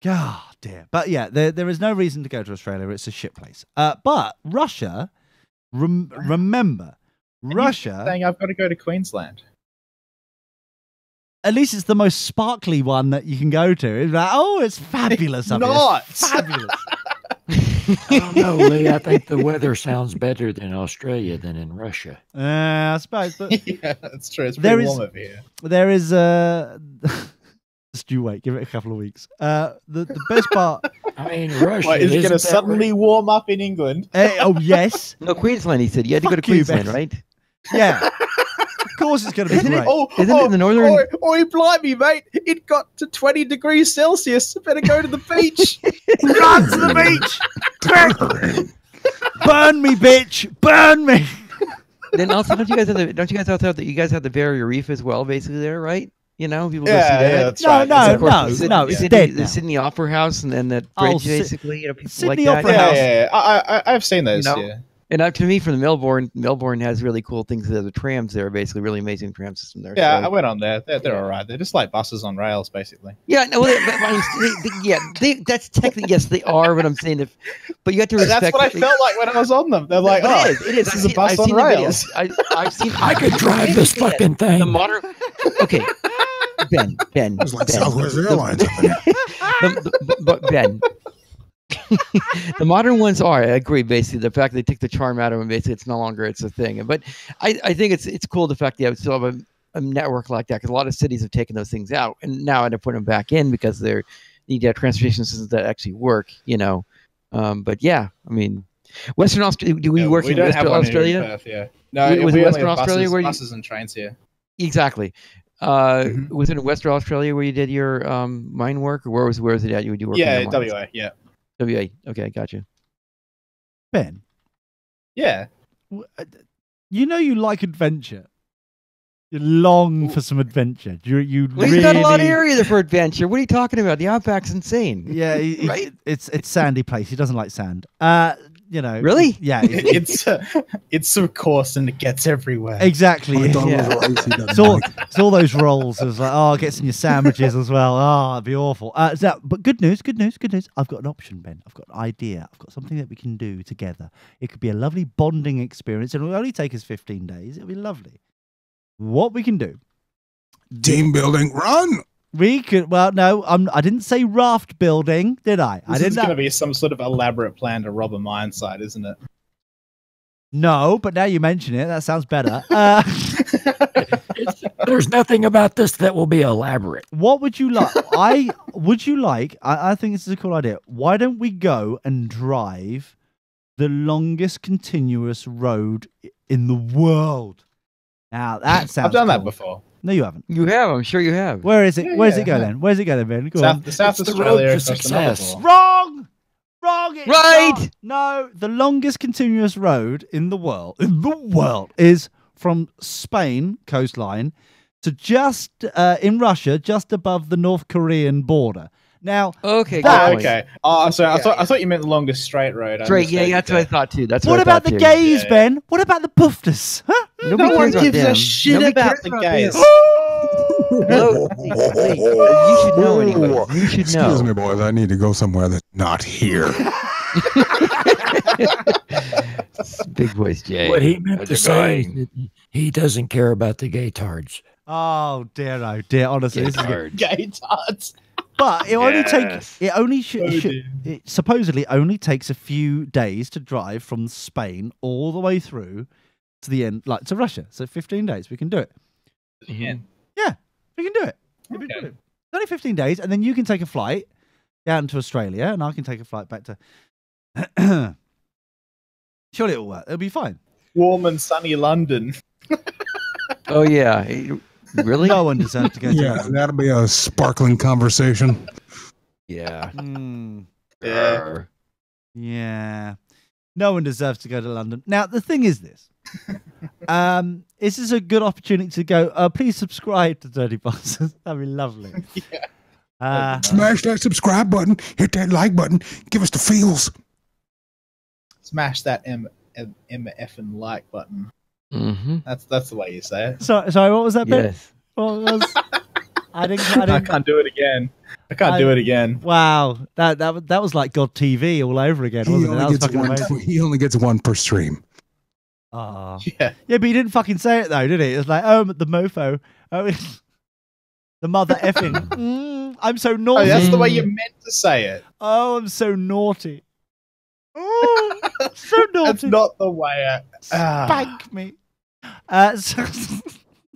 Speaker 1: God dear. But yeah, there is no reason to go to Australia. It's a shit place. But Russia, remember, Russia.
Speaker 5: Saying I've got to go to Queensland.
Speaker 1: At least it's the most sparkly one that you can go to. It's like, it's fabulous.
Speaker 5: It's not
Speaker 1: fabulous.
Speaker 2: I don't know, Lee. I think the weather sounds better in Australia than in Russia.
Speaker 1: I suppose, but
Speaker 5: yeah, that's true. It's pretty warm over here.
Speaker 1: There is just you wait. Give it a couple of weeks. The best part.
Speaker 2: I mean, Russia
Speaker 5: is it going to suddenly warm up in England?
Speaker 1: Yes.
Speaker 3: No, Queensland. He said you had to go to Queensland, right?
Speaker 1: Yeah. Of course it's going to be
Speaker 3: Isn't
Speaker 1: great.
Speaker 3: Isn't it in the northern?
Speaker 5: Blimey, mate. It got to 20 degrees Celsius. Better go to the beach.
Speaker 1: Run to the beach. Burn me, bitch. Burn me.
Speaker 3: Then also, don't you guys also have the Barrier Reef as well, basically there, right? People go see that.
Speaker 5: Yeah, that's
Speaker 1: right. No, it's dead now.
Speaker 3: The Sydney Opera House and then that bridge, basically, people
Speaker 1: Sydney
Speaker 3: like
Speaker 1: Opera
Speaker 3: that.
Speaker 1: House.
Speaker 5: Yeah. I've seen those.
Speaker 3: And to me, from the Melbourne has really cool things. The trams there are basically really amazing tram system there.
Speaker 5: Yeah,
Speaker 3: so.
Speaker 5: I went on there. They're all right. They're just like buses on rails, basically.
Speaker 3: Yeah, no, that's technically yes, they are. But I'm saying but you have to respect.
Speaker 5: That's what I felt like when I was on them. They're like,
Speaker 3: it is.
Speaker 5: This is a bus on rails.
Speaker 3: I've seen.
Speaker 2: I could drive this fucking thing.
Speaker 3: The modern. Okay, Ben.
Speaker 6: It's like Southwest Airlines.
Speaker 3: But Ben. The modern ones are. I agree. Basically, the fact they take the charm out of them, basically, it's no longer a thing. But I think it's cool the fact that you still have a network like that because a lot of cities have taken those things out and now they're putting them back in because they need to have transportation systems that actually work. But yeah, I mean, Western Australia. Do we work in Western Australia?
Speaker 5: Perth, yeah. No,
Speaker 3: was
Speaker 5: we
Speaker 3: Western
Speaker 5: only have
Speaker 3: Australia where
Speaker 5: buses and trains here.
Speaker 3: Exactly. Was it in Western Australia where you did your mine work, or where was it at? You do work?
Speaker 5: Yeah, WA. Yeah.
Speaker 3: WA. Okay, gotcha.
Speaker 1: Ben.
Speaker 5: Yeah.
Speaker 1: You like adventure. You long for some adventure. You
Speaker 3: well,
Speaker 1: really...
Speaker 3: He's got a lot of area there for adventure. What are you talking about? The Outback's insane.
Speaker 1: Yeah,
Speaker 3: right?
Speaker 1: It's sandy place. He doesn't like sand.
Speaker 3: Really?
Speaker 1: Yeah.
Speaker 5: It's so coarse and it gets everywhere.
Speaker 1: Exactly.
Speaker 6: Yeah.
Speaker 1: It's all those rolls. It's like, it gets in your sandwiches as well. Oh, it'd be awful. But good news. I've got an option, Ben. I've got an idea. I've got something that we can do together. It could be a lovely bonding experience. It'll only take us 15 days. It'll be lovely. What we can do.
Speaker 6: Team building, run!
Speaker 1: We could. Well, no, I didn't say raft building, did I?
Speaker 5: This is going to be some sort of elaborate plan to rob a mine site, isn't it?
Speaker 1: No, but now you mention it, that sounds better.
Speaker 2: There's nothing about this that will be elaborate.
Speaker 1: What would you like? I think this is a cool idea. Why don't we go and drive the longest continuous road in the world? Now that sounds.
Speaker 5: I've done
Speaker 1: cool.
Speaker 5: that before.
Speaker 1: No, you haven't.
Speaker 3: You have. I'm sure you have.
Speaker 1: Where is it? Where does it go then? Where's it go then, Ben? Go on.
Speaker 5: The South Australia
Speaker 2: road to success.
Speaker 1: Wrong. It's
Speaker 3: right.
Speaker 1: not. No, the longest continuous road in the world is from Spain coastline to just in Russia, just above the North Korean border. Now,
Speaker 3: okay.
Speaker 5: Oh, so I thought you meant the longest straight road.
Speaker 3: Straight, yeah, that's what I thought too. That's
Speaker 1: what about the gays, Ben? What about the pufters? Huh?
Speaker 5: No one gives a shit about the gays.
Speaker 3: No, you should know anyway. You should know.
Speaker 6: Excuse me, boys. I need to go somewhere that's not here.
Speaker 3: Big voice, Jay.
Speaker 2: What he meant to say is that he doesn't care about the gay tards.
Speaker 1: Oh dear, honestly, this is good.
Speaker 5: Gay tards.
Speaker 1: But it supposedly only takes a few days to drive from Spain all the way through to the end, like to Russia. So 15 days, we can do it.
Speaker 5: Yeah,
Speaker 1: we can do it. Okay. It's only 15 days, and then you can take a flight down to Australia, and I can take a flight back to. Surely it'll work. It'll be fine.
Speaker 5: Warm and sunny London.
Speaker 3: Oh yeah. Really?
Speaker 1: No one deserves to go to
Speaker 6: London. That'll be a sparkling conversation.
Speaker 3: Yeah.
Speaker 1: Yeah. No one deserves to go to London. Now, the thing is this. This is a good opportunity to go, please subscribe to Dirty Bosses. That'd be lovely.
Speaker 5: Yeah.
Speaker 6: Smash that subscribe button. Hit that like button. Give us the feels.
Speaker 5: Smash that MF and like button.
Speaker 3: Mm-hmm.
Speaker 5: That's the way you say it.
Speaker 1: Sorry, what was that bit?
Speaker 3: Yes.
Speaker 1: What was... I
Speaker 5: can't do it again. I can't do it again.
Speaker 1: Wow, that was like God TV all over again, wasn't it? That was fucking amazing.
Speaker 6: He only gets one per stream.
Speaker 1: Oh.
Speaker 5: Yeah,
Speaker 1: but he didn't fucking say it though, did he? It was like, the mofo, the mother effing. I'm so naughty.
Speaker 5: Oh, that's the way you meant to say it.
Speaker 1: Oh, I'm so naughty. Oh, so naughty.
Speaker 5: That's not the way.
Speaker 1: Spank me.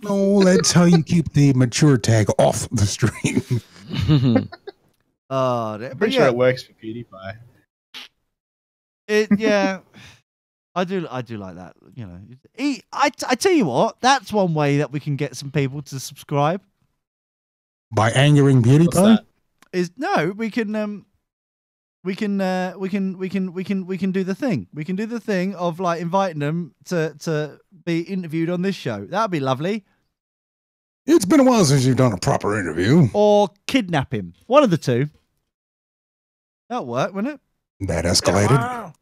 Speaker 6: No, that's how you keep the mature tag off the stream.
Speaker 1: I'm
Speaker 5: pretty sure it works for PewDiePie.
Speaker 1: I do like that. I tell you what, that's one way that we can get some people to subscribe.
Speaker 6: By angering PewDiePie?
Speaker 1: We can do the thing. We can do the thing of like inviting them to be interviewed on this show. That'd be lovely.
Speaker 6: It's been a while since you've done a proper interview.
Speaker 1: Or kidnap him. One of the two. That'll work, wouldn't it?
Speaker 6: That escalated.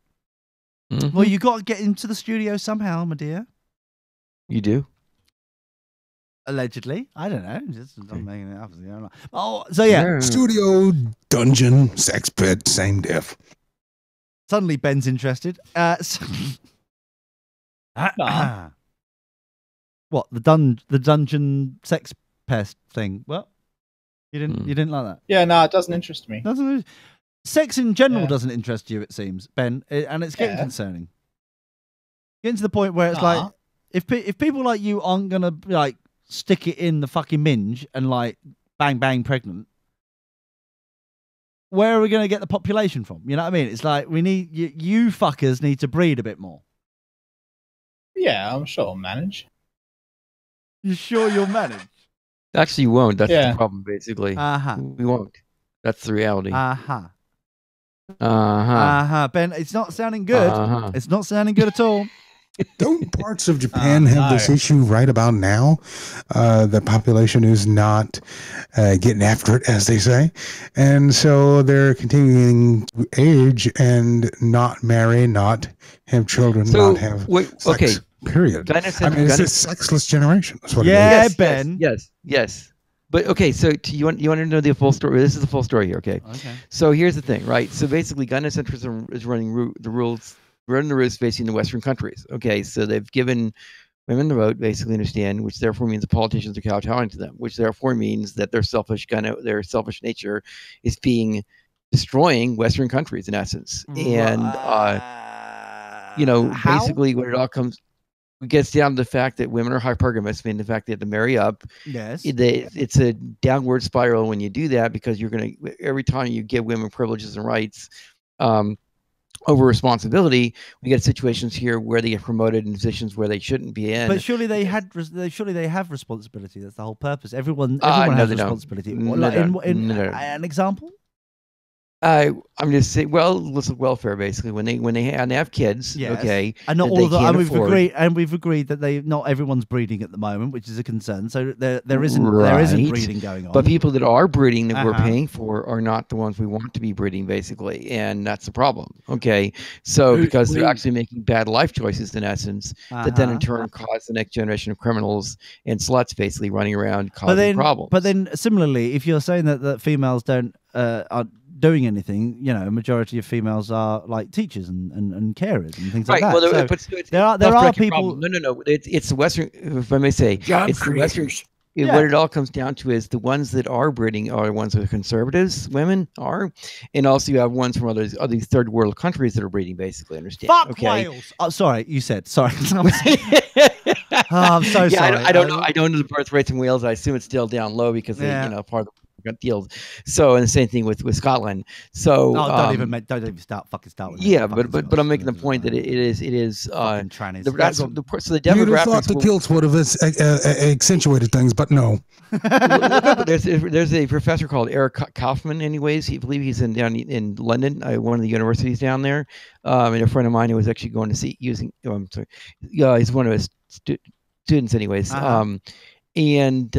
Speaker 1: Yeah, Well, you got to get into the studio somehow, my dear.
Speaker 3: You do?
Speaker 1: Allegedly. I don't know. Just I'm making it up. You know. Oh, so yeah.
Speaker 6: Studio, dungeon, sex pit, same diff.
Speaker 1: Suddenly Ben's interested. What, the dungeon sex pest thing? What? You didn't like that?
Speaker 5: Yeah, no, it doesn't interest me.
Speaker 1: Sex in general doesn't interest you, it seems, Ben, and it's getting concerning. Getting to the point where it's like, if people like you aren't gonna like stick it in the fucking minge and like bang bang pregnant, where are we gonna get the population from? You know what I mean? It's like we need you fuckers need to breed a bit more.
Speaker 5: Yeah, I'm sure I'll manage.
Speaker 1: You sure you'll manage?
Speaker 3: Actually, you won't. That's the problem, basically. We won't. That's the reality.
Speaker 1: Ben, it's not sounding good. It's not sounding good at all.
Speaker 6: Don't parts of Japan have this issue right about now? The population is not getting after it, as they say. And so they're continuing to age and not marry, not have children, not have sex, period. I mean, it's a sexless generation. That's what it is.
Speaker 1: Ben.
Speaker 3: Yes. But okay, so you want to know the full story? This is the full story here, okay? So here's the thing, right? So basically, gynocentrism is running the roost basically in the Western countries. Okay, so they've given women the vote, basically, understand, which therefore means the politicians are kowtowing to them, which therefore means that their selfish nature is destroying Western countries in essence. And basically, what it all gets down to the fact that women are hypergamous, meaning the fact they have to marry up.
Speaker 1: Yes.
Speaker 3: It's a downward spiral when you do that, because every time you give women privileges and rights over responsibility, we get situations here where they get promoted in positions where they shouldn't be in.
Speaker 1: But surely they have responsibility. That's the whole purpose. Everyone has responsibility. An example?
Speaker 3: I'm just saying. Well, let's look welfare basically when they have kids. Yes. Okay,
Speaker 1: and not all of them. And we've agreed that not everyone's breeding at the moment, which is a concern. So there isn't breeding going on.
Speaker 3: But people that are breeding that we're paying for are not the ones we want to be breeding, basically, and that's the problem. Okay, so because they're actually making bad life choices in essence, that then in turn cause the next generation of criminals and sluts basically running around causing problems.
Speaker 1: But then similarly, if you're saying that females are doing anything, a majority of females are like teachers and carers and things like that.
Speaker 3: Well,
Speaker 1: so there are people.
Speaker 3: No. It's the Western, if I may say, it's the Western. What it all comes down to is the ones that are breeding are the ones that are conservatives, women are, and also you have ones from these third world countries that are breeding. Basically, understand?
Speaker 1: Fuck whales. Oh, sorry, you said sorry. I'm so sorry.
Speaker 3: I don't know. I don't know the birth rates in Wales. I assume it's still down low because they, part of the deals. So, and the same thing with Scotland. So,
Speaker 1: don't even start with
Speaker 3: but I'm making the point that it is.
Speaker 1: Trannies.
Speaker 3: So the demographics.
Speaker 6: You'd have thought the kilts would have accentuated things, but no.
Speaker 3: There's a professor called Eric Kaufman. Anyways, I believe he's down in London, one of the universities down there. And a friend of mine who was actually going to see using. He's one of his students, anyways. And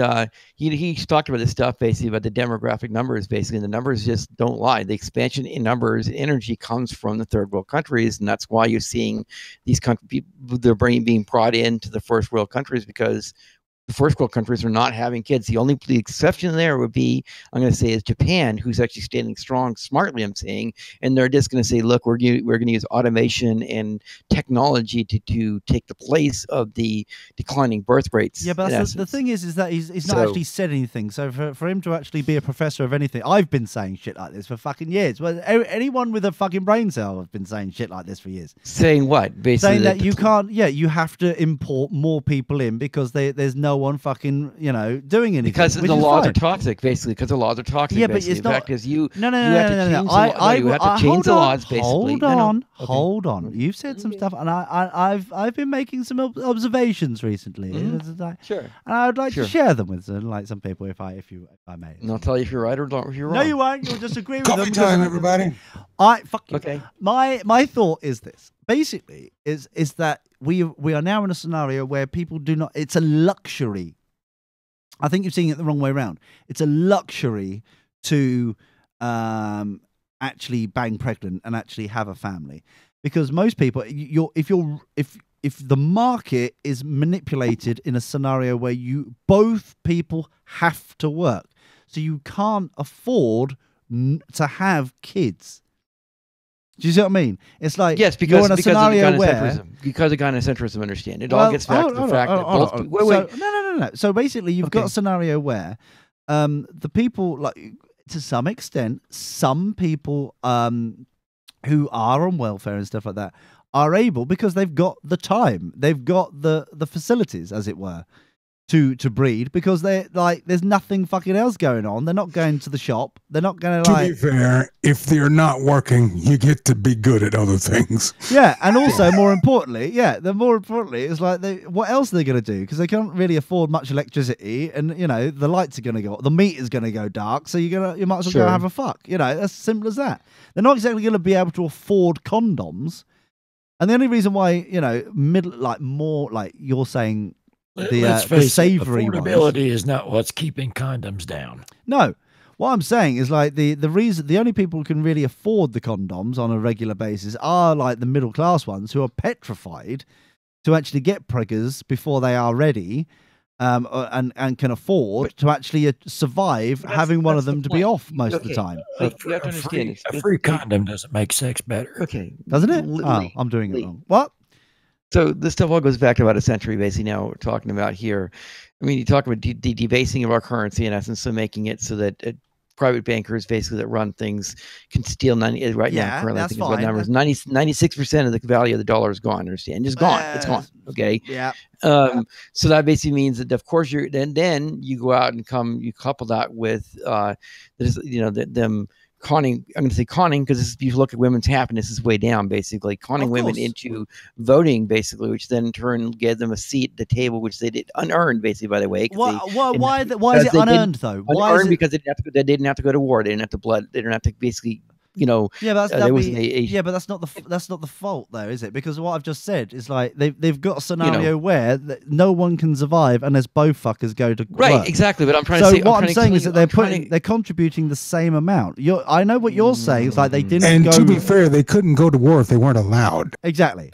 Speaker 3: he talked about this stuff basically about the demographic numbers basically, and the numbers just don't lie. The expansion in numbers, energy comes from the third world countries, and that's why you're seeing these they're being brought into the first world countries, because the first world countries are not having kids. The exception there would be, I'm going to say, is Japan, who's actually standing strong, smartly, I'm saying, and they're just going to say, look, we're going to use automation and technology to take the place of the declining birth rates.
Speaker 1: Yeah, but the thing is that he's not actually said anything. So for him to actually be a professor of anything, I've been saying shit like this for fucking years. Well, anyone with a fucking brain cell has been saying shit like this for years.
Speaker 3: Saying what? Basically,
Speaker 1: saying that you can't. Yeah, you have to import more people in because there's no one fucking doing anything
Speaker 3: because the laws are toxic, basically. Because the laws are toxic.
Speaker 1: Yeah, but it's
Speaker 3: the fact is you
Speaker 1: no.
Speaker 3: You have to change the laws, basically.
Speaker 1: Hold on. You've said some stuff, and I've been making some observations recently.
Speaker 3: Sure.
Speaker 1: And I would like to share them with some people if I may.
Speaker 3: And I'll tell you if you're right or if you're wrong.
Speaker 1: No, you won't. You'll disagree with
Speaker 6: them.
Speaker 1: Coffee
Speaker 6: time, everybody.
Speaker 1: Fuck you.
Speaker 3: Okay.
Speaker 1: My thought is this. Basically, is that we are now in a scenario where people do not. It's a luxury. I think you're seeing it the wrong way around. It's a luxury to actually bang pregnant and actually have a family. because most people, if the market is manipulated in a scenario where both people have to work, so you can't afford to have kids. Do you see what I mean? It's like,
Speaker 3: yes, because
Speaker 1: you're in a scenario where,
Speaker 3: because of gynocentrism, understand it all gets back to the fact that both. Wait.
Speaker 1: No. So basically, you've got a scenario where the people, like, to some extent, some people who are on welfare and stuff like that are able, because they've got the time, they've got the facilities, as it were, to breed, because they're like, there's nothing fucking else going on. They're not going to the shop. They're not going to, like...
Speaker 6: To be fair, if they're not working, you get to be good at other things.
Speaker 1: Yeah, and also, more importantly, it's like, what else are they going to do? Because they can't really afford much electricity, and, you know, the lights are going to go, the meat is going to go dark, so you might as well go have a fuck. You know, that's simple as that. They're not exactly going to be able to afford condoms. And the only reason why, you know, more like you're saying, the savory
Speaker 2: affordability is not what's keeping condoms down.
Speaker 1: No, what I'm saying is, like, the reason, the only people who can really afford the condoms on a regular basis are, like, the middle class ones who are petrified to actually get preggers before they are ready, and can afford to actually survive having one of them to be off most of the time.
Speaker 2: A free condom doesn't make sex better.
Speaker 3: Okay,
Speaker 1: doesn't it? Oh, I'm doing it wrong. What?
Speaker 3: So this stuff all goes back to about a century, basically. Now we're talking about here. I mean, you talk about the debasing of our currency, in essence, so making it so that private bankers, basically, that run things can steal 90. Right now, currently, I think what number is 96% of the value of the dollar is gone. Understand? Just gone. It's gone. Okay.
Speaker 1: Yeah.
Speaker 3: So that basically means that, of course, then you go out and you couple that with them conning. I'm going to say conning, because if you look at women's happiness, is way down, basically conning women into voting, basically, which then in turn gave them a seat at the table, which they did unearned, basically, by the way.
Speaker 1: Why is it unearned, though? Why is it?
Speaker 3: Because they didn't have to go to war. They didn't have to blood. They didn't have to basically. You know,
Speaker 1: yeah, but that's not the fault, though, is it? Because what I've just said is, like, they've got a scenario where no one can survive unless both fuckers go to work.
Speaker 3: Exactly. But I'm trying to say,
Speaker 1: what I'm saying is that they're contributing the same amount. I know what you're saying. It's like they didn't.
Speaker 6: And to be fair, they couldn't go to war if they weren't allowed.
Speaker 1: Exactly.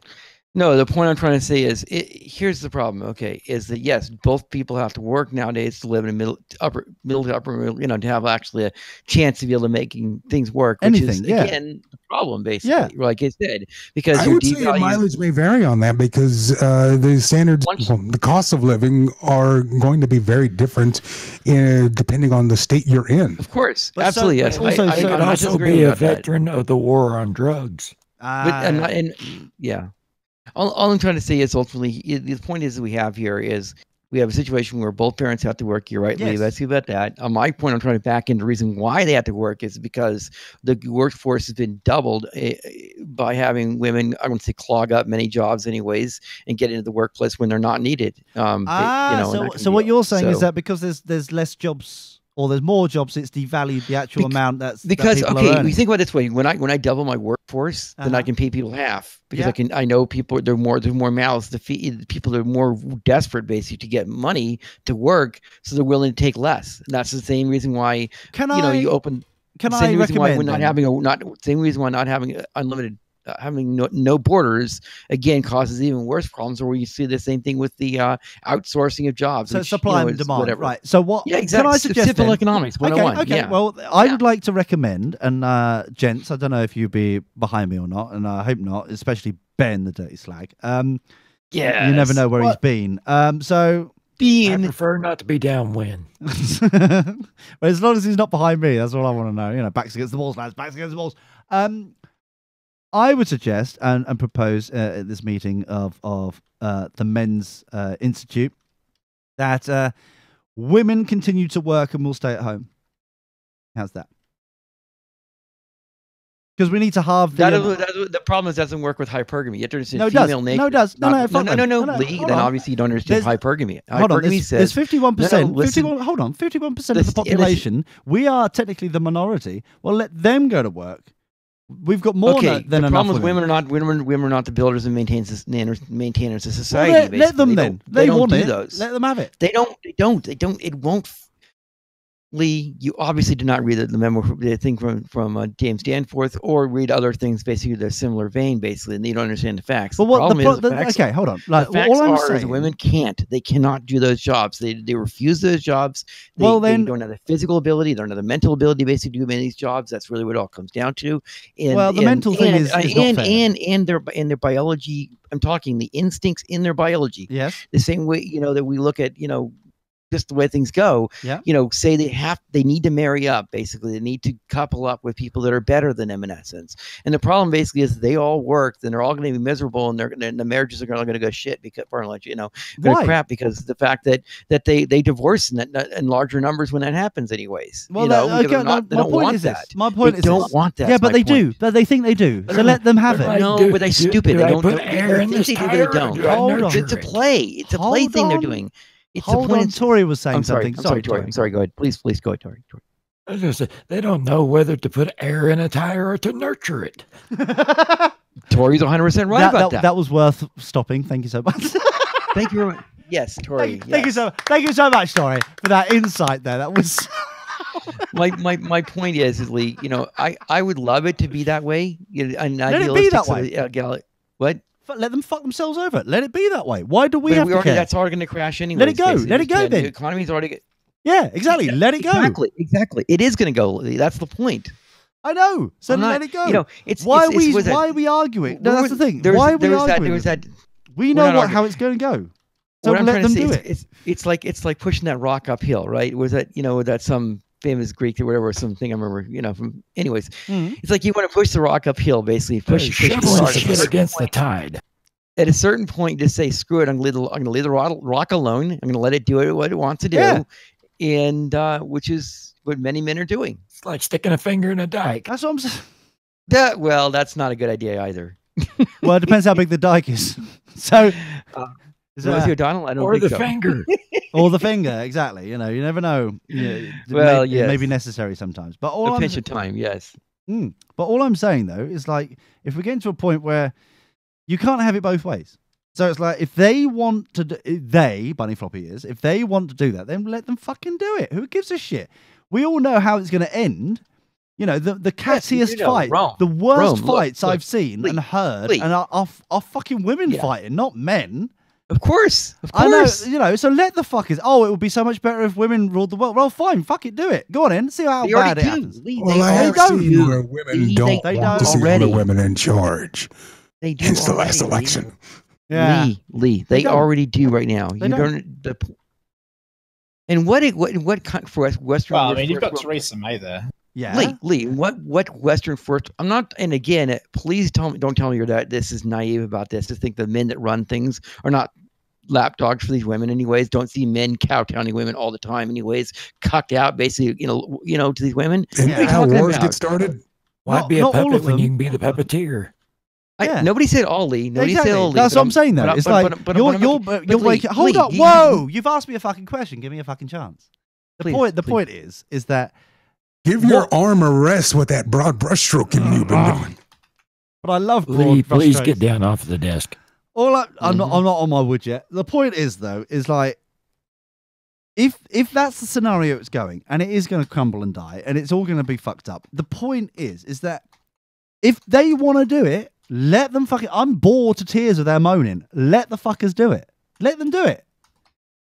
Speaker 3: No, the point I'm trying to say is, here's the problem. Okay, is that yes, both people have to work nowadays to live in a middle to upper, to have actually a chance to be able to making things work. Which is again the problem, basically. Like I said, because
Speaker 6: I would say mileage may vary on that, because the standards, the costs of living are going to be very different depending on the state you're in.
Speaker 3: Of course, absolutely, yes.
Speaker 2: I could also be a veteran of the war on drugs.
Speaker 3: Yeah. All I'm trying to say is, ultimately, the point is that we have a situation where both parents have to work. You're right, Lee. Let's see about that. My point I'm trying to back into the reason why they have to work is because the workforce has been doubled by having women, I wouldn't say clog up many jobs anyways, and get into the workplace when they're not needed.
Speaker 1: So what you're saying is that because there's less jobs, or there's more jobs, it's devalued the actual amount that people are earning.
Speaker 3: You think about it this way: when I double my workforce, then I can pay people half, because I know people. There's more mouths to feed. People are more desperate, basically, to get money to work, so they're willing to take less. And that's the same reason why you open.
Speaker 1: Same reason why not
Speaker 3: having unlimited. Having no borders, again, causes even worse problems, where you see the same thing with the outsourcing of jobs.
Speaker 1: So supply and demand, right? So what?
Speaker 3: Yeah, exactly.
Speaker 1: Can I suggest
Speaker 3: civil economics 101?
Speaker 1: Okay.
Speaker 3: Yeah.
Speaker 1: Well, I would like to recommend, and gents, I don't know if you'd be behind me or not, and I hope not, especially Ben, the dirty slag. You never know where he's been. So.
Speaker 2: I prefer not to be downwind.
Speaker 1: Well, as long as he's not behind me, that's all I want to know. You know, backs against the walls, lads. Backs against the walls. I would suggest and propose at this meeting of the Men's Institute that women continue to work and we'll stay at home. How's that? Because we need to halve
Speaker 3: the problem is, doesn't work with hypergamy. You have to understand female nature.
Speaker 1: No, it does. No,
Speaker 3: Lee, then obviously you don't understand hypergamy.
Speaker 1: Hold on, there's 51%. Hold on, 51% of the population. We are technically the minority. Well, let them go to work. We've got more than enough.
Speaker 3: The problem is women are not the builders and maintainers of society.
Speaker 1: Well, let them then. They want it.
Speaker 3: Those.
Speaker 1: Let them have it.
Speaker 3: They don't. It won't. Lee, you obviously did not read the memo, the thing from James Danforth, or read other things basically the similar vein, basically, and you don't understand the facts.
Speaker 1: But what the facts
Speaker 3: okay,
Speaker 1: hold on.
Speaker 3: Like, the facts are is women they cannot do those jobs. They refuse those jobs. They don't have the physical ability, they don't have the mental ability basically to do many of these jobs. That's really what it all comes down to. And,
Speaker 1: the mental thing is not fair.
Speaker 3: And their biology. I'm talking the instincts in their biology.
Speaker 1: Yes.
Speaker 3: The same way that we look at just the way things go, say they need to marry up, basically. They need to couple up with people that are better than them in essence. And the problem basically is they all work, then they're all going to be miserable, and the marriages are going to go shit because, crap, because the fact that they divorce in larger numbers when that happens anyways.
Speaker 1: Well,
Speaker 3: they don't want that.
Speaker 1: My point is
Speaker 3: they don't want that.
Speaker 1: Yeah, but they do. But they think they do. So let them have it.
Speaker 3: No, but they're stupid. They don't.
Speaker 2: Put air in this tire.
Speaker 3: It's a play. It's a play thing they're doing.
Speaker 1: Hold on, Tori was saying something.
Speaker 3: I'm sorry, Tori. I'm sorry. Go ahead. Please go ahead, Tori.
Speaker 2: I was going to say, they don't know whether to put air in a tire or to nurture it.
Speaker 3: Tori's 100% right about that.
Speaker 1: That was worth stopping. Thank you so much.
Speaker 3: Thank you very much. Yes, Tori.
Speaker 1: Thank you so much, Tori, for that insight there. That was...
Speaker 3: my point is, Lee, I would love it to be that way.
Speaker 1: Let it be that way.
Speaker 3: What?
Speaker 1: Let them fuck themselves over. Let it be that way. Why do we have to care?
Speaker 3: That's already going to crash anyway.
Speaker 1: Let it go. Let it go, then.
Speaker 3: The economy's already...
Speaker 1: Yeah, exactly. Let it go.
Speaker 3: Exactly. It is going to go. That's the point.
Speaker 1: I know. So let it go. Why are we arguing? No, that's the thing. Why are we arguing? We know how it's going to go. So let them do it.
Speaker 3: It's like pushing that rock uphill, right? Was that that some famous Greek or whatever, something I remember, from anyways. It's like you want to push the rock uphill, basically. Push
Speaker 2: shit against the tide.
Speaker 3: At a certain point, just say, screw it, I'm going to leave the rock alone. I'm going to let it do what it wants to do. And which is what many men are doing.
Speaker 2: It's like sticking a finger in a dike.
Speaker 1: That's what I'm saying.
Speaker 3: Well, that's not a good idea either.
Speaker 1: Well, it depends how big the dike is. So
Speaker 3: O'Donnell? I don't think
Speaker 2: the
Speaker 3: so.
Speaker 2: finger.
Speaker 1: Or the finger, exactly. You never know. It may be necessary sometimes. But
Speaker 3: a pinch of time, yes.
Speaker 1: But all I'm saying though is, like, if we're getting to a point where you can't have it both ways. So it's like, if they want to, Bunny Floppy is, if they want to do that, then let them fucking do it. Who gives a shit? We all know how it's going to end. The cattiest fight, the worst fights I've seen and heard, and are fucking women fighting, not men.
Speaker 3: Of course.
Speaker 1: I know, so let the fuckers. Oh, it would be so much better if women ruled the world. Well, fine, fuck it, do it. Go on in, see how bad it happens.
Speaker 6: Well, I have seen where women don't want to see other women in charge.
Speaker 3: They do.
Speaker 6: Since the last election.
Speaker 1: Yeah.
Speaker 3: Lee, they already do right now. And what for us Western?
Speaker 5: Well, I mean, you've got Theresa May there.
Speaker 1: Yeah.
Speaker 3: Lee, what Western first? I'm not. And again, please don't tell me that this is naive about this. To think the men that run things are not lapdogs for these women, anyways. Don't see men kowtowing women all the time, anyways. Cucked out, basically, to these women.
Speaker 6: And how wars get started.
Speaker 2: Why be a puppet when you can be the puppeteer?
Speaker 3: Nobody said all, Lee. Nobody said all, Lee.
Speaker 1: That's what I'm saying, though. It's like you're making. Hold up! Whoa! You've asked me a fucking question. Give me a fucking chance. The point is that
Speaker 6: give your arm a rest with that broad brushstroking you've been doing.
Speaker 1: But I love
Speaker 2: Lee. Please get down off the desk.
Speaker 1: I'm not on my wood yet. The point is, though, is like, if that's the scenario it's going, and it is going to crumble and die, and it's all going to be fucked up. The point is that if they want to do it, let them fucking. I'm bored to tears of their moaning. Let the fuckers do it. Let them do it.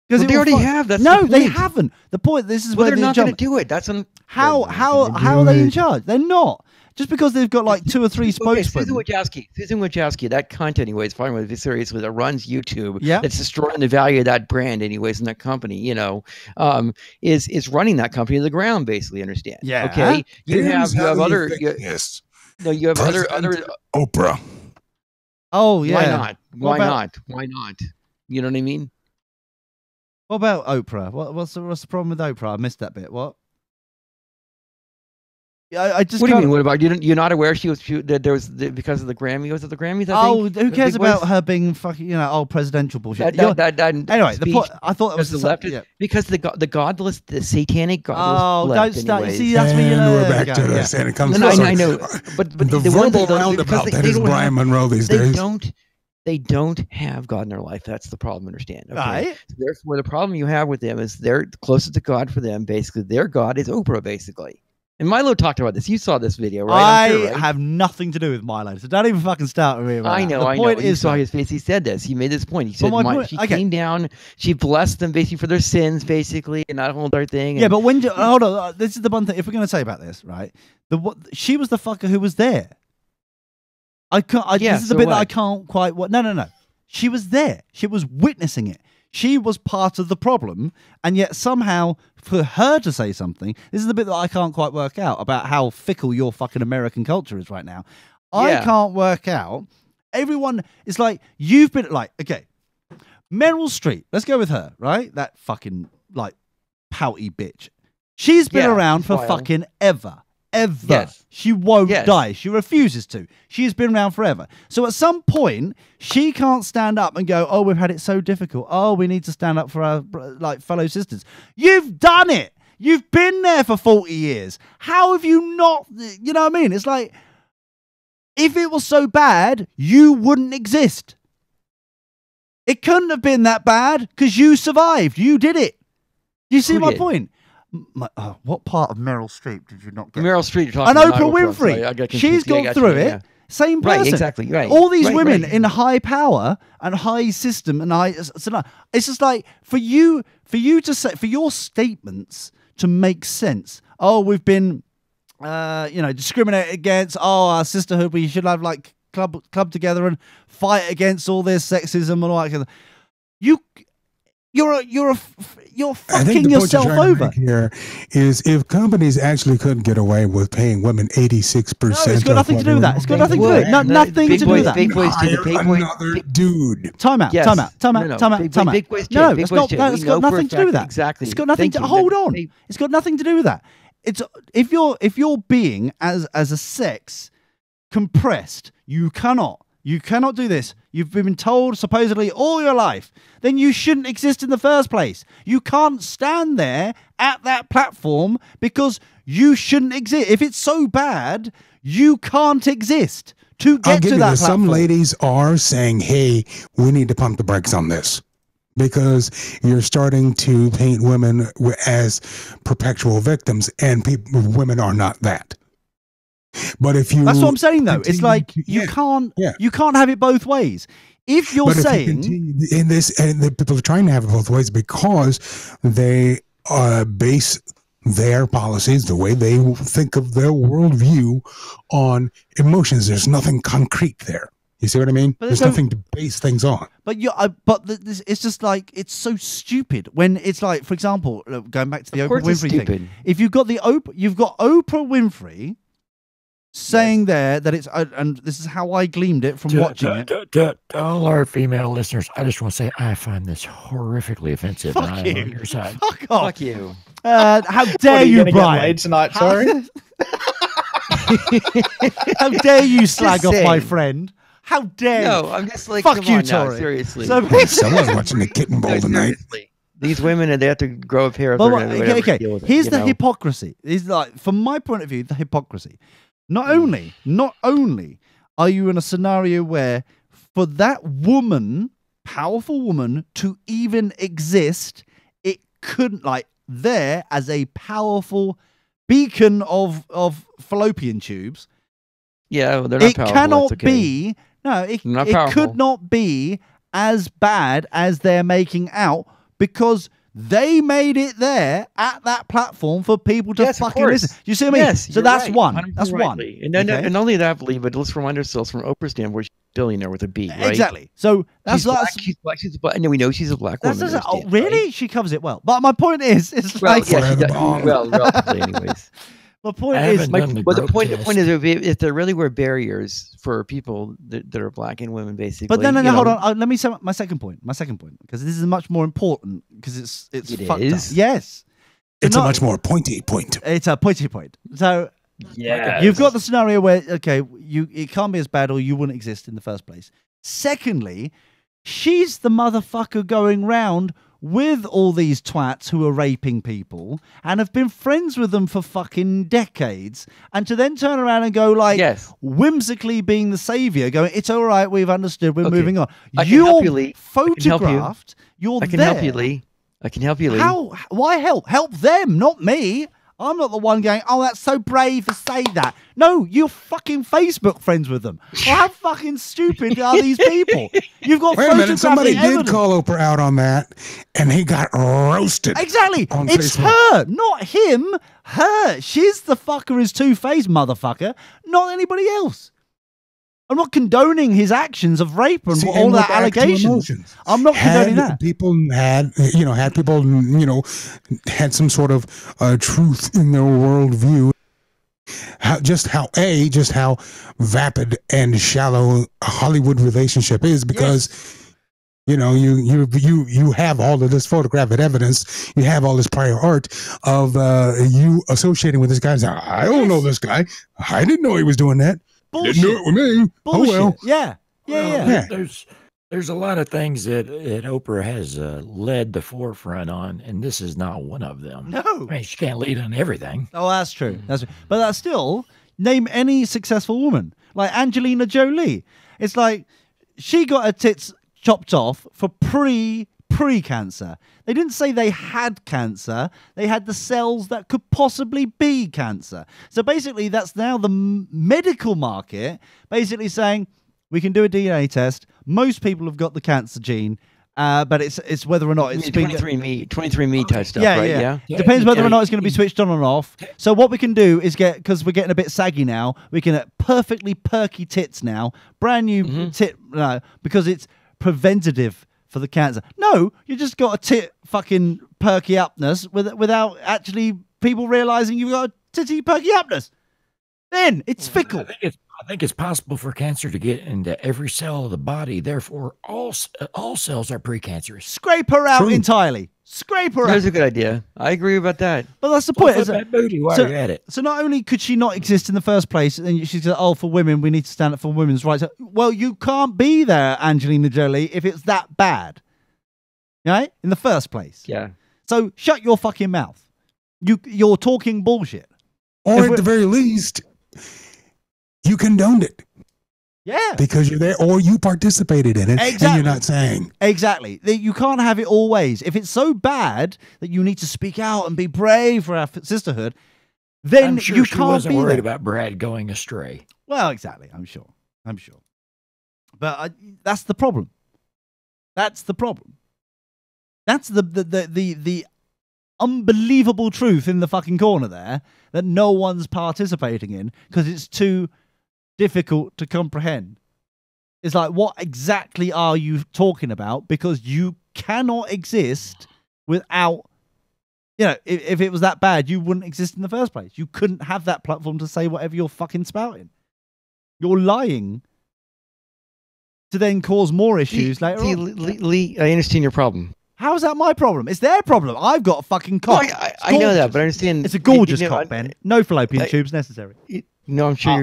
Speaker 3: Because they already have. That's
Speaker 1: they haven't. The point. This is where
Speaker 3: they're not going to do it. That's
Speaker 1: how are they in charge? They're not. Just because they've got like 2 or 3 spokesmen.
Speaker 3: Susan Wojcicki, that cunt, anyways, fine with seriously, that runs YouTube,
Speaker 1: yeah,
Speaker 3: that's destroying the value of that brand, anyways, in that company, is running that company to the ground, basically. Understand?
Speaker 1: Yeah.
Speaker 3: Okay. You have other.
Speaker 6: Yes.
Speaker 3: No, you have other
Speaker 6: Oprah.
Speaker 1: Oh yeah.
Speaker 3: Why not? You know what I mean?
Speaker 1: What about Oprah? What's the problem with Oprah? I missed that bit. What? I just.
Speaker 3: What do you mean? What about you're not aware that there was because of the Grammy? Was it the Grammys?
Speaker 1: Who cares about her being fucking presidential bullshit?
Speaker 3: Anyway,
Speaker 1: the point. I thought that was
Speaker 3: the left. Because the godless, the satanic godless.
Speaker 1: Oh,
Speaker 3: left,
Speaker 1: don't start.
Speaker 3: anyways.
Speaker 1: You see, that's me.
Speaker 6: We're back to this, and it comes.
Speaker 3: I know, but
Speaker 6: the verbal roundabout that is Brian Monroe these days.
Speaker 3: Don't. They don't have God in their life. That's the problem. Understand? Okay?
Speaker 1: Right.
Speaker 3: So therefore, the problem you have with them is they're closest to God for them. Basically, their God is Oprah. Basically, and Milo talked about this. You saw this video, right?
Speaker 1: I have nothing to do with Milo, so don't even fucking start with me about
Speaker 3: I know.
Speaker 1: that.
Speaker 3: I know. You saw his face. He said this. He made this point. He said, she came down. She blessed them basically for their sins, basically, and that whole other thing.
Speaker 1: Yeah, but when hold on, this is the one thing. If we're going to say about this, right? She was the fucker who was there. This is the bit that I can't quite. No. She was there. She was witnessing it. She was part of the problem, and yet somehow for her to say something, this is the bit that I can't quite work out about how fickle your fucking American culture is right now. I can't work out. Everyone is like, you've been like, okay, Meryl Streep. Let's go with her, right? That fucking like pouty bitch. She's been around for fucking ever. Yes. She won't die. She refuses to. She has been around forever. So at some point, she can't stand up and go, oh, we've had it so difficult. Oh, we need to stand up for our like fellow sisters. You've done it. You've been there for 40 years. How have you not? You know what I mean? It's like, if it was so bad, you wouldn't exist. It couldn't have been that bad because you survived. You did it. You see my point? What part of Meryl Streep did you not get?
Speaker 3: Meryl Streep, you're talking
Speaker 1: about Oprah Winfrey. She's gone through it. Yeah. Same person.
Speaker 3: Right, exactly. Right.
Speaker 1: All these women in high power and high system and high. So it's just like for you to say, for your statements to make sense. Oh, we've been, discriminated against. Oh, our sisterhood. We should have like club together and fight against all this sexism and all that kind of. You're fucking yourself over.
Speaker 6: Here is if companies actually couldn't get away with paying women 86%.
Speaker 1: No, it's got nothing to do with that. It's got nothing to do with it. Nothing to do with that.
Speaker 3: Big boys do the
Speaker 6: another dude.
Speaker 1: Time out. No, it's got nothing to do with that.
Speaker 3: Exactly.
Speaker 1: It's got nothing to hold on. It's got nothing to do with that. It's if you're being as a sex compressed, you cannot do this. You've been told supposedly all your life. Then you shouldn't exist in the first place. You can't stand there at that platform because you shouldn't exist. If it's so bad, you can't exist to get to that platform.
Speaker 6: Some ladies are saying, hey, we need to pump the brakes on this because you're starting to paint women as perpetual victims, and women are not that. But if you,
Speaker 1: that's what I'm saying though. It's like you can't have it both ways. If you're saying
Speaker 6: in this, and the people are trying to have it both ways because they base their policies, the way they think of their worldview, on emotions. There's nothing concrete there. You see what I mean? There's nothing to base things on.
Speaker 1: But it's just like, it's so stupid when it's like, for example, going back to the Oprah Winfrey thing. If you've got you've got Oprah Winfrey saying there that it's, and this is how I gleaned it from watching it.
Speaker 2: To all our female listeners, I just want to say I find this horrifically offensive.
Speaker 1: Fuck you.
Speaker 2: On your side.
Speaker 1: Fuck off.
Speaker 3: Fuck you.
Speaker 1: How dare you, Brian?
Speaker 5: Get laid tonight, sorry.
Speaker 1: How dare you slag off my friend? How dare you?
Speaker 3: No, I'm just like,
Speaker 1: fuck you,
Speaker 3: Tori.
Speaker 1: Tori.
Speaker 3: Seriously.
Speaker 6: Someone's watching the kitten bowl tonight.
Speaker 3: These women, they have to grow a pair of.
Speaker 1: Okay. Here's the hypocrisy. It's like, from my point of view, the hypocrisy. Not only are you in a scenario where for that woman, powerful woman, to even exist, it couldn't, like, there as a powerful beacon of fallopian tubes.
Speaker 3: Yeah, well, they're not powerful.
Speaker 1: It cannot be. No, it could not be as bad as they're making out because they made it there at that platform for people to fucking listen. You see what I mean?
Speaker 3: Yes,
Speaker 1: so that's
Speaker 3: right.
Speaker 1: one. That's one.
Speaker 3: And not only that, I believe, but let's remind ourselves from Oprah's standpoint, she's a billionaire with a B, right?
Speaker 1: Exactly. So
Speaker 3: she's black. She's black. And we know she's a black woman.
Speaker 1: Really? Right? She covers it well. But my point is, it's
Speaker 3: relatively, anyways.
Speaker 1: My point is,
Speaker 3: the point is, if there really were barriers for people that are black and women, basically.
Speaker 1: But then, hold on. Let me say my second point. Because this is much more important. Because it's fucked up. Yes,
Speaker 6: it's a much more pointy point.
Speaker 1: It's a pointy point. So you've got the scenario where it can't be as bad, or you wouldn't exist in the first place. Secondly, she's the motherfucker going round with all these twats who are raping people and have been friends with them for fucking decades, and to then turn around and go like, whimsically being the savior, going, it's all right, we've understood, we're moving on. You're photographed. You're there.
Speaker 3: I can help you, Lee. I can help you, Lee.
Speaker 1: How? Why help? Help them, not me. I'm not the one going, oh, that's so brave to say that. No, you're fucking Facebook friends with them. Well, how fucking stupid are these people? You've got
Speaker 6: Wait a minute, somebody
Speaker 1: evidence.
Speaker 6: did call Oprah out on that, and he got roasted.
Speaker 1: Exactly.
Speaker 6: On
Speaker 1: it's
Speaker 6: Facebook.
Speaker 1: her, not him. Her. She's the fucker who's two-faced motherfucker, not anybody else. I'm not condoning his actions of rape and all that allegations. I'm not condoning that.
Speaker 6: People had some sort of truth in their worldview. Just how vapid and shallow a Hollywood relationship is, because you have all of this photographic evidence, you have all this prior art of you associating with this guy. I don't know this guy. I didn't know he was doing that.
Speaker 1: Bullshit.
Speaker 6: Didn't do it with me.
Speaker 1: Bullshit.
Speaker 6: Oh well.
Speaker 1: Yeah.
Speaker 2: There's a lot of things that Oprah has led the forefront on, and this is not one of them.
Speaker 1: No.
Speaker 2: I mean, she can't lead on everything.
Speaker 1: Oh, that's true. But that's still, name any successful woman. Like Angelina Jolie. It's like, she got her tits chopped off for pre-cancer. They didn't say they had cancer. They had the cells that could possibly be cancer. So basically, that's now the medical market basically saying, we can do a DNA test. Most people have got the cancer gene, but it's whether or not it's been
Speaker 3: 23andMe type stuff, right? Yeah.
Speaker 1: Depends whether or not it's going to be switched on or off. So what we can do is because we're getting a bit saggy now, we can get perfectly perky tits now, brand new tit, because it's preventative for the cancer. No, you just got a tit fucking perky upness without actually people realizing you've got a titty perky upness. Then it's fickle.
Speaker 2: I think it's possible for cancer to get into every cell of the body. Therefore, all cells are precancerous.
Speaker 1: Scrape her out entirely. Scrape her out.
Speaker 3: That's a good idea. I agree about that.
Speaker 1: But that's the point.
Speaker 2: That booty while you're at it.
Speaker 1: So not only could she not exist in the first place, and she said, oh, for women, we need to stand up for women's rights. Well, you can't be there, Angelina Jolie, if it's that bad. Right? In the first place.
Speaker 3: Yeah.
Speaker 1: So shut your fucking mouth. You're talking bullshit.
Speaker 6: Or at the very least, you condoned it.
Speaker 1: Yeah.
Speaker 6: Because you're there, or you participated in it, and you're not saying.
Speaker 1: Exactly. You can't have it always. If it's so bad that you need to speak out and be brave for our sisterhood, then
Speaker 2: I'm sure
Speaker 1: you
Speaker 2: she
Speaker 1: can't
Speaker 2: wasn't
Speaker 1: be
Speaker 2: worried
Speaker 1: there.
Speaker 2: about Brad going astray.
Speaker 1: Well, exactly. I'm sure. But that's the problem. That's the problem. That's the unbelievable truth in the fucking corner there that no one's participating in because it's too difficult to comprehend. It's like, what exactly are you talking about? Because you cannot exist without, if it was that bad, you wouldn't exist in the first place. You couldn't have that platform to say whatever you're fucking spouting. You're lying to then cause more issues later on.
Speaker 3: Lee, I understand your problem.
Speaker 1: How is that my problem? It's their problem. I've got a fucking cock.
Speaker 3: No, I know that, but I understand.
Speaker 1: It's a gorgeous cock, Ben. No fallopian tubes necessary.
Speaker 3: No, I'm sure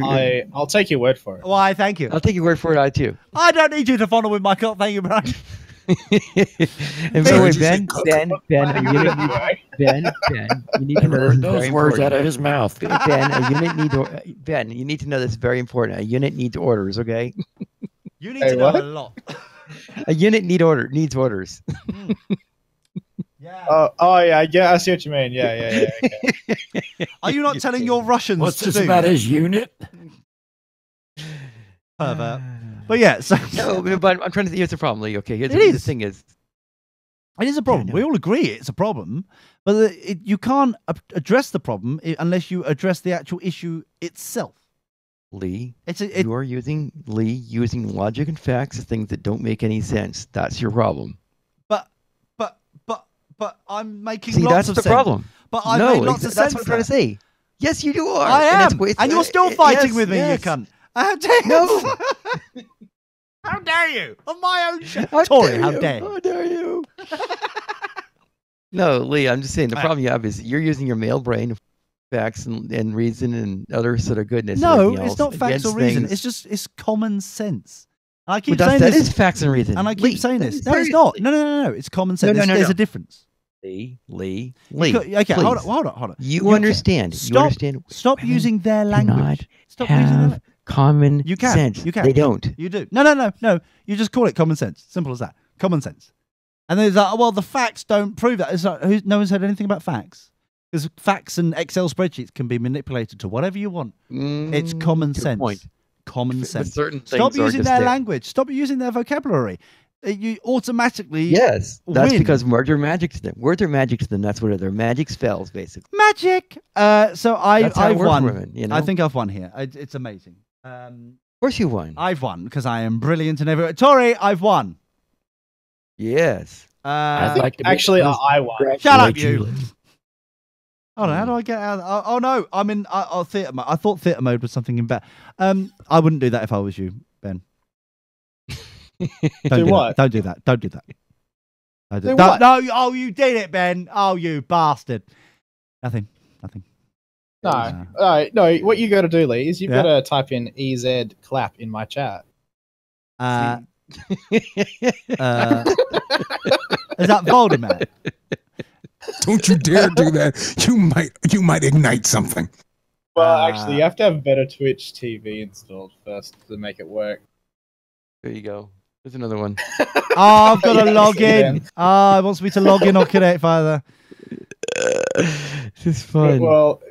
Speaker 5: I'll take your word for it.
Speaker 1: Why, thank you.
Speaker 3: I'll take your word for it, too.
Speaker 1: I don't need you to fondle with my cock. Thank you, Brian.
Speaker 3: And by the way, Ben, you need to know this
Speaker 2: those words out of his mouth.
Speaker 3: Ben, you need to know this is very important. A unit needs orders, okay?
Speaker 1: You need to know a lot.
Speaker 3: A unit needs orders.
Speaker 1: Yeah.
Speaker 5: Yeah. I see what you mean. Yeah. Okay.
Speaker 1: Are you not telling your Russians
Speaker 2: What's
Speaker 1: to
Speaker 2: this
Speaker 1: do
Speaker 2: about his unit?
Speaker 1: Pervert. But yeah, so
Speaker 3: No, but I'm trying to think. Here's the problem, Lee. Okay, the thing is,
Speaker 1: it is a problem. We all agree it's a problem, but you can't address the problem unless you address the actual issue itself.
Speaker 3: Lee, you are using logic and facts as things that don't make any sense. That's your problem.
Speaker 1: But I'm making
Speaker 3: See,
Speaker 1: lots
Speaker 3: that's
Speaker 1: of
Speaker 3: the
Speaker 1: sense.
Speaker 3: problem.
Speaker 1: But I made lots of sense.
Speaker 3: That's what I'm trying to say. Yes, you are.
Speaker 1: I am. And you're still fighting with me, you cunt. How dare you?
Speaker 3: No.
Speaker 1: How dare you? On my own show. Tori, how dare you?
Speaker 3: How dare you? No, Lee, I'm just saying the problem you have is you're using your male brain, facts and reason and other sort of goodness.
Speaker 1: No, it's not facts or reason. It's common sense. And I keep saying
Speaker 3: that
Speaker 1: this.
Speaker 3: is facts and reason.
Speaker 1: And I keep saying this. No, it's not. No. It's common sense. There's a difference.
Speaker 3: Lee.
Speaker 1: Okay, hold on.
Speaker 3: You understand.
Speaker 1: Stop using their language. Stop using their language.
Speaker 3: Common sense.
Speaker 1: You can.
Speaker 3: They don't.
Speaker 1: You do. No. You just call it common sense. Simple as that. Common sense. And then it's like, well, the facts don't prove that. It's like, no one's heard anything about facts. Because facts and Excel spreadsheets can be manipulated to whatever you want. It's common sense.
Speaker 3: Point.
Speaker 1: Common sense.
Speaker 3: Stop
Speaker 1: using their language. Stop using their vocabulary. You automatically
Speaker 3: that's
Speaker 1: win.
Speaker 3: Because words are magic to them. Words are magic to them. That's what they're magic spells, basically.
Speaker 1: Magic. So I've won.
Speaker 3: Women, you know?
Speaker 1: I think I've won here. It's amazing.
Speaker 3: Of course you won.
Speaker 1: I've won because I am brilliant in every. Tori, I've won.
Speaker 3: Yes.
Speaker 5: I won.
Speaker 1: Shut up, you. Hold on, how do I get out? Oh no, I'm in theatre mode. I thought theatre mode was something in better. I wouldn't do that if I was you, Ben. Don't do what? Don't do that. Don't do that. No, oh, you did it, Ben. Oh, you bastard. Nothing.
Speaker 5: No. What you got to do, Lee, is you've got to type in EZ clap in my chat.
Speaker 1: Is that Voldemort?
Speaker 6: Don't you dare do that. You might ignite something.
Speaker 5: Well, actually, you have to have better Twitch TV installed first to make it work.
Speaker 3: There you go. There's another one.
Speaker 1: Oh, I've got to log in. Oh, it wants me to log in or connect further.
Speaker 3: This is fun.
Speaker 5: Well,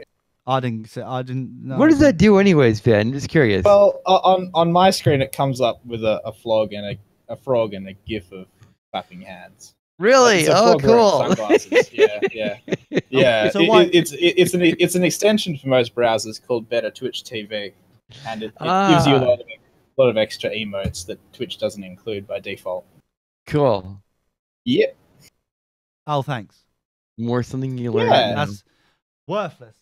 Speaker 1: I didn't know.
Speaker 3: What does that do anyways, Ben? I'm just curious.
Speaker 5: Well, on my screen, it comes up with a frog and a gif of clapping hands.
Speaker 3: Really? Oh, cool.
Speaker 5: Sunglasses. Yeah. So it's an extension for most browsers called Better Twitch TV, and it gives you a lot of extra emotes that Twitch doesn't include by default.
Speaker 3: Cool.
Speaker 5: Yep.
Speaker 1: Oh, thanks.
Speaker 3: More something you learn.
Speaker 5: Yeah.
Speaker 1: That's worthless.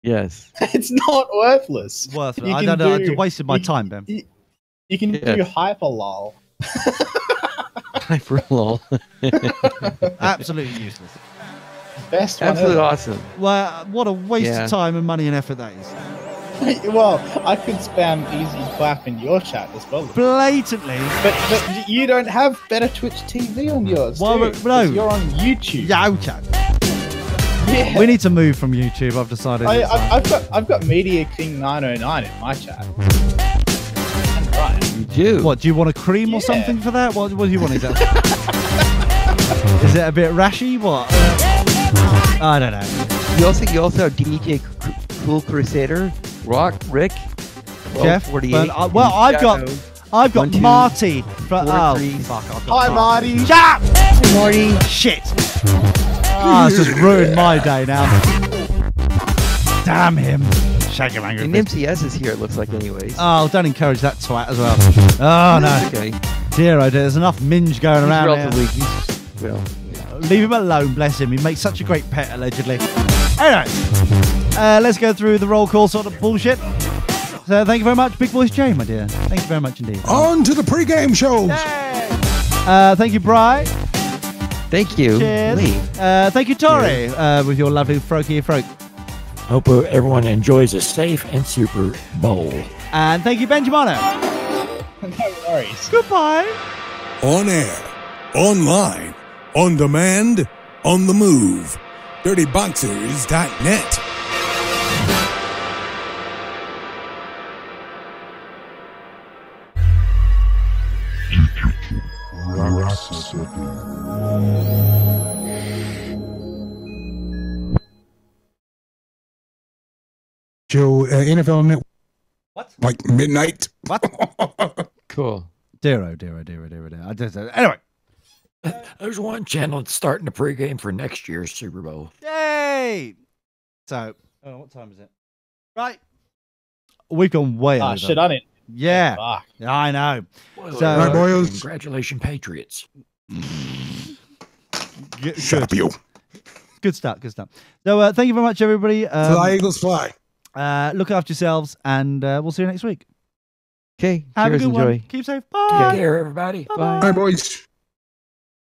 Speaker 3: Yes.
Speaker 5: It's not worthless.
Speaker 1: Worthless. I don't know. I wasted my time, Ben.
Speaker 5: You can do hyperlol.
Speaker 3: Hyperlol.
Speaker 1: Absolutely useless.
Speaker 5: Best one
Speaker 3: Absolutely
Speaker 5: ever.
Speaker 3: awesome.
Speaker 1: Well, what a waste of time and money and effort that is.
Speaker 5: Well, I could spam easy clap in your chat as well.
Speaker 1: Blatantly.
Speaker 5: But you don't have Better Twitch TV on yours.
Speaker 1: Well, no.
Speaker 5: You're on YouTube.
Speaker 1: Yo, chat.
Speaker 5: Yeah.
Speaker 1: We need to move from YouTube. I've decided.
Speaker 5: I've got Media King 909 in my chat. And Brian.
Speaker 3: You do.
Speaker 1: What, do you want a cream or something for that? What do you want exactly? Is it a bit rashy? What? I don't know.
Speaker 3: You also have DJ Cool Crusader, Rick,
Speaker 1: Jeff.
Speaker 3: 48.
Speaker 1: Well, I've got
Speaker 3: 1, 2,
Speaker 1: Marty. Fuck.
Speaker 5: Hi, Marty.
Speaker 1: Shut up!
Speaker 3: Hey, Marty.
Speaker 1: Shit. Oh, it's just ruined my day now. Damn him. Shake him angry.
Speaker 3: And MCS is here, it looks like, anyways.
Speaker 1: Oh, don't encourage that twat as well. Oh, no.
Speaker 3: Okay.
Speaker 1: Dear, oh dear. There's enough minge going around here.
Speaker 3: Well,
Speaker 1: leave him alone, bless him. He makes such a great pet, allegedly. Anyway, let's go through the roll call sort of bullshit. So thank you very much, Big Voice Jay, my dear. Thank you very much indeed.
Speaker 6: On to the pre-game shows.
Speaker 1: Thank you, Bri.
Speaker 3: thank you,
Speaker 1: Cheers.
Speaker 3: Lee.
Speaker 1: Thank you, Tori, with your lovely Froaky Froak.
Speaker 2: Hope everyone enjoys a safe and Super Bowl.
Speaker 1: And thank you, Benjamino.
Speaker 5: No worries.
Speaker 1: Goodbye.
Speaker 4: On air, online, on demand, on the move. DirtyBoxers.net.
Speaker 6: Joe, NFL Network.
Speaker 1: What?
Speaker 6: Like midnight.
Speaker 1: What?
Speaker 3: Cool.
Speaker 1: Dear. Anyway.
Speaker 2: There's one channel that's starting the pregame for next year's Super Bowl.
Speaker 1: Yay! So, what time is it? Right. We've gone way over.
Speaker 5: Shit on it.
Speaker 1: Yeah.
Speaker 5: Fuck.
Speaker 1: I know.
Speaker 2: So,
Speaker 6: Right, boys.
Speaker 2: Congratulations, Patriots.
Speaker 6: Shut up, you.
Speaker 1: Good stuff. So, thank you very much, everybody.
Speaker 6: Fly, Eagles, fly.
Speaker 1: Look after yourselves, and we'll see you next week.
Speaker 3: Okay.
Speaker 1: Have
Speaker 3: Cheers.
Speaker 1: a good
Speaker 3: Enjoy.
Speaker 1: one. Keep safe. Bye.
Speaker 2: Take care, everybody.
Speaker 1: Bye-bye.
Speaker 6: All right, boys.